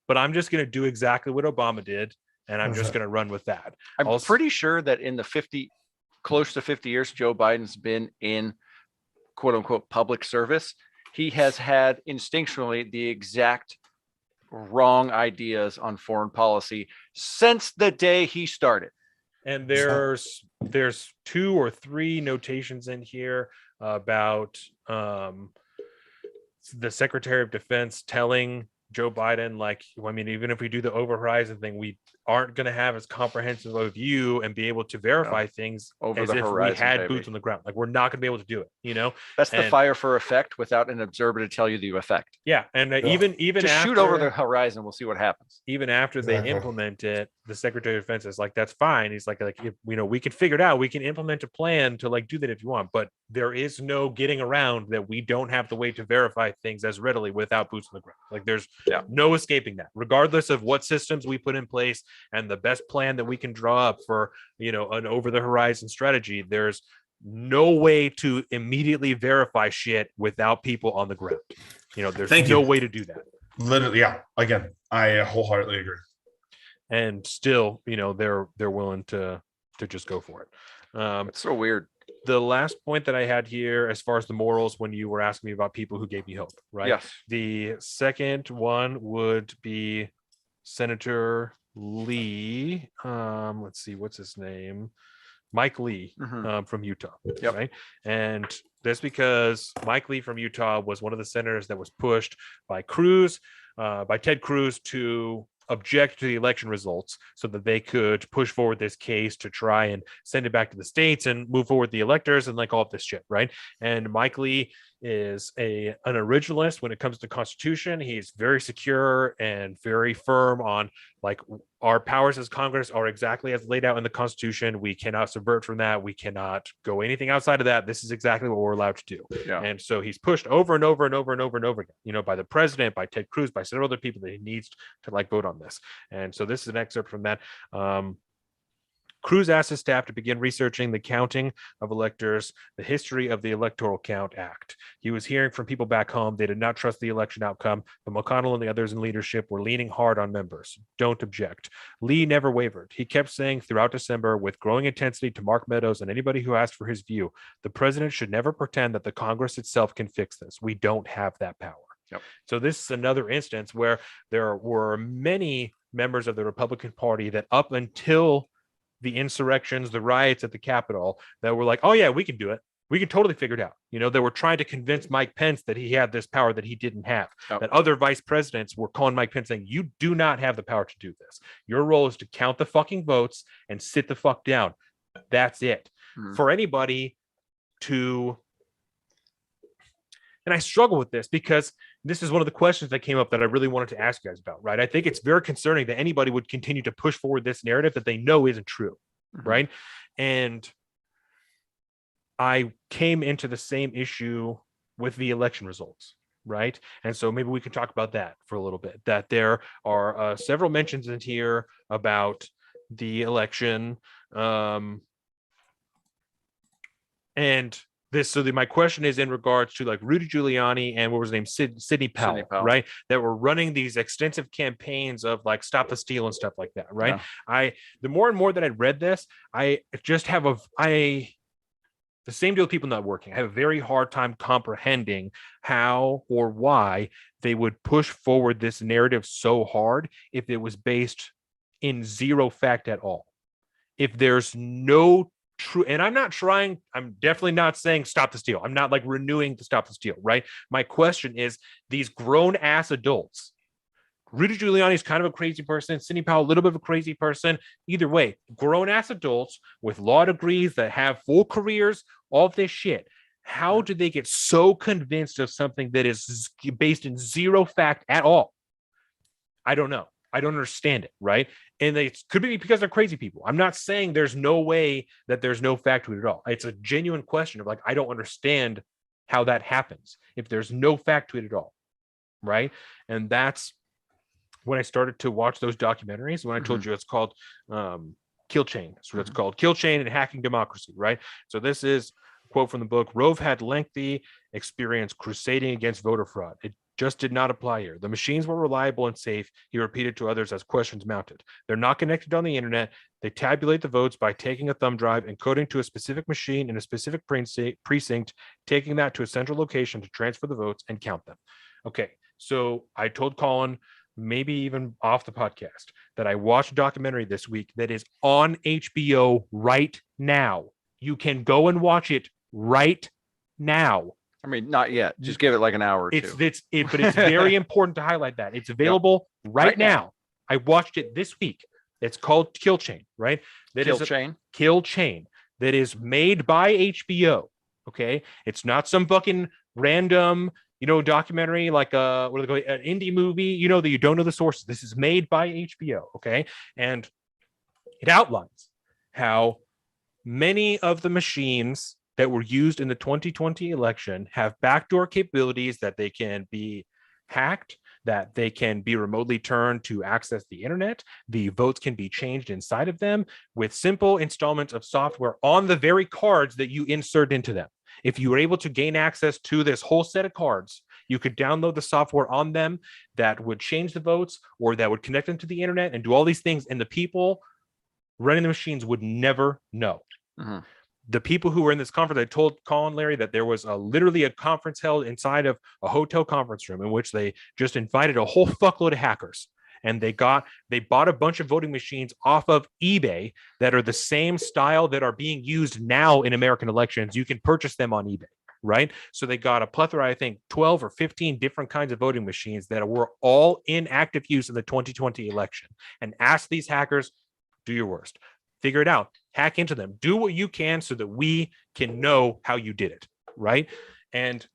but I'm just going to do exactly what Obama did, and I'm just going to run with that. I'm pretty sure that in the close to 50 years Joe Biden's been in quote unquote public service, he has had instinctually the exact wrong ideas on foreign policy since the day he started. And there's 2 or 3 notations in here about the Secretary of Defense telling Joe Biden, like, I mean, even if we do the over horizon thing, we aren't going to have as comprehensive of a view and be able to verify things over as the if horizon, we had baby. boots on the ground. Like, we're not going to be able to do it, That's the fire for effect without an observer to tell you the effect. Yeah, and even just after, shoot over the horizon, we'll see what happens. Even after they implement it, the Secretary of Defense is like, that's fine. He's like if, we can figure it out. We can implement a plan to like do that if you want, but there is no getting around that. We don't have the way to verify things as readily without boots on the ground. Like there's no escaping that, regardless of what systems we put in place and the best plan that we can draw up for, an over the horizon strategy. There's no way to immediately verify shit without people on the ground. There's no way to do that. Literally, yeah. Again, I wholeheartedly agree. And still, they're willing to just go for it. It's so weird. The last point that I had here, as far as the morals, when you were asking me about people who gave me hope, right? Yes. The second one would be Senator Lee. Let's see, what's his name? Mike Lee from Utah. Yep. Right. And that's because Mike Lee from Utah was one of the senators that was pushed by Ted Cruz to object to the election results so that they could push forward this case to try and send it back to the states and move forward the electors and like all of this shit, right? And Mike Lee is an originalist when it comes to Constitution. He's very secure and very firm on like our powers as Congress are exactly as laid out in the Constitution. We cannot subvert from that. We cannot go anything outside of that. This is exactly what we're allowed to do. Yeah. And so he's pushed over and over and over and over and over again, by the president, by Ted Cruz, by several other people that he needs to like vote on this. And so this is an excerpt from that. Cruz asked his staff to begin researching the counting of electors, the history of the Electoral Count Act. He was hearing from people back home they did not trust the election outcome, but McConnell and the others in leadership were leaning hard on members. Don't object. Lee never wavered. He kept saying throughout December with growing intensity to Mark Meadows and anybody who asked for his view, the president should never pretend that the Congress itself can fix this. We don't have that power. Yep. So this is another instance where there were many members of the Republican Party that up until the insurrections, the riots at the Capitol, that were like, oh yeah, we can do it. We can totally figure it out. They were trying to convince Mike Pence that he had this power that he didn't have. Yep. That other vice presidents were calling Mike Pence saying, you do not have the power to do this. Your role is to count the fucking votes and sit the fuck down. That's it. Mhm. For anybody to, and I struggle with this because this is one of the questions that came up that I really wanted to ask you guys about, right? I think it's very concerning that anybody would continue to push forward this narrative that they know isn't true, Mhm. right? And I came into the same issue with the election results, right? And so maybe we can talk about that for a little bit, that there are several mentions in here about the election. And this, so my question is in regards to like Rudy Giuliani and what was his name, Sidney Powell, Powell. right? That were running these extensive campaigns of like stop the steal and stuff like that, right? Yeah. The more and more that I read this, I just have the same deal with people not working. I have a very hard time comprehending how or why they would push forward this narrative so hard if it was based in zero fact at all. If there's no true, and I'm definitely not saying stop the steal. I'm not like renewing the stop the steal, right? My question is these grown ass adults. Rudy Giuliani is kind of a crazy person. Sidney Powell, a little bit of a crazy person. Either way, grown ass adults with law degrees that have full careers, all of this shit. How do they get so convinced of something that is based in zero fact at all? I don't know. I don't understand it, right? And it could be because they're crazy people. I'm not saying there's no way that there's no fact to it at all. It's a genuine question of like, I don't understand how that happens if there's no fact to it at all, right? And that's when I started to watch those documentaries, when I told you it's called Kill Chain. That's what it's called. Kill Chain and Hacking Democracy, right? So this is a quote from the book. Rove had lengthy experience crusading against voter fraud. It just did not apply here. The machines were reliable and safe, he repeated to others as questions mounted. They're not connected on the internet. They tabulate the votes by taking a thumb drive, encoding to a specific machine in a specific precinct, taking that to a central location to transfer the votes and count them. Okay, so I told Colin, maybe even off the podcast, that I watched a documentary this week that is on HBO right now. You can go and watch it right now. I mean, not yet. Just give it like an hour or two. But it's very important to highlight that. It's available right now. I watched it this week. It's called Kill Chain, right? Kill Chain that is made by HBO. Okay. It's not some fucking random, documentary like an indie movie, that you don't know the sources. This is made by HBO. Okay. And it outlines how many of the machines that were used in the 2020 election have backdoor capabilities that they can be hacked, that they can be remotely turned to access the internet. The votes can be changed inside of them with simple installments of software on the very cards that you insert into them. If you were able to gain access to this whole set of cards, you could download the software on them that would change the votes or that would connect them to the internet and do all these things. And the people running the machines would never know. Mm-hmm. The people who were in this conference, I told Colin, Larry, that there was literally a conference held inside of a hotel conference room in which they just invited a whole fuckload of hackers. And they bought a bunch of voting machines off of eBay that are the same style that are being used now in American elections. You can purchase them on eBay, right? So they got a plethora, I think 12 or 15 different kinds of voting machines that were all in active use in the 2020 election, and asked these hackers, do your worst. Figure it out, hack into them, do what you can so that we can know how you did it, right? And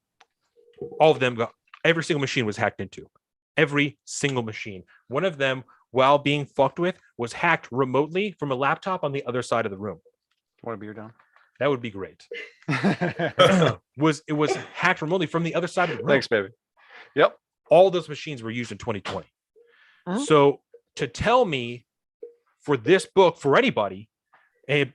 all of them every single machine was hacked into. Every single machine. One of them, while being fucked with, was hacked remotely from a laptop on the other side of the room. Want a beer down? That would be great. It was hacked remotely from the other side of the room. Thanks, baby. Yep. All those machines were used in 2020. Mm-hmm. So to tell me for this book, for anybody,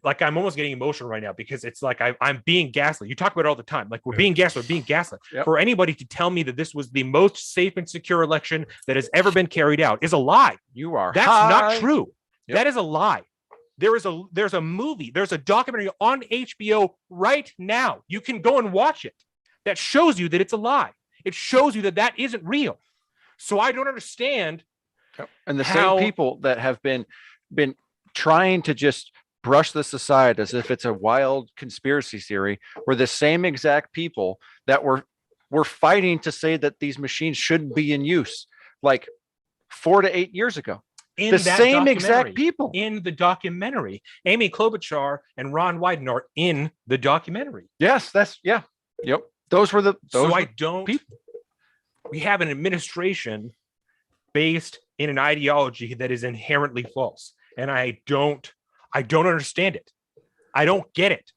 like I'm almost getting emotional right now because it's like I'm being gaslit. You talk about it all the time. Like we're being gaslit, Yep. For anybody to tell me that this was the most safe and secure election that has ever been carried out is a lie. You are That's high. not true. Yep. That is a lie. There's a movie, there's a documentary on HBO right now. You can go and watch it. That shows you that it's a lie. It shows you that that isn't real. So I don't understand. And the how- same people that have been trying to just brush this aside as if it's a wild conspiracy theory were the same exact people that were fighting to say that these machines shouldn't be in use like 4 to 8 years ago. In The that same documentary, exact people. in the documentary, Amy Klobuchar and Ron Wyden are in the documentary. Yes, yep. Those were So I were don't. people. We have an administration based in an ideology that is inherently false, and I don't understand it. I don't get it,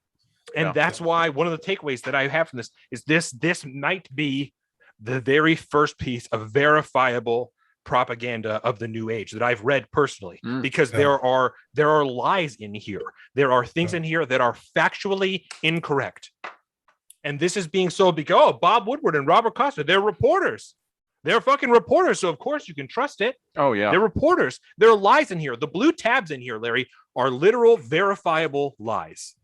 and Yeah. that's why one of the takeaways that I have from this is this might be the very first piece of verifiable propaganda of the new age that I've read personally, because Yeah. there are lies in here. There are things in here that are factually incorrect. And this is being sold because Bob Woodward and Robert Costa, they're reporters. They're fucking reporters, so of course you can trust it. Oh yeah. They're reporters. There are lies in here. The blue tabs in here, Larry, are literal verifiable lies.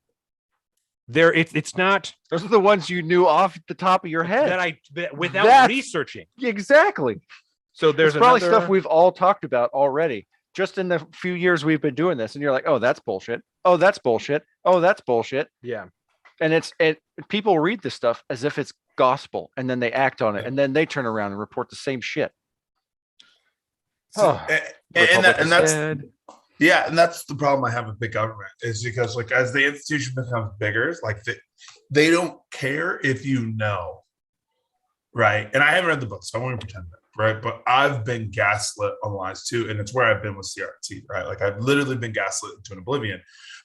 It's not Those are the ones you knew off the top of your head. that without That's- researching. Exactly. So there's It's probably another, stuff we've all talked about already just in the few years we've been doing this. And you're like, oh, that's bullshit. Oh, that's bullshit. Oh, that's bullshit. yeah. And people read this stuff as if it's gospel and then they act on it and then they turn around and report the same shit. So, and that's Said, yeah, and that's the problem I have with big government is because like as the institution becomes bigger, like they don't care if you know, right? And I haven't read the book, so I won't pretend that, right? But I've been gaslit on lies too, and it's where I've been with CRT, right? Like I've literally been gaslit into an oblivion.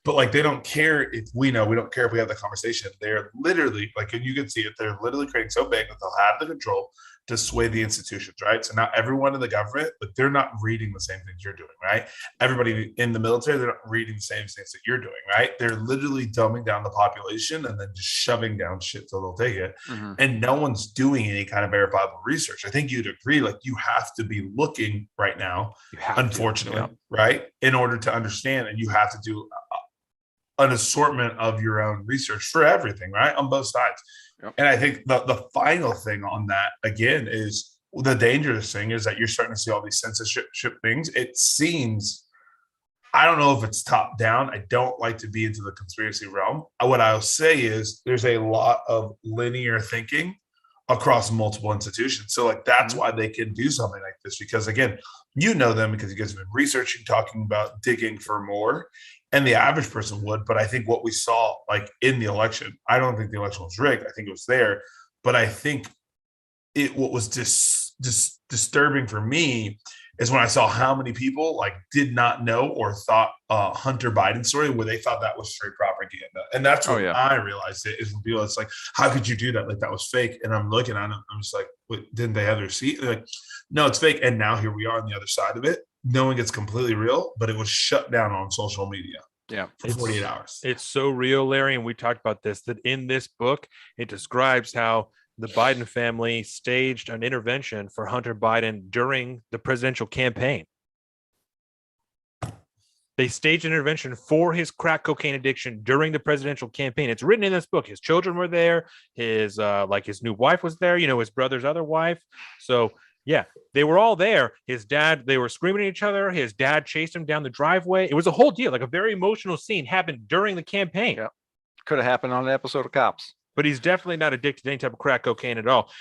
But like they don't care if we know, we don't care if we have the conversation. They're literally like, and you can see it, they're literally creating so big that they'll have the control to sway the institutions, right? So now everyone in the government, but they're not reading the same things you're doing, right? Everybody in the military, they're not reading the same things that you're doing, right? They're literally dumbing down the population and then just shoving down shit till they'll take it. mhm. And no one's doing any kind of verifiable research. I think you'd agree, like you have to be looking right now, You have to. unfortunately, yeah. right? In order to understand, and you have to do an assortment of your own research for everything, right? On both sides. Yep. And I think the final thing on that, again, is the dangerous thing is that you're starting to see all these censorship things. It seems, I don't know if it's top down. I don't like to be into the conspiracy realm. What I'll say is there's a lot of linear thinking across multiple institutions. So like that's why they can do something like this, because again, you know them because you guys have been researching, talking about digging for more, and the average person would. But I think what we saw like in the election, I don't think the election was rigged. I think it was there, but I think what was disturbing for me is when I saw how many people like did not know or thought Hunter Biden story where they thought that was straight propaganda. And that's Oh, when yeah. I realized it is when people, it's like, how could you do that? Like that was fake. And I'm looking at them, I'm just like, wait, didn't they have their receipt? They're like, no, it's fake. And now here we are on the other side of it, knowing it's completely real, but it was shut down on social media Yeah. for 48 hours. It's so real, Larry, and we talked about this, that in this book, it describes how the Biden family staged an intervention for Hunter Biden during the presidential campaign. They staged an intervention for his crack cocaine addiction during the presidential campaign. It's written in this book. His children were there. His new wife was there, his brother's other wife. So yeah, they were all there. His dad, they were screaming at each other. His dad chased him down the driveway. It was a whole deal. Like a very emotional scene happened during the campaign. Yeah. Could have happened on an episode of Cops. But he's definitely not addicted to any type of crack cocaine at all.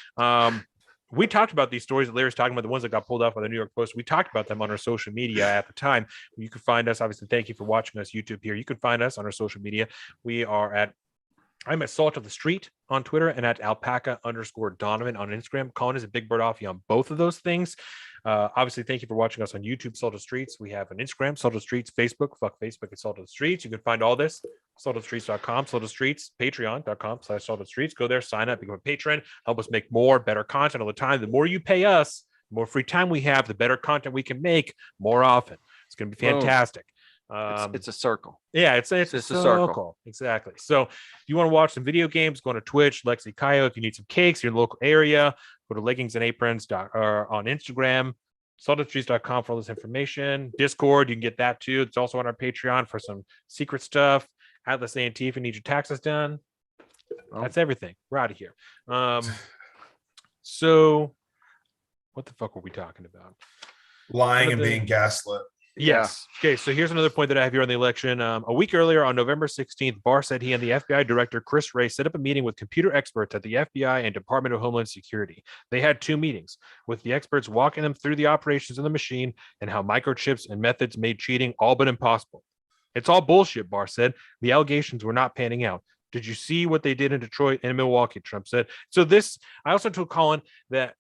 We talked about these stories that Larry's talking about, the ones that got pulled off by the New York Post. We talked about them on our social media at the time. You can find us, obviously, thank you for watching us, YouTube here. You can find us on our social media. I'm at Salt of the Street on Twitter and at alpaca_Donovan on Instagram. Colin is a Big Bird Offie on both of those things. Obviously, thank you for watching us on YouTube, Salt of the Streets. We have an Instagram, Salt of the Streets, Facebook, fuck Facebook at Salt of the Streets. You can find all this, saltofthestreets.com, Salt of the Streets, patreon.com/Salt of the Streets. Go there, sign up, become a patron, help us make more, better content all the time. The more you pay us, the more free time we have, the better content we can make more often. It's going to be fantastic. It's a circle. Yeah, it's a just a circle. circle. Exactly. So if you want to watch some video games, go on to Twitch, Lexi Kaio. If you need some cakes, you're in the local area, go to leggings and aprons or on Instagram, saltedstreets.com for all this information. Discord, you can get that too. It's also on our Patreon for some secret stuff. Atlas A&T if you need your taxes done. That's everything. We're out of here. So what the fuck were we talking about? Lying and being gaslit. Yes. Okay. So here's another point that I have here on the election. A week earlier, on November 16th, Barr said he and the FBI director, Chris Wray, set up a meeting with computer experts at the FBI and Department of Homeland Security. They had 2 meetings, with the experts walking them through the operations of the machine and how microchips and methods made cheating all but impossible. It's all bullshit, Barr said. The allegations were not panning out. Did you see what they did in Detroit and Milwaukee? Trump said. So I also told Colin that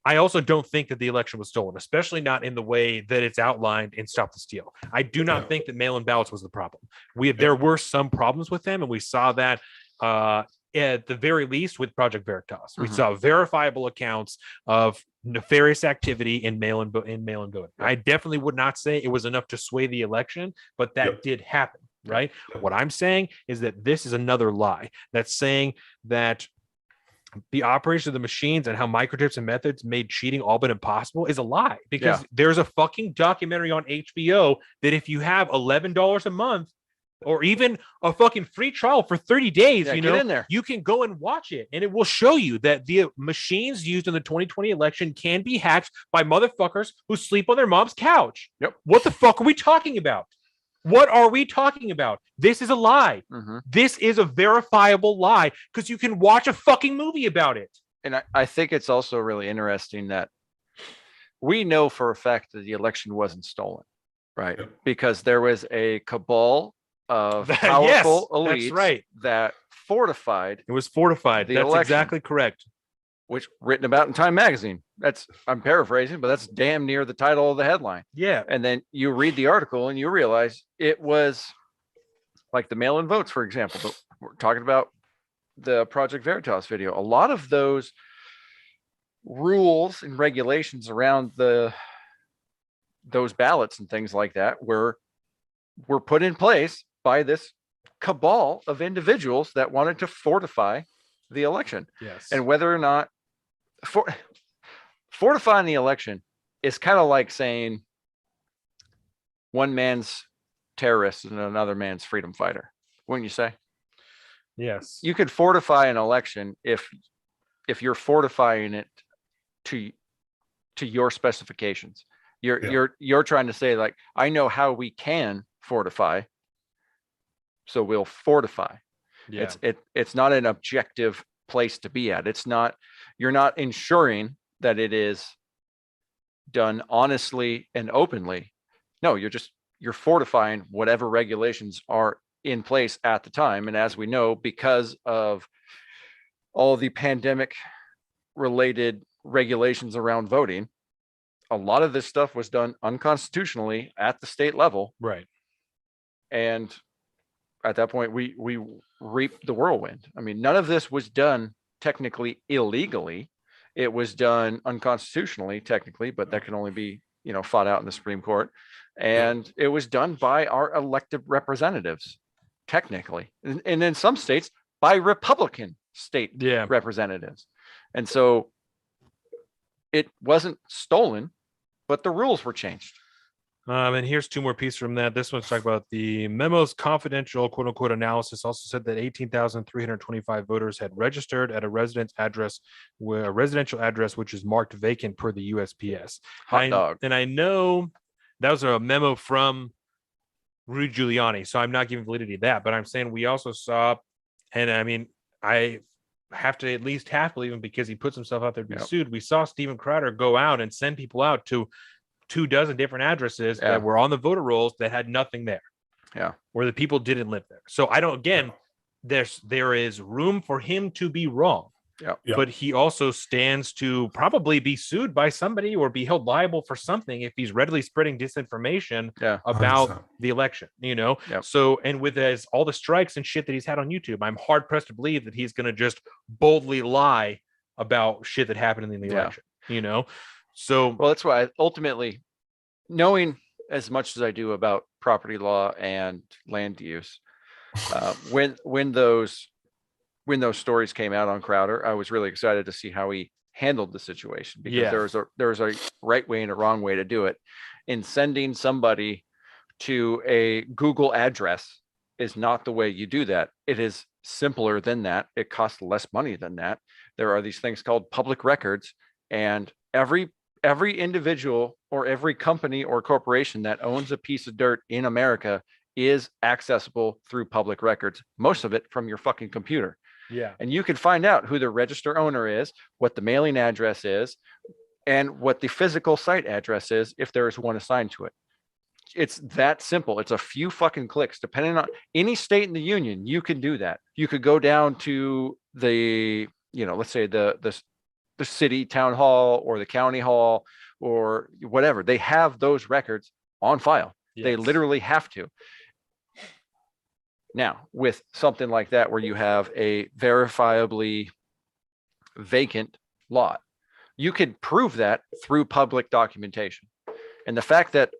I also don't think that the election was stolen, especially not in the way that it's outlined in Stop the Steal. I do not think that mail-in ballots was the problem. There were some problems with them, and we saw that at the very least with Project Veritas. We saw verifiable accounts of nefarious activity in mail-in voting. I definitely would not say it was enough to sway the election, but that did happen, right? What I'm saying is that this is another lie that's saying that the operation of the machines and how microchips and methods made cheating all but impossible is a lie, because there's a fucking documentary on HBO that if you have $11 a month or even a fucking free trial for 30 days, Get in there. you can go and watch it, and it will show you that the machines used in the 2020 election can be hacked by motherfuckers who sleep on their mom's couch. Yep. What the fuck are we talking about? What are we talking about? This is a lie. This is a verifiable lie, because you can watch a fucking movie about it. And I think it's also really interesting that we know for a fact that the election wasn't stolen, right? Because there was a cabal of powerful elites that's right. that fortified. It was fortified. The That's election. exactly correct. Which written about in Time Magazine. I'm paraphrasing, but that's damn near the title of the headline. Yeah. And then you read the article and you realize it was like the mail-in votes, for example. But we're talking about the Project Veritas video. A lot of those rules and regulations around those ballots and things like that were put in place by this cabal of individuals that wanted to fortify the election. Yes. And whether or not fortifying the election is kind of like saying one man's terrorist and another man's freedom fighter, wouldn't you say? Yes. You could fortify an election if you're fortifying it to your specifications. You're trying to say, like, I know how we can fortify, so we'll fortify. Yeah. It's not an objective place to be at. You're not ensuring that it is done honestly and openly. No, you're fortifying whatever regulations are in place at the time. And as we know, because of all the pandemic related regulations around voting, a lot of this stuff was done unconstitutionally at the state level. Right. And at that point, we reaped the whirlwind. I mean, none of this was done technically illegally. It was done unconstitutionally, technically, but that can only be, fought out in the Supreme Court. And it was done by our elected representatives, technically. And in some states, by Republican state representatives. And so it wasn't stolen, but the rules were changed. And here's 2 more pieces from that. This one's talking about the memo's confidential quote unquote analysis also said that 18,325 voters had registered at a residential address, which is marked vacant per the USPS. Hot dog. And I know that was a memo from Rudy Giuliani, so I'm not giving validity to that, but I'm saying we also saw, and I mean, I have to at least half believe him because he puts himself out there to be sued. We saw Steven Crowder go out and send people out to 24 different addresses that were on the voter rolls that had nothing there. Yeah. Where the people didn't live there. So there is room for him to be wrong. Yeah. But he also stands to probably be sued by somebody or be held liable for something if he's readily spreading disinformation about 100%. the election, Yep. So, and with all the strikes and shit that he's had on YouTube, I'm hard pressed to believe that he's going to just boldly lie about shit that happened in the election, So, well, that's why ultimately knowing as much as I do about property law and land use. When those stories came out on Crowder, I was really excited to see how he handled the situation, because Yeah. there was a right way and a wrong way to do it. In sending somebody to a Google address is not the way you do that. It is simpler than that. It costs less money than that. There are these things called public records, and every individual or every company or corporation that owns a piece of dirt in America is accessible through public records, most of it from your fucking computer. Yeah. And you can find out who the register owner is, what the mailing address is, and what the physical site address is, if there is one assigned to it. It's that simple. It's a few fucking clicks. Depending on any state in the union, you can do that. You could go down to the, let's say the city town hall or the county hall or whatever. They have those records on file. They Yes. literally have to. Now, with something like that, where you have a verifiably vacant lot, you could prove that through public documentation. And the fact that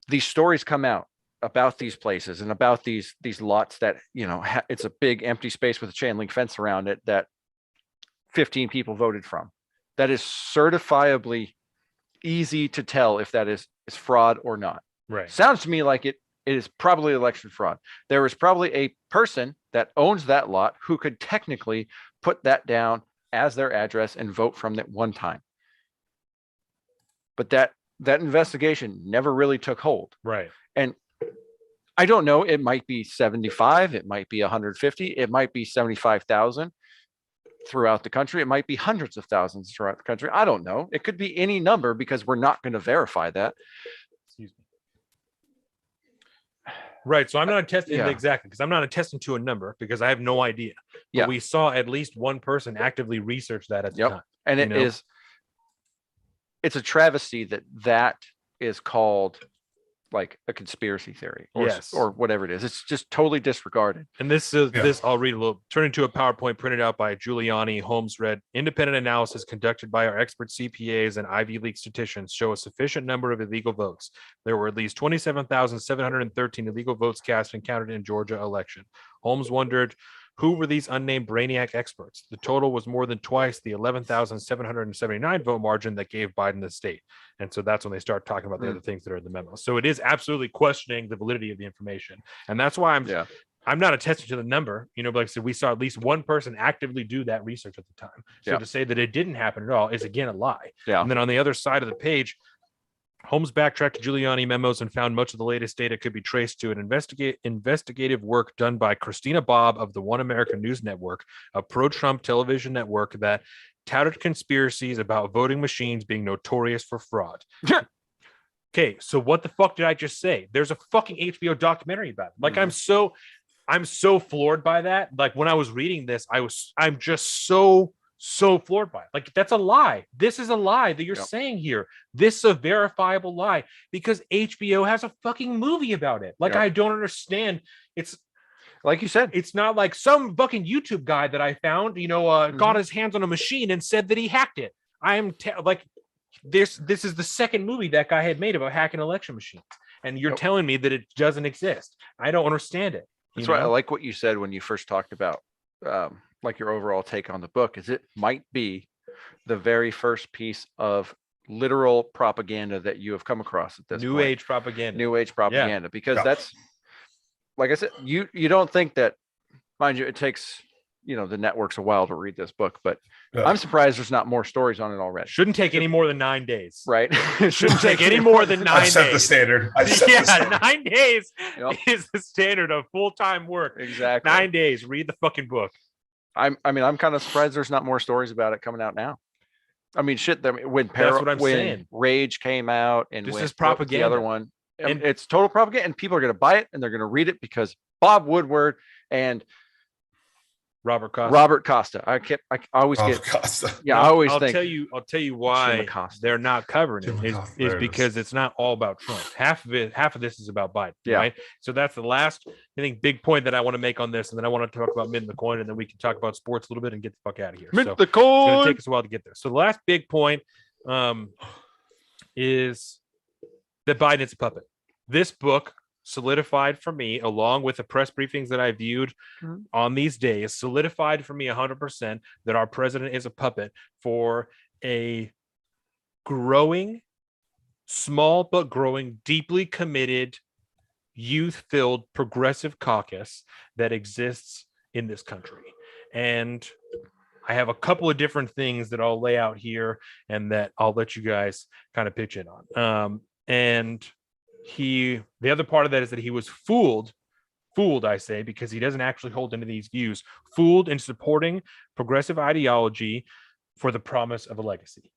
these stories come out about these places and about these lots that, it's a big empty space with a chain link fence around it that 15 people voted from, that is certifiably easy to tell if that is fraud or not. Right. Sounds to me like it is probably election fraud. There is probably a person that owns that lot who could technically put that down as their address and vote from that one time. But that investigation never really took hold. Right. And I don't know, it might be 75, it might be 150, it might be 75,000 throughout the country. It might be hundreds of thousands throughout the country. I don't know. It could be any number, because we're not going to verify that. Excuse me. Right. So I'm not attesting Yeah. exactly, because I'm not attesting to a number, because I have no idea. But Yeah. we saw at least one person actively research that at the Yep. time. And You know? it's a travesty that is called like a conspiracy theory or, Yes. or whatever it is. It's just totally disregarded. And this is Yeah. this. I'll read a little. Turning to a PowerPoint printed out by Giuliani, Holmes read, independent analysis conducted by our expert CPAs and Ivy League statisticians show a sufficient number of illegal votes. There were at least 27,713 illegal votes cast and counted in Georgia election. Holmes wondered, who were these unnamed brainiac experts? The total was more than twice the 11,779 vote margin that gave Biden the state. And so that's when they start talking about the other things that are in the memo. So it is absolutely questioning the validity of the information. And that's why I'm not attesting to the number, but like I said, we saw at least one person actively do that research at the time. So Yeah. to say that it didn't happen at all is again a lie. Yeah. And then on the other side of the page, Holmes backtracked to Giuliani memos and found much of the latest data could be traced to an investigative work done by Christina Bobb of the One American News Network, a pro-Trump television network that touted conspiracies about voting machines being notorious for fraud. Okay, so what the fuck did I just say? There's a fucking HBO documentary about it. Like, I'm so floored by that. Like, when I was reading this, I'm just so floored by it. Like, that's a lie. This is a lie that you're saying here. This is a verifiable lie, because HBO has a fucking movie about it. Like, I don't understand. It's Like you said, it's not like some fucking YouTube guy that I found, got his hands on a machine and said that he hacked it. I am like, this is the second movie that guy had made about hacking election machines, and you're telling me that it doesn't exist. I don't understand it. That's why I like what you said when you first talked about like your overall take on the book, is it might be the very first piece of literal propaganda that you have come across at this New point. age propaganda. New age propaganda, because Yeah. that's, like I said, you don't think that, mind you, it takes, the network's a while to read this book, but Yeah. I'm surprised there's not more stories on it already. Shouldn't take any more than 9 days. Right? Shouldn't take any more than 9 I've days. set the standard. I've set the Yeah, standard. 9 days Yep. is the standard of full-time work. Exactly. 9 days. Read the fucking book. I'm kind of surprised there's not more stories about it coming out now. I mean, shit. When That's what I'm when saying. Rage came out, and This when, is what was the other propaganda. one, And- it's total propaganda, and people are going to buy it and they're going to read it because Bob Woodward and Robert Costa. Robert Costa. I always Oh, get. Costa. Yeah, I always I'll think. tell you why Acosta. they're not covering Jim it Acosta, is there it is. because it's not all about Trump. Half of this is about Biden. Yeah. Right. So that's the last, I think, big point that I want to make on this, and then I want to talk about minting the coin, and then we can talk about sports a little bit and get the fuck out of here. Mint So the it's going to coin. take us a while to get there. So the last big point is that Biden is a puppet. This book solidified for me, along with the press briefings that I viewed on these days, solidified for me 100% that our president is a puppet for a growing, small but growing, deeply committed, youth-filled progressive caucus that exists in this country. And I have a couple of different things that I'll lay out here and that I'll let you guys kind of pitch in on. And the other part of that is that he was fooled, I say, because he doesn't actually hold any of these views, fooled in supporting progressive ideology for the promise of a legacy.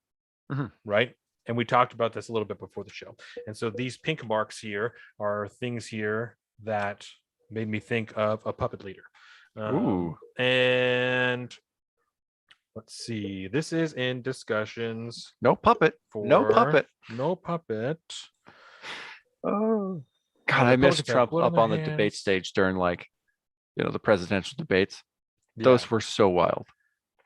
Right? And we talked about this a little bit before the show. And so these pink marks here are things here that made me think of a puppet leader. And let's see. This is in discussions. No puppet. No puppet. No puppet. Oh, God, I missed Trump up on the debate stage during the presidential debates. Those were so wild.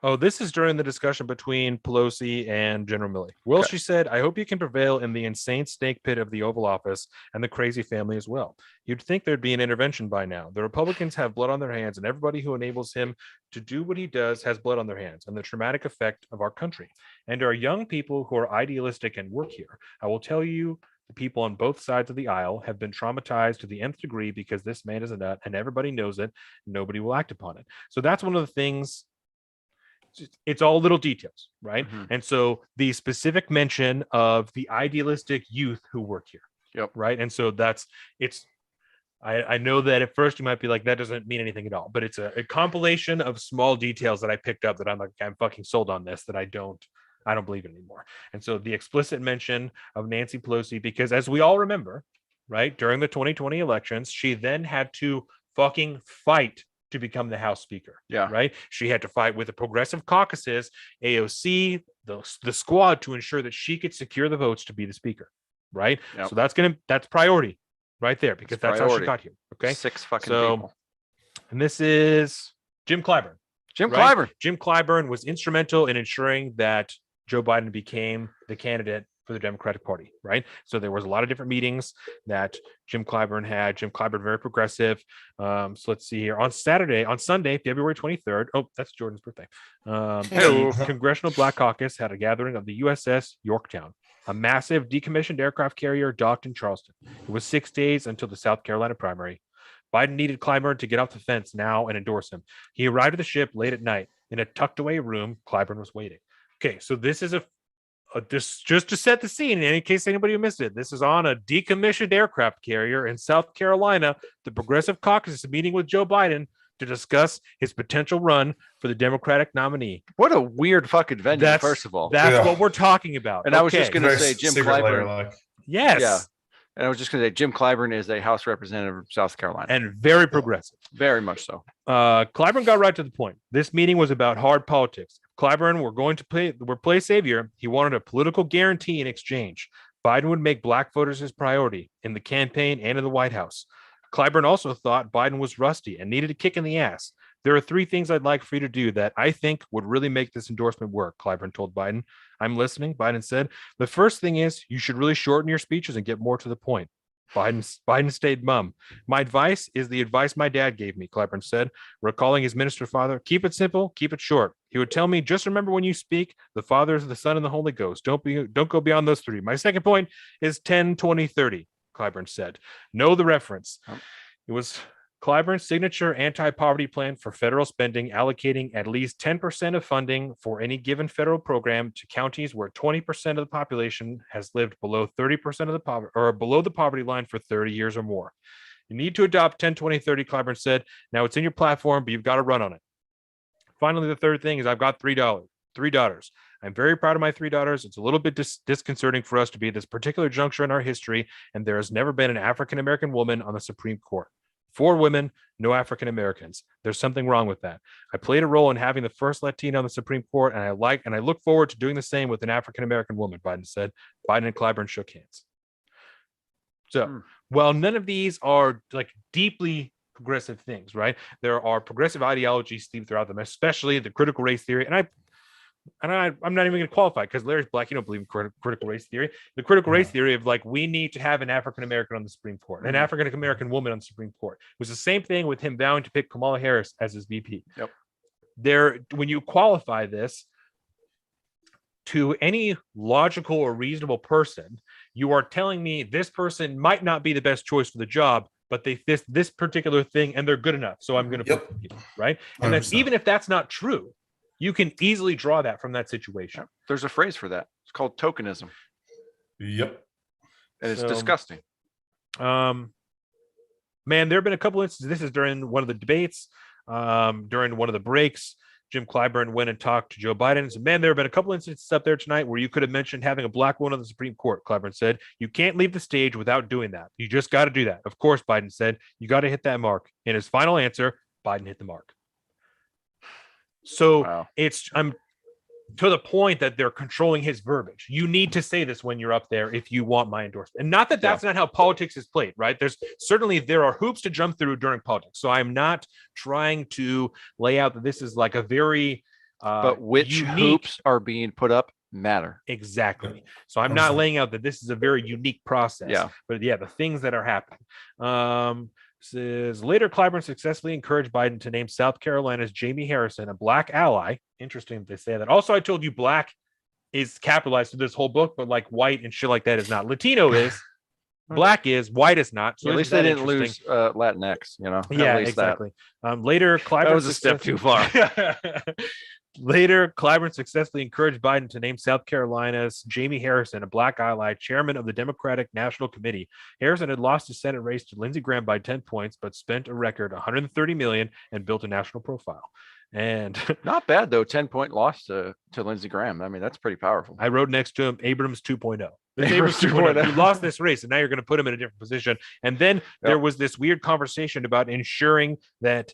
Oh, this is during the discussion between Pelosi and General Milley. Well, she said, I hope you can prevail in the insane snake pit of the Oval Office and the crazy family as well. You'd think there'd be an intervention by now. The Republicans have blood on their hands, and everybody who enables him to do what he does has blood on their hands and the traumatic effect of our country. And our young people who are idealistic and work here. I will tell you, the people on both sides of the aisle have been traumatized to the nth degree because this man is a nut and everybody knows it. Nobody will act upon it. So that's one of the things. It's all little details, right? And so the specific mention of the idealistic youth who work here, right? And so I know that at first you might be like, that doesn't mean anything at all, but it's a compilation of small details that I picked up that I'm fucking sold on this, that I don't believe it anymore. And so the explicit mention of Nancy Pelosi, because as we all remember, right, during the 2020 elections, she then had to fucking fight to become the House Speaker. Right. She had to fight with the progressive caucuses, AOC, the squad, to ensure that she could secure the votes to be the Speaker. Right. So that's priority right there, because that's how she got here. Okay. 6 fucking people. And this is Jim Clyburn. Jim Clyburn was instrumental in ensuring that Joe Biden became the candidate for the Democratic Party, right? So there was a lot of different meetings that Jim Clyburn had. Jim Clyburn, very progressive. So let's see here. On Sunday, February 23rd. Oh, that's Jordan's birthday. The Congressional Black Caucus had a gathering of the USS Yorktown, a massive decommissioned aircraft carrier docked in Charleston. It was 6 days until the South Carolina primary. Biden needed Clyburn to get off the fence now and endorse him. He arrived at the ship late at night. In a tucked away room, Clyburn was waiting. Okay, so this is just to set the scene, in case anybody missed it, this is on a decommissioned aircraft carrier in South Carolina. The Progressive Caucus is meeting with Joe Biden to discuss his potential run for the Democratic nominee. What a weird fucking venue, first of all. That's what we're talking about. And I was just going to say Jim Clyburn. Yes. Yeah. And I was just going to say Jim Clyburn is a House representative from South Carolina. And very progressive. Very much so. Clyburn got right to the point. This meeting was about hard politics. Clyburn were going to play savior. He wanted a political guarantee in exchange. Biden would make black voters his priority in the campaign and in the White House. Clyburn also thought Biden was rusty and needed a kick in the ass. There are 3 things I'd like for you to do that I think would really make this endorsement work, Clyburn told Biden. I'm listening, Biden said. The first thing is you should really shorten your speeches and get more to the point. Biden stayed mum. My advice is the advice my dad gave me, Clyburn said, recalling his minister father. Keep it simple, keep it short. He would tell me, just remember when you speak, the Father, the Son, and the Holy Ghost. Don't go beyond those 3. My second point is 10, 20, 30, Clyburn said. Know the reference. It was Clyburn's signature anti-poverty plan for federal spending, allocating at least 10% of funding for any given federal program to counties where 20% of the population has lived below 30% of the poverty or below the poverty line for 30 years or more. You need to adopt 10, 20, 30, Clyburn said. Now it's in your platform, but you've got to run on it. Finally, the third thing is I've got 3 daughters. I'm very proud of my 3 daughters. It's a little bit disconcerting for us to be at this particular juncture in our history, and there has never been an African-American woman on the Supreme Court. 4 women, no African Americans. There's something wrong with that. I played a role in having the first Latina on the Supreme Court, and I look forward to doing the same with an African American woman, Biden said. Biden and Clyburn shook hands. So, while none of these are like deeply progressive things, right? There are progressive ideologies steeped throughout them, especially the critical race theory. And and I'm not even going to qualify because Larry's black. You don't believe in critical race theory. The critical race theory of like we need to have an African American on the Supreme Court, an African American woman on the Supreme Court. It was the same thing with him vowing to pick Kamala Harris as his VP. Yep. When you qualify this to any logical or reasonable person, you are telling me this person might not be the best choice for the job, but they fit this particular thing and they're good enough. So I'm going to put them, right? And that's 100%. even if that's not true, you can easily draw that from that situation. There's a phrase for that. It's called tokenism. Yep. And it's So, disgusting. Man, there have been a couple instances. This is during one of the debates, during one of the breaks. Jim Clyburn went and talked to Joe Biden and said, man, there have been a couple instances up there tonight where you could have mentioned having a black woman on the Supreme Court. Clyburn said, you can't leave the stage without doing that. You just got to do that. Of course, Biden said, you got to hit that mark. In his final answer, Biden hit the mark. So Wow. I'm to the point that they're controlling his verbiage. You need to say this when you're up there if you want my endorsement. And not that that's not how politics is played, right? There are hoops to jump through during politics. So I'm not trying to lay out that this is like a very But which unique, hoops are being put up matter. exactly. So I'm not laying out that this is a very unique process. Yeah. But yeah, the things that are happening. Says later, Clyburn successfully encouraged Biden to name South Carolina's Jamie Harrison a black ally. Interesting that they say that. Also, I told you black is capitalized through this whole book, but like white and shit like that is not. Latino is, black is, white is not. So At least they didn't lose Latinx, you know. Yeah, At least exactly. Later, Clyburn that was a step too far. Later, Clyburn successfully encouraged Biden to name South Carolina's Jamie Harrison a black ally chairman of the Democratic National Committee. Harrison had lost his Senate race to Lindsey Graham by 10 points, but spent a record $130 million and built a national profile. And Not bad though. 10-point loss to Lindsey Graham. I mean, that's pretty powerful. I wrote next to him Abrams 2.0. Abrams 2.0. You lost this race, and now you're going to put him in a different position. And then there was this weird conversation about ensuring that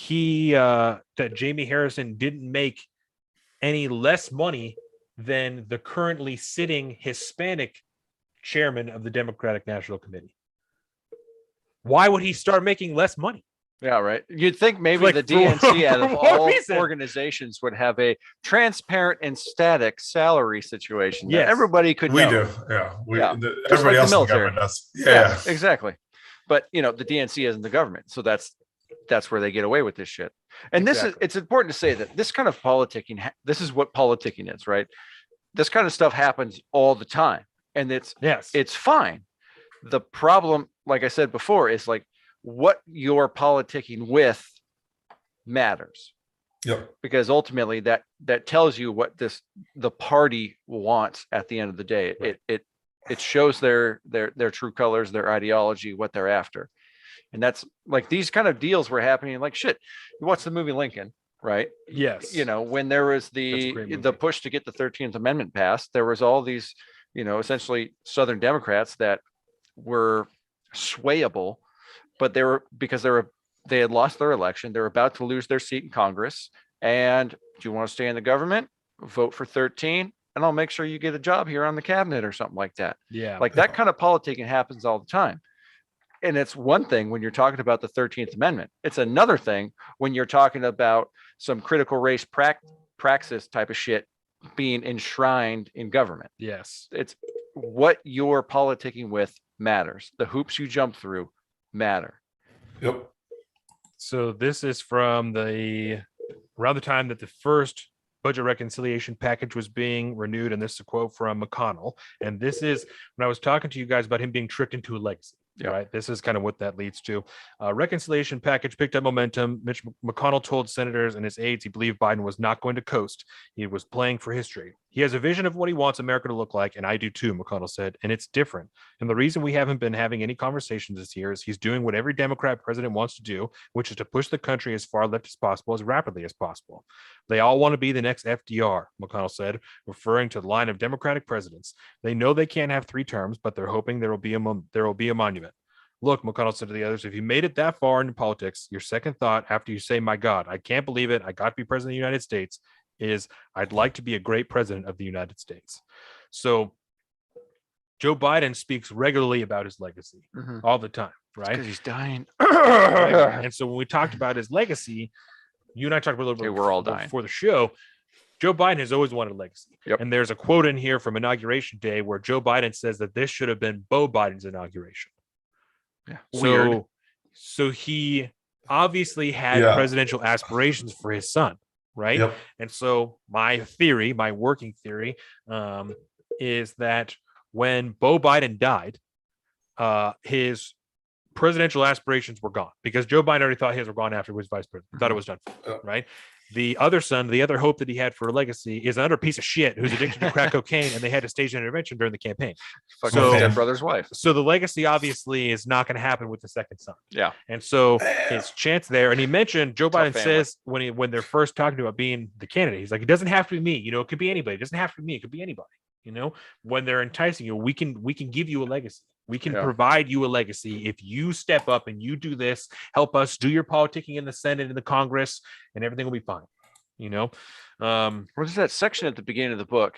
that Jamie Harrison didn't make any less money than the currently sitting Hispanic chairman of the Democratic National Committee. Why would he start making less money? Yeah, right. You'd think maybe Like, the DNC out of for what all reason? organizations would have a transparent and static salary situation. That Yes. everybody could We know. do. Yeah. Just Everybody like the else in the military. government does. Yeah, Yeah. exactly. But you know, the DNC isn't the government, so that's where they get away with this shit. And Exactly. it's important to say that this kind of politicking, this is what politicking is, right? This kind of stuff happens all the time, and it's fine. The problem, like I said before, is like what you're politicking with matters, Yep. because ultimately that tells you what the party wants at the end of the day. Right. It shows their true colors, their ideology, what they're after. And that's like these kind of deals were happening. Like shit, you watch the movie Lincoln, right? Yes. You know, when there was That's a great the movie. push to get the 13th Amendment passed, there was all these, you know, essentially Southern Democrats that were swayable, but they had lost their election. They were about to lose their seat in Congress. And do you want to stay in the government? Vote for 13, and I'll make sure you get a job here on the cabinet or something like that. Yeah. Like that kind of politicking happens all the time. And it's one thing when you're talking about the 13th Amendment. It's another thing when you're talking about some critical race praxis type of shit being enshrined in government. Yes. It's what you're politicking with matters. The hoops you jump through matter. Yep. So this is from around the time that the first budget reconciliation package was being renewed, and this is a quote from McConnell. And this is when I was talking to you guys about him being tricked into a legacy. Yeah. Right. This is kind of what that leads to. Reconciliation package picked up momentum. Mitch McConnell told senators and his aides he believed Biden was not going to coast. He was playing for history. He has a vision of what he wants America to look like, and I do too, McConnell said, and it's different. And the reason we haven't been having any conversations this year is he's doing what every Democrat president wants to do, which is to push the country as far left as possible, as rapidly as possible. They all want to be the next FDR, McConnell said, referring to the line of Democratic presidents. They know they can't have 3 terms, but they're hoping there will be a monument. Look, McConnell said to the others, if you made it that far into politics, your second thought after you say, my God, I can't believe it, I got to be president of the United States, is I'd like to be a great president of the United States. So Joe Biden speaks regularly about his legacy all the time, right? Because he's dying. And so when we talked about his legacy, you and I talked about it a little bit We're all dying. before the show. Joe Biden has always wanted a legacy. Yep. And there's a quote in here from Inauguration Day where Joe Biden says that this should have been Beau Biden's inauguration. Yeah. Weird. So he obviously had presidential aspirations for his son, right? Yep. And so my theory, my working theory, is that when Beau Biden died, his presidential aspirations were gone because Joe Biden already thought his were gone after he was vice president. Thought it was done, right? The other son, the other hope that he had for a legacy is another piece of shit who's addicted to crack cocaine, and they had to stage an intervention during the campaign. Fucking So- Step brother's wife. So the legacy obviously is not going to happen with the second son. Yeah. And so his chance there, and he mentioned Joe Tough Biden family. says when they're first talking about being the candidate, he's like, it doesn't have to be me. You know, it could be anybody. It doesn't have to be me. It could be anybody. You know, when they're enticing you, we can give you a legacy. We can Yeah. provide you a legacy if you step up and you do this. Help us do your politicking in the Senate and the Congress, and everything will be fine. You know, There's that section at the beginning of the book.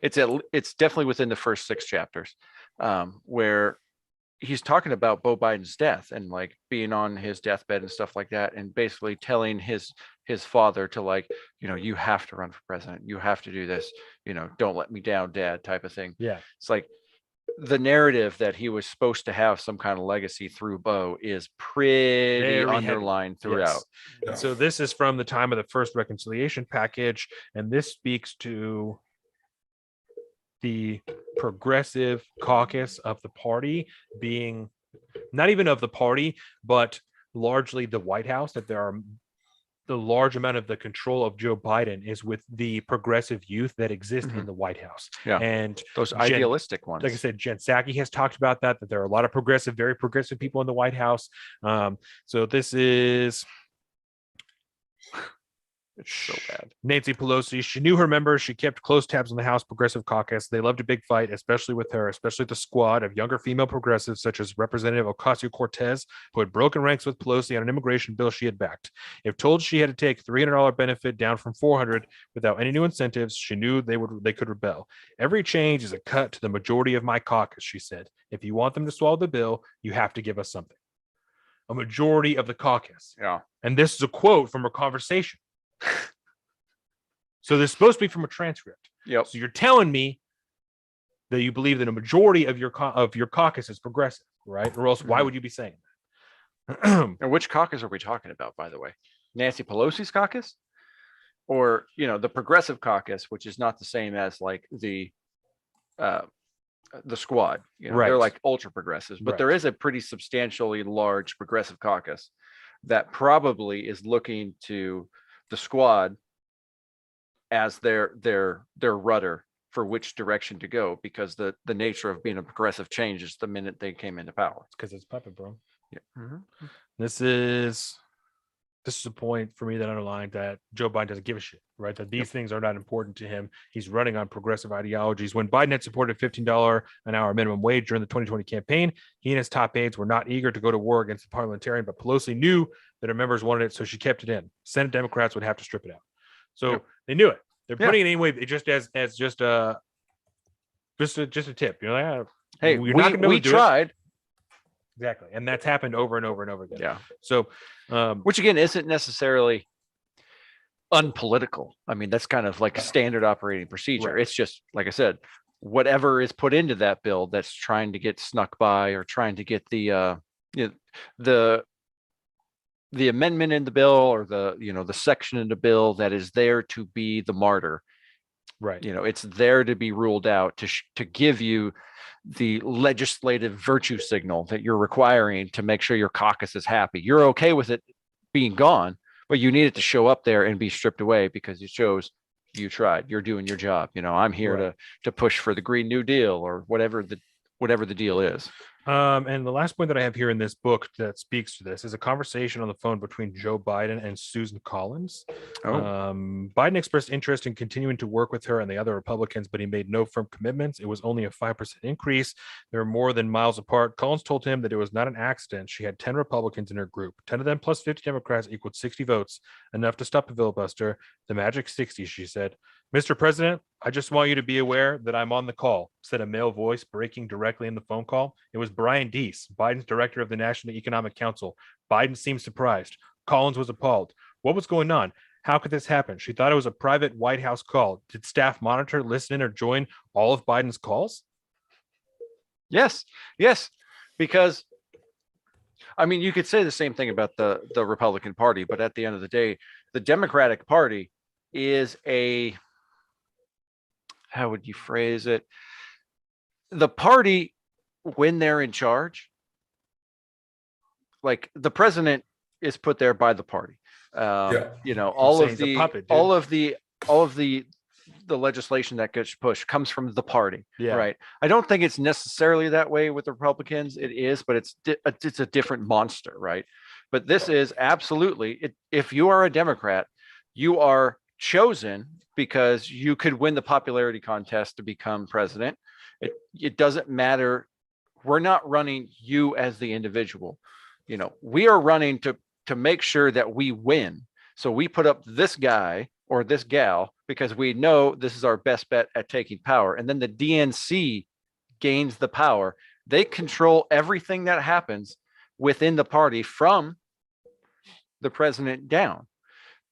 It's definitely within the first 6 chapters, where he's talking about Beau Biden's death and like being on his deathbed and stuff like that, and basically telling his father to, like, you know, you have to run for president. You have to do this. You know, don't let me down, Dad, type of thing. yeah. It's like the narrative that he was supposed to have some kind of legacy through Beau is pretty Very heavy. underlined throughout. Yeah. So this is from the time of the first reconciliation package, and this speaks to the progressive caucus of the party being not even of the party, but largely the White House, that there are the large amount of the control of Joe Biden is with the progressive youth that exist in the White House. Yeah. And Those Jen- idealistic ones. like I said, Jen Psaki has talked about that there are a lot of progressive, very progressive people in the White House. So this is It's so bad. Nancy Pelosi. She knew her members. She kept close tabs on the House Progressive Caucus. They loved a big fight, especially with her, especially the squad of younger female progressives, such as Representative Ocasio-Cortez, who had broken ranks with Pelosi on an immigration bill she had backed. If told she had to take $300 benefit down from $400 without any new incentives, she knew they could rebel. Every change is a cut to the majority of my caucus, she said. If you want them to swallow the bill, you have to give us something. A majority of the caucus. Yeah. And this is a quote from a conversation. So this is supposed to be from a transcript. Yep. So you're telling me that you believe that a majority of your caucus is progressive, right? Or else why would you be saying that? And which caucus are we talking about, by the way? Nancy Pelosi's caucus? Or, you know, the progressive caucus, which is not the same as like the squad. You know, Right. they're like ultra progressives, but Right. there is a pretty substantially large progressive caucus that probably is looking to the squad as their rudder for which direction to go, because the nature of being a progressive changes the minute they came into power. Because it's puppet, bro. Yeah. This is a point for me that underlined that Joe Biden doesn't give a shit, right? That these things are not important to him. He's running on progressive ideologies. When Biden had supported $15 an hour minimum wage during the 2020 campaign, he and his top aides were not eager to go to war against the parliamentarian, but Pelosi knew that her members wanted it, so she kept it in. Senate Democrats would have to strip it out. So Yep. they knew it. They're Yeah. putting it anyway, just as just a tip. You're like, Hey, you're not gonna be able we to do it. tried. Exactly. And that's happened over and over and over again. Yeah. So Which again isn't necessarily unpolitical. I mean, that's kind of like a standard operating procedure. Right. It's just, like I said, whatever is put into that bill that's trying to get snuck by, or trying to get the amendment in the bill, or the section in the bill that is there to be the martyr. right. You know, it's there to be ruled out, to give you the legislative virtue signal that you're requiring to make sure your caucus is happy. You're okay with it being gone, but you need it to show up there and be stripped away, because it shows you tried. You're doing your job. You know, I'm here Right. to push for the Green New Deal, or whatever the deal is. And the last point that I have here in this book that speaks to this is a conversation on the phone between Joe Biden and Susan Collins. Biden expressed interest in continuing to work with her and the other Republicans, but he made no firm commitments. It was only a 5% increase. They were more than miles apart. Collins told him that it was not an accident. She had 10 Republicans in her group. 10 of them plus 50 Democrats equaled 60 votes, enough to stop the filibuster. The magic 60, she said. Mr. President, I just want you to be aware that I'm on the call, said a male voice breaking directly in the phone call. It was Brian Deese, Biden's director of the National Economic Council. Biden seemed surprised. Collins was appalled. What was going on? How could this happen? She thought it was a private White House call. Did staff monitor, listen in, or join all of Biden's calls? Yes, because I mean, you could say the same thing about the Republican Party, but at the end of the day, the Democratic Party is how would you phrase it? The party, when they're in charge, like the president is put there by the party. All saying of he's a puppet, dude. all of the legislation that gets pushed comes from the party. Yeah. Right. I don't think it's necessarily that way with the Republicans. It is, but it's a different monster. Right. But this is absolutely, if you are a Democrat, you are chosen because you could win the popularity contest to become president. It doesn't matter. We're not running you as the individual. We are running to make sure that we win. So we put up this guy or this gal because we know this is our best bet at taking power. And then the DNC gains the power. They control everything that happens within the party from the president down.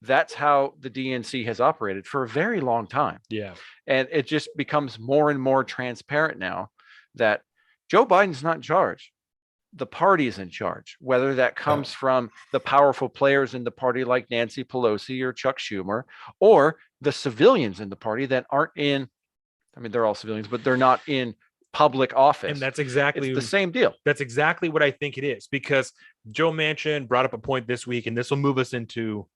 That's how the DNC has operated for a very long time. Yeah. And it just becomes more and more transparent now that Joe Biden's not in charge. The party is in charge, whether that comes from the powerful players in the party like Nancy Pelosi or Chuck Schumer, or the civilians in the party that aren't in, I mean, they're all civilians, but they're not in public office. And that's exactly the same deal. That's exactly what I think it is, because Joe Manchin brought up a point this week, and this will move us into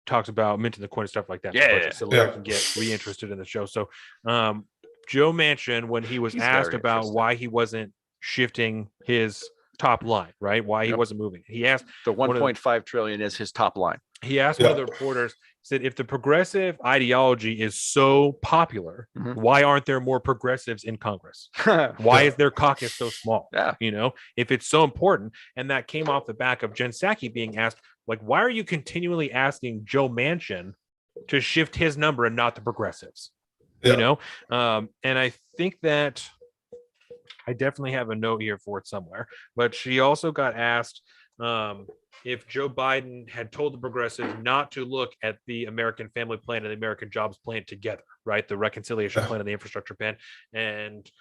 talks about minting the coin and stuff like that. So Larry can get reinterested in the show. So Joe Manchin, when he was asked about why he wasn't shifting his top line, right? Why he wasn't moving. He asked the 1.5 trillion is his top line. He asked one of the reporters, said, if the progressive ideology is so popular, why aren't there more progressives in Congress? Why is their caucus so small? Yeah. If it's so important. And that came off the back of Jen Psaki being asked, like, why are you continually asking Joe Manchin to shift his number and not the progressives? And I think that I definitely have a note here for it somewhere, but she also got asked if Joe Biden had told the progressives not to look at the American Family Plan and the American Jobs Plan together, right? The reconciliation plan and the infrastructure plan. And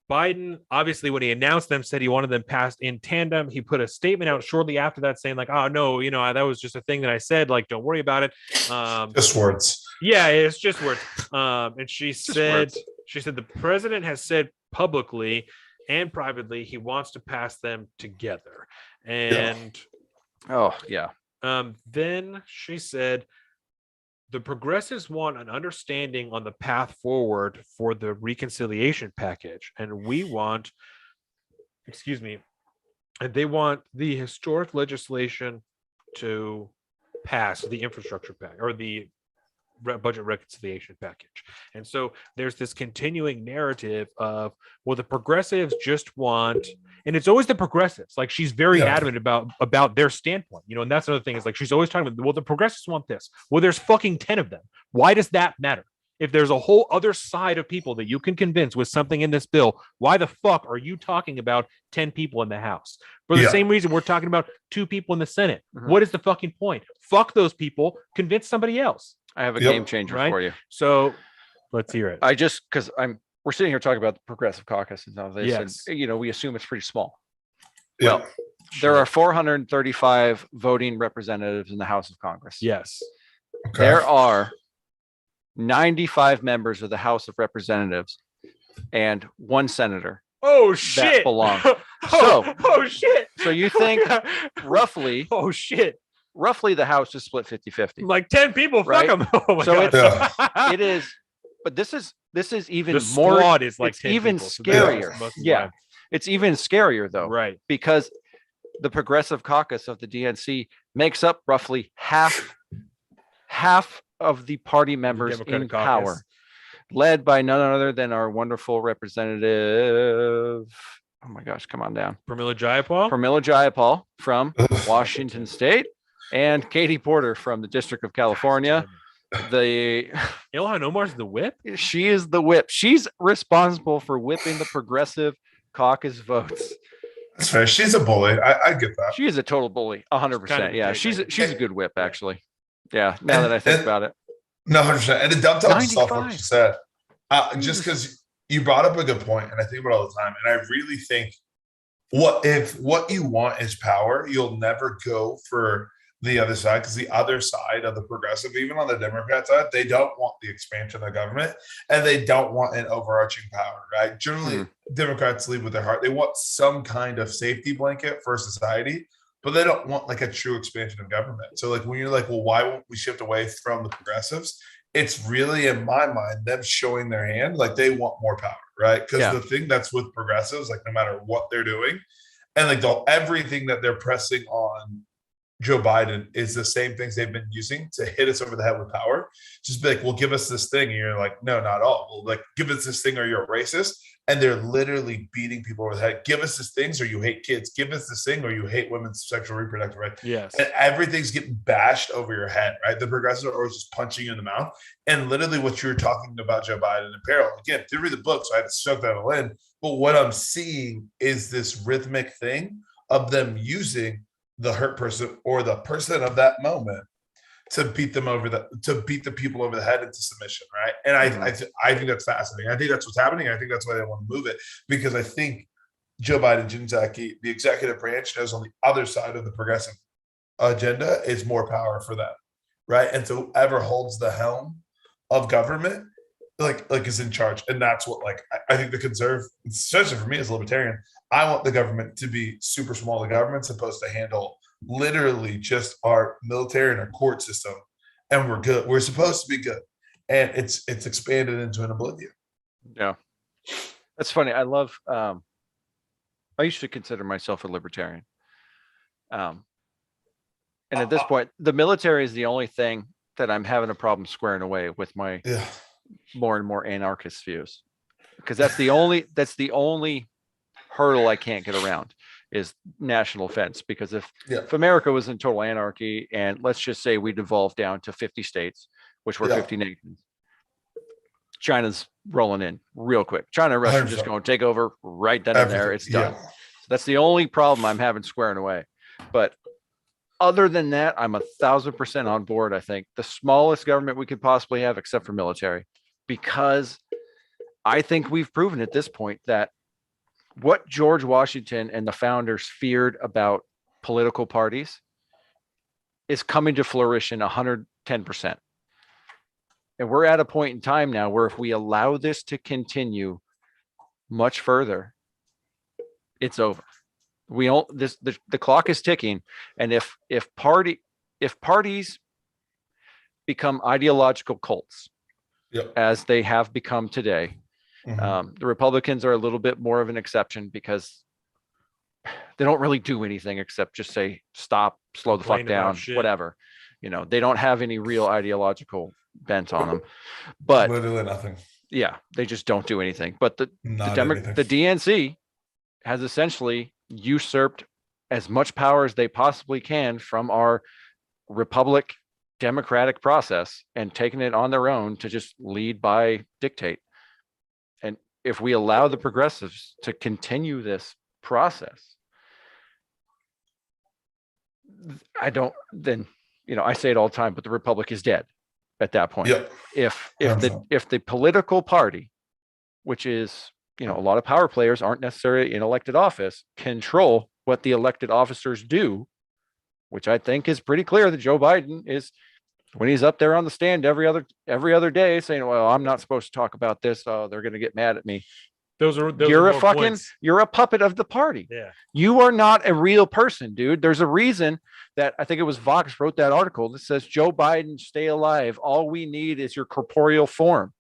Biden, obviously, when he announced them, said he wanted them passed in tandem. He put a statement out shortly after that saying, like, oh, no, that was just a thing that I said, like, don't worry about it. Just words. Yeah, it's just words. And she said the president has said publicly and privately he wants to pass them together. And then she said the progressives want an understanding on the path forward for the reconciliation package, and we want, and they want the historic legislation to pass, the infrastructure pack or the budget reconciliation package. And so there's this continuing narrative of, well, the progressives just want, and it's always the progressives, like she's very adamant about their standpoint, and that's another thing, is like she's always talking about, well, the progressives want this. Well, there's fucking 10 of them. Why does that matter? If there's a whole other side of people that you can convince with something in this bill, why the fuck are you talking about 10 people in the House? For the same reason we're talking about 2 people in the Senate. What is the fucking point? Fuck those people. Convince somebody else. I have a game changer for you. So let's hear it. Because we're sitting here talking about the Progressive Caucus and all this, and we assume it's pretty small. Yeah. Well, there are 435 voting representatives in the House of Congress. Yes. Okay. There are 95 members of the House of Representatives and 1 senator. Oh shit! That belong. Oh shit! So you think roughly? Oh shit! Roughly, the House is split 50-50. Like 10 people, right? fuck them. Oh my so God. it is, but this is even the more. Squad is like it's even people, scarier. So yeah, it's even scarier though, right? Because the Progressive Caucus of the DNC makes up roughly half of the party members in power, led by none other than our wonderful representative. Oh my gosh, come on down. Pramila Jayapal. Pramila Jayapal from Washington State, and Katie Porter from the District of California. Ilhan Omar's the whip? She is the whip. She's responsible for whipping the Progressive Caucus votes. That's fair. She's a bully. I get that. She is a total bully, 100%. kind of a Yeah, dick, she's I she's a think. good whip, Yeah. actually. Yeah, now that I think And- about it. No, 100%. And it dovetails just off what 95. you said. Just Jesus. because you brought up a good point, and I think about it all the time, and I really think what you want is power, you'll never go for the other side, because the other side of the progressive, even on the Democrat side, they don't want the expansion of the government, and they don't want an overarching power, right? Generally, Democrats lead with their heart. They want some kind of safety blanket for society, but they don't want like a true expansion of government. So like when you're like, well, why won't we shift away from the progressives? It's really, in my mind, them showing their hand, like they want more power, right? Because Yeah. the thing that's with progressives, like no matter what they're doing, and like everything that they're pressing on Joe Biden is the same things they've been using to hit us over the head with power. Just be like, well, give us this thing. And you're like, no, not all. Well, like, give us this thing or you're a racist. And they're literally beating people over the head. Give us this things or you hate kids. Give us this thing or you hate women's sexual reproductive rights. Yes. And everything's getting bashed over your head, right? The progressives are always just punching you in the mouth. And literally what you were talking about Joe Biden and Peril, again, did read the book, so I had to soak that all in. But what I'm seeing is this rhythmic thing of them using the hurt person or the person of that moment to beat them to beat the people over the head into submission, right? And I think that's fascinating. I think that's what's happening. I think that's why they want to move it, because I think Joe Biden, Jen Psaki, the executive branch knows on the other side of the progressive agenda is more power for them, right? And so whoever holds the helm of government, like is in charge, and that's what I think the conservative, especially for me as a libertarian, I want the government to be super small. The government's supposed to handle literally just our military and our court system, and we're good. We're supposed to be good, and it's expanded into an oblivion. Yeah. That's funny. I love I used to consider myself a libertarian. And at this point, the military is the only thing that I'm having a problem squaring away with my Yeah, more and more anarchist views. Because that's the only hurdle I can't get around is national defense. Because if America was in total anarchy, and let's just say we devolved down to 50 states, which were 50 nations, China's rolling in real quick. China and Russia are just going to take over right then and there. It's done. So that's the only problem I'm having squaring away. But other than that, I'm 1,000% on board. I think the smallest government we could possibly have, except for military, because I think we've proven at this point that what George Washington and the founders feared about political parties is coming to fruition 110%. And we're at a point in time now where if we allow this to continue much further, it's over. The clock is ticking. And if parties become ideological cults, as they have become today, the Republicans are a little bit more of an exception because they don't really do anything except just say, stop, slow the fuck down, whatever. They don't have any real ideological bent on them, but literally nothing. Yeah, they just don't do anything. But the DNC has essentially usurped as much power as they possibly can from our republic democratic process and taken it on their own to just lead by dictate. And if we allow the progressives to continue this process, I say it all the time, but the republic is dead at that point. If the political party, which is, a lot of power players aren't necessarily in elected office, control what the elected officers do, which I think is pretty clear that Joe Biden is, when he's up there on the stand every other day saying, well, I'm not supposed to talk about this. Oh, they're going to get mad at me. You're a puppet of the party. Yeah. You are not a real person, dude. There's a reason that I think it was Vox wrote that article that says, Joe Biden, stay alive. All we need is your corporeal form.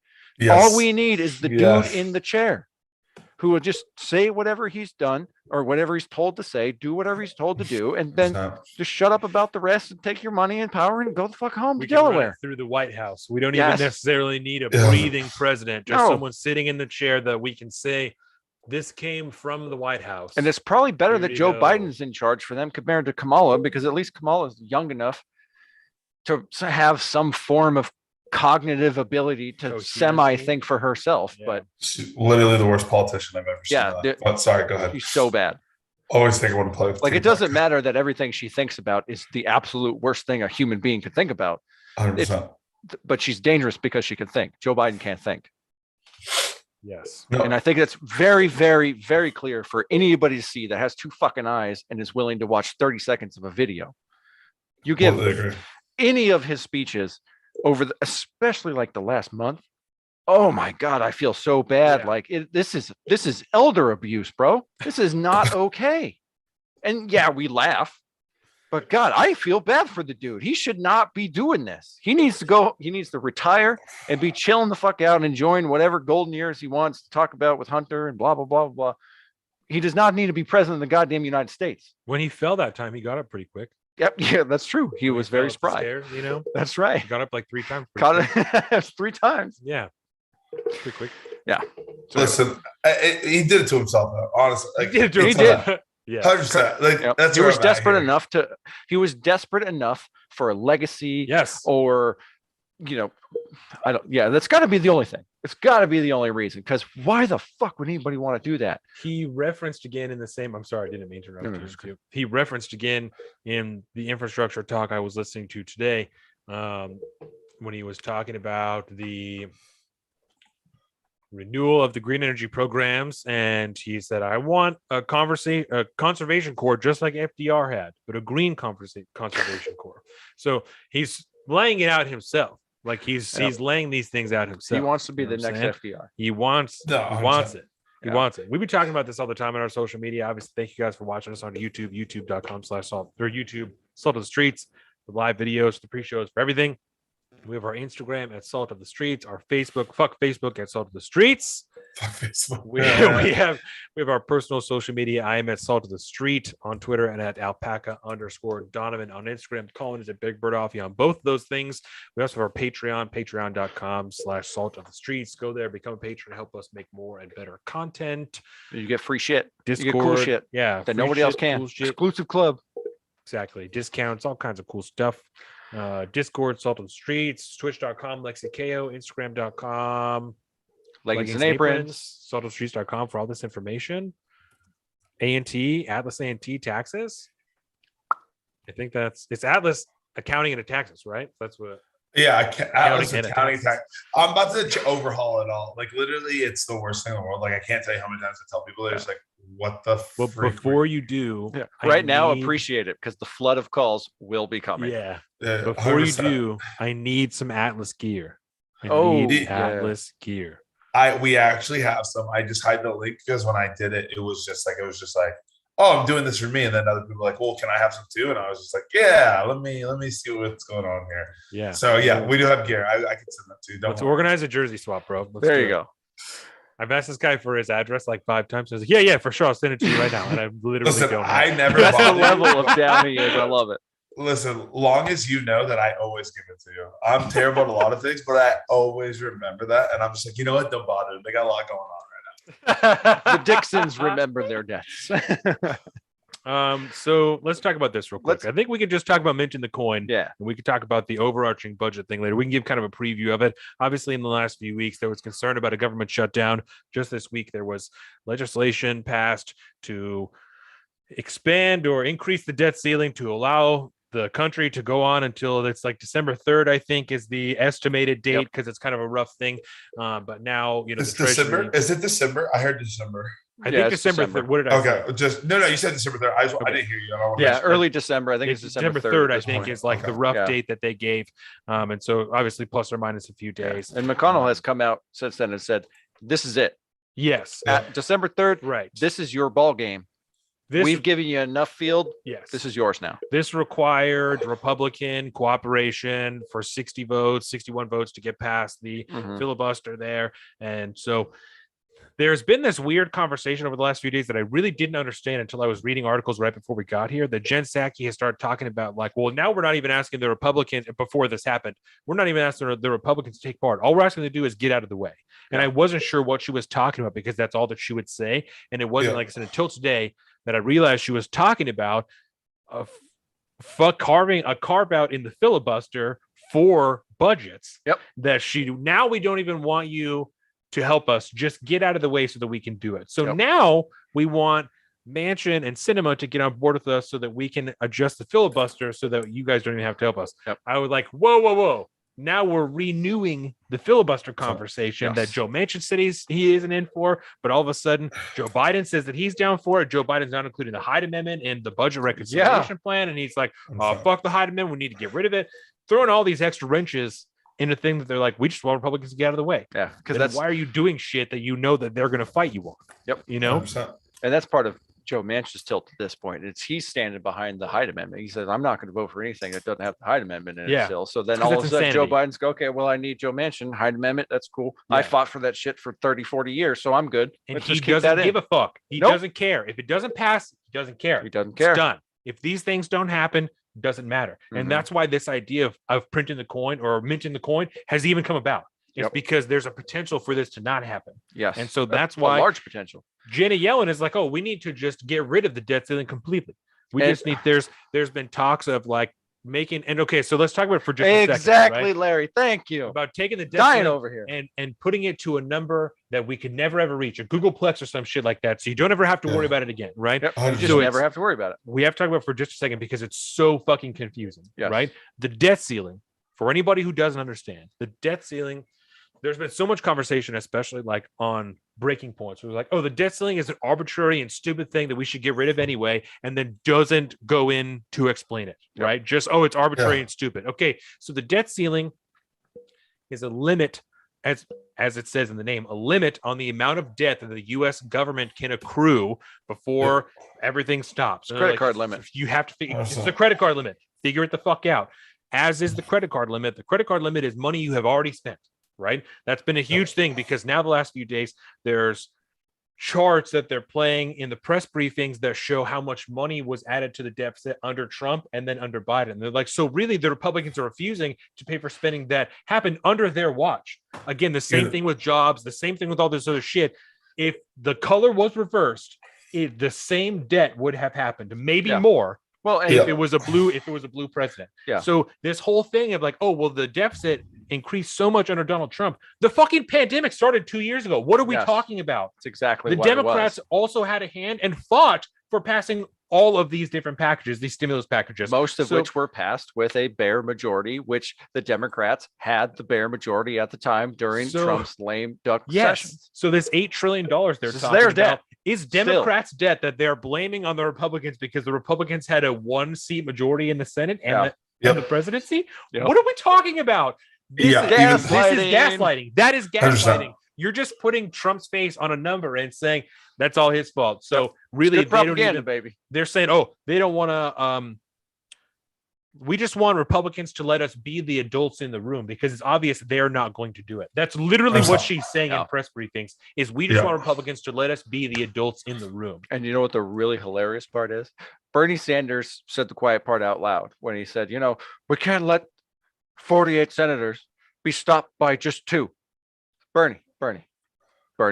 All we need is the dude in the chair who will just say whatever he's done or whatever he's told to say, do whatever he's told to do, and then just shut up about the rest and take your money and power and go the fuck home to Delaware. Through the White House. We don't even necessarily need a breathing president, just someone sitting in the chair that we can say, this came from the White House. And it's probably better that Joe Biden's in charge for them compared to Kamala, because at least Kamala is young enough to have some form of cognitive ability to semi-think for herself. But she's literally the worst politician I've ever seen. But sorry, go ahead. She's so bad. Always think I want to play with Like, it Tupac. doesn't matter that everything she thinks about is the absolute worst thing a human being could think about, 100%. but she's dangerous because she can think. Joe Biden can't think. Yes. No, And I think that's very, very, very clear for anybody to see that has two fucking eyes and is willing to watch 30 seconds of a video. You give completely agree. any of his speeches over especially like the last month. Oh my God, I feel so bad. Yeah. Like this is elder abuse, bro. This is not okay. And yeah, we laugh, but God, I feel bad for the dude. He should not be doing this. He needs to go. He needs to retire and be chilling the fuck out and enjoying whatever golden years he wants to talk about with Hunter and blah, blah, blah, blah. He does not need to be president of the goddamn United States. When he fell that time, he got up pretty quick. Yep. Yeah, that's true. He When was fell very up the spry. stairs, you know, That's right. he got up like 3 times. pretty Caught quick. it 3 times. Yeah. Pretty quick. So Listen, he did it to himself, though, honestly. Like, He did. He it's did. not- Yeah. 100%. Like, Yep. that's He where was I'm at desperate here. enough to. He was desperate enough for a legacy, Yes. or, you know, I don't. Yeah, that's got to be the only thing. It's got to be the only reason. Because why the fuck would anybody want to do that? He referenced again in the same. I'm sorry, I didn't mean to interrupt No, no, you, it's too. He referenced again in the infrastructure talk I was listening to today, when he was talking about the renewal of the green energy programs, and he said, "I want a conservation corps just like FDR had, but a green conservation corps." So he's laying it out himself. Like he's laying these things out himself. He wants to be You know the what I'm next saying? FDR. He wants No, he 100%. wants it. He Yeah. wants it. We've been talking about this all the time on our social media. Obviously, thank you guys for watching us on YouTube, youtube.com/salt, or YouTube, Salt of the Streets, the live videos, the pre-shows, for everything. We have our Instagram at Salt of the Streets, our Facebook, fuck Facebook at Salt of the Streets. Fuck Facebook. We have our personal social media. I am at Salt of the Street on Twitter and at alpaca_Donovan on Instagram. Colin is at Big Bird Offie on both of those things. We also have our Patreon, patreon.com/Salt of the Streets. Go there, become a patron, help us make more and better content. You get free shit. Discord, You get cool shit yeah, that free nobody else shit, can. cool shit. Exclusive club. Exactly. Discounts, all kinds of cool stuff. Discord, Salt of the Streets, twitch.com, LexiKO, Instagram.com, Leggings and aprons. saltofthestreets.com for all this information. A&T, Atlas A&T taxes. I think it's Atlas accounting and taxes, right? That's what. Yeah, Atlas and accounting taxes. tax. I'm about to overhaul it all. Like literally, it's the worst thing in the world. Like I can't tell you how many times I tell people, they're just like, "What the?" Well, freak before you do, Yeah. I Right now, need- appreciate it because the flood of calls will be coming. Yeah. Yeah, Before you 100%. do, I need some Atlas gear. I Oh, need yeah. Atlas gear. We actually have some. I just hide the link because when I did it, it was just like, oh, I'm doing this for me, and then other people were like, well, can I have some too? And I was just like, yeah, let me see what's going on here. Yeah. So yeah, we do have gear. I can send that too. Don't Let's worry. organize a jersey swap, bro. Let's There do you it. go. I've asked this guy for his address like 5 times. I was like, yeah, for sure. I'll send it to you right now. And I literally Listen, don't. I have it. never. That's the bother you. level of down he is. I love it. Listen, long as you know that I always give it to you. I'm terrible at a lot of things, but I always remember that, and I'm just like, you know what? Don't bother. They got a lot going on right The Dixons remember their deaths. So let's talk about this real quick. Let's- I think we could just talk about minting the coin. Yeah. And we could talk about the overarching budget thing later. We can give kind of a preview of it. Obviously, in the last few weeks, there was concern about a government shutdown. Just this week, there was legislation passed to expand or increase the debt ceiling to allow the country to go on until it's like December 3rd, I think, is the estimated date because it's kind of a rough thing. But now, you know, now. It's the Treasury- December. Is it December? I heard December. I Yeah, think it's December December. 3rd. What did I say? Okay, just no. You said December 3rd. I Okay. didn't hear you. I don't wanna Yeah, mess- early December. I think It's it's December 3rd, I at this think, point. is like the Okay. rough Yeah. date that they gave. And so obviously plus or minus a few days. And McConnell has come out since then and said, "This is it. Yes. Yeah. At December 3rd, Right. this is your ball game. This We've given you enough field. yes. This is yours now." This required Republican cooperation for 60 votes, 61 votes to get past the Mhm. filibuster there. And so there's been this weird conversation over the last few days that I really didn't understand until I was reading articles right before we got here. That Jen Psaki has started talking about, like, well, now we're not even asking the Republicans before this happened. We're not even asking the Republicans to take part. All we're asking them to do is get out of the way. And I wasn't sure what she was talking about because that's all that she would say. And it wasn't, Yeah. like I said, until today that I realized she was talking about carving a carve out in the filibuster for budgets. Yep. That now we don't even want you to help us, just get out of the way so that we can do it. So Yep. now we want Manchin and Cinema to get on board with us so that we can adjust the filibuster so that you guys don't even have to help us. Yep. I was like, whoa. Now we're renewing the filibuster conversation Yes. that Joe Manchin said he isn't in for, but all of a sudden Joe Biden says that he's down for it. Joe Biden's not including the Hyde Amendment in the budget reconciliation plan, and he's like, "Oh, fuck the Hyde Amendment. We need to get rid of it." Throwing all these extra wrenches in a thing that they're like, "We just want Republicans to get out of the way." Yeah, because Then that's why are you doing shit that you know that they're going to fight you on? Yep. You know, 100%. and that's part of Joe Manchin's tilt at this point. It's he's standing behind the Hyde Amendment. He says, I'm not going to vote for anything that doesn't have the Hyde Amendment in Yeah. it still. So then 'Cause all of a it's sudden Joe insanity. Biden's go, okay, well, I need Joe Manchin, Hyde Amendment. That's cool. I Yeah. fought for that shit for 30, 40 years. So I'm good. and Let's he just keep doesn't that give in. a fuck. He Nope. doesn't care. If it doesn't pass, he doesn't care. He doesn't It's care. done. If these things don't happen, it doesn't matter. Mhm. And that's why this idea of printing the coin or minting the coin has even come about. It's Yep. because there's a potential for this to not happen. Yes. And so A- that's a why large potential. Janet Yellen is like, oh, we need to just get rid of the debt ceiling completely. We And- just need there's been talks of like making and okay, so let's talk about it for just a second, Exactly, right? Larry. Thank you. About taking the debt Dying ceiling over here. and putting it to a number that we could never ever reach, a Googleplex or some shit like that. So you don't ever have to worry Yeah. about it again, right? Yep. You 100%. just So never it's- have to worry about it. We have to talk about it for just a second because it's so fucking confusing, Yes. right? The debt ceiling, for anybody who doesn't understand, the debt ceiling, there's been so much conversation, especially like on breaking points. We're like, oh, the debt ceiling is an arbitrary and stupid thing that we should get rid of anyway, and then doesn't go in to explain it, Yep. right? Just, oh, it's arbitrary Yeah. and stupid. Okay, so the debt ceiling is a limit, as it says in the name, a limit on the amount of debt that the U.S. government can accrue before everything stops. And they're Credit card limit. You have to figure. It's Awesome. the credit card limit. Figure it the fuck out. As is the credit card limit. The credit card limit is money you have already spent. Right. That's been a huge thing because now the last few days there's charts that they're playing in the press briefings that show how much money was added to the deficit under Trump and then under Biden. They're like, so really the Republicans are refusing to pay for spending that happened under their watch. Again, the same Yeah. thing with jobs, the same thing with all this other shit. If the color was reversed, the same debt would have happened, maybe Yeah. more. Well, and Yeah. If it was a blue president. Yeah. So this whole thing of like, oh, well, the deficit increased so much under Donald Trump. The fucking pandemic started 2 years ago. What are we Yes. talking about? it's exactly The what it was. Democrats also had a hand and fought for passing all of these different packages, these stimulus packages. most of So- which were passed with a bare majority, which the Democrats had the bare majority at the time during So- Trump's lame duck Yes. sessions. So this $8 trillion they're This is talking their about debt. is Democrats' debt that they're blaming on the Republicans because the Republicans had a 1-seat majority in the Senate and, Yeah. and the presidency. Yep. What are we talking about? This, Yeah, is, even- this is gaslighting. That is 100%. gaslighting. You're just putting Trump's face on a number and saying that's all his fault. So really, Good they don't propaganda, even, baby. they're saying, oh, they don't want to. We just want Republicans to let us be the adults in the room because it's obvious they're not going to do it. That's literally what she's saying Yeah. in press briefings. Is we just Yeah. want Republicans to let us be the adults in the room. And you know what the really hilarious part is? Bernie Sanders said the quiet part out loud when he said, we can't let 48 senators be stopped by just 2. Bernie.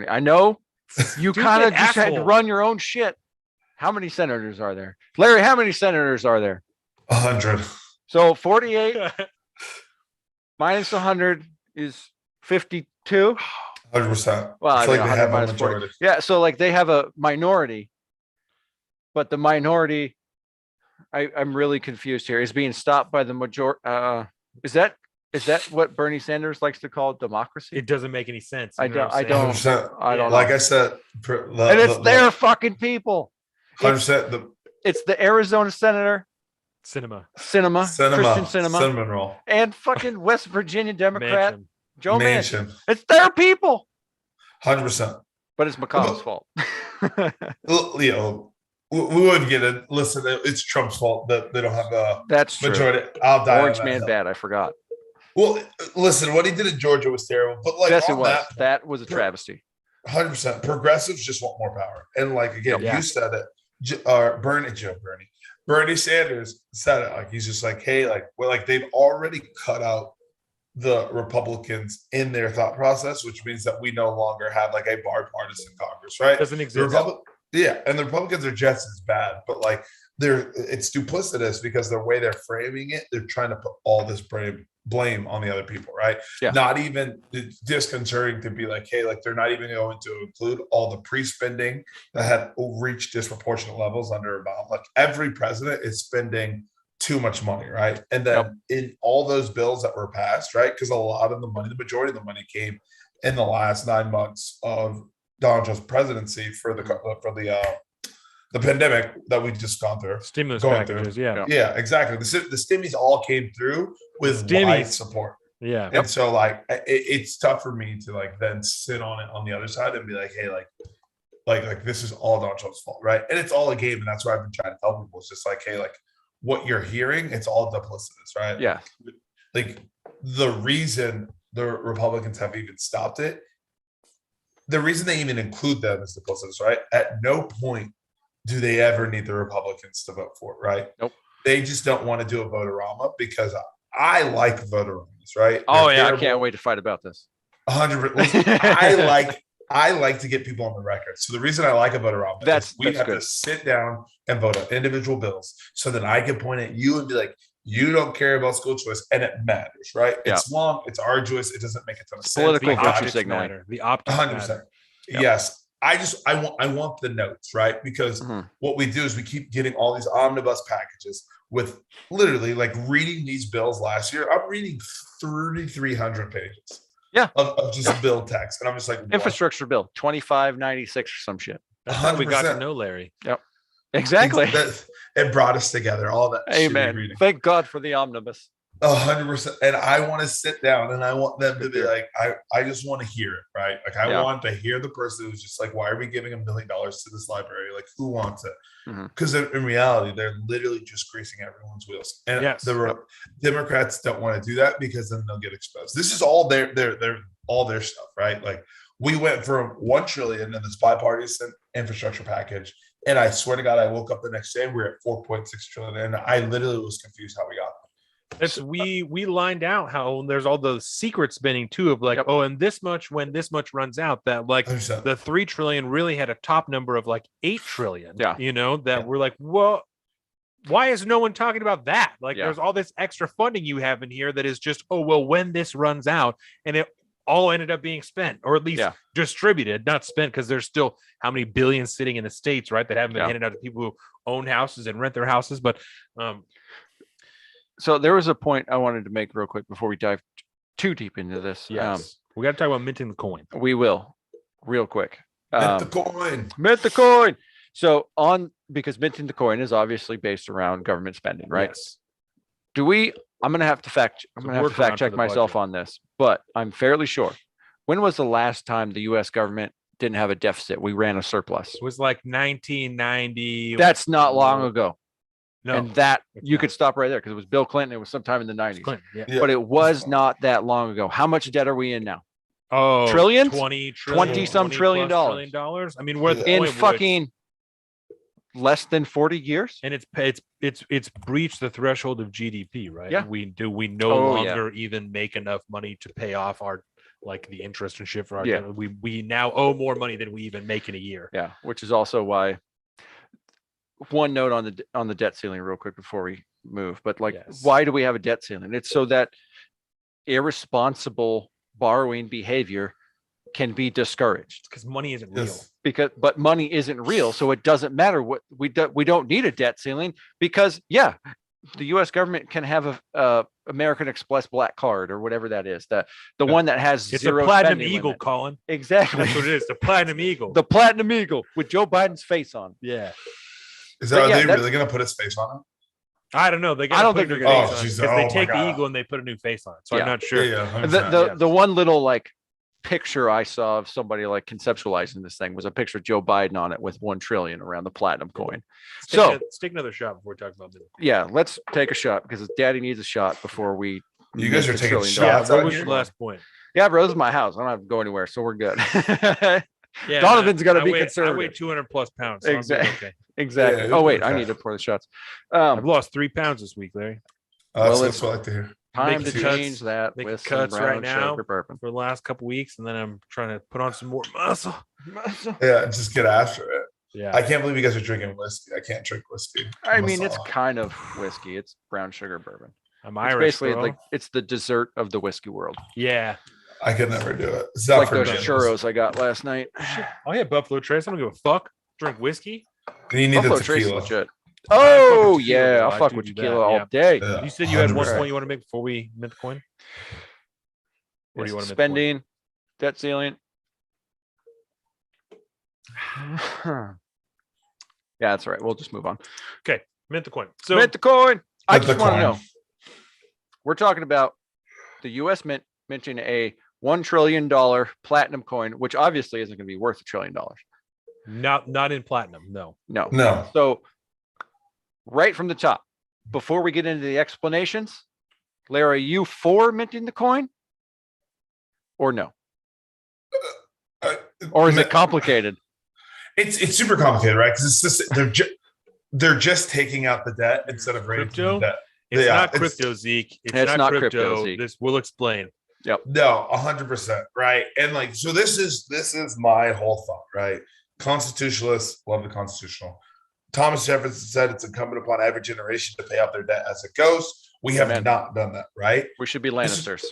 I know you kind of Stupid just had to asshole. run your own shit. How many senators are there? Larry, how many senators are there? 100. So 48 minus 100 is 52. 100%. Well, I I feel mean, like 100 they have a minus 40. majority. Yeah, so like they have a minority, but the minority, I'm really confused here, is being stopped by the majority. Is that what Bernie Sanders likes to call democracy? It doesn't make any sense. I you know don't- what I'm I don't- saying? 100%. I don't Like know. I said, And it's their fucking people. 100%. The It's the Arizona Senator Cinema. Cinema, Christian Cinema, cinnamon roll, and fucking West Virginia Democrat Manchin. Joe Manchin. mansion, It's their people, 100%. but it's McConnell's fault. You know, we wouldn't get it. Listen, it's Trump's fault that they don't have a That's true. majority. I'll die. Orange on that man hill. bad. I forgot. Well, listen, what he did in Georgia was terrible. But like Yes, it on was. That was a travesty. 100%. Progressives just want more power. And like again, Yeah. you said it. Bernie Sanders said it. Like he's just like, hey, like they've already cut out the Republicans in their thought process, which means that we no longer have like a bipartisan Congress, right? Doesn't The exist. and the Republicans are just as bad. But like it's duplicitous because the way they're framing it, they're trying to put all this blame on the other people, right? Yeah. Not even, it's disconcerting to be like, hey, like they're not even going to include all the pre-spending that had reached disproportionate levels under Obama. Like every president is spending too much money, right? And then in all those bills that were passed, right? Because a lot of the money, the majority of the money came in the last 9 months of Donald Trump's presidency for the pandemic that we just gone through. Stimulus Going packages, through. yeah. Yeah, exactly. The stimmies all came through with wide support. Yeah. And so like it's tough for me to like then sit on it on the other side and be like, hey, like this is all Donald Trump's fault, right? And it's all a game, and that's what I've been trying to tell people. It's just like, hey, like what you're hearing, it's all duplicitous, right? Yeah. Like the reason the Republicans have even stopped it, the reason they even include them is duplicitous, right? At no point do they ever need the Republicans to vote for it, right? Nope. They just don't want to do a vote-a-rama because I like vote-a-ramas, right? Oh yeah, I can't wait to fight about this. 100%. I like to get people on the record. So the reason I like a vote-a-rama is we have good. to sit down and vote on individual bills so that I can point at you and be like, you don't care about school choice, and it matters, right? Yeah. It's long, it's arduous, it doesn't make a ton of sense. Political The virtue optics signaling. matter. The optics 100%. matter. Yep. Yes. I want the notes, right? Because what we do is we keep getting all these omnibus packages with literally like reading these bills last year. I'm reading 3,300 pages. Yeah. Of just bill text. And I'm just like, what? Infrastructure bill 2596 or some shit. That's how we got to 100%. know Larry. Exactly. It brought us together. All that. Amen. Reading. Thank God for the omnibus. 100%. And I want to sit down and I want them to be like, I just want to hear it, right? Like I want to hear the person who's just like, why are we giving $1 million to this library? Like who wants it? Because in reality, they're literally just greasing everyone's wheels. And the Democrats don't want to do that because then they'll get exposed. This is all their stuff, right? Like we went from 1 trillion in this bipartisan infrastructure package. And I swear to God, I woke up the next day and we we're at 4.6 trillion. And I literally was confused how we got there. It's we lined out how there's all the secret spending too of like, oh, and this much when this much runs out, that like 100%. the 3 trillion really had a top number of like 8 trillion. Yeah. You know, that we're like, well, why is no one talking about that? Like there's all this extra funding you have in here that is just, oh, well, when this runs out, and it all ended up being spent or at least distributed, not spent, because there's still how many billions sitting in the States, right? That haven't been handed out to people who own houses and rent their houses. But so there was a point I wanted to make real quick before we dive too deep into this. yes, we got to talk about minting the coin. We will real quick. Mint the coin. Mint the coin. So because minting the coin is obviously based around government spending, right? Yes. I'm going to have to fact check myself on this, but I'm fairly sure. When was the last time the US government didn't have a deficit? We ran a surplus. It was like 1990. That's not long ago. No, and that you could stop right there because it was Bill Clinton. It was sometime in the 90s. Clinton, Yeah. But it was not that long ago. How much debt are we in now? Oh, Trillions? 20 some trillion plus dollars. I mean, we're Yeah. In fucking less than 40 years? and it's breached the threshold of GDP, right? Yeah. We no longer even make enough money to pay off our like the interest and shit for our debt. We now owe more money than we even make in a year. Yeah, which is also why one note on the debt ceiling real quick before we move, but like why do we have a debt ceiling? It's so that irresponsible borrowing behavior can be discouraged because money isn't real. but money isn't real, so it doesn't matter what we don't need a debt ceiling because the US government can have a American Express black card or whatever that is, the one that has It's zero a platinum spending eagle, limit. Colin. Exactly. That's what it is. The platinum eagle. The platinum eagle with Joe Biden's face on. Yeah. Are they that's- really going to put his face on it? I don't know. They I don't think they're they're going gonna- to geez, because they oh take my the God. eagle and they put a new face on it. So Yeah. I'm not sure. Yeah, 100%. The one little like picture I saw of somebody like conceptualizing this thing was a picture of Joe Biden on it with 1 trillion around the platinum coin. Let's take another shot before we talk about middle. Yeah, let's take a shot because Daddy needs a shot before we. You guys are mint taking $1 trillion. shots. What out was here. your last point? Yeah, bro, this is my house. I don't have to go anywhere, so we're good. Yeah, Donovan's got to I be weigh- conservative. I weigh 200 plus pounds. So I'm doing Exactly. okay. Exactly. Yeah, Oh wait, I okay. need to pour the shots. I've lost 3 pounds this week, Larry. Well, That's what I like to hear. Time Making to cuts- change that making with some cuts right brown now. sugar bourbon. For the last couple weeks, and then I'm trying to put on some more muscle. Yeah, just get after it. Yeah. I can't believe you guys are drinking whiskey. I can't drink whiskey. I I'm a mean, it's soft. kind of whiskey. It's brown sugar bourbon. I'm It's Irish, basically bro. like it's the dessert of the whiskey world. Yeah. I could never do it. It's It's not like for those beginners. churros I got last night. I'll hit Buffalo Trace. I don't give a fuck. Drink whiskey. You need Buffalo the Trace is tequila. legit. fuck with Oh tequila, yeah, bro. I'll I fuck do with do tequila that, all yeah. day. Yeah, You said you had one 100%. point you want to make before we mint the coin. What do you want to mint the coin? Spending, debt ceiling. Yeah, that's all right. We'll just move on. Mint the coin. So Mint the coin. I Mint the just want to coin. know. We're talking about the U.S. Mint minting a $1 trillion platinum coin, which obviously isn't going to be worth $1 trillion. not in platinum. No. No. No. So, right from the top, before we get into the explanations, Larry, are you for minting the coin, or no, or is it complicated? It's super complicated, right? Because it's just they're just taking out the debt instead of raising Crypto? the debt. It's Yeah, not it's- crypto, Zeke. It's not crypto, Zeke. This will explain. No, 100%, right? And like, so this is my whole thought, right? Constitutionalists love the constitutional. Thomas Jefferson said it's incumbent upon every generation to pay off their debt as it goes. We have Amen. not done that, right? We should be Lannisters.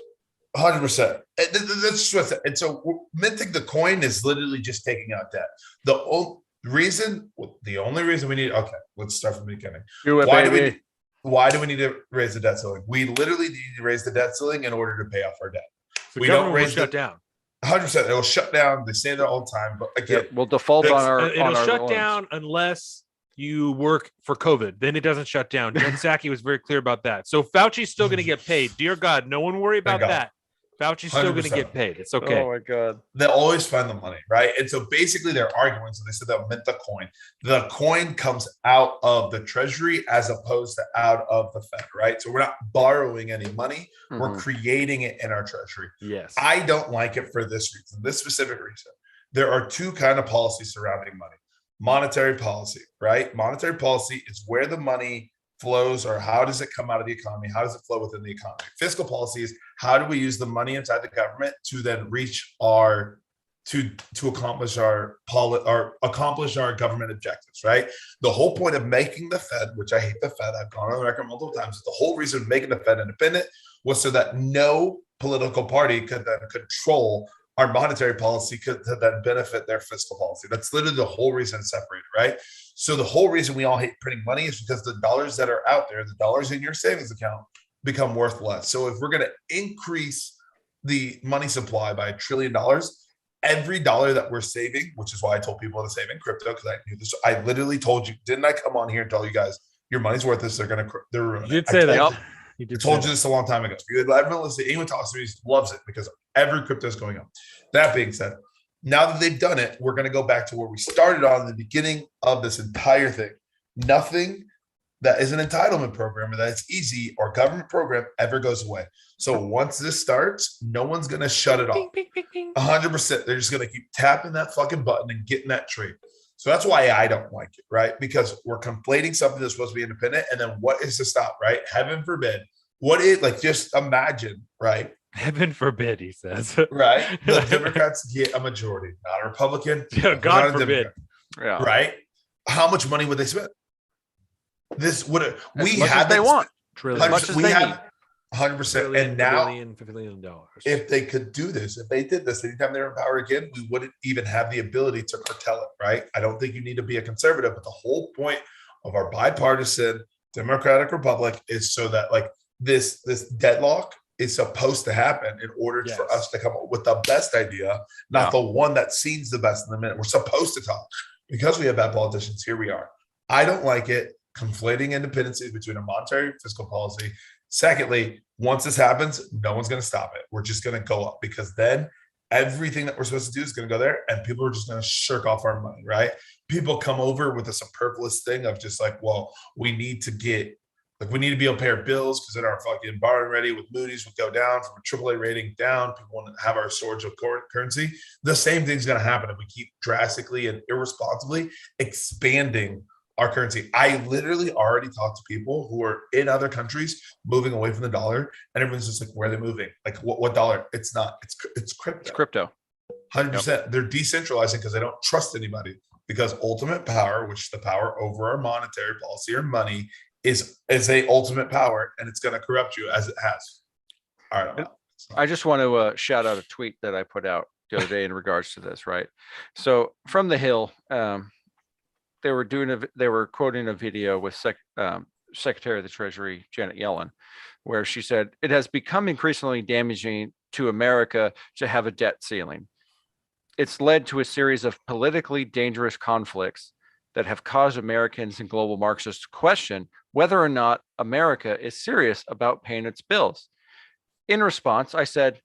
100%. That's just it. And so minting the coin is literally just taking out debt. The only reason we need, okay, let's start from the beginning. Do it, Why baby. do we need to raise the debt ceiling? We literally need to raise the debt ceiling in order to pay off our debt. The We don't government will raise shut the- down. 100%. It'll shut down. They say that all the time, but again, We'll default on our. It'll on our shut loans. down unless you work for COVID. Then it doesn't shut down. Jen Psaki was very clear about that. So Fauci's still going to get paid. Dear God, no one worry about Thank God. that. Fauci's still going to 100%. get paid. It's okay. Oh my god. they'll always find the money, right? And so basically they're arguing. So they said they'll mint the coin. The coin comes out of the treasury as opposed to out of the Fed, right? So we're not borrowing any money. We're Mhm. creating it in our treasury. Yes. I don't like it for this reason, this specific reason. There are two kind of policies surrounding money. Monetary policy, right? Monetary policy is where the money flows, or how does it come out of the economy? How does it flow within the economy? Fiscal policy is how do we use the money inside the government to then reach our to accomplish our government objectives, right? The whole point of making the Fed, which I hate the Fed, I've gone on the record multiple times, the whole reason of making the Fed independent was so that no political party could then control our monetary policy, could then benefit their fiscal policy. That's literally the whole reason it's separated, right? So the whole reason we all hate printing money is because the dollars that are out there, the dollars in your savings account, become worth less. So if we're going to increase the money supply by $1 trillion, every dollar that we're saving, which is why I told people to save in crypto, because I knew this. I literally told you, didn't I come on here and tell you guys your money's worth this? They're ruining You it. did say that. I You did told say you this a long time ago. Everyone listen, anyone talks to me loves it because every crypto is going up. That being said, now that they've done it, we're going to go back to where we started on in the beginning of this entire thing. Nothing that is an entitlement program or that it's easy or government program ever goes away. So once this starts, no one's going to shut it off. 100%. They're just going to keep tapping that fucking button and getting that trade. So that's why I don't like it, right? Because we're conflating something that's supposed to be independent. And then what is to stop, right? Heaven forbid. What is, like, just imagine, right? Heaven forbid, he says. Right? The Democrats get a majority, not a Republican. Yeah, not God a forbid. Democrat, Yeah. right? How much money would they spend? This would As we much as have they want. Trillion. As much as we they have need. 100%. And now, $50 billion. if they could do this, if they did this anytime they're in power again, we wouldn't even have the ability to curtail it, right? I don't think you need to be a conservative, but the whole point of our bipartisan democratic republic is so that, like, this deadlock is supposed to happen in order for Yes. us to come up with the best idea, not the one that seems the best in the minute. We're supposed to talk because we have bad politicians. Here we are. I don't like it conflating independency between a monetary and fiscal policy. Secondly, once this happens, no one's going to stop it. We're just going to go up because then everything that we're supposed to do is going to go there and people are just going to shirk off our money, right? People come over with a superfluous thing of just like, well, we need to be able to pay our bills because then our fucking borrowing ready with Moody's would go down from a AAA rating down. People want to have our storage of currency. The same thing's going to happen if we keep drastically and irresponsibly expanding our currency. I literally already talked to people who are in other countries moving away from the dollar, and everyone's just like, where are they moving? Like, what dollar? It's not. It's crypto. It's crypto. 100%. They're decentralizing because they don't trust anybody. because ultimate power, which is the power over our monetary policy or money, is a ultimate power, and it's going to corrupt you as it has. All right. I just want to shout out a tweet that I put out the other day in regards to this, right? So from the Hill, they were quoting a video with Secretary of the Treasury, Janet Yellen, where she said, "It has become increasingly damaging to America to have a debt ceiling. It's led to a series of politically dangerous conflicts that have caused Americans and global Marxists to question whether or not America is serious about paying its bills." In response, I said,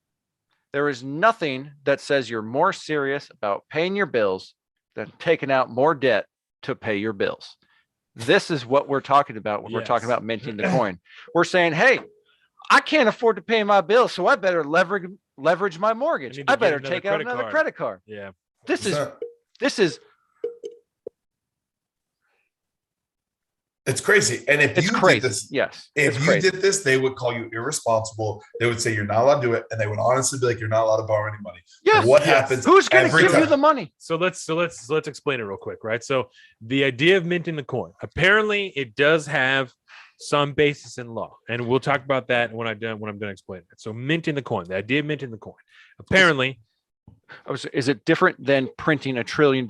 "There is nothing that says you're more serious about paying your bills than taking out more debt to pay your bills." This is what we're talking about when we're talking about minting the coin. We're saying, hey, I can't afford to pay my bills, so I better leverage my mortgage. I better take out another credit card. Yeah. This is It's crazy. And if it's you crazy. did this, Yes. if you did this, they would call you irresponsible. They would say you're not allowed to do it, and they would honestly be like, "You're not allowed to borrow any money." Yes. What happens? Who's going to every give you time? the money? So let's explain it real quick, right? So the idea of minting the coin, apparently it does have some basis in law, and we'll talk about that when I'm done explaining it. So minting the coin, the idea of minting the coin, apparently, Is it different than printing $1 trillion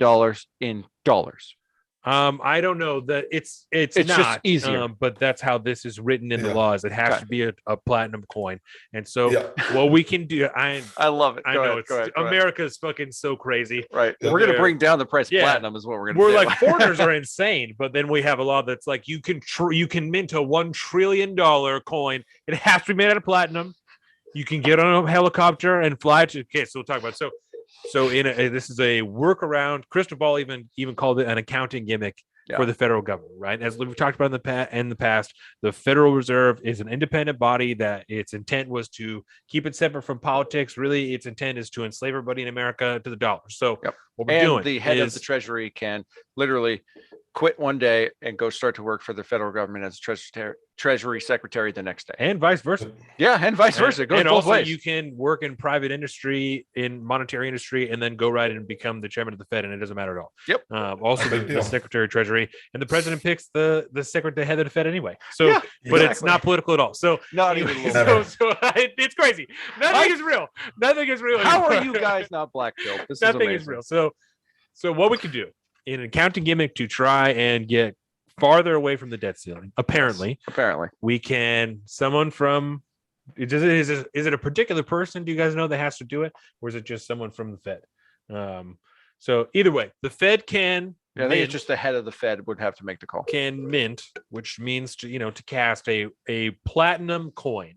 in dollars? I don't know that it's It's not just easier. but that's how this is written in the laws. It has Okay. to be a platinum coin, and so Yeah. what we can do, I love it. know America's fucking so crazy. Right. Yeah. We're going to bring down the price of Yeah. platinum is what we're going to We're do. like foreigners are insane, but then we have a law that's like you can mint a $1 trillion coin. It has to be made out of platinum. You can get on a helicopter and fly to. Okay, so we'll talk about it. So this is a workaround. Cristobal even called it an accounting gimmick for the federal government, right? As we've talked about in the past, the Federal Reserve is an independent body that its intent was to keep it separate from politics. Really, its intent is to enslave everybody in America to the dollar. So what we're doing, the head of the Treasury can literally quit one day and go start to work for the federal government as Treasury Secretary the next day. and vice versa. Yeah, and vice versa. It goes and both also ways. you can work in private industry, in monetary industry, and then go right and become the chairman of the Fed, and it doesn't matter at all. Yep. Also Big the deal. Secretary of Treasury, and the president picks the secretary, head of the Fed anyway. So, Yeah, but it's exactly. not political at all. So Not even a anyway, little bit. it's crazy. Nothing is real. Nothing is real. How are anymore. you guys not black pilled? This Nothing is is amazing. real. So what we can do in an accounting gimmick to try and get farther away from the debt ceiling, apparently, we can someone from is it a particular person? Do you guys know that has to do it, or is it just someone from the Fed? So either way, the Fed can Yeah, I think it's just the head of the Fed would have to make the call. can mint, which means to cast a platinum coin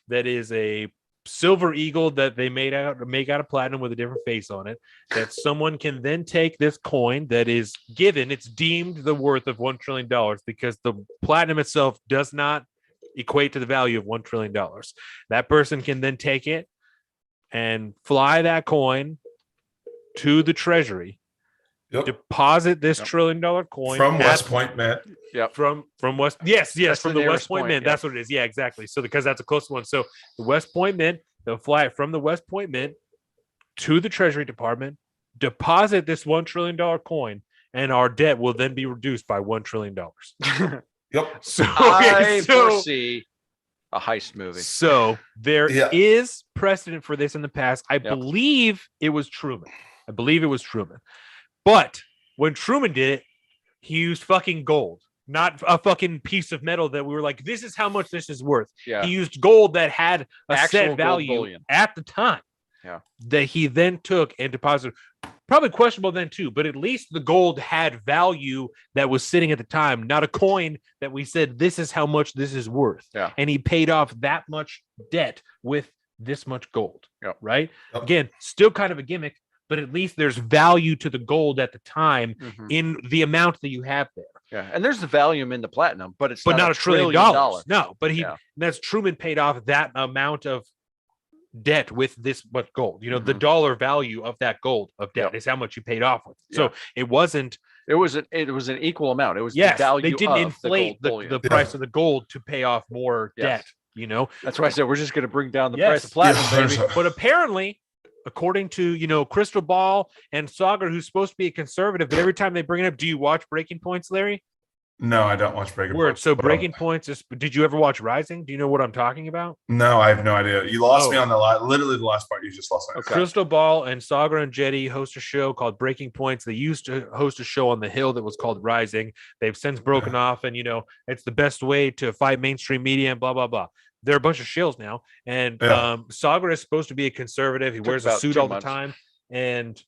that is a silver eagle that they make out of platinum with a different face on it, that someone can then take this coin that is given, it's deemed the worth of $1 trillion because the platinum itself does not equate to the value of $1 trillion. That person can then take it and fly that coin to the Treasury, Yep. deposit this $1 trillion coin From at- West Point, Matt. from West, yes, That's from the the nearest West Point point, Mint. yeah. That's what it is. Yeah, exactly. So because that's a close one. So the West Point Mint, they'll fly it from the West Point Mint to the Treasury Department, deposit this $1 trillion coin, and our debt will then be reduced by $1 trillion. Yep. So, I so, foresee a heist movie. so there Yeah. is precedent for this in the past. I Yep. believe it was Truman. But when Truman did it, he used fucking gold, not a fucking piece of metal that we were like, this is how much this is worth. Yeah. He used gold that had a Actual set gold value bullion. at the time. Yeah. That he then took and deposited. Probably questionable then too, but at least the gold had value that was sitting at the time, not a coin that we said this is how much this is worth. Yeah. And he paid off that much debt with this much gold. Yep. Right. Yep. Again, still kind of a gimmick, but at least there's value to the gold at the time Mhm. in the amount that you have there. Yeah, and there's the volume in the platinum, but it's But not $1 trillion. No, but Yeah. that's Truman paid off that amount of debt with this much gold. The Mhm. dollar value of that gold of debt Yep. is how much you paid off with. So it wasn't. It was an equal amount. It was Yes, the value they didn't of inflate the gold bullion. the price of the gold to pay off more Yes. debt. That's why I said we're just going to bring down the Yes. price of platinum, Yeah, baby. there's But apparently, according to, Crystal Ball and Sauger, who's supposed to be a conservative, but every time they bring it up, do you watch Breaking Points, Larry? No, I don't watch Breaking Word. Points. So but, Breaking Points is. Did you ever watch Rising? Do you know what I'm talking about? No, I have no idea. You lost me Oh. on literally the last part. You just lost me. Okay. Crystal Ball and Sauger and Jetty host a show called Breaking Points. They used to host a show on the Hill that was called Rising. They've since broken off, and it's the best way to fight mainstream media and blah blah blah. They're a bunch of shills now, and Sauger is supposed to be a conservative. He wears a suit all the time, and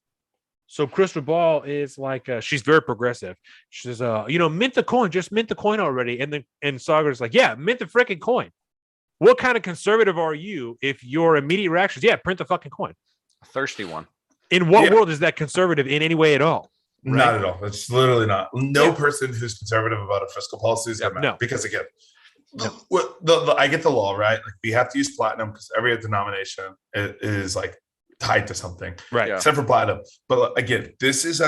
so Crystal Ball is like she's very progressive. She says, mint the coin, just mint the coin already. And Sauger's like, yeah, mint the freaking coin. What kind of conservative are you if your immediate reaction is, yeah, print the fucking coin? A thirsty one. In what world is that conservative in any way at all? Right? Not at all. It's literally not. No person who's conservative about a fiscal policy is going to matter. No. Because again, I get the law, right? Like we have to use platinum because every denomination is like tied to something, right? Yeah. Except for platinum. But again, this is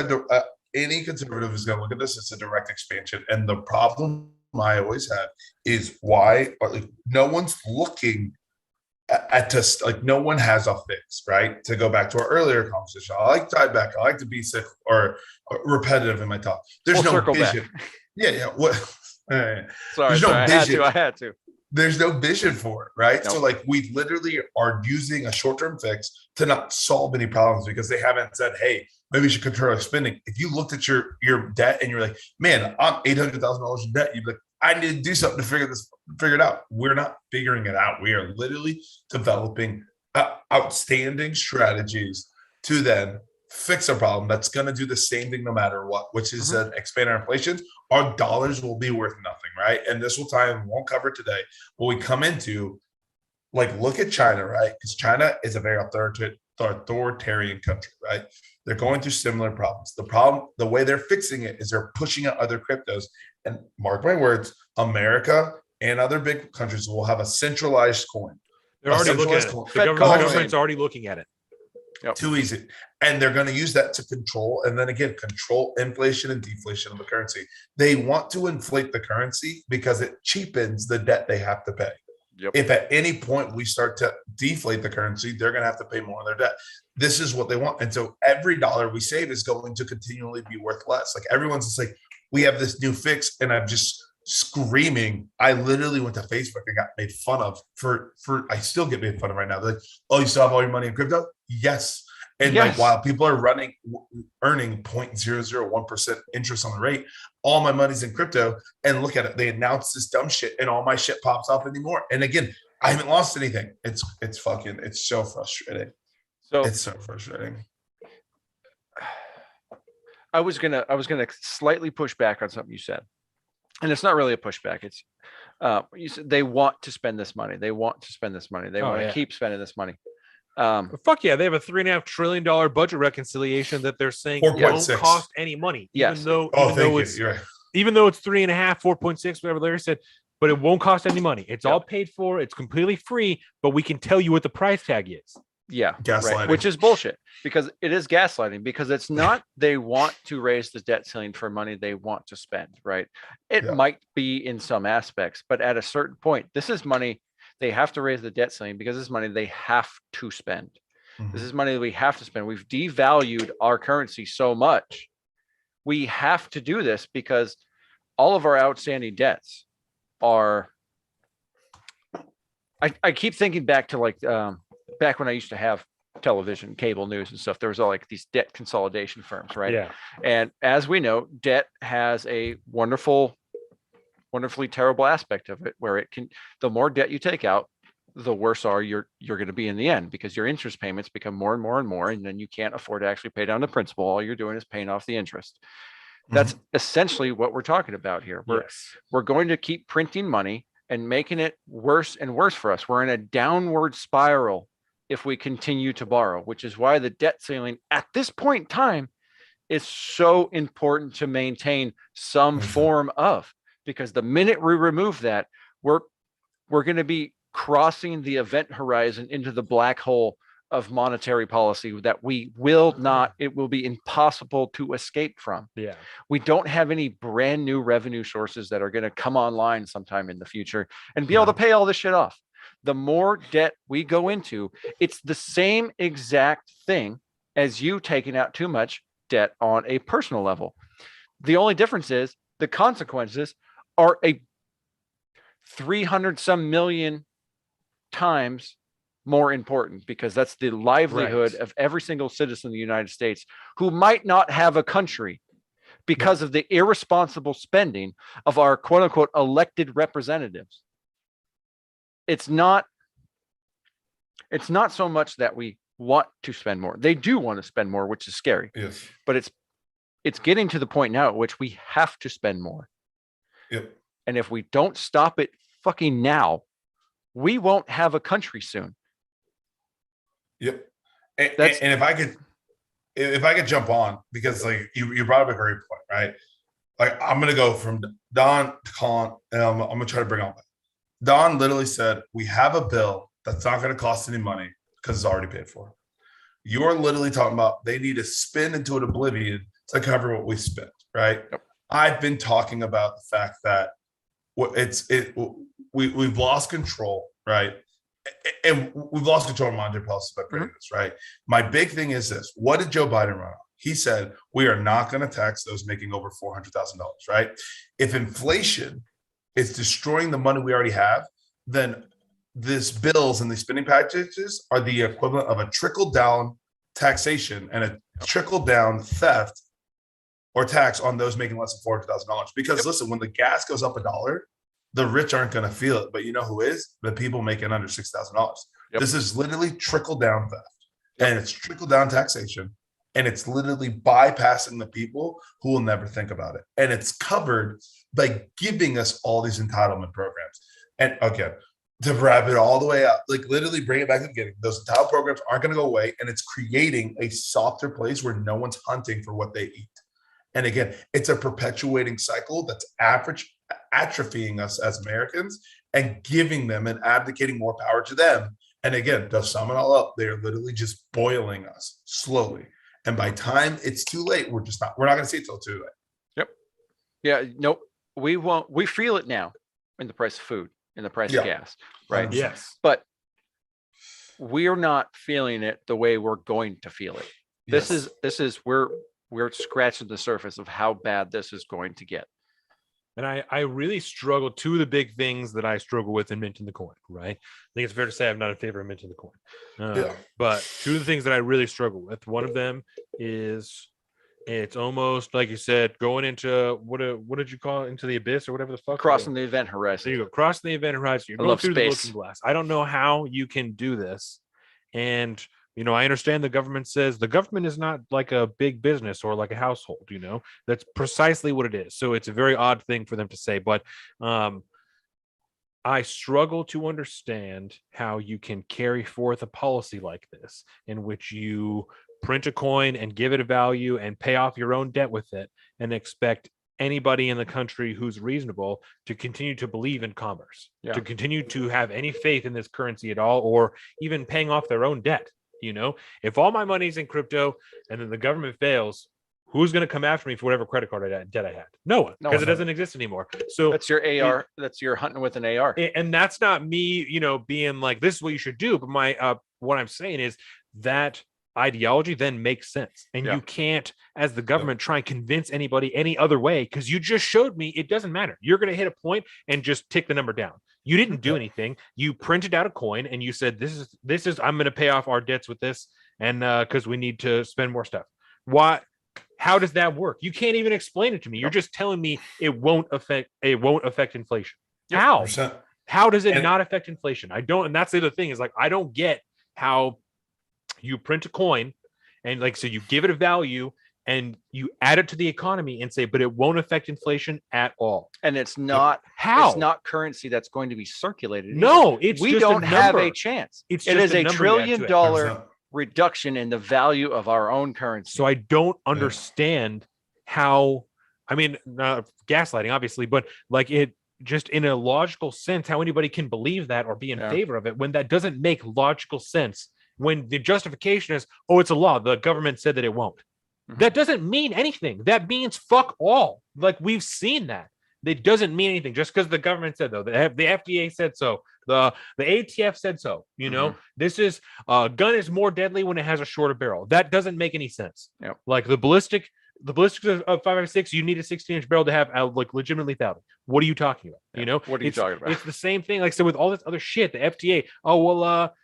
any conservative is going to look at this. It's a direct expansion, and the problem I always have is why no one's looking at this. Like no one has a fix, right? To go back to our earlier conversation, I like to back. I like to be sick or repetitive in my talk. There's no vision. Back. Yeah. What? Sorry, I had to. There's no vision for it, right? Nope. So like we literally are using a short-term fix to not solve any problems because they haven't said, hey, maybe we should control our spending. If you looked at your debt and you're like, man, I'm $800,000 in debt, you'd be like, I need to do something to figure it out. We're not figuring it out. We are literally developing outstanding strategies to then fix a problem that's going to do the same thing no matter what, which is expand our inflation. Our dollars will be worth nothing, right? And this will tie in, won't cover today, but we come into, like, look at China, right? Because China is a very authoritarian country, right? They're going through similar problems. The way they're fixing it is they're pushing out other cryptos. And mark my words, America and other big countries will have a centralized coin. They're already looking at it. The government's already looking at it. Yep. Too easy. And they're going to use that to control, and then again, control inflation and deflation of the currency. They want to inflate the currency because it cheapens the debt they have to pay. Yep. If at any point we start to deflate the currency, they're going to have to pay more on their debt. This is what they want. And so every dollar we save is going to continually be worth less. Like everyone's just like, we have this new fix, and I'm just screaming. I literally went to Facebook and got made fun of for I still get made fun of right now. They're like, oh, you still have all your money in crypto? Yes. And like while people are earning 0.001% interest on the rate, all my money's in crypto. And look at it. They announced this dumb shit and all my shit pops up anymore. And again, I haven't lost anything. It's so frustrating. It's so frustrating. I was gonna slightly push back on something you said. And it's not really a pushback. It's you said they want to spend this money. They want to spend this money. They want to keep spending this money. Fuck yeah, they have a $3.5 trillion budget reconciliation that they're saying won't cost any money. Yes. Even though it's 3.5, 4.6, whatever Larry said, but it won't cost any money. It's all paid for. It's completely free, but we can tell you what the price tag is. Yeah, gaslighting, right. Which is bullshit, because it is gaslighting, because it's not they want to raise the debt ceiling for money they want to spend, right? It might be in some aspects, but at a certain point, this is money they have to raise the debt ceiling because this is money they have to spend. Mm-hmm. This is money that we have to spend. We've devalued our currency so much. We have to do this because all of our outstanding debts are. I keep thinking back to like back when I used to have television, cable news and stuff. There was all like these debt consolidation firms, right? Yeah. And as we know, debt has a wonderfully terrible aspect of it, where it can, the more debt you take out, the worse you're going to be in the end, because your interest payments become more and more and more, and then you can't afford to actually pay down the principal. All you're doing is paying off the interest. That's essentially what we're talking about here. We're going to keep printing money and making it worse and worse for us. We're in a downward spiral if we continue to borrow, which is why the debt ceiling at this point in time is so important to maintain some form of, because the minute we remove that, we're going to be crossing the event horizon into the black hole of monetary policy that we will not, it will be impossible to escape from. Yeah. We don't have any brand new revenue sources that are going to come online sometime in the future and be able to pay all this shit off. The more debt we go into, it's the same exact thing as you taking out too much debt on a personal level. The only difference is the consequences are a 300 some million times more important, because that's the livelihood of every single citizen of the United States who might not have a country because of the irresponsible spending of our quote unquote elected representatives. It's not so much that we want to spend more. They do want to spend more, which is scary. Yes. But it's getting to the point now at which we have to spend more. Yep. And if we don't stop it fucking now, we won't have a country soon. Yep. And if I could jump on, because like you brought up a great point, right? Like I'm gonna go from Don to Colin, and I'm gonna try to bring on. Don literally said, we have a bill that's not gonna cost any money because it's already paid for. You're literally talking about they need to spin into an oblivion to cover what we spent, right? Yep. I've been talking about the fact that we've lost control, right? And we've lost control of monetary policy by creating this, right? My big thing is this. What did Joe Biden run on? He said, we are not going to tax those making over $400,000, right? If inflation is destroying the money we already have, then these bills and these spending packages are the equivalent of a trickle-down taxation and a trickle-down theft or tax on those making less than $400,000. Because listen, when the gas goes up $1, the rich aren't going to feel it, but you know who is? The people making under $6,000. This is literally trickle down theft, and it's trickle down taxation, and it's literally bypassing the people who will never think about it. And it's covered by giving us all these entitlement programs. And again, to wrap it all the way up, like literally bring it back to the beginning, those entitlement programs aren't going to go away, and it's creating a softer place where no one's hunting for what they eat. And again, it's a perpetuating cycle that's atrophying us as Americans and giving them and abdicating more power to them. And again, to sum it all up, they're literally just boiling us slowly. And by time it's too late, we're not going to see it till too late. Yep. Yeah. Nope. We won't. We feel it now in the price of food, in the price of gas, right? Yes. But we're not feeling it the way we're going to feel it. This is we're scratching the surface of how bad this is going to get. And I really struggle. Two of the big things that I struggle with in minting the coin, right? I think it's fair to say I'm not in favor of minting the coin. But two of the things that I really struggle with, one of them is it's almost like you said, going into what did you call it? Into the abyss or whatever the fuck? Crossing the event horizon. There you go. Crossing the event horizon. You're going through the looking glass. I don't know how you can do this. And I understand the government says the government is not like a big business or like a household, that's precisely what it is. So it's a very odd thing for them to say, but I struggle to understand how you can carry forth a policy like this in which you print a coin and give it a value and pay off your own debt with it and expect anybody in the country who's reasonable to continue to believe in commerce, to continue to have any faith in this currency at all, or even paying off their own debt. If all my money's in crypto and then the government fails, who's going to come after me for whatever credit card debt I had? No one, because it doesn't exist anymore. So that's your AR. That's your hunting with an AR. And that's not me, being like, this is what you should do. But my what I'm saying is that ideology then makes sense. And you can't, as the government, try and convince anybody any other way, because you just showed me it doesn't matter. You're going to hit a point and just tick the number down. You didn't do anything. You printed out a coin and you said, this is I'm going to pay off our debts with this, and because we need to spend more stuff. How does that work? You can't even explain it to me. You're just telling me it won't affect inflation. How? 100%. How does it not affect inflation? I don't, and that's the other thing is like, I don't get how you print a coin and so you give it a value and you add it to the economy and say, but it won't affect inflation at all. And it's not how? It's not currency that's going to be circulated. No, we don't have a chance. It is a $1 trillion reduction in the value of our own currency. So I don't understand how, gaslighting, obviously, but like it just in a logical sense, how anybody can believe that or be in favor of it when that doesn't make logical sense. When the justification is, it's a law, the government said that it won't. That doesn't mean anything. That means fuck all. Like we've seen that. It doesn't mean anything just because the government said though. The FDA said so. The ATF said so. You know, this is gun is more deadly when it has a shorter barrel. That doesn't make any sense. Yep. Like the ballistics of 5.56, you need a 16-inch barrel to have like legitimate lethality. What are you talking about? Yeah. You know, What are you talking about? It's the same thing. Like so with all this other shit, the FDA. Oh well,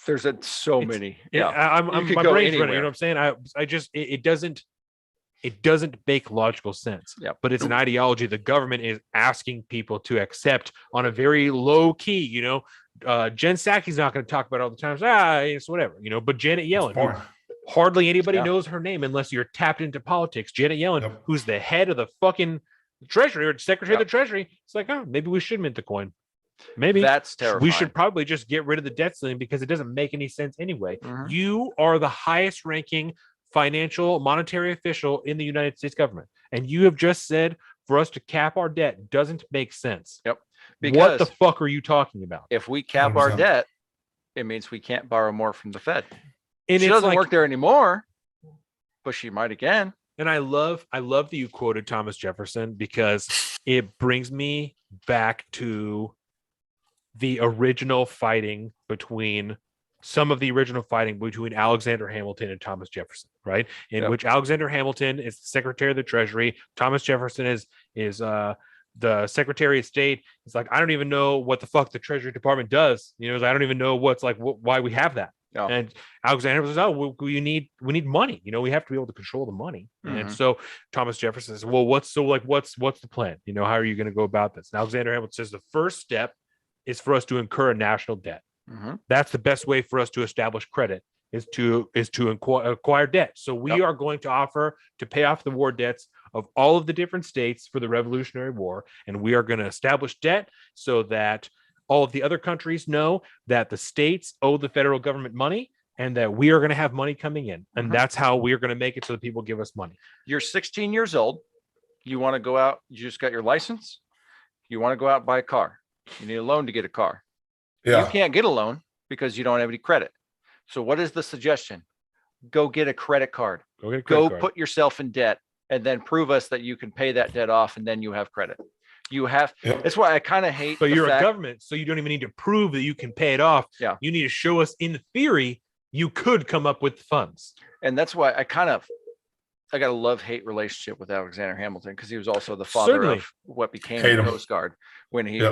There's so many. Yeah, I'm could my go brain's running. You anywhere. know what I'm saying? I just it doesn't make logical sense. Yep. But it's an ideology the government is asking people to accept on a very low key. You know, Jen Psaki's not going to talk about it all the time. It's whatever. You know, but Janet Yellen, who hardly anybody knows her name unless you're tapped into politics. Janet Yellen, who's the head of the fucking Treasury or Secretary of the Treasury, it's like, oh, maybe we should mint the coin. Maybe that's terrifying. We should probably just get rid of the debt ceiling because it doesn't make any sense anyway. You are the highest ranking financial monetary official in the United States government, and you have just said for us to cap our debt doesn't make sense. Yep. Because what the fuck are you talking about? If we cap 100%. our debt, it means we can't borrow more from the Fed. And she doesn't like, work there anymore, but she might again. And I love that you quoted Thomas Jefferson because it brings me back to the original fighting between Alexander Hamilton and Thomas Jefferson, right? In which Alexander Hamilton is the Secretary of the Treasury. Thomas Jefferson is the Secretary of State. It's like, I don't even know what the fuck the Treasury Department does. You know, I don't even know what's like why we have that. No. And Alexander says, "Oh, we need money. You know, we have to be able to control the money." And so Thomas Jefferson says, "Well, what's the plan? You know, how are you going to go about this?" And Alexander Hamilton says, "The first step is for us to incur a national debt. That's the best way for us to establish credit is to acquire debt. So we are going to offer to pay off the war debts of all of the different states for the Revolutionary War, and we are going to establish debt so that all of the other countries know that the states owe the federal government money and that we are going to have money coming in. And that's how we are going to make it so that people give us money." You're 16 years old. You want to go out. You just got your license. You want to go out and buy a car. You need a loan to get a car. You can't get a loan because you don't have any credit. So what is the suggestion? Go get a credit card. Go put yourself in debt and then prove us that you can pay that debt off and then you have credit. You have. That's why I kind of hate. But you're a government, so you don't even need to prove that you can pay it off. Yeah. You need to show us in theory you could come up with funds. And that's why I got a love-hate relationship with Alexander Hamilton because he was also the father of what became the Coast Guard when he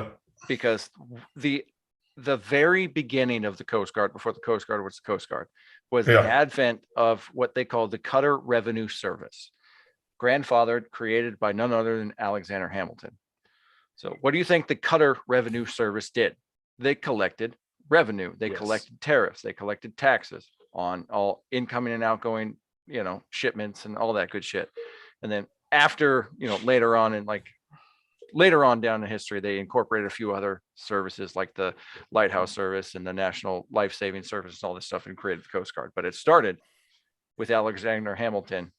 because the very beginning of the Coast Guard, before the Coast Guard was the Coast Guard, was the advent of what they called the Cutter Revenue Service, grandfathered, created by none other than Alexander Hamilton. So what do you think the Cutter Revenue Service did? They collected revenue. They collected tariffs. They collected taxes on all incoming and outgoing, you know, shipments and all that good shit. And then after, you know, later on down in history, they incorporated a few other services like the Lighthouse Service and the National Life Saving Service and all this stuff and created the Coast Guard. But it started with Alexander Hamilton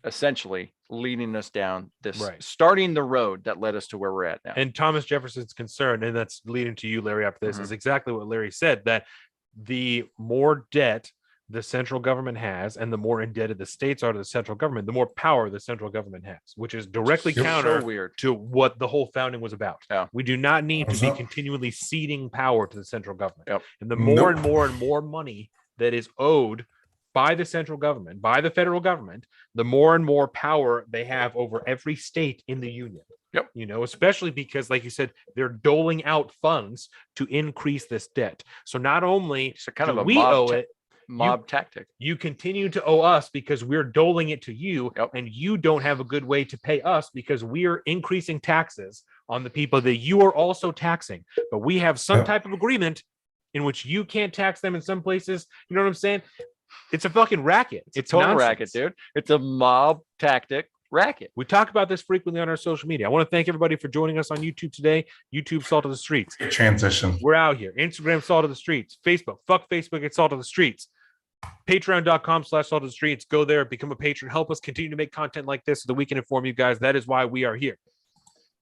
essentially leading us down this, starting the road that led us to where we're at now. And Thomas Jefferson's concern, and that's leading to you, Larry, after this, is exactly what Larry said, that the more debt the central government has and the more indebted the states are to the central government, the more power the central government has, which is directly counter to what the whole founding was about. We do not need to be continually ceding power to the central government. And the more and more money that is owed by the central government, by the federal government, the more and more power they have over every state in the union. You know, especially because, like you said, they're doling out funds to increase this debt. So not only do we owe it, mob tactic. You continue to owe us because we're doling it to you, and you don't have a good way to pay us because we're increasing taxes on the people that you are also taxing. But we have some type of agreement in which you can't tax them in some places. You know what I'm saying? It's a fucking racket. It's a total racket, dude. It's a mob tactic racket. We talk about this frequently on our social media. I want to thank everybody for joining us on YouTube today. YouTube, Salt of the Streets. Transition. We're out here. Instagram, Salt of the Streets. Facebook, fuck Facebook, it's Salt of the Streets. Patreon.com/Salt of the Streets. Go there, become a patron. Help us continue to make content like this so that we can inform you guys. That is why we are here.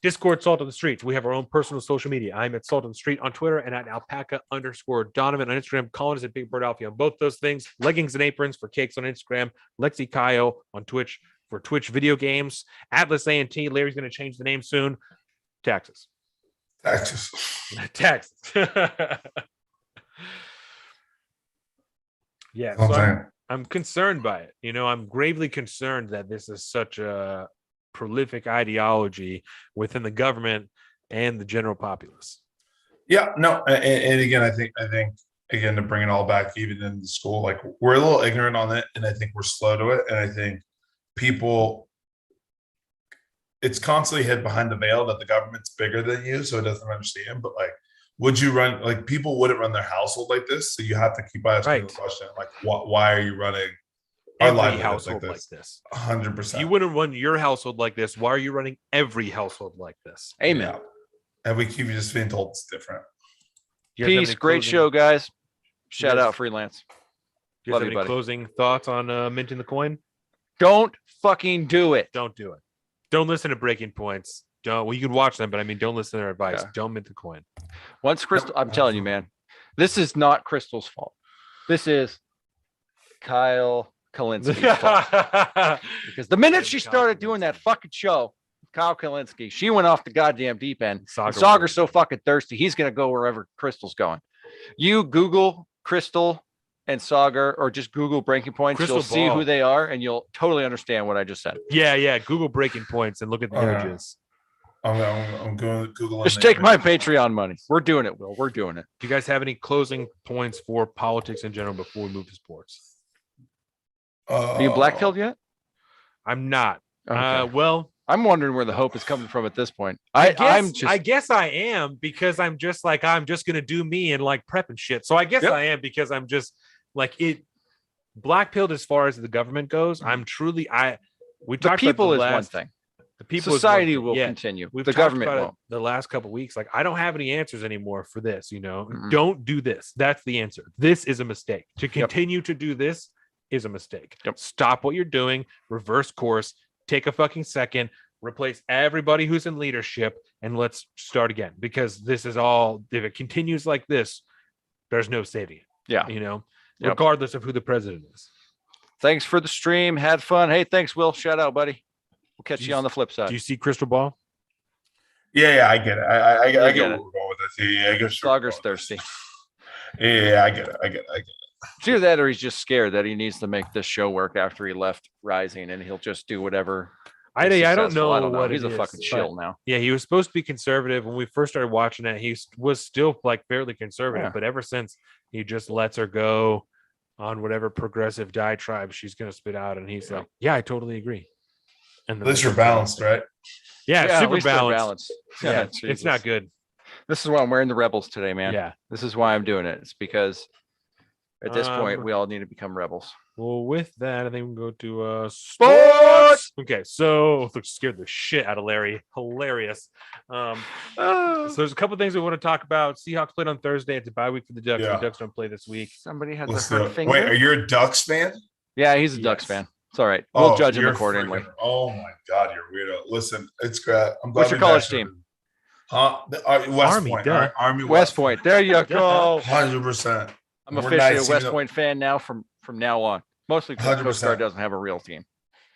Discord, Salt of the Streets. We have our own personal social media. I'm at Salt of the Street on Twitter and at alpaca_Donovan on Instagram. Colin is at Big Bird Alfie on both those things. Leggings and aprons for cakes on Instagram. Lexi Kayo on Twitch. for Twitch video games. Atlas A&T. Larry's going to change the name soon. Taxes. Taxes. Taxes. Yeah. I'm So saying. I'm concerned by it. You know, I'm gravely concerned that this is such a prolific ideology within the government and the general populace. Yeah, no, and again, I think again to bring it all back, even in the school, like we're a little ignorant on it, and I think we're slow to it, and I think people, it's constantly hid behind the veil that the government's bigger than you, so it doesn't understand. But like, would you run like people wouldn't run their household like this? So you have to keep asking Right. the question, like, why are you running our Every livelihood household like like this? this. 100%. You wouldn't run your household like this. Why are you running every household like this? Amen. Yeah. And we keep just being told it's different. Do you guys have Peace. any Great closing- show, guys. Shout guys- out Freelance. Do you Love guys have you, any buddy. closing thoughts on minting the coin? Don't fucking do it. Don't do it. Don't listen to Breaking Points. Don't. Well, you can watch them, but I mean, don't listen to their advice. Yeah. Don't mint the coin. Once Crystal, I'm telling you, man, this is not Crystal's fault. This is Kyle Kalinski's fault. Because the minute she started doing that fucking show, Kyle Kalinske, she went off the goddamn deep end. And Sauger's so fucking thirsty, he's gonna go wherever Crystal's going. You Google Crystal and Sauger, or just Google Breaking Points. Crystal you'll see ball. who they are, and you'll totally understand what I just said. Yeah. Google Breaking Points and look at the Yeah. images. I'm going to Google. Just take my Patreon money. We're doing it, Will. We're doing it. Do you guys have any closing points for politics in general before we move to sports? Are you black-pilled yet? I'm not. Okay. Well, I'm wondering where the hope is coming from at this point. I I'm just guess I am because I'm just like I'm just gonna do me and like prep and shit. So I guess Yep. I am because I'm just like it black pilled as far as the government goes. I'm truly we the talked people about is the one last, thing. The people is one Society thing. will Yeah. continue. We've The talked government about it won't. the last couple of weeks. Like I don't have any answers anymore for this. You know, Mm-mm. don't do this. That's the answer. This is a mistake. To continue to do this is a mistake. Yep. Stop what you're doing. Reverse course. Take a fucking second. Replace everybody who's in leadership and let's start again. Because this is all. If it continues like this, there's no saving it. Yeah. You know, Yep. regardless of who the president is. Thanks for the stream. Had fun. Hey, thanks, Will. Shout out, buddy. We'll catch you on the flip side. Do you see Crystal Ball? Yeah, I get it. I You get get where it. we're going with this. Yeah, I get Sauger's thirsty. Yeah, I get it. It's either that or he's just scared that he needs to make this show work after he left Rising, and he'll just do whatever. I is don't successful. know. What He's it a is, fucking but- shill now. Yeah, he was supposed to be conservative when we first started watching it. He was still like fairly conservative, Yeah. but ever since he just lets her go on whatever progressive diatribe she's going to spit out, and he's Yeah. like, "Yeah, I totally agree." And At least you're balanced, right? Yeah, at super least they're balanced. Yeah, it's Jesus. not good. This is why I'm wearing the Rebels today, man. Yeah. This is why I'm doing it. It's because at this point Um, we all need to become rebels. Well, with that, I think we can go to Sports! Okay, so look, scared the shit out of Larry. Hilarious. So there's a couple things we want to talk about. Seahawks played on Thursday. It's a bye week for the Ducks. Yeah. The Ducks don't play this week. Somebody has Let's a do hurt it. finger. Wait, are you a Ducks fan? Yeah, he's a Ducks Yes. fan. It's all right. We'll Oh, judge him you're accordingly. freaking- oh my god, you're weirdo. Listen, it's great. I'm glad What's your we college backed team? it. Huh? West Army, Point. duh. All right, Army West Point. There you go. 100%. I'm We're officially nice, a West even though- Point fan now from now on. Mostly because Coast 100%. Guard doesn't have a real team.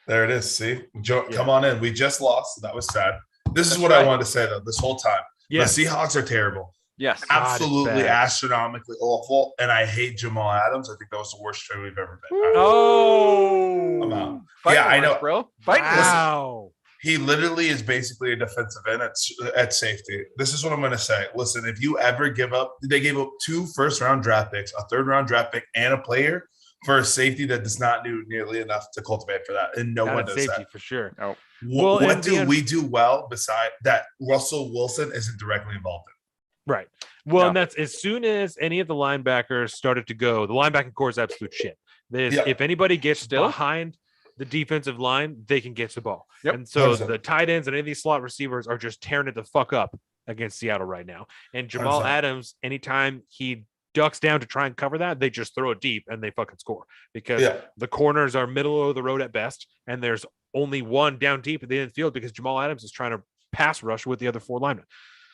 There it is. See, Yeah. come on in. We just lost. So that was sad. This is That's what right. I wanted to say though. This whole time, Yeah. the Seahawks are terrible, Yes. God, it's absolutely bad. astronomically awful, and I hate Jamal Adams. I think that was the worst trade we've ever been. Oh, I'm out. Fighting Yeah, I words, know. bro. Fighting words. wow. He literally is basically a defensive end at safety. This is what I'm going to say. Listen, if you ever give up, they gave up 2 first-round draft picks, a third-round draft pick, and a player for a safety that does not do nearly enough to cultivate for that, and no Not one at does safety that. for sure. No. Well, What and do the- we do well beside that? Russell Wilson isn't directly involved in. Right. Well, No. and that's as soon as any of the linebackers started to go, the linebacking core is absolute shit. Yeah. If anybody gets Still? behind the defensive line, they can get the ball. Yep. And so 100%. the tight ends and any of these slot receivers are just tearing it the fuck up against Seattle right now. And Jamal 100%. Adams, anytime he ducks down to try and cover that, they just throw it deep and they fucking score because Yeah, the corners are middle of the road at best. And there's only one down deep at the end of the field because Jamal Adams is trying to pass rush with the other 4 linemen.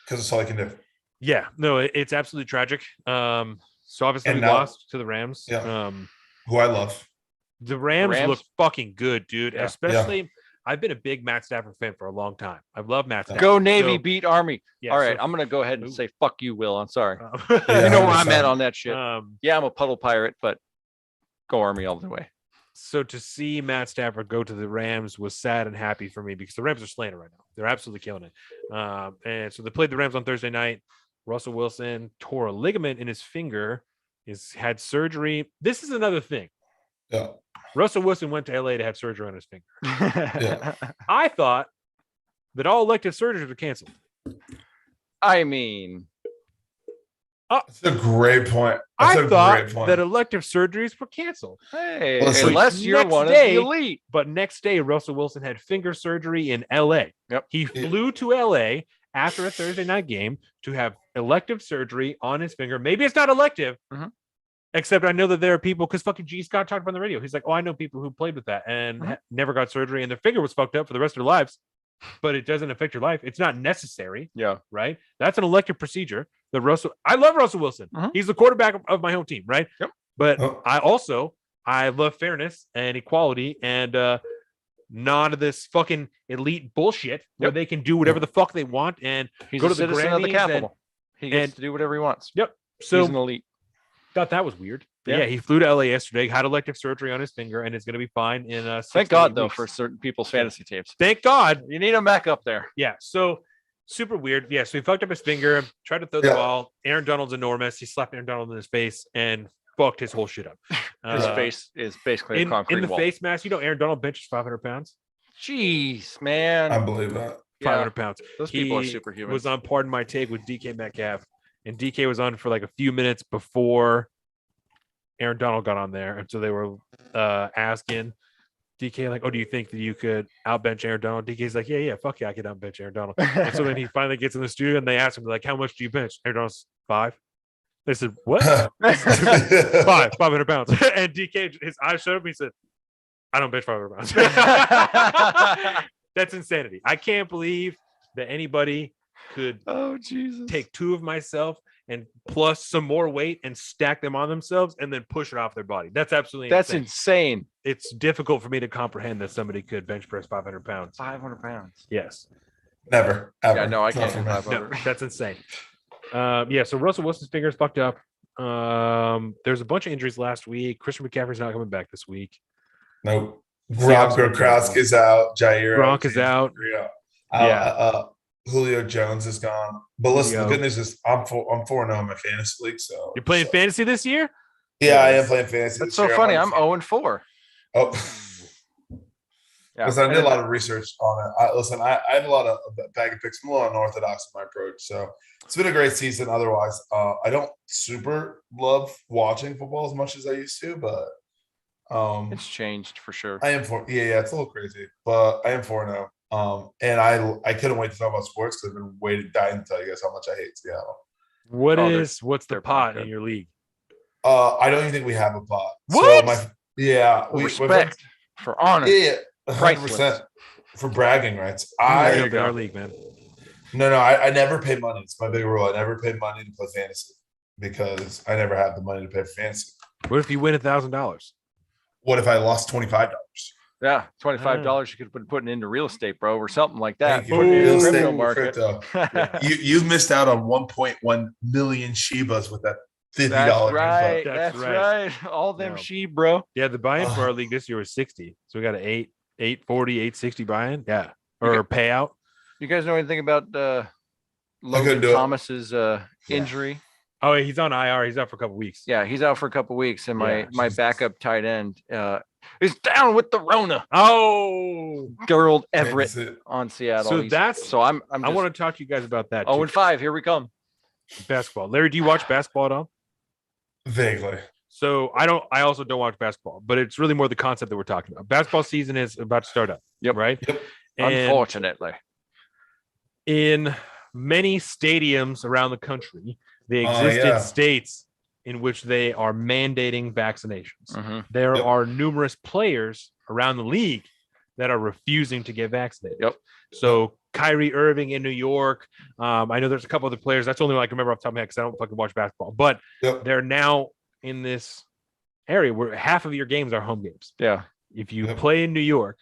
because it's all I can do. Yeah, no, it's absolutely tragic. So obviously And we now- lost to the Rams. Yeah. Who I love. The Rams Rams? look fucking good, dude. Yeah. Especially, I've been a big Matt Stafford fan for a long time. I love Matt Stafford. Go Navy, So, beat Army. yeah, All right, so- I'm gonna go ahead and Ooh. say fuck you, Will. I'm sorry. Yeah, you know where I'm 100%. at on that shit. um, Yeah, I'm a puddle pirate, but go Army all the way. so to see Matt Stafford go to the Rams was sad and happy for me because the Rams are slaying it right now. They're absolutely killing it. And so they played the Rams on Thursday night. Russell Wilson tore a ligament in his finger. He's had surgery. This is another thing. Yeah. Russell Wilson went to LA to have surgery on his finger. Yeah. I thought that all elective surgeries were canceled. I mean, That's a great point. That's I a thought great point. that elective surgeries were canceled. hey, Listen, unless you're next one day- of the elite. But next day, Russell Wilson had finger surgery in LA. Yep. He flew to LA after a Thursday night game to have elective surgery on his finger. Maybe it's not elective, Mhm. except I know that there are people because fucking G. Scott talked about on the radio. He's like, oh, I know people who played with that and Mhm. never got surgery and their finger was fucked up for the rest of their lives, but it doesn't affect your life. It's not necessary, Yeah. right? That's an elective procedure. The Russell, I love Russell Wilson. Mhm. He's the quarterback of my home team, right? Yep. But Oh. I love fairness and equality and none of this fucking elite bullshit where Yep. they can do whatever the fuck they want. And He's Go a to the citizen of the Grammys capital. He gets and- to do whatever he wants. so He's an elite. thought that was weird. But Yeah. yeah, he flew to LA yesterday, had elective surgery on his finger, and is going to be fine in 6 Thank to God 8 though weeks. for certain people's fantasy teams. Thank God. You need him back up there. Yeah. So super weird. Yeah. So he fucked up his finger, tried to throw the Yeah. ball. Aaron Donald's enormous. He slapped Aaron Donald in his face and fucked his whole shit up. His Uh, face is basically a in concrete the wall. face mask. You know, Aaron Donald benches 500 pounds. Jeez, man. I believe that. 500 pounds. Those people are He superhuman. was on Pardon My Take with DK Metcalf, and DK was on for like a few minutes before Aaron Donald got on there, and so they were asking DK like, "Oh, do you think that you could outbench Aaron Donald?" DK's like, "Yeah, fuck yeah, I could outbench Aaron Donald." And so then he finally gets in the studio, and they ask him like, "How much do you bench?" Aaron Donald's 5. They said, "What?" 500 pounds. And DK, his eyes shut up. He said, "I don't bench 500 pounds." That's insanity. I can't believe that anybody could Oh Jesus. take 2 of myself and plus some more weight and stack them on themselves and then push it off their body. That's absolutely That's insane. insane. It's difficult for me to comprehend that somebody could bench press 500 pounds. 500 pounds. Yes. Never. Ever. Yeah, no, I It's not can't for do me. 500. No, that's insane. Yeah, so Russell Wilson's fingers fucked up. There's a bunch of injuries last week. Christian McCaffrey's not coming back this week. Nope. Seattle's Gronk Gronkowski's out. Jair. Gronk is out. Yeah. Yeah. Julio Jones is gone. But listen, Julio. the good news is I'm 4-0 in my fantasy league. So You're playing fantasy this year? Yeah, I am playing fantasy. That's this so year. funny. I'm on- 0-4. Oh. Yeah. Listen, I did a lot of research on it. I had a lot of bag of picks. I'm a little unorthodox in my approach. So it's been a great season. Otherwise, I don't super love watching football as much as I used to, but It's changed for sure. I am yeah, it's a little crazy, but I am 4-0. And I couldn't wait to talk about sports because I've been dying to tell you guys how much I hate Seattle. What's the they're pot good. in your league? I don't even think we have a pot. What? So we've- Respect for honor. Yeah, 100% Priceless. for bragging rights. Hurry you up in go. our league, man. No, I never pay money. It's my big rule. I never pay money to play fantasy because I never had the money to pay for fantasy. What if you win $1,000? What if I lost $25? Yeah, $25 you could have been putting into real estate, bro, or something like that. Thank you. Put it in Real the estate crypto and market. crypto. You've missed out on 1.1 million Shibas with that $50. That's right. That's That's right. All them No. sheep, bro. Yeah, the buy-in for Ugh. our league this year was 60. So we got an 840, 860 buy-in. Yeah. Or Okay. a payout. You guys know anything about couldn't Logan do it. Thomas's injury? Oh, he's on IR. He's out for a couple weeks. Yeah, he's out for a couple weeks, and Yeah, my Jesus. backup tight end is down with the Rona. Oh, Gerald Everett That's it. on Seattle. So He's- that's- so I'm I want to talk to you guys about that. 0-5. Here we come. Basketball. Larry, do you watch basketball at all? Vaguely. So I also don't watch basketball, but it's really more the concept that we're talking about. Basketball season is about to start up. Yep. Right. Yep. And Unfortunately, in many stadiums around the country, they Oh, exist in yeah. states in which they are mandating vaccinations. Mhm. There Yep. are numerous players around the league that are refusing to get vaccinated. Yep. So Kyrie Irving in New York. I know there's a couple other players. That's the only one I can remember off the top of my head because I don't fucking watch basketball. But Yep. they're now in this area where half of your games are home games. Yeah. If you Yep. play in New York,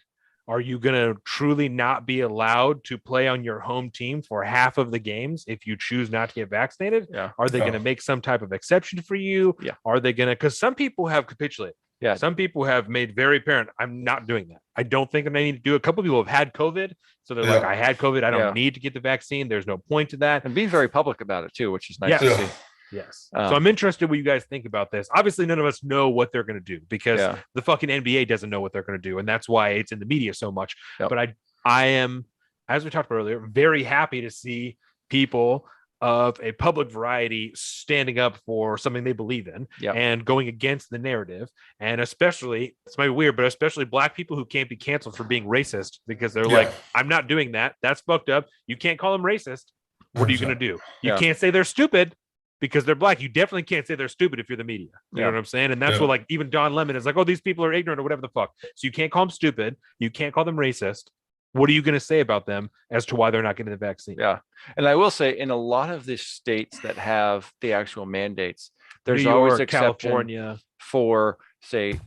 are you going to truly not be allowed to play on your home team for half of the games if you choose not to get vaccinated? Yeah. Are they No. going to make some type of exception for you? Yeah. Are they going to, because some people have capitulated. Yeah. Some people have made very apparent, I'm not doing that. I don't think that I need to do it. A couple of people have had COVID. So they're like, Yeah. I had COVID. I don't Yeah. need to get the vaccine. There's no point to that. And being very public about it too, which is nice Yeah. to Yeah. see. Yes. Oh. So I'm interested what you guys think about this. Obviously, none of us know what they're going to do because Yeah. the fucking NBA doesn't know what they're going to do. And that's why it's in the media so much. Yep. But I am, as we talked about earlier, very happy to see people of a public variety standing up for something they believe in Yep. and going against the narrative. And especially, it's might be weird, but especially black people who can't be canceled for being racist because they're Yeah. like, I'm not doing that. That's fucked up. You can't call them racist. What are you going to do? You Yeah. can't say they're stupid because they're black. You definitely can't say they're stupid if you're the media. You Yeah. know what I'm saying? And that's Yeah. what, like, even Don Lemon is like, oh, these people are ignorant or whatever the fuck. So you can't call them stupid. You can't call them racist. What are you going to say about them as to why they're not getting the vaccine? Yeah. And I will say, in a lot of the states that have the actual mandates, there's New always York, exception California. for, say,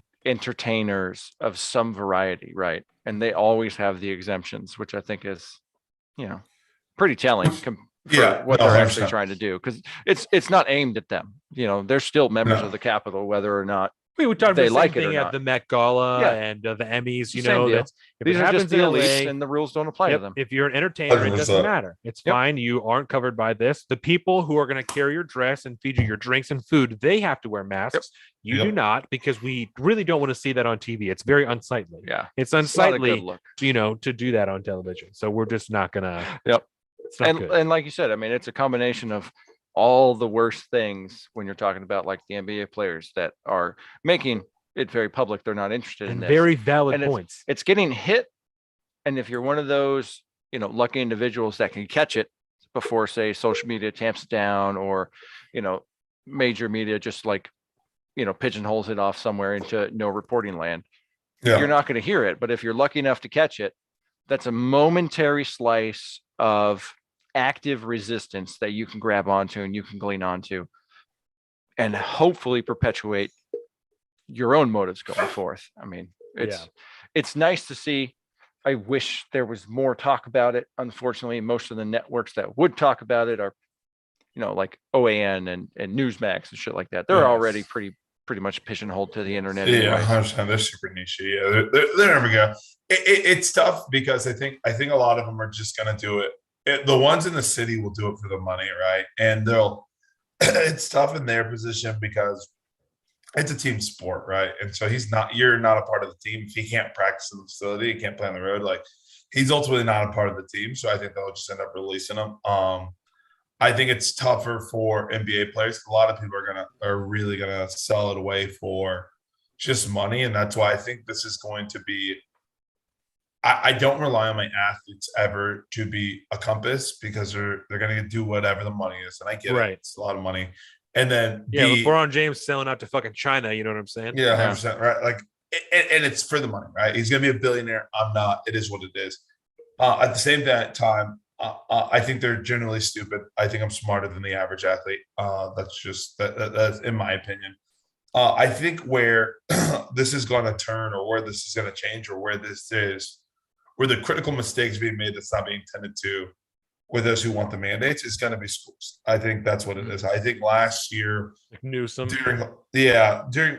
entertainers of some variety, right? And they always have the exemptions, which I think is, pretty telling for Yeah, what no, they're actually 100%. trying to do, because it's not aimed at them. They're still members No. of the Capitol, whether or not We talked about they the same like it or thing at not. the Met Gala Yeah. and the Emmys. You Same know, deal. that's if these it are happens just the in elites LA, and the rules don't apply to yep, them. if you're an entertainer, it doesn't 100%. matter. It's Yep. fine. You aren't covered by this. The people who are going to carry your dress and feed you your drinks and food, they have to wear masks. You do Yep. not, because we really don't want to see that on TV. It's very unsightly. Yeah. It's It's not a good unsightly, look. to do that on television. So we're just not gonna. Yep. It's not And good. and like you said, I mean, it's a combination of all the worst things when you're talking about like the NBA players that are making it very public. They're not interested in And this. very valid And points. It's getting hit. And if you're one of those, lucky individuals that can catch it before, say, social media tamps it down, or, major media just like, pigeonholes it off somewhere into no reporting land, Yeah. you're not going to hear it. But if you're lucky enough to catch it, that's a momentary slice of active resistance that you can grab onto and you can glean onto and hopefully perpetuate your own motives going forth. I mean, it's nice to see. I wish there was more talk about it. Unfortunately, most of the networks that would talk about it are, like OAN and Newsmax and shit like that. They're Yes. already pretty much pigeonholed to the internet. Yeah, anyways. 100%. They're super niche. Yeah, they're never gonna. It's tough because I think a lot of them are just gonna do it. The ones in the city will do it for the money, right? And they'll. It's tough in their position because it's a team sport, right? And so you're not a part of the team. If he can't practice in the facility, he can't play on the road. Like, he's ultimately not a part of the team. So I think they'll just end up releasing him. I think it's tougher for NBA players. A lot of people are really gonna sell it away for just money, and that's why I think this is going to be. I don't rely on my athletes ever to be a compass because they're gonna do whatever the money is, and I get Right. it. It's a lot of money, and then LeBron James selling out to fucking China. You know what I'm saying? yeah, 100%, right. Like, and it's for the money, right? He's gonna be a billionaire. I'm not. It is what it is. At the same time, I think they're generally stupid. I think I'm smarter than the average athlete. That's just that's in my opinion. I think where this is going to turn, or where this is going to change, or where the critical mistakes being made that's not being tended to with those who want the mandates is going to be schools. I think that's what it is. I think last year Like Newsom. during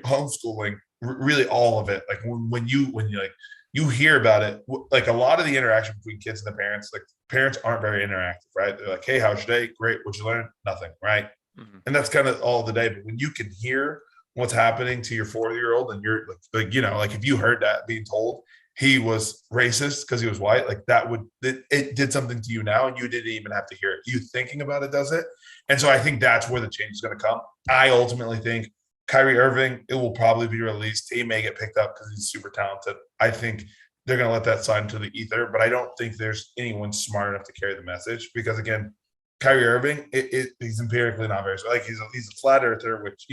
homeschooling, really all of it, like when you hear about it, like a lot of the interaction between kids and the parents, like parents aren't very interactive, right? They're like, hey, how's your day? Great. What'd you learn? Nothing, right? Mhm. And that's kind of all the day. But when you can hear what's happening to your 4-year-old and you're like, if you heard that being told he was racist because he was white, like it did something to you now, and you didn't even have to hear it. You thinking about it does it. And so I think that's where the change is going to come. I ultimately think Kyrie Irving, it will probably be released. He may get picked up because he's super talented. I think they're going to let that slide into the ether, but I don't think there's anyone smart enough to carry the message because, again, Kyrie Irving, he's empirically not very like he's a flat earther, which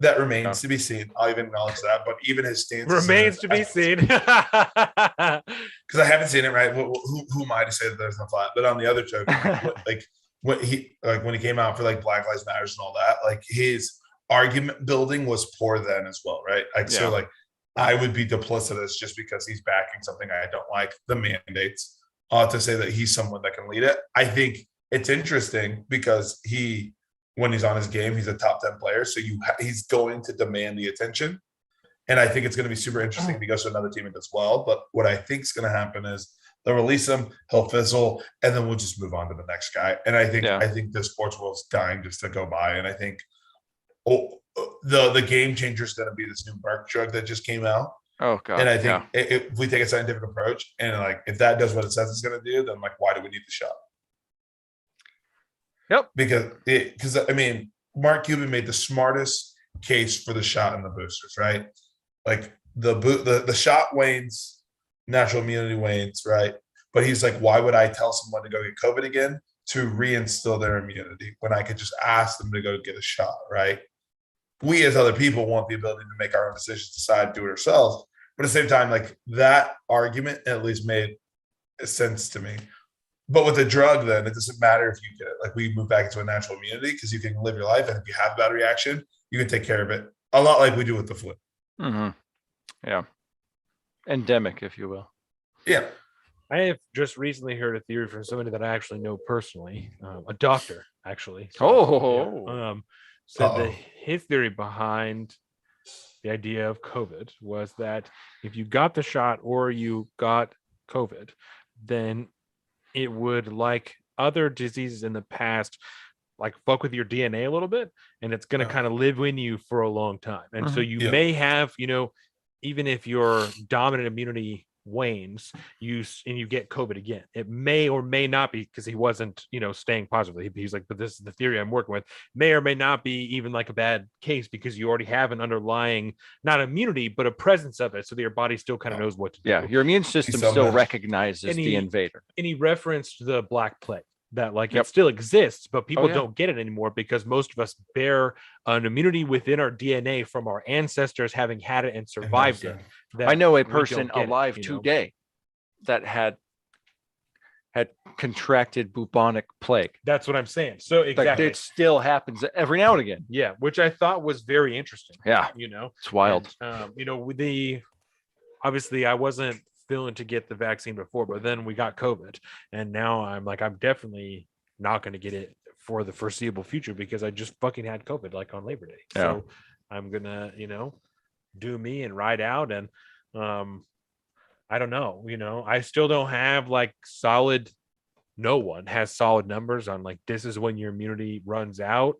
that remains to be seen. I'll even acknowledge that, but even his stance Remains to be seen. because I haven't seen it. Right? Who am I to say that there's no flat? But on the other token, when he came out for like Black Lives Matters and all that, like his argument building was poor then as well, right? Like, Yeah. so like I would be duplicitous just because he's backing something I don't like, the mandates, to say that he's someone that can lead it. I think it's interesting because when he's on his game, he's a top 10 player. So he's going to demand the attention. And I think it's going to be super interesting if he goes to another team and does well. But what I think is going to happen is they'll release him, he'll fizzle, and then we'll just move on to the next guy. And I think the sports world's dying just to go by. And I think the game changer is going to be this new Merck drug that just came out. Oh god. And I think if we take a scientific approach and like if that does what it says it's going to do, then like why do we need the shot? Yep. Because I mean, Mark Cuban made the smartest case for the shot and the boosters, right? Like the shot wanes, natural immunity wanes, right? But he's like, why would I tell someone to go get COVID again to reinstill their immunity when I could just ask them to go get a shot, right? We as other people want the ability to make our own decisions, decide, do it ourselves. But at the same time, like that argument at least made sense to me. But with the drug, then it doesn't matter if you get it. Like we move back into a natural immunity because you can live your life, and if you have a bad reaction, you can take care of it a lot like we do with the flu. Mm-hmm. Yeah. Endemic, if you will. Yeah. I have just recently heard a theory from somebody that I actually know personally, a doctor actually. Said that his theory behind the idea of COVID was that if you got the shot or you got COVID, then it would, like other diseases in the past, like fuck with your DNA a little bit, and it's going to kind of live in you for a long time. And so you may have, even if your dominant immunity wanes, you get COVID again, it may or may not be, because he wasn't staying positively. He's like, but this is the theory I'm working with, may or may not be even like a bad case, because you already have an underlying, not immunity, but a presence of it, so that your body still kind of knows what to do. Yeah, your immune system still recognizes the invader. And he referenced the Black Plague, that like it still exists, but people don't get it anymore because most of us bear an immunity within our DNA from our ancestors having had it and survived it. I know a person alive today that had contracted bubonic plague. That's what I'm saying. So exactly, like, it still happens every now and again. Yeah, which I thought was very interesting. Yeah, it's wild. And, obviously I wasn't feeling to get the vaccine before, but then we got COVID, and now I'm definitely not going to get it for the foreseeable future because I just fucking had COVID like on Labor Day. Yeah. So I'm gonna do me and ride out. And I don't know, I still don't have no one has solid numbers on like this is when your immunity runs out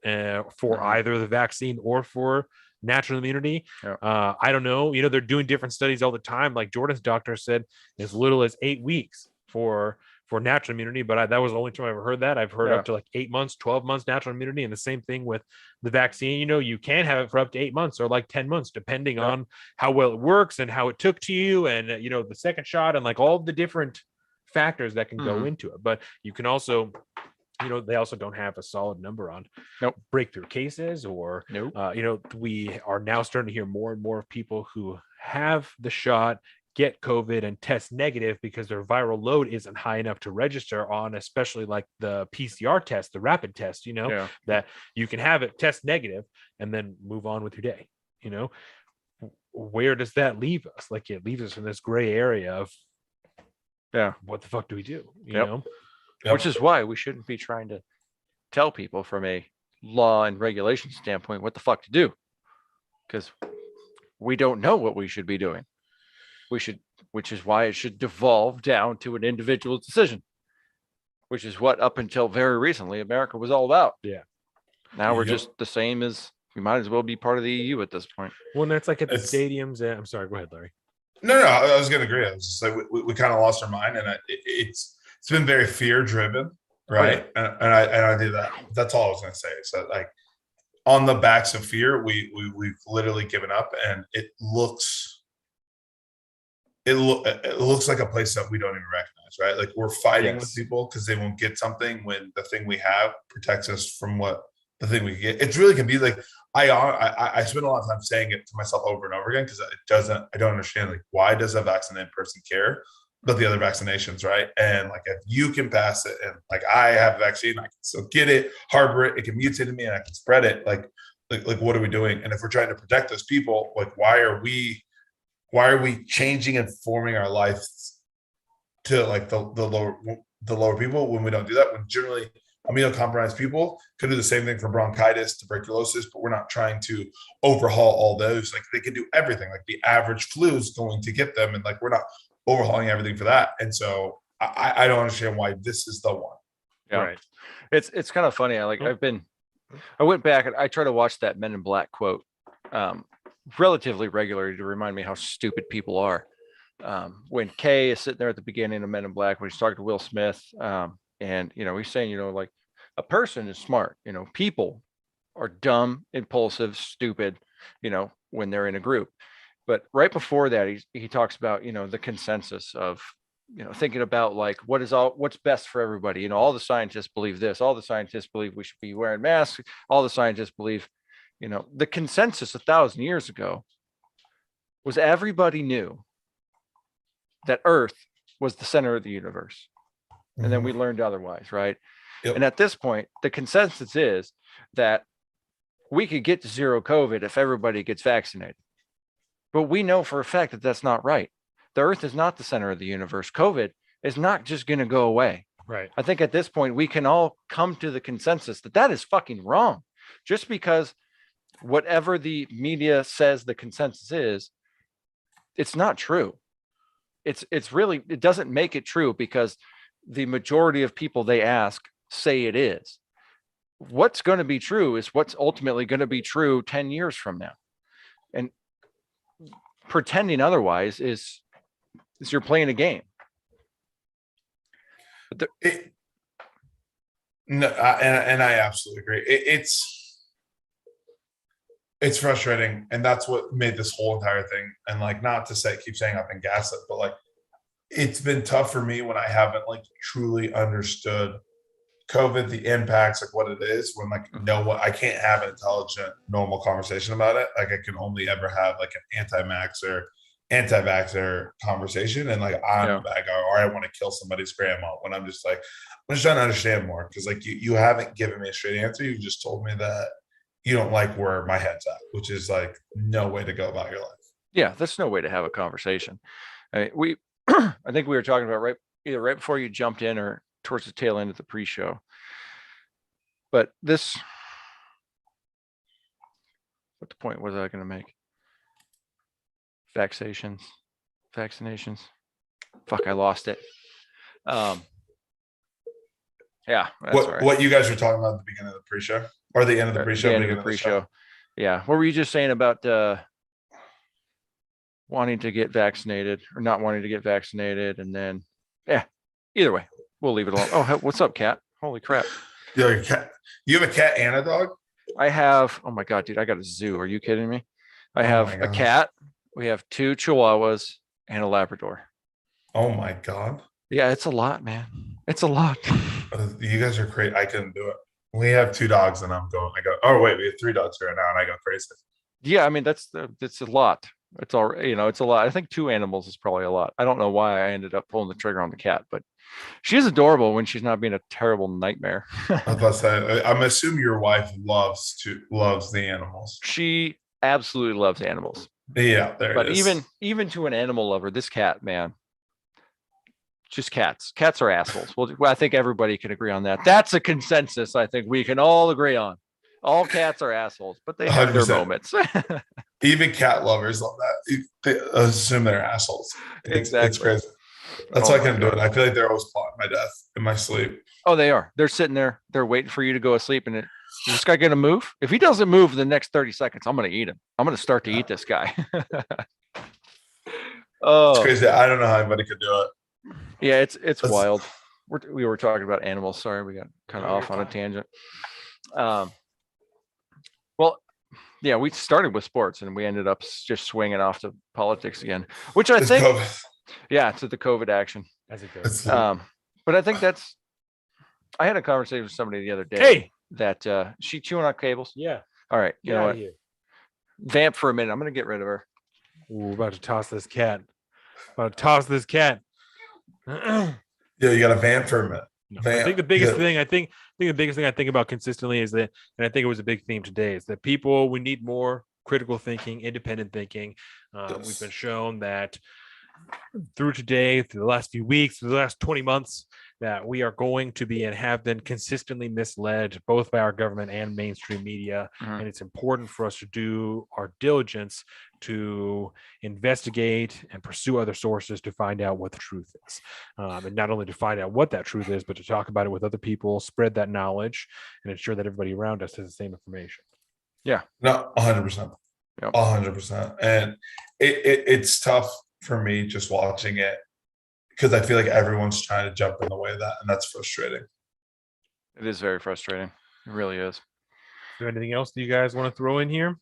for either the vaccine or for natural immunity. I don't know, they're doing different studies all the time. Like Jordan's doctor said as little as 8 weeks for natural immunity, but that was the only time I ever heard that. I've heard up to like 8 months, 12 months natural immunity. And the same thing with the vaccine, you can have it for up to 8 months or like 10 months, depending on how well it works and how it took to you, and the second shot, and like all the different factors that can go into it. But you can also, they also don't have a solid number on breakthrough cases or we are now starting to hear more and more of people who have the shot get COVID and test negative because their viral load isn't high enough to register on, especially like the PCR test, the rapid test, that you can have it test negative and then move on with your day. Where does that leave us? Like it leaves us in this gray area of what the fuck do we do? You know? Which is why we shouldn't be trying to tell people from a law and regulation standpoint what the fuck to do, because we don't know what we should be doing. Which is why it should devolve down to an individual decision, which is what up until very recently America was all about. Yeah. Yeah. Now we're just the same as, we might as well be part of the EU at this point. Well, that's like at the stadiums. I'm sorry, go ahead, Larry. No, I was going to agree. I was just like, we kind of lost our mind, and it's been very fear driven, right? And I do that. That's all I was going to say. So like on the backs of fear, we've literally given up, and it looks like a place that we don't even recognize, right? Like we're fighting with people because they won't get something when the thing we have protects us from what the thing we get. It really can be like, I spend a lot of time saying it to myself over and over again because I don't understand, like, why does a vaccinated person care about the other vaccinations, right? And like, if you can pass it, and like I have a vaccine, I can still get it, harbor it, it can mutate in me, and I can spread it. Like, Like what are we doing? And if we're trying to protect those people, like why are we changing and forming our lives to like the lower people when we don't do that? When generally immunocompromised people could do the same thing for bronchitis, tuberculosis, but we're not trying to overhaul all those. Like they can do everything. Like the average flu is going to get them, and like we're not overhauling everything for that. And so I don't understand why this is the one. Yeah. Right. It's kind of funny. I went back and I try to watch that Men in Black quote relatively regularly to remind me how stupid people are. When Kay is sitting there at the beginning of Men in Black, when he's talking to Will Smith, and he's saying, like a person is smart, people are dumb, impulsive, stupid, when they're in a group. But right before that, he talks about, the consensus of, thinking about like what's best for everybody. All the scientists believe this, all the scientists believe we should be wearing masks, all the scientists believe, the consensus 1,000 years ago was everybody knew that Earth was the center of the universe. And then we learned otherwise, right? Yep. And at this point, the consensus is that we could get to zero COVID if everybody gets vaccinated. But we know for a fact that that's not right. The Earth is not the center of the universe. COVID is not just going to go away. Right. I think at this point, we can all come to the consensus that that is fucking wrong. Just because whatever the media says the consensus is, it's not true. It's really, it doesn't make it true because the majority of people they ask say it is. What's going to be true is what's ultimately going to be true 10 years from now. And pretending otherwise is you're playing a game. No, and I absolutely agree. It's frustrating, and that's what made this whole entire thing. And like, not to keep saying I've been gaslit, but like, it's been tough for me when I haven't like truly understood COVID, the impacts, like what it is. When like I can't have an intelligent, normal conversation about it. Like I can only ever have like an anti-vaxxer conversation, and like I'm a bad guy, or I want to kill somebody's grandma. When I'm just trying to understand more, because like you haven't given me a straight answer. You just told me that you don't like where my head's at, which is like no way to go about your life. Yeah, that's no way to have a conversation. I mean, I think we were talking about either right before you jumped in or towards the tail end of the pre-show. But what the point was I going to make? Vaccinations. Fuck, I lost it. Yeah. What you guys were talking about at the beginning of the pre-show or the end of the pre-show? The end of the pre-show. Yeah. What were you just saying about wanting to get vaccinated or not wanting to get vaccinated? And then, either way, we'll leave it alone. Oh, what's up, cat? Holy crap. Yeah, cat. You have a cat and a dog? I have, oh my God, dude, I got a zoo. Are you kidding me? I have a cat. We have 2 Chihuahuas and a Labrador. Oh my God. Yeah, it's a lot, man. It's a lot. You guys are crazy. I couldn't do it. We have 2 dogs and I go, oh wait, we have 3 dogs right now and I go crazy. Yeah, I mean, that's a lot. It's all, it's a lot. I think 2 animals is probably a lot. I don't know why I ended up pulling the trigger on the cat, but she's adorable when she's not being a terrible nightmare. I was about to say, I'm assuming your wife loves the animals. She absolutely loves animals. Yeah, but even to an animal lover, this cat, man, just cats. Cats are assholes. Well, I think everybody can agree on that. That's a consensus. I think we can all agree on. All cats are assholes, but they have 100%. Their moments. Even cat lovers love that. They assume they're assholes. Exactly. It's crazy. That's why I couldn't do it. I feel like they're always plotting my death in my sleep. Oh, they are. They're sitting there. They're waiting for you to go asleep. And is this guy going to move? If he doesn't move in the next 30 seconds, I'm going to eat him. I'm going to start to eat this guy. Oh, it's crazy. I don't know how anybody could do it. Yeah, it's wild. We were talking about animals. Sorry, we got kind of off on a tangent. Well, yeah, we started with sports and we ended up just swinging off to politics again, which I think, to the COVID action. As it goes. But I think I had a conversation with somebody the other day that she chewing on cables. Yeah. All right. You know what? Vamp for a minute. I'm going to get rid of her. Ooh, we're about to toss this cat. Yeah, you got to vamp for a minute. No. I think the biggest thing I think about consistently is that, and I think it was a big theme today, is that we need more critical thinking, independent thinking. We've been shown that through the last few weeks, through the last 20 months, that we are going to be and have been consistently misled both by our government and mainstream media. And it's important for us to do our diligence to investigate and pursue other sources to find out what the truth is. And not only to find out what that truth is, but to talk about it with other people, spread that knowledge, and ensure that everybody around us has the same information. No, 100%. Yep. 100%. And it's tough for me just watching it because I feel like everyone's trying to jump in the way of that, and that's frustrating. It is very frustrating. It really is. Is there anything else that you guys want to throw in here?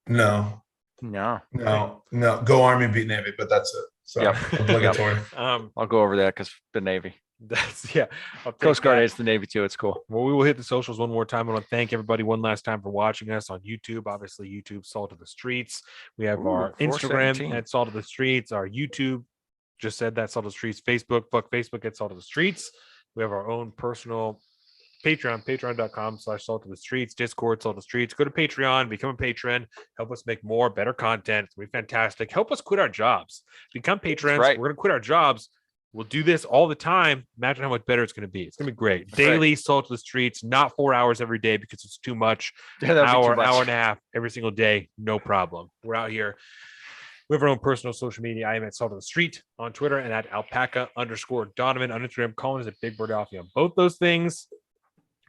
No. Go Army, beat Navy, but that's it. So Yep. obligatory. I'll go over that because the Navy. I'll take Coast Guard that. hates the Navy too. It's cool. Well, we will hit the socials one more time. I want to thank everybody one last time for watching us on YouTube. Obviously, YouTube Salt of the Streets. We have our Instagram 417. at Salt of the Streets. Our YouTube just said that, Salt of the Streets. Facebook, fuck Facebook at Salt of the Streets. We have our own personal Patreon, patreon.com/Salt of the Streets. Discord, Salt of the Streets. Go to Patreon, become a patron. Help us make more, better content. It's going to be fantastic. Help us quit our jobs. Become patrons. right. We're going to quit our jobs. We'll do this all the time. Imagine how much better it's going to be. It's going to be great. That's right. Daily Salt of the Streets, not 4 hours every day because it's too much. Yeah, that'd be too Hour much. and a half every single day. No problem. We're out here. We have our own personal social media. I am at Salt of the Street on Twitter and at alpaca_Donovan on Instagram. Colin is at Big Bird Alfie on both those things.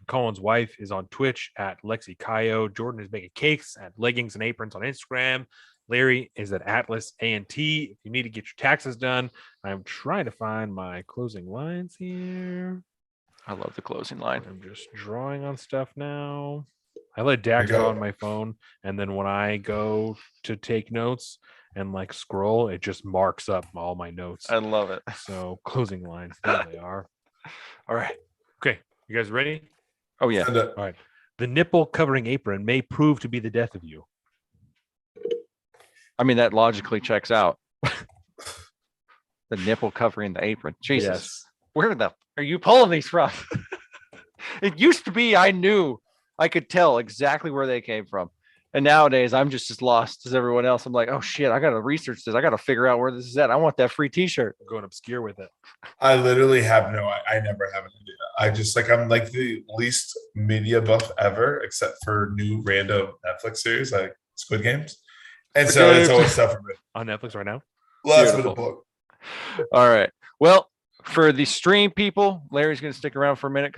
Colin's wife is on Twitch at Lexi Kayo. Jordan is making cakes at Leggings and Aprons on Instagram. Larry is at Atlas A&T. If you need to get your taxes done, I'm trying to find my closing lines here. I love the closing line. I'm just drawing on stuff now. I let Dax draw on my phone, and then when I go to take notes and like scroll, it just marks up all my notes. I love it. So closing lines, there they are. All right. Okay. You guys ready? Oh yeah. And, All right. The nipple covering apron may prove to be the death of you. I mean, that logically checks out. The nipple covering the apron. Jesus. Yes. Where the are you pulling these from? It used to be I knew I could tell exactly where they came from. And nowadays I'm just as lost as everyone else. I'm like, oh shit, I gotta research this. I gotta figure out where this is at. I want that free t-shirt. I'm going obscure with it. I literally have I never have an idea. I just I'm like the least media buff ever, except for new random Netflix series like Squid Games. And so it's always stuff for me. On Netflix right now. Last minute Beautiful. book. All right. Well, for the stream people, Larry's gonna stick around for a minute.